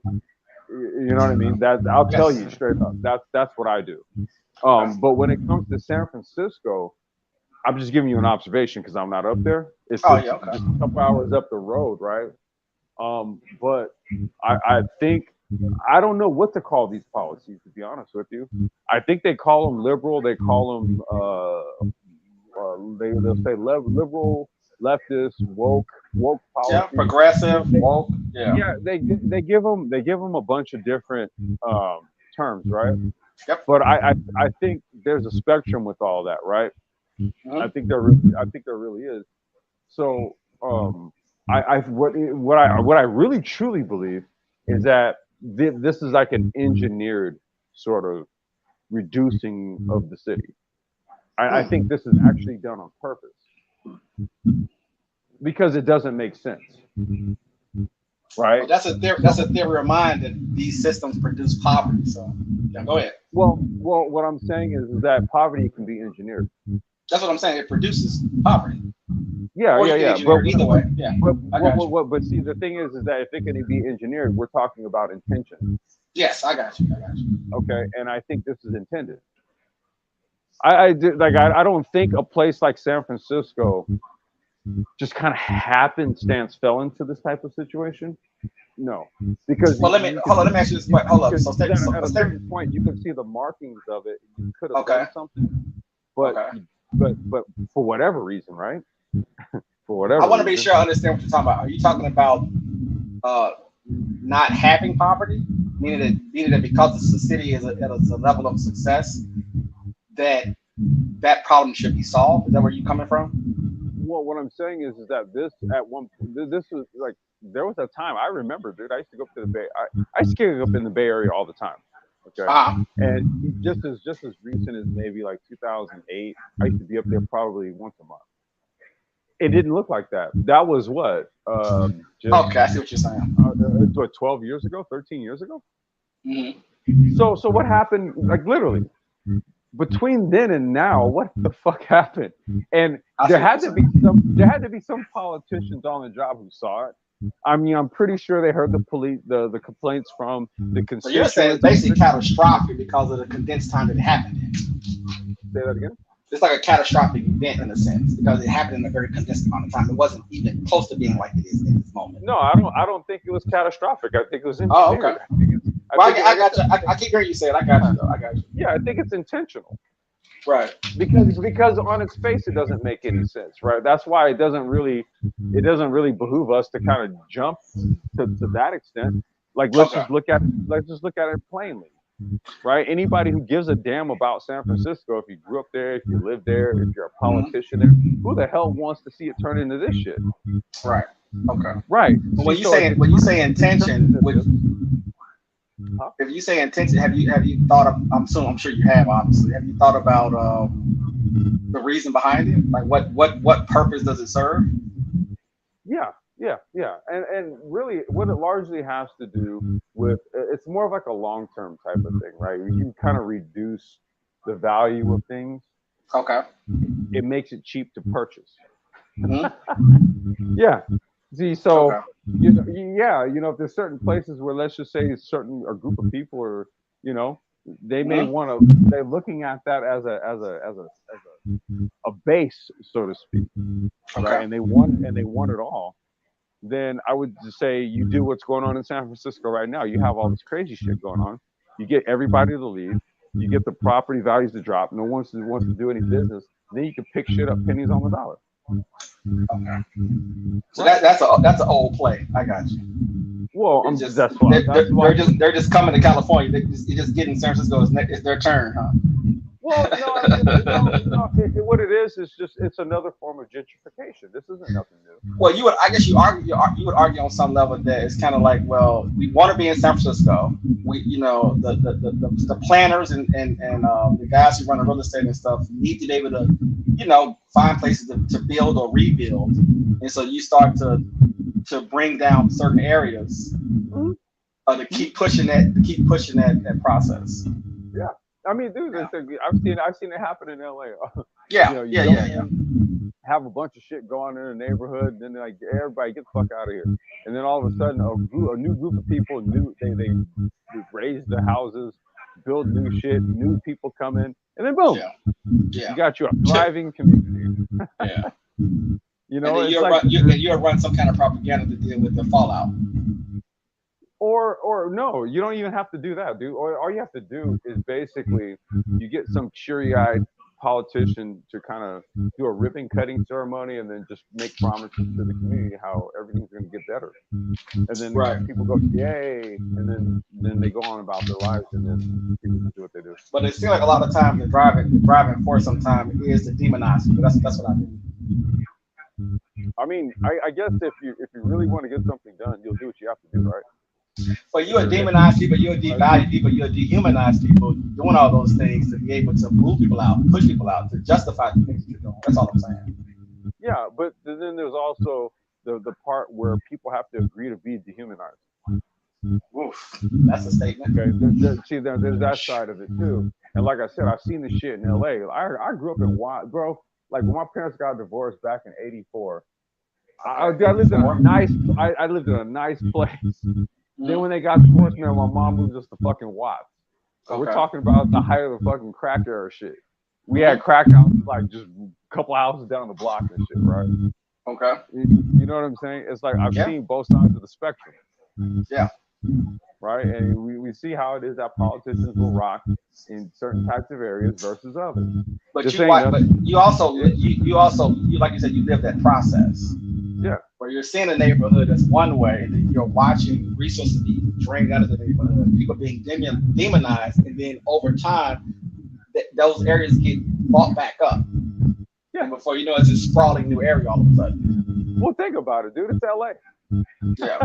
You know what I mean? That I'll tell you straight up. That's what I do. But when it comes to San Francisco, I'm just giving you an observation because I'm not up there. It's just a couple hours up the road, right? But I think I don't know what to call these policies, to be honest with you. I think they call them liberal. They call them they'll say liberal, leftist, woke policy. Yeah, progressive, woke. Yeah. Yeah, they give them a bunch of different terms, right? Yep. But I think there's a spectrum with all that, right? Mm-hmm. I think there really is. So what I really truly believe is that this is like an engineered sort of reducing of the city. I think this is actually done on purpose because it doesn't make sense, right? Well, that's a theory of mine that these systems produce poverty. So, yeah, go ahead. Well, what I'm saying is that poverty can be engineered. That's what I'm saying. It produces poverty. Yeah. But either way, yeah. But see, the thing is that if it can be engineered, we're talking about intention. Yes, I got you. Okay, and I think this is intended. I don't think a place like San Francisco just kind of happenstance fell into this type of situation. No, because let me ask you this point. Hold up. So at a certain point, you can see the markings of it. You could have done something, but for whatever reason, right? For whatever. I want to be sure I understand what you're talking about. Are you talking about not having poverty, meaning that because the city is at a level of success, that problem should be solved? Is that where you're coming from? Well, what I'm saying is that this was like there was a time I remember, dude. I used to go up to the Bay. I used to get up in the Bay Area all the time. Okay, and just as recent as maybe like 2008, I used to be up there probably once a month. It didn't look like that. That was what? Okay, I see what you're saying. 12 years ago, 13 years ago. Mm-hmm. So what happened? Like literally, between then and now, what the fuck happened? And there had to be some politicians on the job who saw it. I mean, I'm pretty sure they heard the complaints from the constituents. So you're saying it's basically catastrophic because of the condensed time that it happened in. Say that again? It's like a catastrophic event in a sense because it happened in a very condensed amount of time. It wasn't even close to being like it is in this moment. No, I don't think it was catastrophic. I think it was intentional. Oh, okay. I got you. I keep hearing you say it. I got you though. I got you. Yeah, I think it's intentional. Right. Because on its face it doesn't make any sense, right? That's why it doesn't really behoove us to kind of jump to that extent. Like let's just look at it plainly. Right? Anybody who gives a damn about San Francisco, if you grew up there, if you live there, if you're a politician there, who the hell wants to see it turn into this shit? Right. Okay. Right. But when you say intention, if you say intention, have you thought of? I'm sure you have. Obviously, have you thought about the reason behind it? Like what purpose does it serve? Yeah. And really, what it largely has to do with it's more of like a long-term type of thing, right? You kind of reduce the value of things. Okay. It makes it cheap to purchase. Mm-hmm. Yeah. See, so Okay. yeah, if there's certain places where, let's just say, a group of people, or they may Mhm. want to, they're looking at that as a base, so to speak, right? Okay. And they want it all. Then I would just say you do what's going on in San Francisco right now. You have all this crazy shit going on. You get everybody to leave. You get the property values to drop. No one wants to do any business. Then you can pick shit up pennies on the dollar. So Right. that's an old play. I got you. Well, It's just that's why. they're just coming to California. They're just getting San Francisco. It's their turn, huh? Well, no. What it is just it's another form of gentrification. This isn't nothing new. Well, I guess you would argue on some level that it's kind of like, well, we want to be in San Francisco. We, the planners and the guys who run the real estate and stuff need to be able to, find places to build or rebuild, and so you start to bring down certain areas to keep pushing that process. Yeah, I mean, dude, I've seen it happen in LA. Yeah, yeah. Have a bunch of shit going on in the neighborhood, then like everybody get the fuck out of here, and then all of a sudden a new group of people, they raise their houses, build new shit, new people come in, and then boom, you got a thriving community. Yeah. And then you'll run some kind of propaganda to deal with the fallout. Or no, you don't even have to do that, dude. All you have to do is basically you get some cheery-eyed politician to kind of do a ribbon cutting ceremony and then just make promises to the community how everything's going to get better. And then people go, yay, and then they go on about their lives, and then people just do what they do. But it seems like a lot of times the driving force sometimes is to demonize people. That's what I mean. I mean, I guess if you really want to get something done, you'll do what you have to do, right? But you would demonize people, you would devalue people, you would dehumanize people, doing all those things to be able to move people out, push people out, to justify the things that you're doing. That's all I'm saying. Yeah, but then there's also the part where people have to agree to be dehumanized. Oof, that's a statement. Okay, there's that side of it too. And like I said, I've seen this shit in LA. I grew up in bro. Like when my parents got divorced back in '84, I lived in a nice place. Then when they got divorced, man, my mom moved us to fucking Watts. So we're talking about the height of the fucking crack era shit. We had crack houses like just a couple houses down the block and shit, right? Okay. You know what I'm saying? It's like I've seen both sides of the spectrum. Yeah. Right? And we see how it is that politicians will rock in certain types of areas versus others. But you also like you said, you live that process. Yeah. Where you're seeing a neighborhood that's one way, and then you're watching resources being drained out of the neighborhood, people being demonized, and then over time, those areas get bought back up. Yeah. And before you know, it's a sprawling new area all of a sudden. Well, think about it, dude. It's LA. Yeah.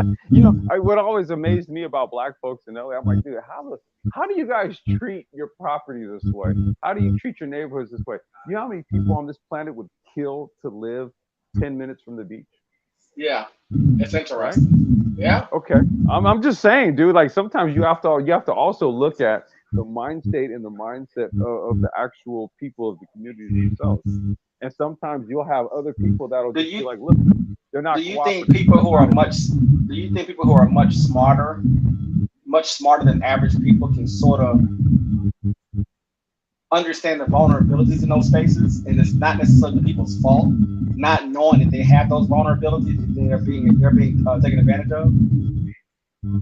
What always amazed me about black folks in LA, I'm like, dude, how do you guys treat your property this way? How do you treat your neighborhoods this way? You know how many people on this planet would kill to live 10 minutes from the beach? Yeah, it's interesting. Right? Yeah. Okay. I'm just saying, dude. Like sometimes you have to also look at the mind state and the mindset of the actual people of the community themselves. And sometimes you'll have other people that'll just be like, look, they're not. Do you think people who are much smarter than average people can sort of understand the vulnerabilities in those spaces, and it's not necessarily the people's fault, not knowing that they have those vulnerabilities, and they're being taken advantage of?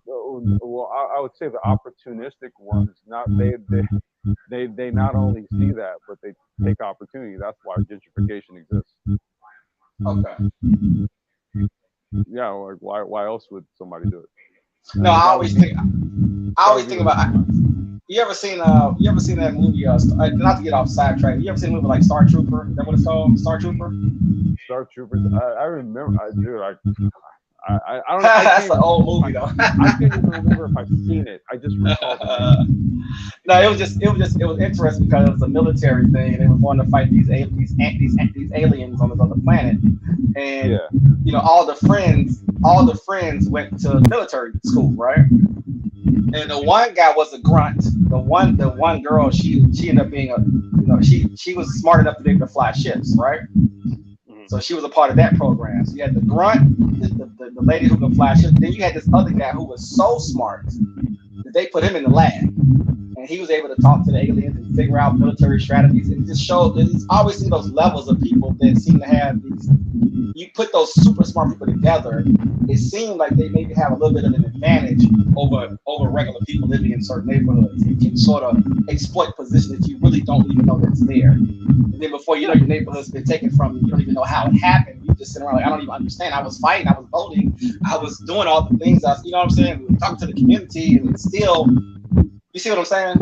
Well, I would say the opportunistic ones, they not only see that, but they take opportunity. That's why gentrification exists. Okay. Yeah, like why else would somebody do it? No, I always think about. You ever seen that movie? Not to get off sidetrack. You ever seen a movie like Star Trooper? Is that what it's called? Star Trooper. Star Troopers. I remember. I don't know. That's an old movie though. I can't even remember if I've seen it. I just recall. No, it was interesting because it was a military thing, and they were going to fight these aliens on this other planet, and all the friends went to military school, right? And the one guy was a grunt. The one girl, she ended up being she was smart enough to be able to fly ships, right? So she was a part of that program. So you had the grunt, the lady who could fly ships. Then you had this other guy who was so smart that they put him in the lab, and he was able to talk to the aliens and figure out military strategies. And it just showed. It's always seen those levels of people that seem to have these. You put those super smart people together, it seemed like they maybe have a little bit of an advantage over regular people living in certain neighborhoods. You can sort of exploit positions that you really don't even know that's there. And then before you know, your neighborhood's been taken from you. You don't even know how it happened. You just sit around like, I don't even understand. I was fighting, I was voting, I was doing all the things. You know what I'm saying? We were talking to the community, and it's still. You see what I'm saying?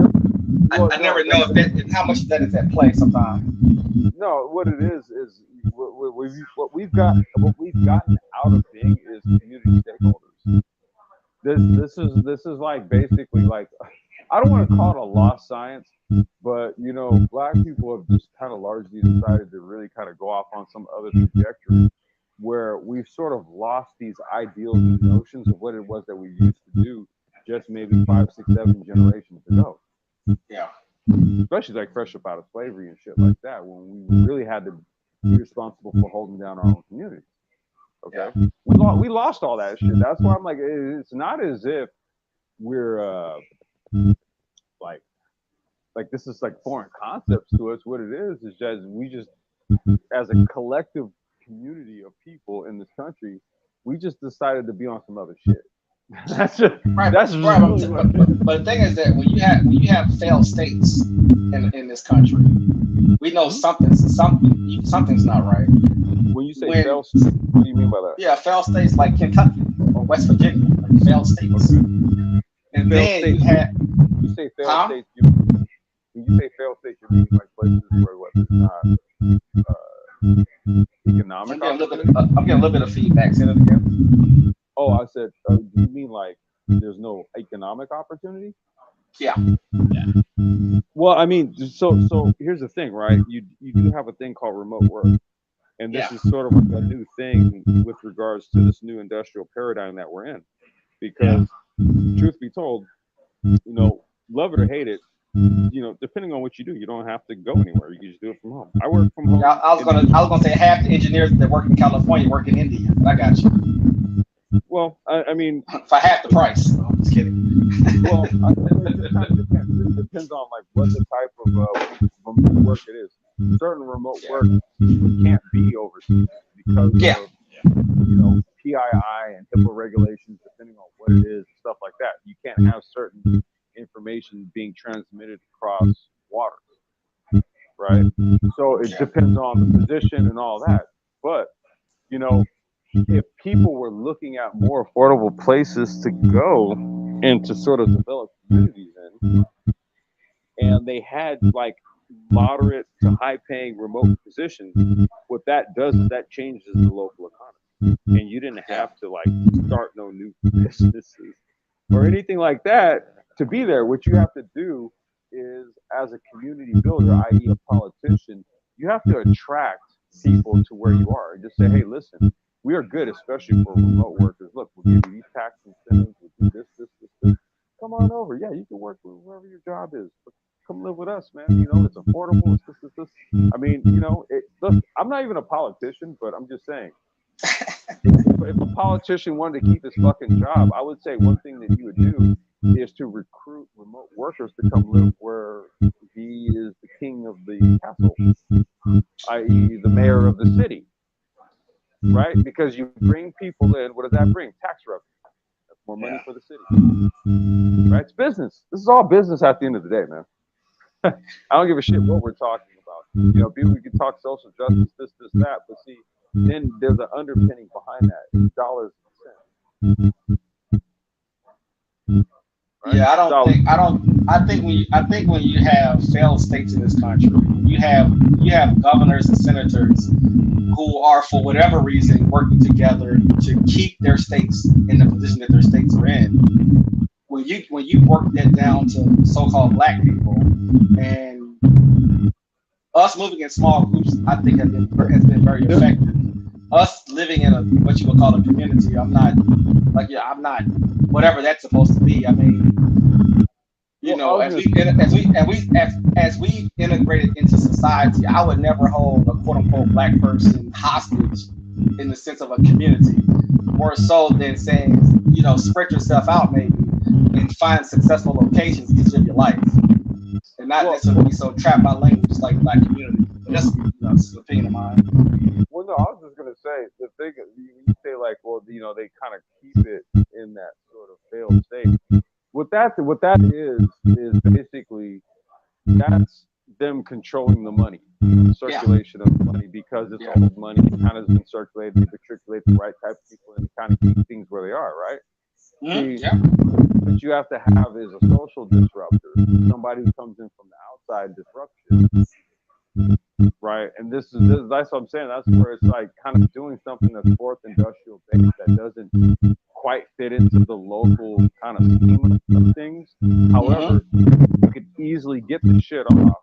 Well, I never know if how much of that is at play sometimes. No, what it is what we've gotten out of being is community stakeholders. This is like basically like, I don't want to call it a lost science, but you know, Black people have just kind of largely decided to really kind of go off on some other trajectory where we've sort of lost these ideals and notions of what it was that we used to do just maybe 5, 6, 7 generations ago. Yeah. Especially like fresh up out of slavery and shit like that, when we really had to be responsible for holding down our own community. Okay, Yeah. We lost all that shit. That's why I'm like, it's not as if we're like this is like foreign concepts to us. What it is just we just, as a collective community of people in this country, we just decided to be on some other shit. That's just, right. That's right. really But the thing is that when you have failed states in this country, we know something's not right. When you say failed states, what do you mean by that? Yeah, failed states like Kentucky or West Virginia, like failed states. And failed then states, you had. You say failed states. When you say failed states, you're meaning like places where what there's not economic. I'm getting a little bit of feedback. Say that again. Oh, I said, do you mean like there's no economic opportunity? Yeah. Well, I mean, so here's the thing, right? You do have a thing called remote work, and this is sort of like a new thing with regards to this new industrial paradigm that we're in. Because, truth be told, you know, love it or hate it, you know, depending on what you do, you don't have to go anywhere. You can just do it from home. I work from home. Yeah, I was gonna say half the engineers that work in California work in India. But I got you. Well, I mean, for half the price. No, I'm just kidding. Well, it depends on like what the type of remote work it is. Certain remote work can't be overseas because of, you know, PII and HIPAA regulations, depending on what it is, stuff like that. You can't have certain information being transmitted across water, right? So it depends on the position and all that. But, you know, if people were looking at more affordable places to go and to sort of develop communities in, and they had like moderate to high paying remote positions, what that does is that changes the local economy. And you didn't have to like start no new businesses or anything like that to be there. What you have to do is, as a community builder, i.e. a politician, you have to attract people to where you are and just say, hey, listen, we are good, especially for remote workers. Look, we'll give you these tax incentives, we'll do this. Come on over. Yeah, you can work wherever your job is. Come live with us, man. You know, it's affordable. It's this. I mean, you know, look, I'm not even a politician, but I'm just saying, if a politician wanted to keep his fucking job, I would say one thing that you would do is to recruit remote workers to come live where he is the king of the castle, i.e. the mayor of the city. Right? Because you bring people in, what does that bring? Tax revenue. That's more money for the city. Right? It's business. This is all business at the end of the day, man. I don't give a shit what we're talking about. You know, people, we can talk social justice, this, that, but see, then there's an underpinning behind that. It's dollars and cents. Right? Yeah, I think when you have failed states in this country, you have governors and senators who are, for whatever reason, working together to keep their states in the position that their states are in. When you work that down to so-called Black people, and us moving in small groups, I think has been very effective. Us living in what you would call a community, I'm not whatever that's supposed to be. I mean, You Well, know, I was gonna as we integrated into society, I would never hold a quote unquote black person hostage in the sense of a community, more so than saying, you know, spread yourself out maybe and find successful locations to live your life, and not well, necessarily be so trapped by language like black community. But that's, you know, that's an opinion of mine. well, no, I was just gonna say the thing is, you say like, well, you know, they kind of keep it in that sort of failed state. What that is basically that's them controlling the money, the Yeah, circulation of money, because it's yeah. old money, it kind of has been circulated, they matriculate the right type of people, and kind of keep things where they are, right? See, Yeah. what you have to have is a social disruptor, somebody who comes in from the outside disruption, right? And that's what I'm saying. That's where it's like kind of doing something that's fourth industrial based that doesn't quite fit into the local kind of scheme of things. However, you could easily get the shit off.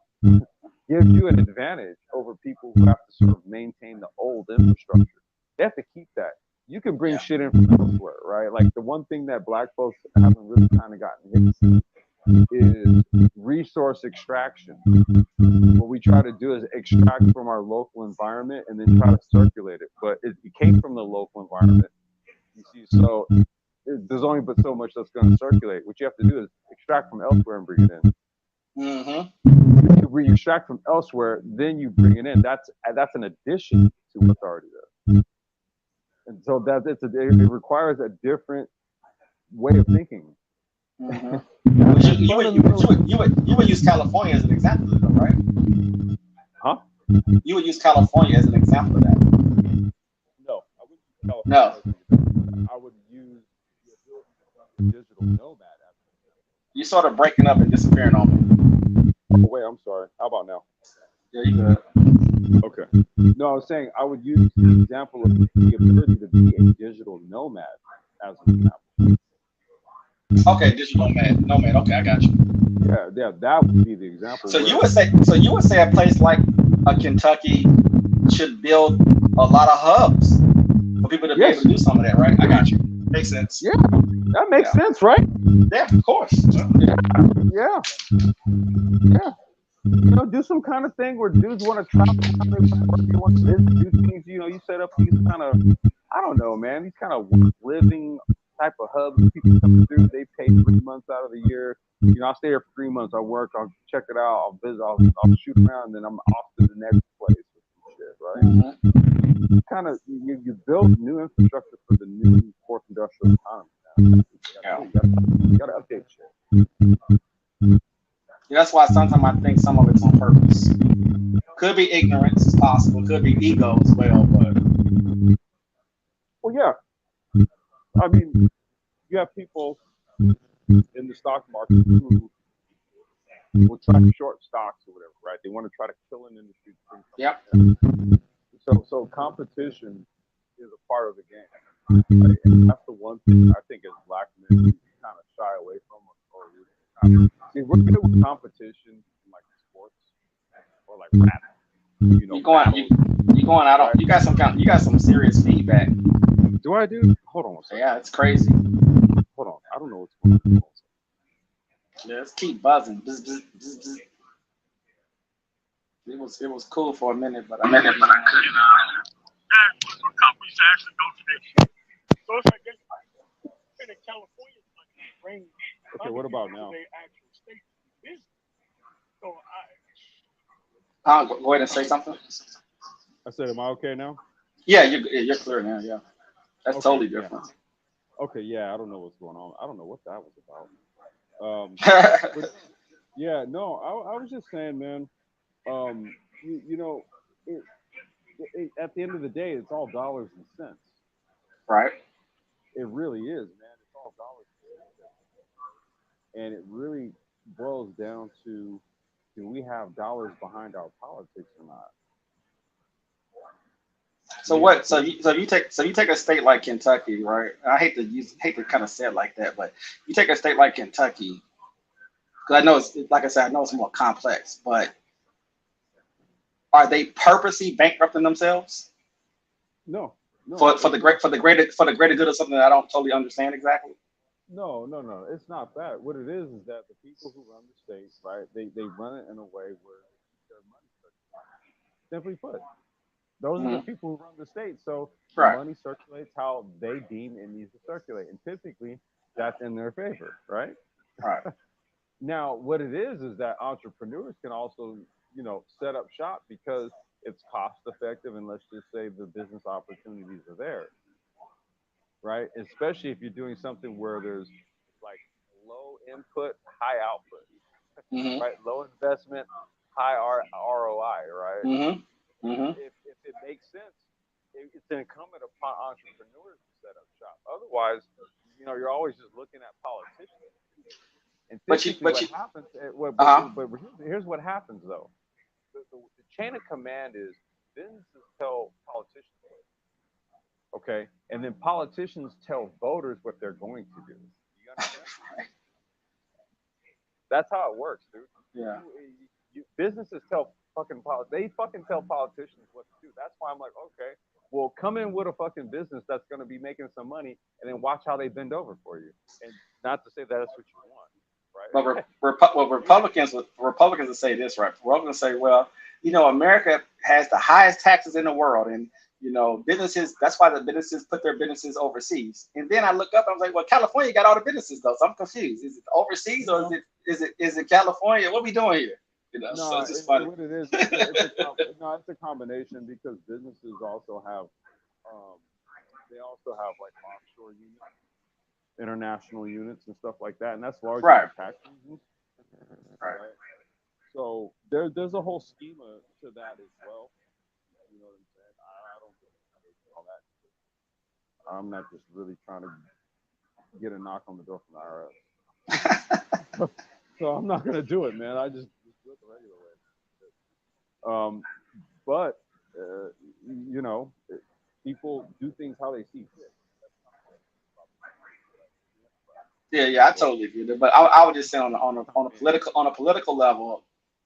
Gives you an advantage over people who have to sort of maintain the old infrastructure. They have to keep that. You can bring Yeah. shit in from elsewhere, right? Like the one thing that black folks haven't really kind of gotten hit is resource extraction. What we try to do is extract from our local environment and then try to circulate it. But it came from the local environment. You see, so there's only but so much that's going to circulate. What you have to do is extract from elsewhere and bring it in. When you extract from elsewhere, then you bring it in. That's an addition to what's already there. And so it requires a different way of thinking. You would use California as an example of that, right? Huh? You would use California as an example of that. No, I wouldn't use California. No, I would use the ability to become a digital nomad. you're sort of breaking up and disappearing on me. Oh, wait, I'm sorry. How about now? Yeah, you good. Okay. No, I was saying I would use the example of the ability to be a digital nomad as an example. Okay, digital nomad. Okay, I got you. Yeah, that would be the example. So you would say a place like Kentucky should build a lot of hubs for people to be able to do some of that, right? I got you. Makes sense. Yeah, that makes sense, right? Yeah, of course. Yeah. You know, do some kind of thing where dudes want to travel, you want to visit, do things. You know, you set up these kind of, I don't know, man, these kind of living type of hubs. People come through, they pay 3 months out of the year. You know, I'll stay here for 3 months. I'll work, I'll check it out, I'll visit, I'll shoot around, and then I'm off to the next place. Shit, right? Kind of, you build new infrastructure for the new fourth industrial economy. You gotta update shit. Yeah, that's why sometimes I think some of it's on purpose. Could be ignorance, it's possible. Could be ego as well, but. Well, yeah. I mean, you have people in the stock market who will try to short stocks or whatever, right? They want to try to kill an industry. Yep. So competition is a part of the game, right? And that's the one thing I think as black men we kind of shy away from. See, we're good with competition in like sports or like rap. You know, you going out on, you got some serious feedback. Do I do? Hold on a second. Yeah, it's crazy. Hold on. I don't know what's going on. Yeah, let's keep buzzing. Bzz, bzz, bzz, bzz. It was cool for a minute, but I couldn't. Companies actually go to their shit. So it's like in California, bring. Okay, what about now? They actual state business. So Go ahead and say something. I said, am I okay now? Yeah, you're clear now. Yeah, that's okay, totally different. Yeah. Okay, yeah, I don't know what's going on. I don't know what that was about. But, yeah, no, I was just saying, man. You know, at the end of the day, it's all dollars and cents. Right. It really is, man. It's all dollars and cents. And it really boils down to, do we have dollars behind our politics or not? So what? So you take a state like Kentucky, right? I hate to kind of say it like that, but you take a state like Kentucky, because I know it's, like I said, I know it's more complex, but are they purposely bankrupting themselves? No. For the greater good of something that I don't totally understand exactly. no. It's not that. What it is that the people who run the state, right? They run it in a way where they keep their money circulating. Simply put, those are the Mhm. people who run the state. So the Right. money circulates how they deem it needs to circulate, and typically that's in their favor, right? Right. Now, what it is that entrepreneurs can also, set up shop because it's cost effective, and let's just say the business opportunities are there, right? Especially if you're doing something where there's like low input, high output, Mhm. right? Low investment, high ROI, right? Mhm. Mhm. If it makes sense, it's incumbent upon entrepreneurs to set up shop. Otherwise, you're always just looking at politicians. And typically, But what you. happens, Uh huh. but here's what happens though. The chain of command is businesses tell politicians, okay, and then politicians tell voters what they're going to do. You understand? That's how it works, dude. Yeah. Businesses tell they fucking tell politicians what to do. That's why I'm like, okay, well, come in with a fucking business that's going to be making some money, and then watch how they bend over for you. And not to say that that's what you want, But right? Republicans will say this, right? Republicans say, well, America has the highest taxes in the world, and businesses. That's why the businesses put their businesses overseas. And then I look up, and I was like, well, California got all the businesses though, so I'm confused. Is it overseas or No, is it California? What are we doing here? So no, it's just funny. what it is, no, it's a combination because businesses also have, um, they also have like offshore units, international units, and stuff like that, and that's largely Right. for tax reasons, Right. right? So there's a whole schema to that as well. You know what I'm saying? I don't get into all that. I'm not just really trying to get a knock on the door from the IRS. So I'm not gonna do it, man. I just do it the regular way. But uh, you know, people do things how they see fit. Yeah, I totally agree. But I would just say on a Come in. political level,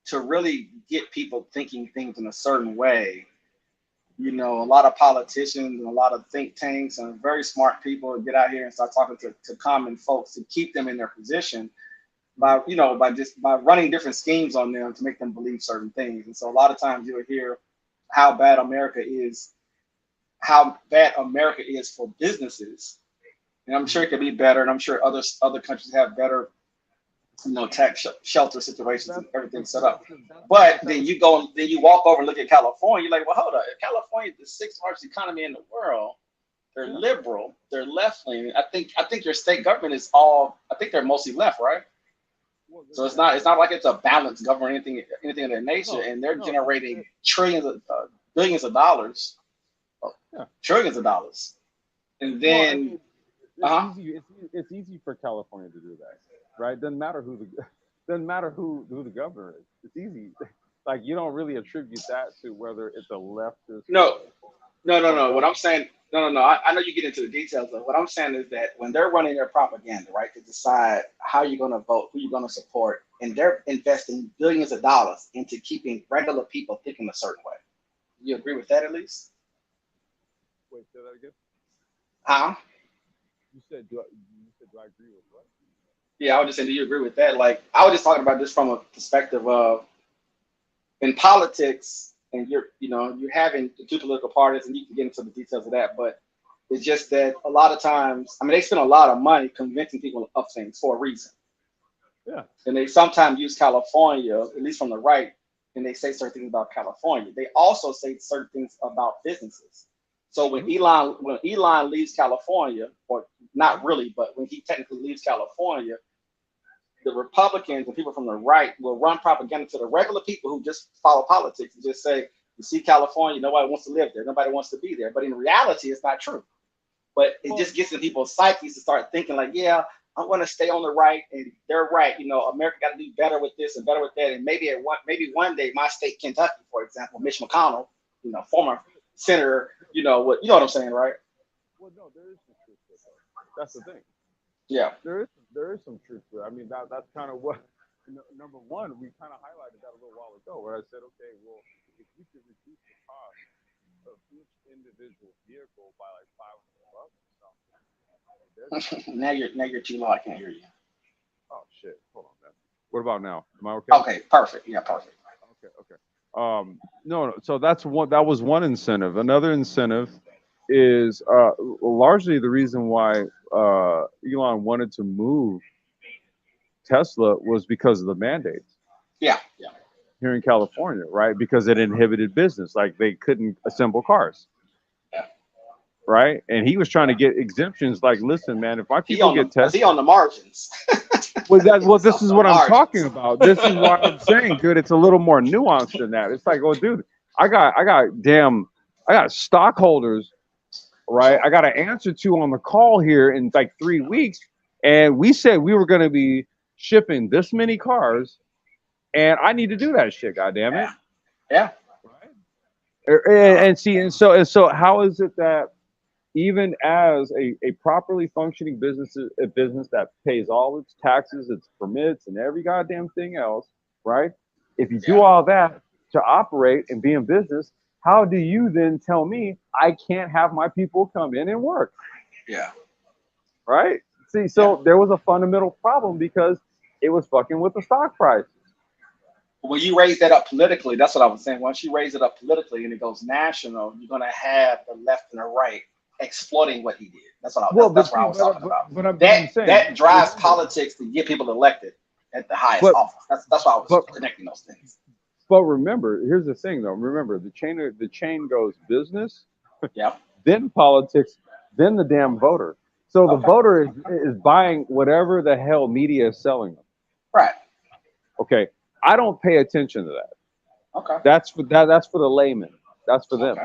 to really get people thinking things in a certain way, a lot of politicians and a lot of think tanks and very smart people get out here and start talking to common folks to keep them in their position Mhm. by running different schemes on them to make them believe certain things. And so a lot of times you'll hear how bad America is, for businesses. And I'm sure Mhm. it could be better, and I'm sure other countries have better, tax shelter But situations and that's everything but set see, up. that's But but then you walk over and look at California. You're like, well, hold on. California is the sixth largest economy in the world. They're yeah. liberal. They're left leaning. I think your state government is all. I think they're mostly left, right? Well, So it's yeah. not like it's a balanced government, anything of that nature. No, And they're no. generating billions of dollars, uh, Yeah. trillions of dollars. And No, I then, mean, it's uh huh, easy. It's easy for California to do that, right? Doesn't matter who the doesn't matter who the governor is. It's easy. Like you don't really attribute that to whether it's a leftist no, or no. What I'm governor. saying, no. I know you get into the details of what I'm saying is that when they're running their propaganda, right, to decide how you're going to vote, who you're going to support, and they're investing billions of dollars into keeping regular people thinking a certain way. You agree with that at least? Wait, say that again. Huh? You said do I agree with what? Yeah, I was just saying, do you agree with that? Like, I was just talking about this from a perspective of in politics, and you're having the two political parties, and you can get into the details of that, but it's just that a lot of times, I mean, they spend a lot of money convincing people of things for a reason. Yeah. And they sometimes use California, at least from the right, and they say certain things about California. They also say certain things about businesses. So when Mm-hmm. Elon leaves California, or not Mm-hmm. really, but when he technically leaves California, the Republicans and people from the right will run propaganda to the regular people who just follow politics and just say, you see California, nobody wants to live there, nobody wants to be there. But in reality, it's not true. But it Well, just gets in people's psyches to start thinking like, yeah, I want to stay on the right, and they're right. America got to do better with this and better with that, and maybe one day my state, Kentucky, for example, Mitch McConnell, former senator, what I'm saying, right? no, there is some truth to it though. That's the thing. Yeah. There is some truth to it. I mean, that's kind of what number one we kind of highlighted that a little while ago, where I said, okay, well, if you could reduce the cost of each individual vehicle by like $500 or something, Now you're too low. I can't hear you. Oh shit. Hold on, man. What about now? Am I okay? Okay, perfect. Yeah, perfect. Okay. No. So that was one incentive. Another incentive is largely the reason why Elon wanted to move Tesla was because of the mandates Yeah. here in California, right? Because it inhibited business, like they couldn't assemble cars, Yeah. right? And he was trying to get exemptions. Like, listen, man, if my He people on get the he tested, on the margins. this is The what I'm talking margins. about. This is why I'm saying, dude, it's a little more nuanced than that. It's like, oh, dude, I got stockholders, right? I got to answer to on the call here in like 3 weeks, and we said we were going to be shipping this many cars, and I need to do that shit. God damn it! Yeah. And how is it that even as a properly functioning a business that pays all its taxes, its permits, and every goddamn thing else, right? If you do all that to operate and be in business, how do you then tell me I can't have my people come in and work? Yeah. Right? See, so there was a fundamental problem because it was fucking with the stock price. When you raise that up politically, that's what I was saying. Once you raise it up politically and it goes national, you're gonna have the left and the right exploiting what he did. That's what that's what I was talking about. I'm saying, That drives politics to get people elected at the highest office. That's why I was connecting those things. But remember, here's the thing though. Remember, the chain goes business, then politics, then the damn voter. So the voter is buying whatever the hell media is selling them. Right. Okay. I don't pay attention to that. Okay. That's for the layman. That's for them.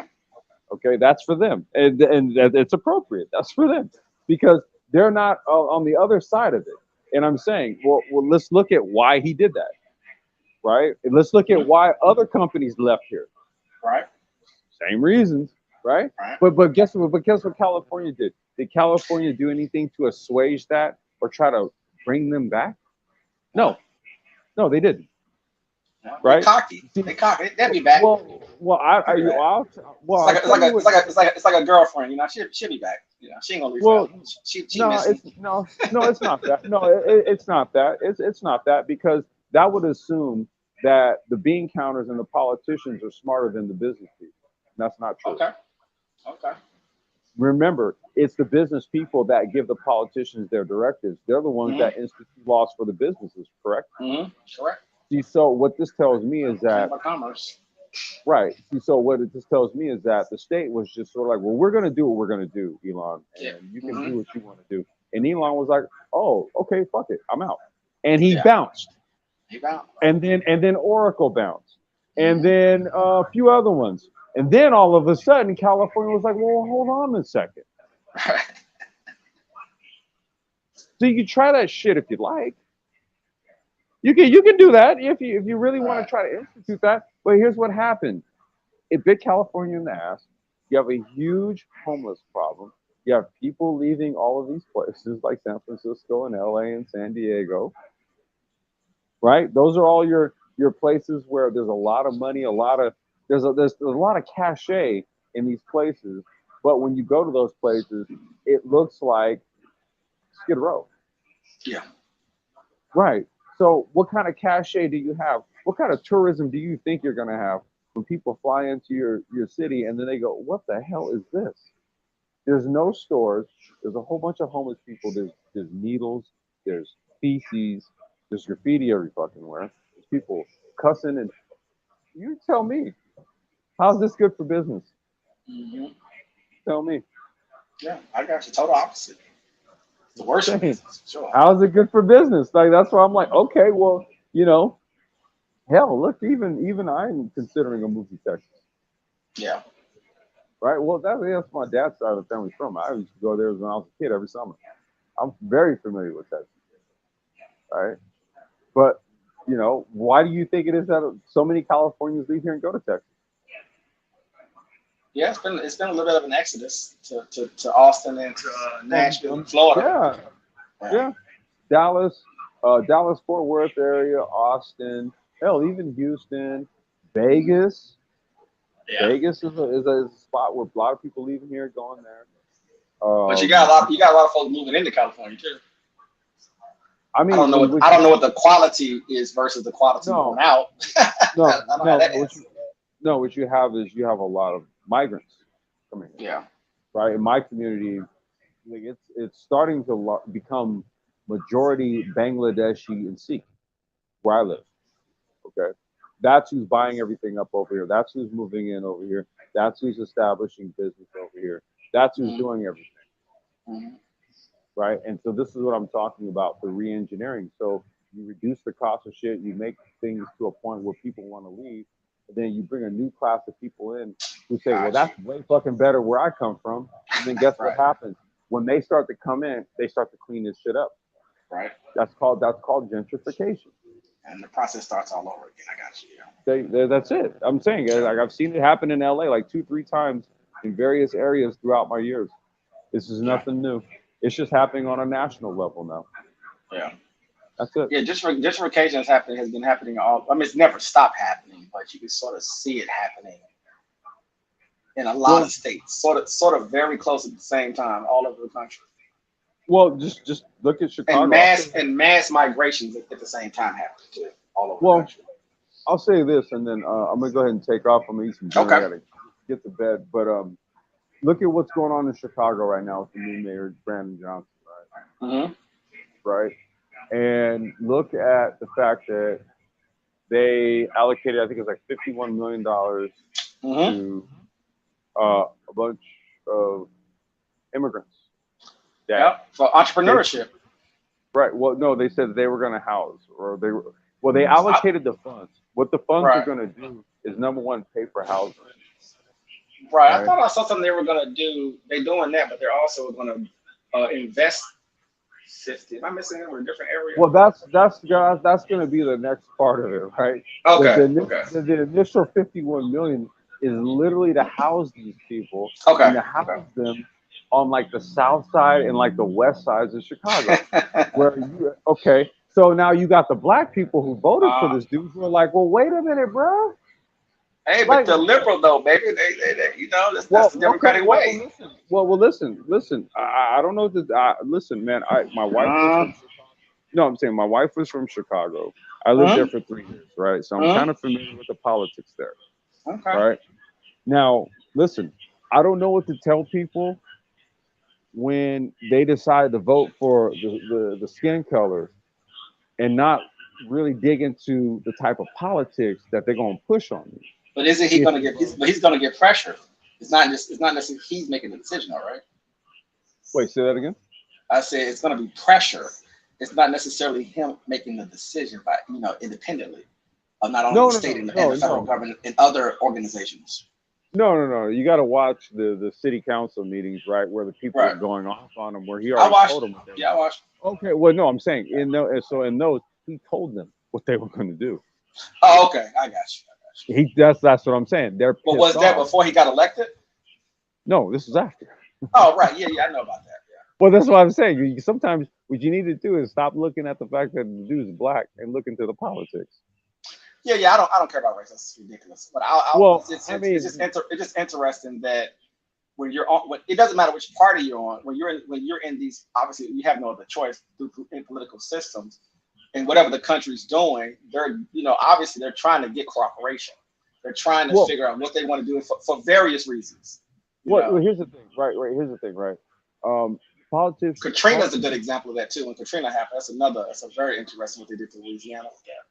Okay. That's for them, and it's appropriate. That's for them because they're not on the other side of it. And I'm saying, well, let's look at why he did that, right? And let's look at why other companies left here. Right. Same reasons, right? But guess what? But guess what California did? Did California do anything to assuage that or try to bring them back? No, they didn't. Right? They cocky. They'll be back. It's like a girlfriend. You know, she'll be back. You know, she ain't gonna leave. Well, it's not that. No, it's not that. It's not that because that would assume that the bean counters and the politicians are smarter than the business people. That's not true. Okay. Remember, it's the business people that give the politicians their directives. They're the ones that institute laws for the businesses, correct? Correct. See, so what this tells me is that commerce. Right. See, so what it just tells me is that the state was just sort of like, well, we're going to do what we're going to do, Elon, and you can do what you want to do. And Elon was like, oh, okay, fuck it, I'm out. And he bounced. And then Oracle bounced. And then a few other ones. And then all of a sudden, California was like, well, hold on a second. So you can try that shit if you like. You can do that if you really want to try to institute that. But here's what happened. It bit California in the ass. You have a huge homeless problem. You have people leaving all of these places like San Francisco and LA and San Diego. Right? Those are all your places where there's a lot of money, there's a lot of cachet in these places. But when you go to those places, it looks like Skid Row. Yeah. Right. So what kind of cachet do you have? What kind of tourism do you think you're going to have when people fly into your city and then they go, what the hell is this? There's no stores. There's a whole bunch of homeless people. There's needles. There's feces. There's graffiti every fucking where. There's people cussing. And you tell me, how's this good for business? Tell me. Yeah, I got you. Total opposite. The worst of business, sure. How's it good for business? Like that's why I'm like, okay, well, hell, look, even I'm considering a move to Texas. Yeah. Right. Well, that's my dad's side of the family from. I used to go there when I was a kid every summer. I'm very familiar with Texas. Right. But why do you think it is that so many Californians leave here and go to Texas? Yeah, it's been a little bit of an exodus to Austin and to Nashville and Florida. Yeah. Dallas, Fort Worth area, Austin, hell, even Houston, Vegas. Yeah. Vegas is a spot where a lot of people leaving here going there. But you got a lot of folks moving into California too. I mean, I don't know what the quality is versus the quality no, going out. no, I don't know how that is. what you have is you have a lot of migrants coming in, Yeah. right? In my community, like it's starting to become majority Bangladeshi and Sikh where I live. Okay, that's who's buying everything up over here. That's who's moving in over here. That's who's establishing business over here. That's who's doing everything. Mm-hmm. Right? And so this is what I'm talking about for re-engineering. So you reduce the cost of shit, you make things to a point where people want to leave, and then you bring a new class of people in who say, well, that's way fucking better where I come from. And then guess what happens? When they start to come in, they start to clean this shit up. Right. That's called gentrification. And the process starts all over again. I got you. Yeah. That's it. I'm saying, like, I've seen it happen in LA like 2-3 times in various areas throughout my years. This is nothing new. It's just happening on a national level now. Yeah. That's it. Yeah, gentrification has been happening it's never stopped happening, but you can sort of see it happening in a lot of states, sort of very close at the same time, all over the country. Well, just look at Chicago. And mass migrations at the same time happening too, all over the country. I'll say this, and then I'm gonna go ahead and take off. I'm gonna eat some dinner. I gotta get to bed. But look at what's going on in Chicago right now with the new mayor, Brandon Johnson, right? Mm-hmm. Right? And look at the fact that they allocated, I think it was like $51 million to a bunch of immigrants. For entrepreneurship. Right. Well, no, they said they were going to house, or they allocated the funds. What the funds are going to do is, number one, pay for housing. Right. I thought I saw something they were going to do. They're doing that, but they're also going to invest 50. Am I missing them in a different area? Well, that's going to be the next part of it, right? Okay. The initial 51 million is literally to house these people and to house them on like the south side and like the west sides of Chicago. So now you got the black people who voted for this dude who are like, well, wait a minute, bro. Hey, but the liberal though, baby, they that's the Democratic way. Listen. I don't know that. Listen, man. My wife. I'm saying my wife was from Chicago. I lived there for 3 years, right? So I'm kind of familiar with the politics there. Okay. Right. Now, listen. I don't know what to tell people when they decide to vote for the skin color and not really dig into the type of politics that they're going to push on you. But isn't he going to get? He's going to get pressure. It's not necessarily he's making the decision, all right? Wait, say that again. I said it's going to be pressure. It's not necessarily him making the decision by independently of not only the state and the federal government and other organizations. No. You got to watch the city council meetings, right, where the people are going off on him, where he already told them. Yeah, I watched. Okay, well, no, I'm saying in those, he told them what they were going to do. Oh, okay, I got you. That's what I'm saying. But was that before he got elected? No, this is after. Oh, right. Yeah, I know about that. Yeah. Well, that's what I'm saying. Sometimes what you need to do is stop looking at the fact that the dude's black and look into the politics. Yeah. I don't care about race. That's ridiculous. But it's just interesting that when you're on, it doesn't matter which party you're on. When you're in these, obviously you have no other choice in political systems. And whatever the country's doing, obviously they're trying to get cooperation. They're trying to figure out what they want to do for various reasons. Well, here's the thing, right? Here's the thing, right? Politics. Katrina's a good example of that too. When Katrina happened, that's a very interesting what they did to Louisiana with that.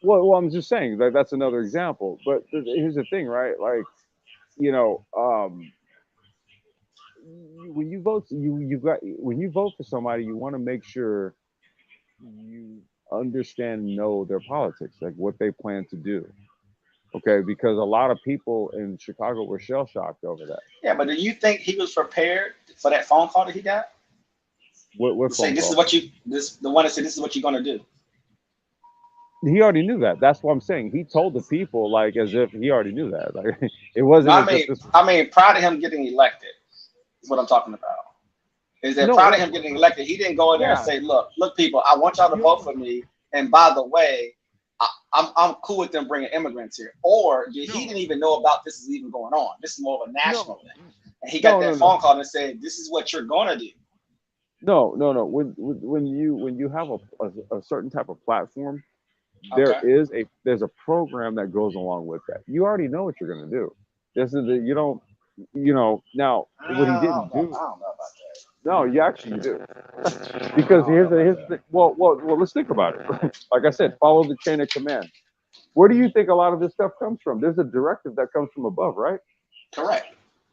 Well, I'm just saying that's another example. But here's the thing, right? Like, when you vote, when you vote for somebody, you want to make sure you understand and know their politics, like what they plan to do. Okay, because a lot of people in Chicago were shell shocked over that. Yeah, but do you think he was prepared for that phone call that he got? What phone call? The one that said this is what you're gonna do. He already knew that. That's what I'm saying. He told the people like as if he already knew that. Like it wasn't. Prior to him getting elected, is what I'm talking about. Is that prior to him getting elected, he didn't go in there and say, look, people, I want y'all to vote for me. And by the way, I'm cool with them bringing immigrants here. Or he didn't even know about this is even going on. This is more of a national thing. and he got No, no, that no. phone call and said, "This is what you're gonna do." No, no, no. When you have a certain type of platform, Okay. there's a program that goes along with that. You already know what you're gonna do. This is the you don't now I what he don't didn't know. do. I don't know about No, you actually do. that. Because I don't know here's about the well, let's think about it. Like I said, follow the chain of command. Where do you think a lot of this stuff comes from? There's a directive that comes from above, right? that. Correct.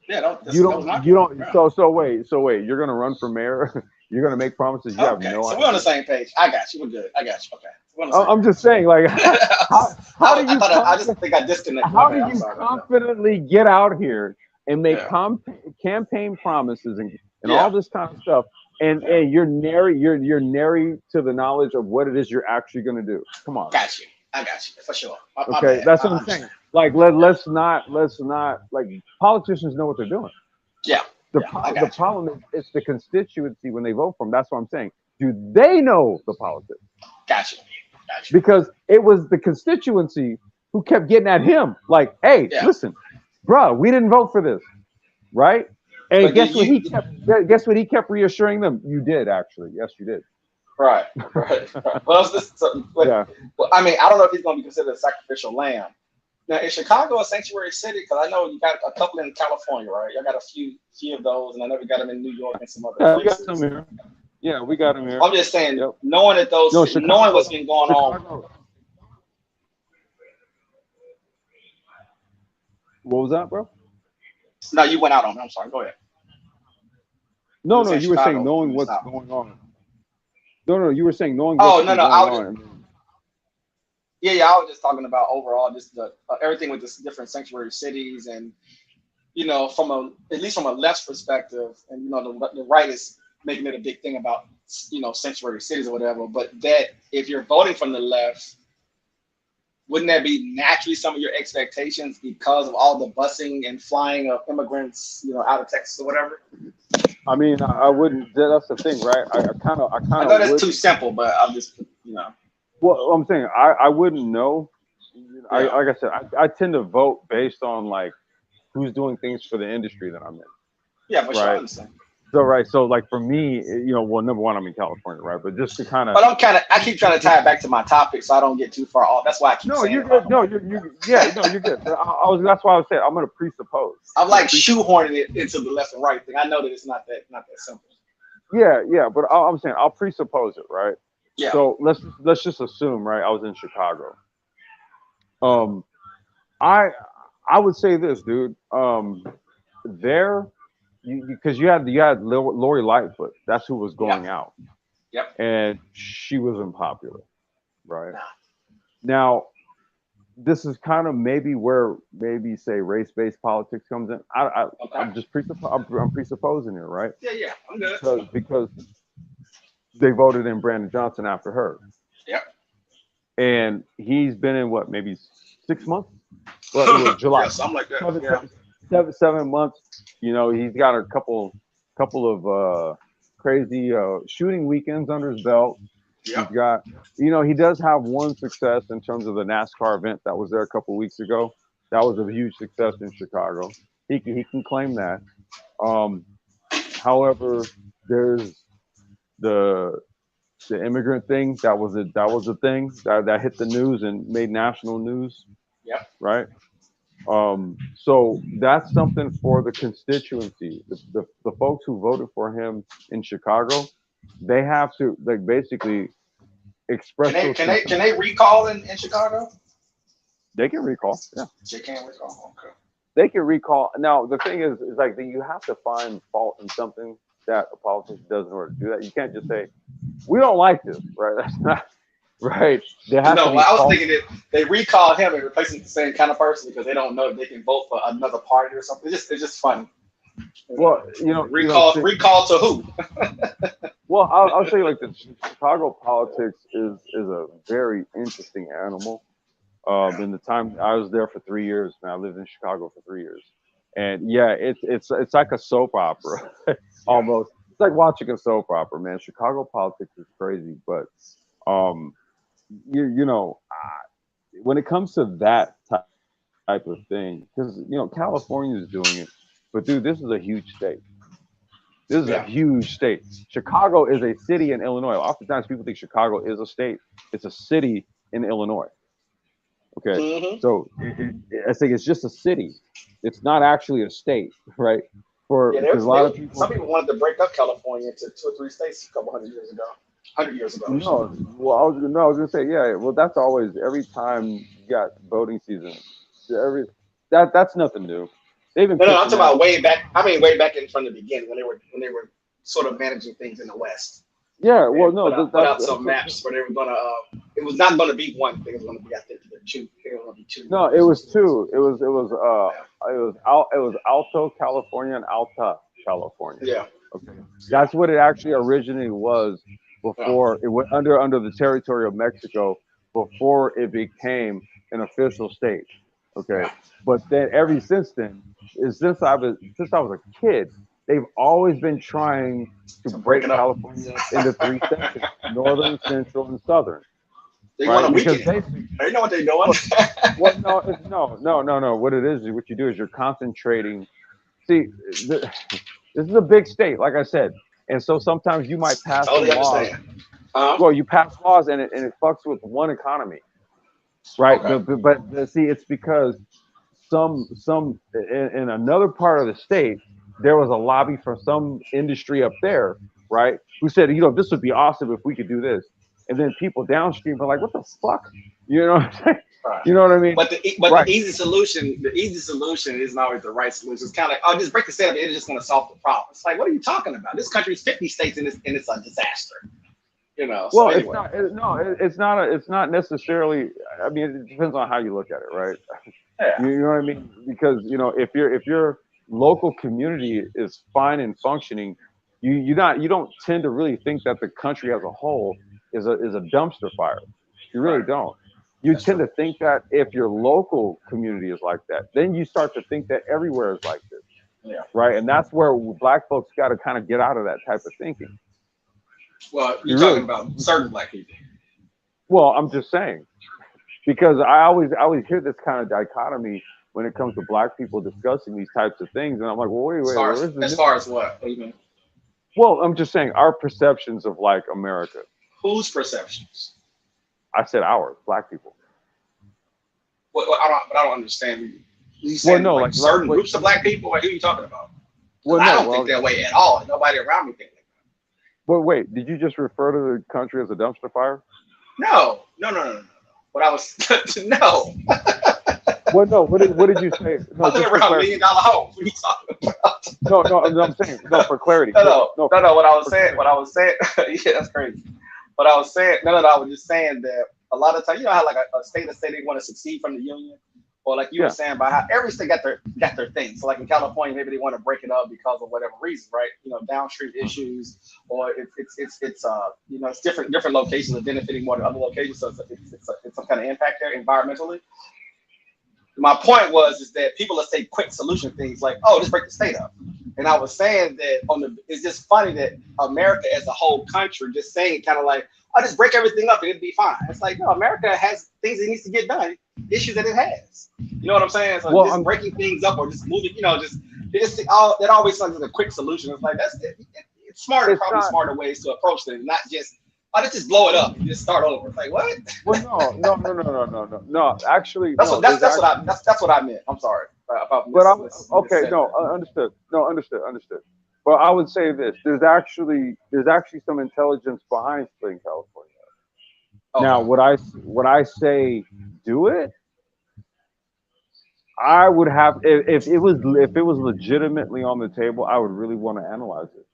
Yeah, that You was my you don't yeah. so wait, you're gonna run for mayor, you're gonna make promises you have Okay, no so we're on the idea. same page. I got you. We're good. I got you. Okay, we're on the same I'm just page. saying, like, how do I you thought I just think I disconnected. My how do bad. I'm you sorry about that. confidently get out here and make Yeah. campaign promises and Yeah. all this kind of stuff, and Yeah. you're nary to the knowledge of what it is you're actually going to do? Come on. Got you. I got you for sure. My Okay, bad. that's I what I'm saying. understand. Like, let's not like politicians know what they're doing. Yeah. The Yeah. I the got you. problem is it's the constituency when they vote for them. That's what I'm saying. Do they know the politics? Got you. Got you. Because it was the constituency who kept getting at him, like, "Hey, Yeah. listen, bro, we didn't vote for this, right?" And But guess what he kept reassuring them? You did actually. Yes, you did. right. Well, Yeah. well, I mean, I don't know if he's going to be considered a sacrificial lamb. Now, is Chicago a sanctuary city? Because I know you got a couple in California, right? You got a few of those, and I know we got them in New York and some other Yeah, we got some places. here. Yeah, we got him here. I'm just saying, Yep. knowing that No, knowing Chicago. what's been going on. Chicago. What was that, bro? No, you went out on me. I'm sorry. Go ahead. No, were no, saying you were saying Chicago. knowing You what's stopped. going on. No, you were saying knowing Oh, what's no, been no. I going was just, on. yeah. I was just talking about overall, just the everything with the different sanctuary cities, and at least from a left perspective, and the right is making it a big thing about sanctuary cities or whatever. But that if you're voting from the left, wouldn't that be naturally some of your expectations because of all the busing and flying of immigrants, out of Texas or whatever? I mean, I wouldn't. That's the thing, right? I I know that's too simple, but I'm just, Well, I'm saying I wouldn't know. Yeah. Like I said, I tend to vote based on like who's doing things for the industry that I'm in. Yeah, for sure, I Right. understand. So like for me, well, number one, I'm in California, right? But just to kind of. But I keep trying to tie it back to my topic, so I don't get too far off. That's why I keep No, saying you're it. good. No, you're you're good. That's why I was saying I'm gonna presuppose. I'm like shoehorning it into the left and right thing. I know that it's not that simple. Yeah, but I'm saying I'll presuppose it, right? Yeah. So let's just assume, right? I was in Chicago. I would say this, dude. There, because you had Lori Lightfoot. That's who was going out. Yep. And she was unpopular, right? Nah. Now, this is kind of maybe where say race-based politics comes in. Okay. I'm just I'm presupposing here, right? Yeah, I'm good. Because they voted in Brandon Johnson after her. Yep. And he's been in what, maybe 6 months? Well, it was July. Yeah, something like that. 7 months. He's got a couple of crazy shooting weekends under his belt. Yep. He's got, he does have one success in terms of the NASCAR event that was there a couple weeks ago. That was a huge success in Chicago. He can claim that. However, there's the immigrant thing that was a thing that hit the news and made national news. Yep. Right. So that's something for the constituency. The folks who voted for him in Chicago, they have to like basically express. Can they recall in Chicago? They can recall. Yeah. They can recall. Okay. They can recall. Now the thing is like that you have to find fault in something that a politician does in order to do that. You can't just say, we don't like this, right? That's not right. There has to be I was thinking that they recall him and replace him with the same kind of person because they don't know if they can vote for another party or something. It's just funny. Well, recall to who? Well, I'll tell you like the Chicago politics is a very interesting animal. In the time I was there for 3 years, man, I lived in Chicago for 3 years, and yeah, it's like a soap opera, almost. It's like watching a soap opera, man. Chicago politics is crazy, but when it comes to that type of thing, because California is doing it, But dude, this is a huge state. This is a Yeah. huge state. Chicago is a city in Illinois. Oftentimes people think Chicago is a state. It's a city in Illinois. Okay. Mm-hmm. So I think it's just a city. It's not actually a state, right? Yeah, Because a lot of people. some people wanted to break up California into 2 or 3 states a couple hundred years ago. 100 years ago. No, well, I was gonna say, yeah. Well, that's always every time you got voting season. That's nothing new. They've been No, I'm pushing talking about that. way back. I mean, way back in from the beginning when they were sort of managing things in the West. Yeah, well, And no, put out some maps where they were gonna. It was not gonna be one thing. It was gonna be, I think, two. I think it was gonna be two. no, it was two. It was Alto California and Alta California. Yeah. Okay, that's what it actually originally was before it went under the territory of Mexico before it became an official state. Okay, but then ever since then, since I was a kid, they've always been trying to break break it up. California into 3 sections: northern, central, and southern. They Right? want to Because weaken it. They know what they're doing. well, no. What it is what you do is you're concentrating. See, this is a big state, like I said, and so sometimes you might pass Totally some laws. understand. Uh-huh. Well, you pass laws and it fucks with one economy, right? Okay. But see, it's because some in another part of the state there was a lobby for some industry up there, right? Who said, this would be awesome if we could do this, and then people downstream are like, what the fuck, you know what I'm saying? Right. You know what I mean? But Right. the easy solution isn't always the right solution. It's kind of like, oh, just break the state up. It's just going to solve the problem. It's like, what are you talking about? This country's 50 states and it's a disaster. So Well, anyway. it's not necessarily. I mean, it depends on how you look at it, right? Yeah. You know what I mean? Because if your local community is fine and functioning, you don't tend to really think that the country as a whole is a dumpster fire. You really Right. don't. You That's tend true. to think that if your local community is like that, then you start to think that everywhere is like this. Yeah. Right, and that's where Black folks got to kind of get out of that type of thinking. Well, You you're really- talking about certain Black people. Well, I'm just saying, because I always hear this kind of dichotomy when it comes to Black people discussing these types of things, and I'm like, well, wait, As far as what? What do you mean? Well, I'm just saying our perceptions of like America. Whose perceptions? I said ours, Black people. I don't understand. You saying no, like like certain like- groups of Black people? Or who are you talking about? Well, I no, don't think that way at all. Nobody around me think that. Well, wait, did you just refer to the country as a dumpster fire? No. What I was no. Well, no. What did you say? No, I live around $1 million homes. What are you talking about? no. I'm saying for clarity. No. What I was saying. Yeah, that's crazy. What I was saying. No. I was just saying that a lot of times, you know how like a state that say they want to secede from the union, or like you were saying about how every state got their thing. So like in California, maybe they want to break it up because of whatever reason, right? Downstream issues, or it's different locations are benefiting more than other locations, so it's some kind of impact there environmentally. My point is that people will say quick solution things like, oh, just break the state up. And I was saying that it's just funny that America as a whole country just saying kind of like, oh, just break everything up and it'll be fine. It's like, no, America has things it needs to get done, issues that it has. You know what I'm saying? So Well, just breaking things up or just moving, that always sounds like a quick solution. It's like, it's smarter, probably smarter ways to approach things, not just, oh, let's just blow it up and just start over. It's like, what? Well, no. Actually, that's no, what I meant. I'm sorry. Understood. No, understood. But I would say this: there's actually some intelligence behind splitting California. Okay. Now, would I say do it? I would have if it was legitimately on the table, I would really want to analyze it.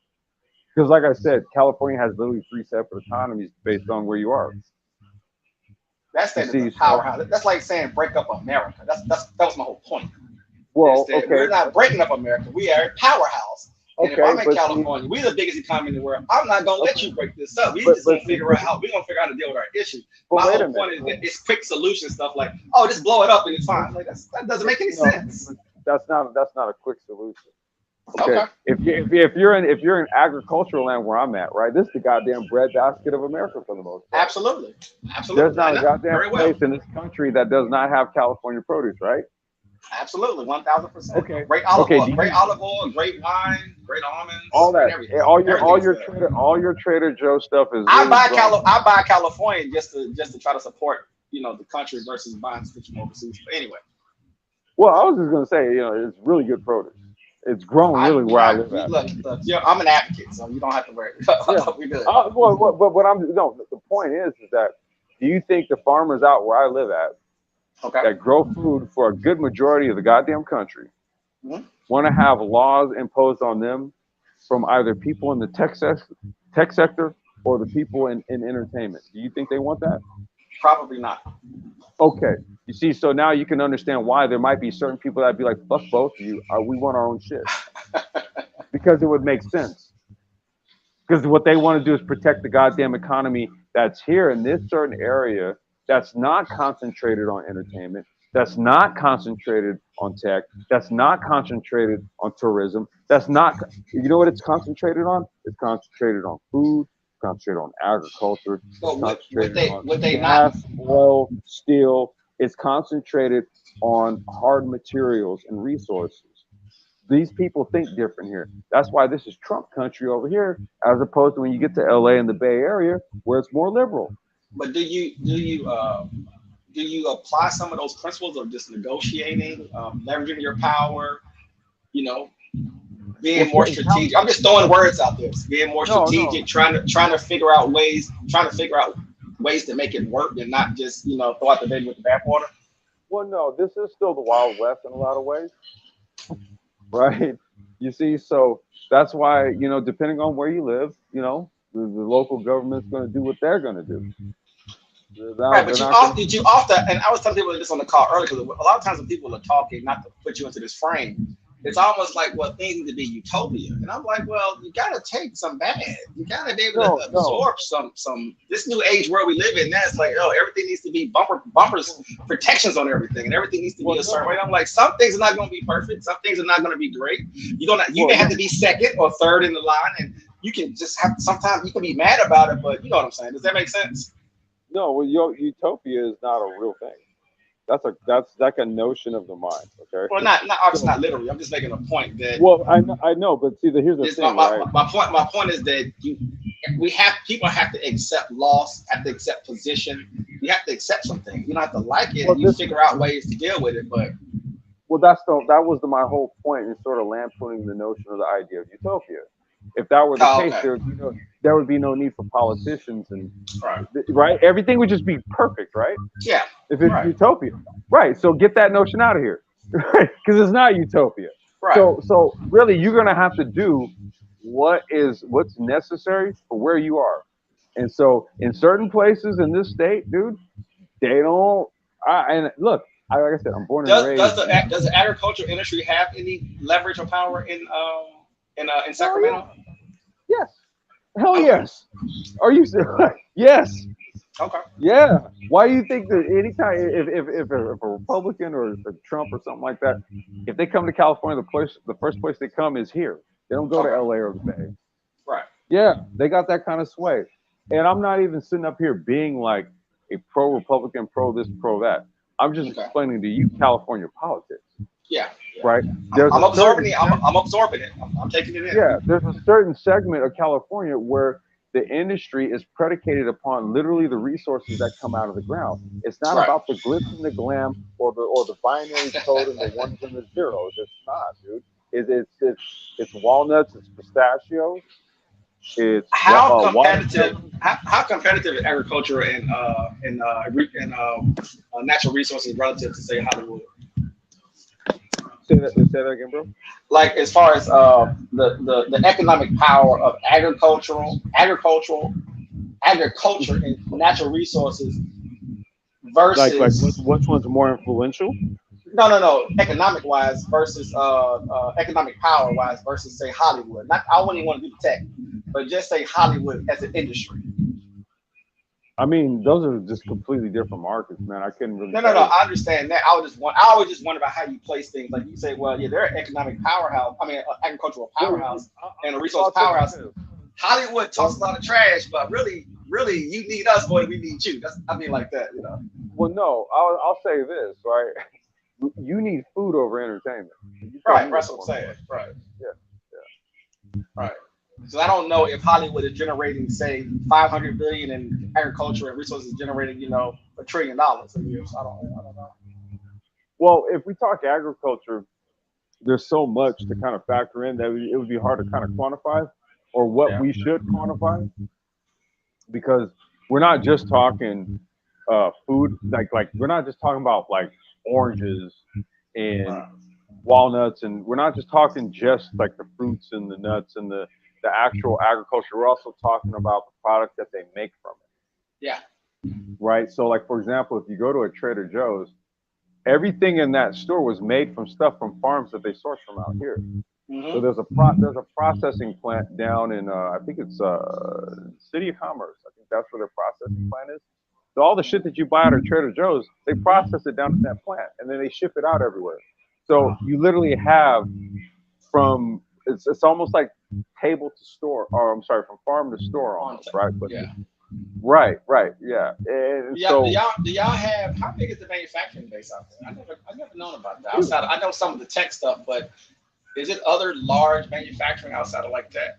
Because, like I said, California has literally 3 separate economies based on where you are. That's the powerhouse. That's like saying break up America. That was my whole point. Well, okay. We're not breaking up America. We are a powerhouse. And if I'm in California, we're the biggest economy in the world. I'm not gonna let you break this up. We're gonna figure out how to deal with our issues. My whole point is that it's quick solution stuff like, oh, just blow it up and it's fine. Like that doesn't make any sense. That's not a quick solution. Okay. If you're in agricultural land where I'm at, right? This is the goddamn breadbasket of America for the most part. Absolutely. There's not a goddamn place in this country that does not have California produce, right? Absolutely, 1000%. Okay. Great olive Okay. oil, great olive oil, great wine, great almonds, All great that, everything. all Everything's your good. Trader Joe stuff is really grown. I buy California just to try to support the country versus buying stuff from overseas. But anyway, Well, I was just gonna say, it's really good produce. It's grown really where I live at. look, I'm an advocate, so you don't have to worry. Yeah. We good. Well, what I'm no. The point is that do you think the farmers out where I live at Okay. that grow food for a good majority of the goddamn country Mhm. want to have laws imposed on them from either people in the tech sector or the people in entertainment? Do you think they want that? Probably not. Okay. You see, so now you can understand why there might be certain people that'd be like, fuck both of you. We want our own shit. Because it would make sense. Because what they want to do is protect the goddamn economy that's here in this certain area that's not concentrated on entertainment, that's not concentrated on tech, that's not concentrated on tourism, that's not, you know what it's concentrated on? It's concentrated on food, concentrated on agriculture, But concentrated on would they gas, not? oil, steel. It's concentrated on hard materials and resources. These people think different here. That's why this is Trump country over here, as opposed to when you get to LA and the Bay Area, where it's more liberal. But do you apply some of those principles of just negotiating, leveraging your power, being more strategic? I'm just throwing words out there. Being more strategic, trying to figure out ways to make it work and not just throw out the baby with the bathwater. Well, no, this is still the Wild West in a lot of ways, right? You see, so that's why depending on where you live, the local government's going to do what they're going to do. Right, but you often, and I was telling people this on the call earlier, because a lot of times when people are talking, not to put you into this frame, it's almost like, well, things need to be utopia. And I'm like, well, you got to take some bad. You got to be able to absorb some, this new age world we live in, now it's like, everything needs to be bumpers, protections on everything, and everything needs to be a certain way. I'm like, some things are not going to be perfect. Some things are not going to be great. You may have to be second or third in the line, and you can just sometimes you can be mad about it, but you know what I'm saying. Does that make sense? No, well, utopia is not a real thing. That's like a notion of the mind. Okay. Well, not obviously not literally. I'm just making a point that. Well, I know, but see, here's the thing, right? My point is that people have to accept loss, have to accept position. You have to accept something. You don't have to like it. You figure out ways to deal with it, but. Well, that was my whole point in sort of lampooning the notion of the idea of utopia. If that were the case, there would be no need for politicians and right. Everything would just be perfect, right? Yeah. If it's utopia, right? So get that notion out of here, because it's not utopia. Right. So really, you're gonna have to do what's necessary for where you are, and so in certain places in this state, dude, they don't. And look, like I said, I'm born and raised. Does the agricultural industry have any leverage or power in Sacramento? Yes. Hell yes. Are you serious? Yes. Okay. Yeah. Why do you think that anytime if a Republican or a Trump or something like that, if they come to California, the first place they come is here. They don't go to LA or the Bay. Right. Yeah, they got that kind of sway. And I'm not even sitting up here being like a pro-Republican, pro this, pro that. I'm just explaining to you California politics. Yeah. Right. I'm absorbing it. I'm absorbing it. I'm taking it in. Yeah. There's a certain segment of California where the industry is predicated upon literally the resources that come out of the ground. It's not about the glitz and the glam or the binary code and the ones and the zeros. It's not, dude. It's walnuts. It's pistachios. It's how competitive is agriculture and natural resources relative to say Hollywood? Say that again, bro. Like as far as the economic power of agriculture and natural resources versus which one's more influential? No. Economic wise versus economic power wise versus say Hollywood. I wouldn't even want to do the tech, but just say Hollywood as an industry. I mean, those are just completely different markets, man. I couldn't really. No. I understand that. I always just wonder about how you place things. Like you say, well, yeah, they're an economic powerhouse. I mean, agricultural powerhouse and a resource powerhouse. Hollywood talks a lot of trash, but really, you need us more than we need you. I mean, like that, Well, no, I'll say this, right? You need food over entertainment. You tell Right, me that's what's what I'm going on. saying. Right, Yeah, right. So I don't know if Hollywood is generating, say, 500 billion in agriculture and resources generating, $1 trillion a year. So I don't know. well, if we talk agriculture, there's so much to kind of factor in that it would be hard to kind of quantify or what Yeah. we should quantify because we're not just talking food like we're not just talking about like oranges and Right. walnuts and we're not just talking just like the fruits and the nuts and the actual agriculture. We're also talking about the product that they make from it, Yeah. right? So like for example, if you go to a Trader Joe's, everything in that store was made from stuff from farms that they source from out here. So Mm-hmm. there's a processing plant down in I think it's City of Commerce. I think that's where their processing plant is. So all the shit that you buy at Trader Joe's, they process it down at that plant and then they ship it out everywhere. So you literally have from it's almost like table to store, or I'm sorry, from farm to store almost, right? But Yeah. right, yeah. And Yeah. Do y'all have, how big is the manufacturing base out there? I never known about that. Outside, I know some of the tech stuff, but is it other large manufacturing outside of like that?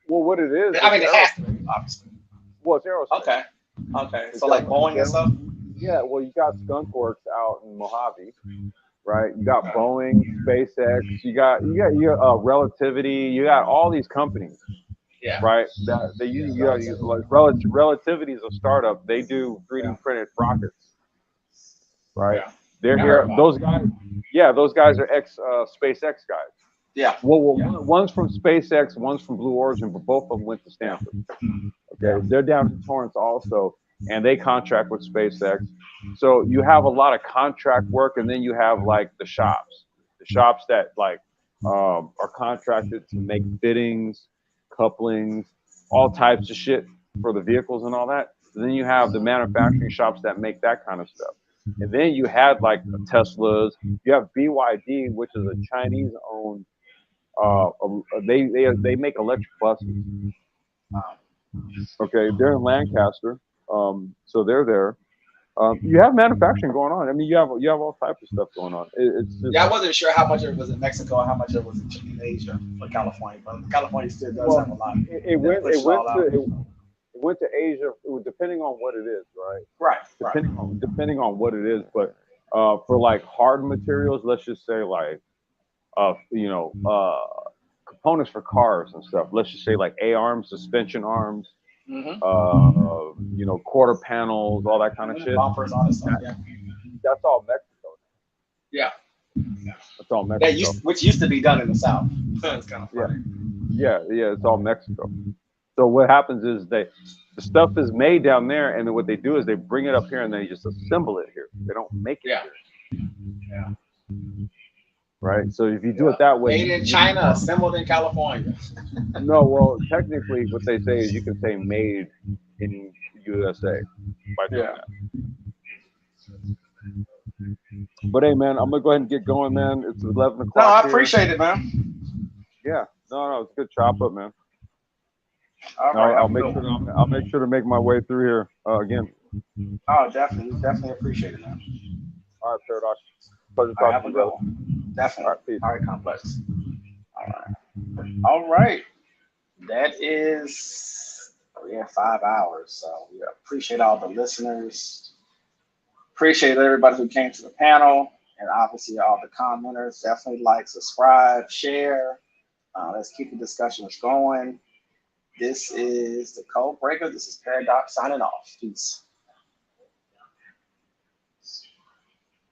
well, what it is, I mean, it's it has to be, obviously. well, it's aerospace. Okay. Okay. It's So like Boeing and stuff? yeah, well, you got Skunk Works out in Mojave, right? You got Okay. Boeing, SpaceX, Relativity, you got all these companies, Yeah. right? That they like Relativity is a startup. They do 3D printed rockets, right? Yeah. They're I heard here. about Those guys, yeah, those guys are ex SpaceX guys. Yeah. Well, one's from SpaceX, one's from Blue Origin, but both of them went to Stanford. Okay, they're down in Torrance also, and they contract with SpaceX. So you have a lot of contract work, and then you have like the shops that like are contracted to make fittings, couplings, all types of shit for the vehicles and all that. And then you have the manufacturing shops that make that kind of stuff. And then you had like the Teslas. You have BYD, which is a Chinese-owned. They make electric buses. Okay, they're in Lancaster, so they're there. You have manufacturing going on. I mean, you have all types of stuff going on. It's just, Yeah, I wasn't sure how much of it was in Mexico and how much of it was in Asia for California, but California still does have a lot. it went to Asia. It was depending on what it is, right? Right. Depending on what it is, but for like hard materials, let's just say like components for cars and stuff. Let's just say like A-arms, suspension arms, Mm-hmm. quarter panels, all that kind of shit. Bumpers, all that stuff. Yeah. That's all Mexico. Yeah. That's all Mexico. Which used to be done in the South. It's kind of funny. Yeah, it's all Mexico. So what happens is the stuff is made down there, and then what they do is they bring it up here and they just assemble it here. They don't make it here. Yeah. Right. So if you do it that way, made in China, assembled in California. No, well, technically, what they say is you can say made in USA by doing that. But hey, man, I'm gonna go ahead and get going, man. It's 11 o'clock. No, I here. appreciate it, man. Yeah, no, it's a good chop up, man. All right, I'll make sure to make my way through here again. Oh, definitely appreciate it, man. All right, Paradox. Pleasure talking to you, brother. Definitely. All right, peace. All right, Complex. All right. That is 5 hours. So we appreciate all the listeners. Appreciate everybody who came to the panel, and obviously all the commenters. Definitely like, subscribe, share. Let's keep the discussions going. This is the Code Breaker. This is Paradox signing off. Peace.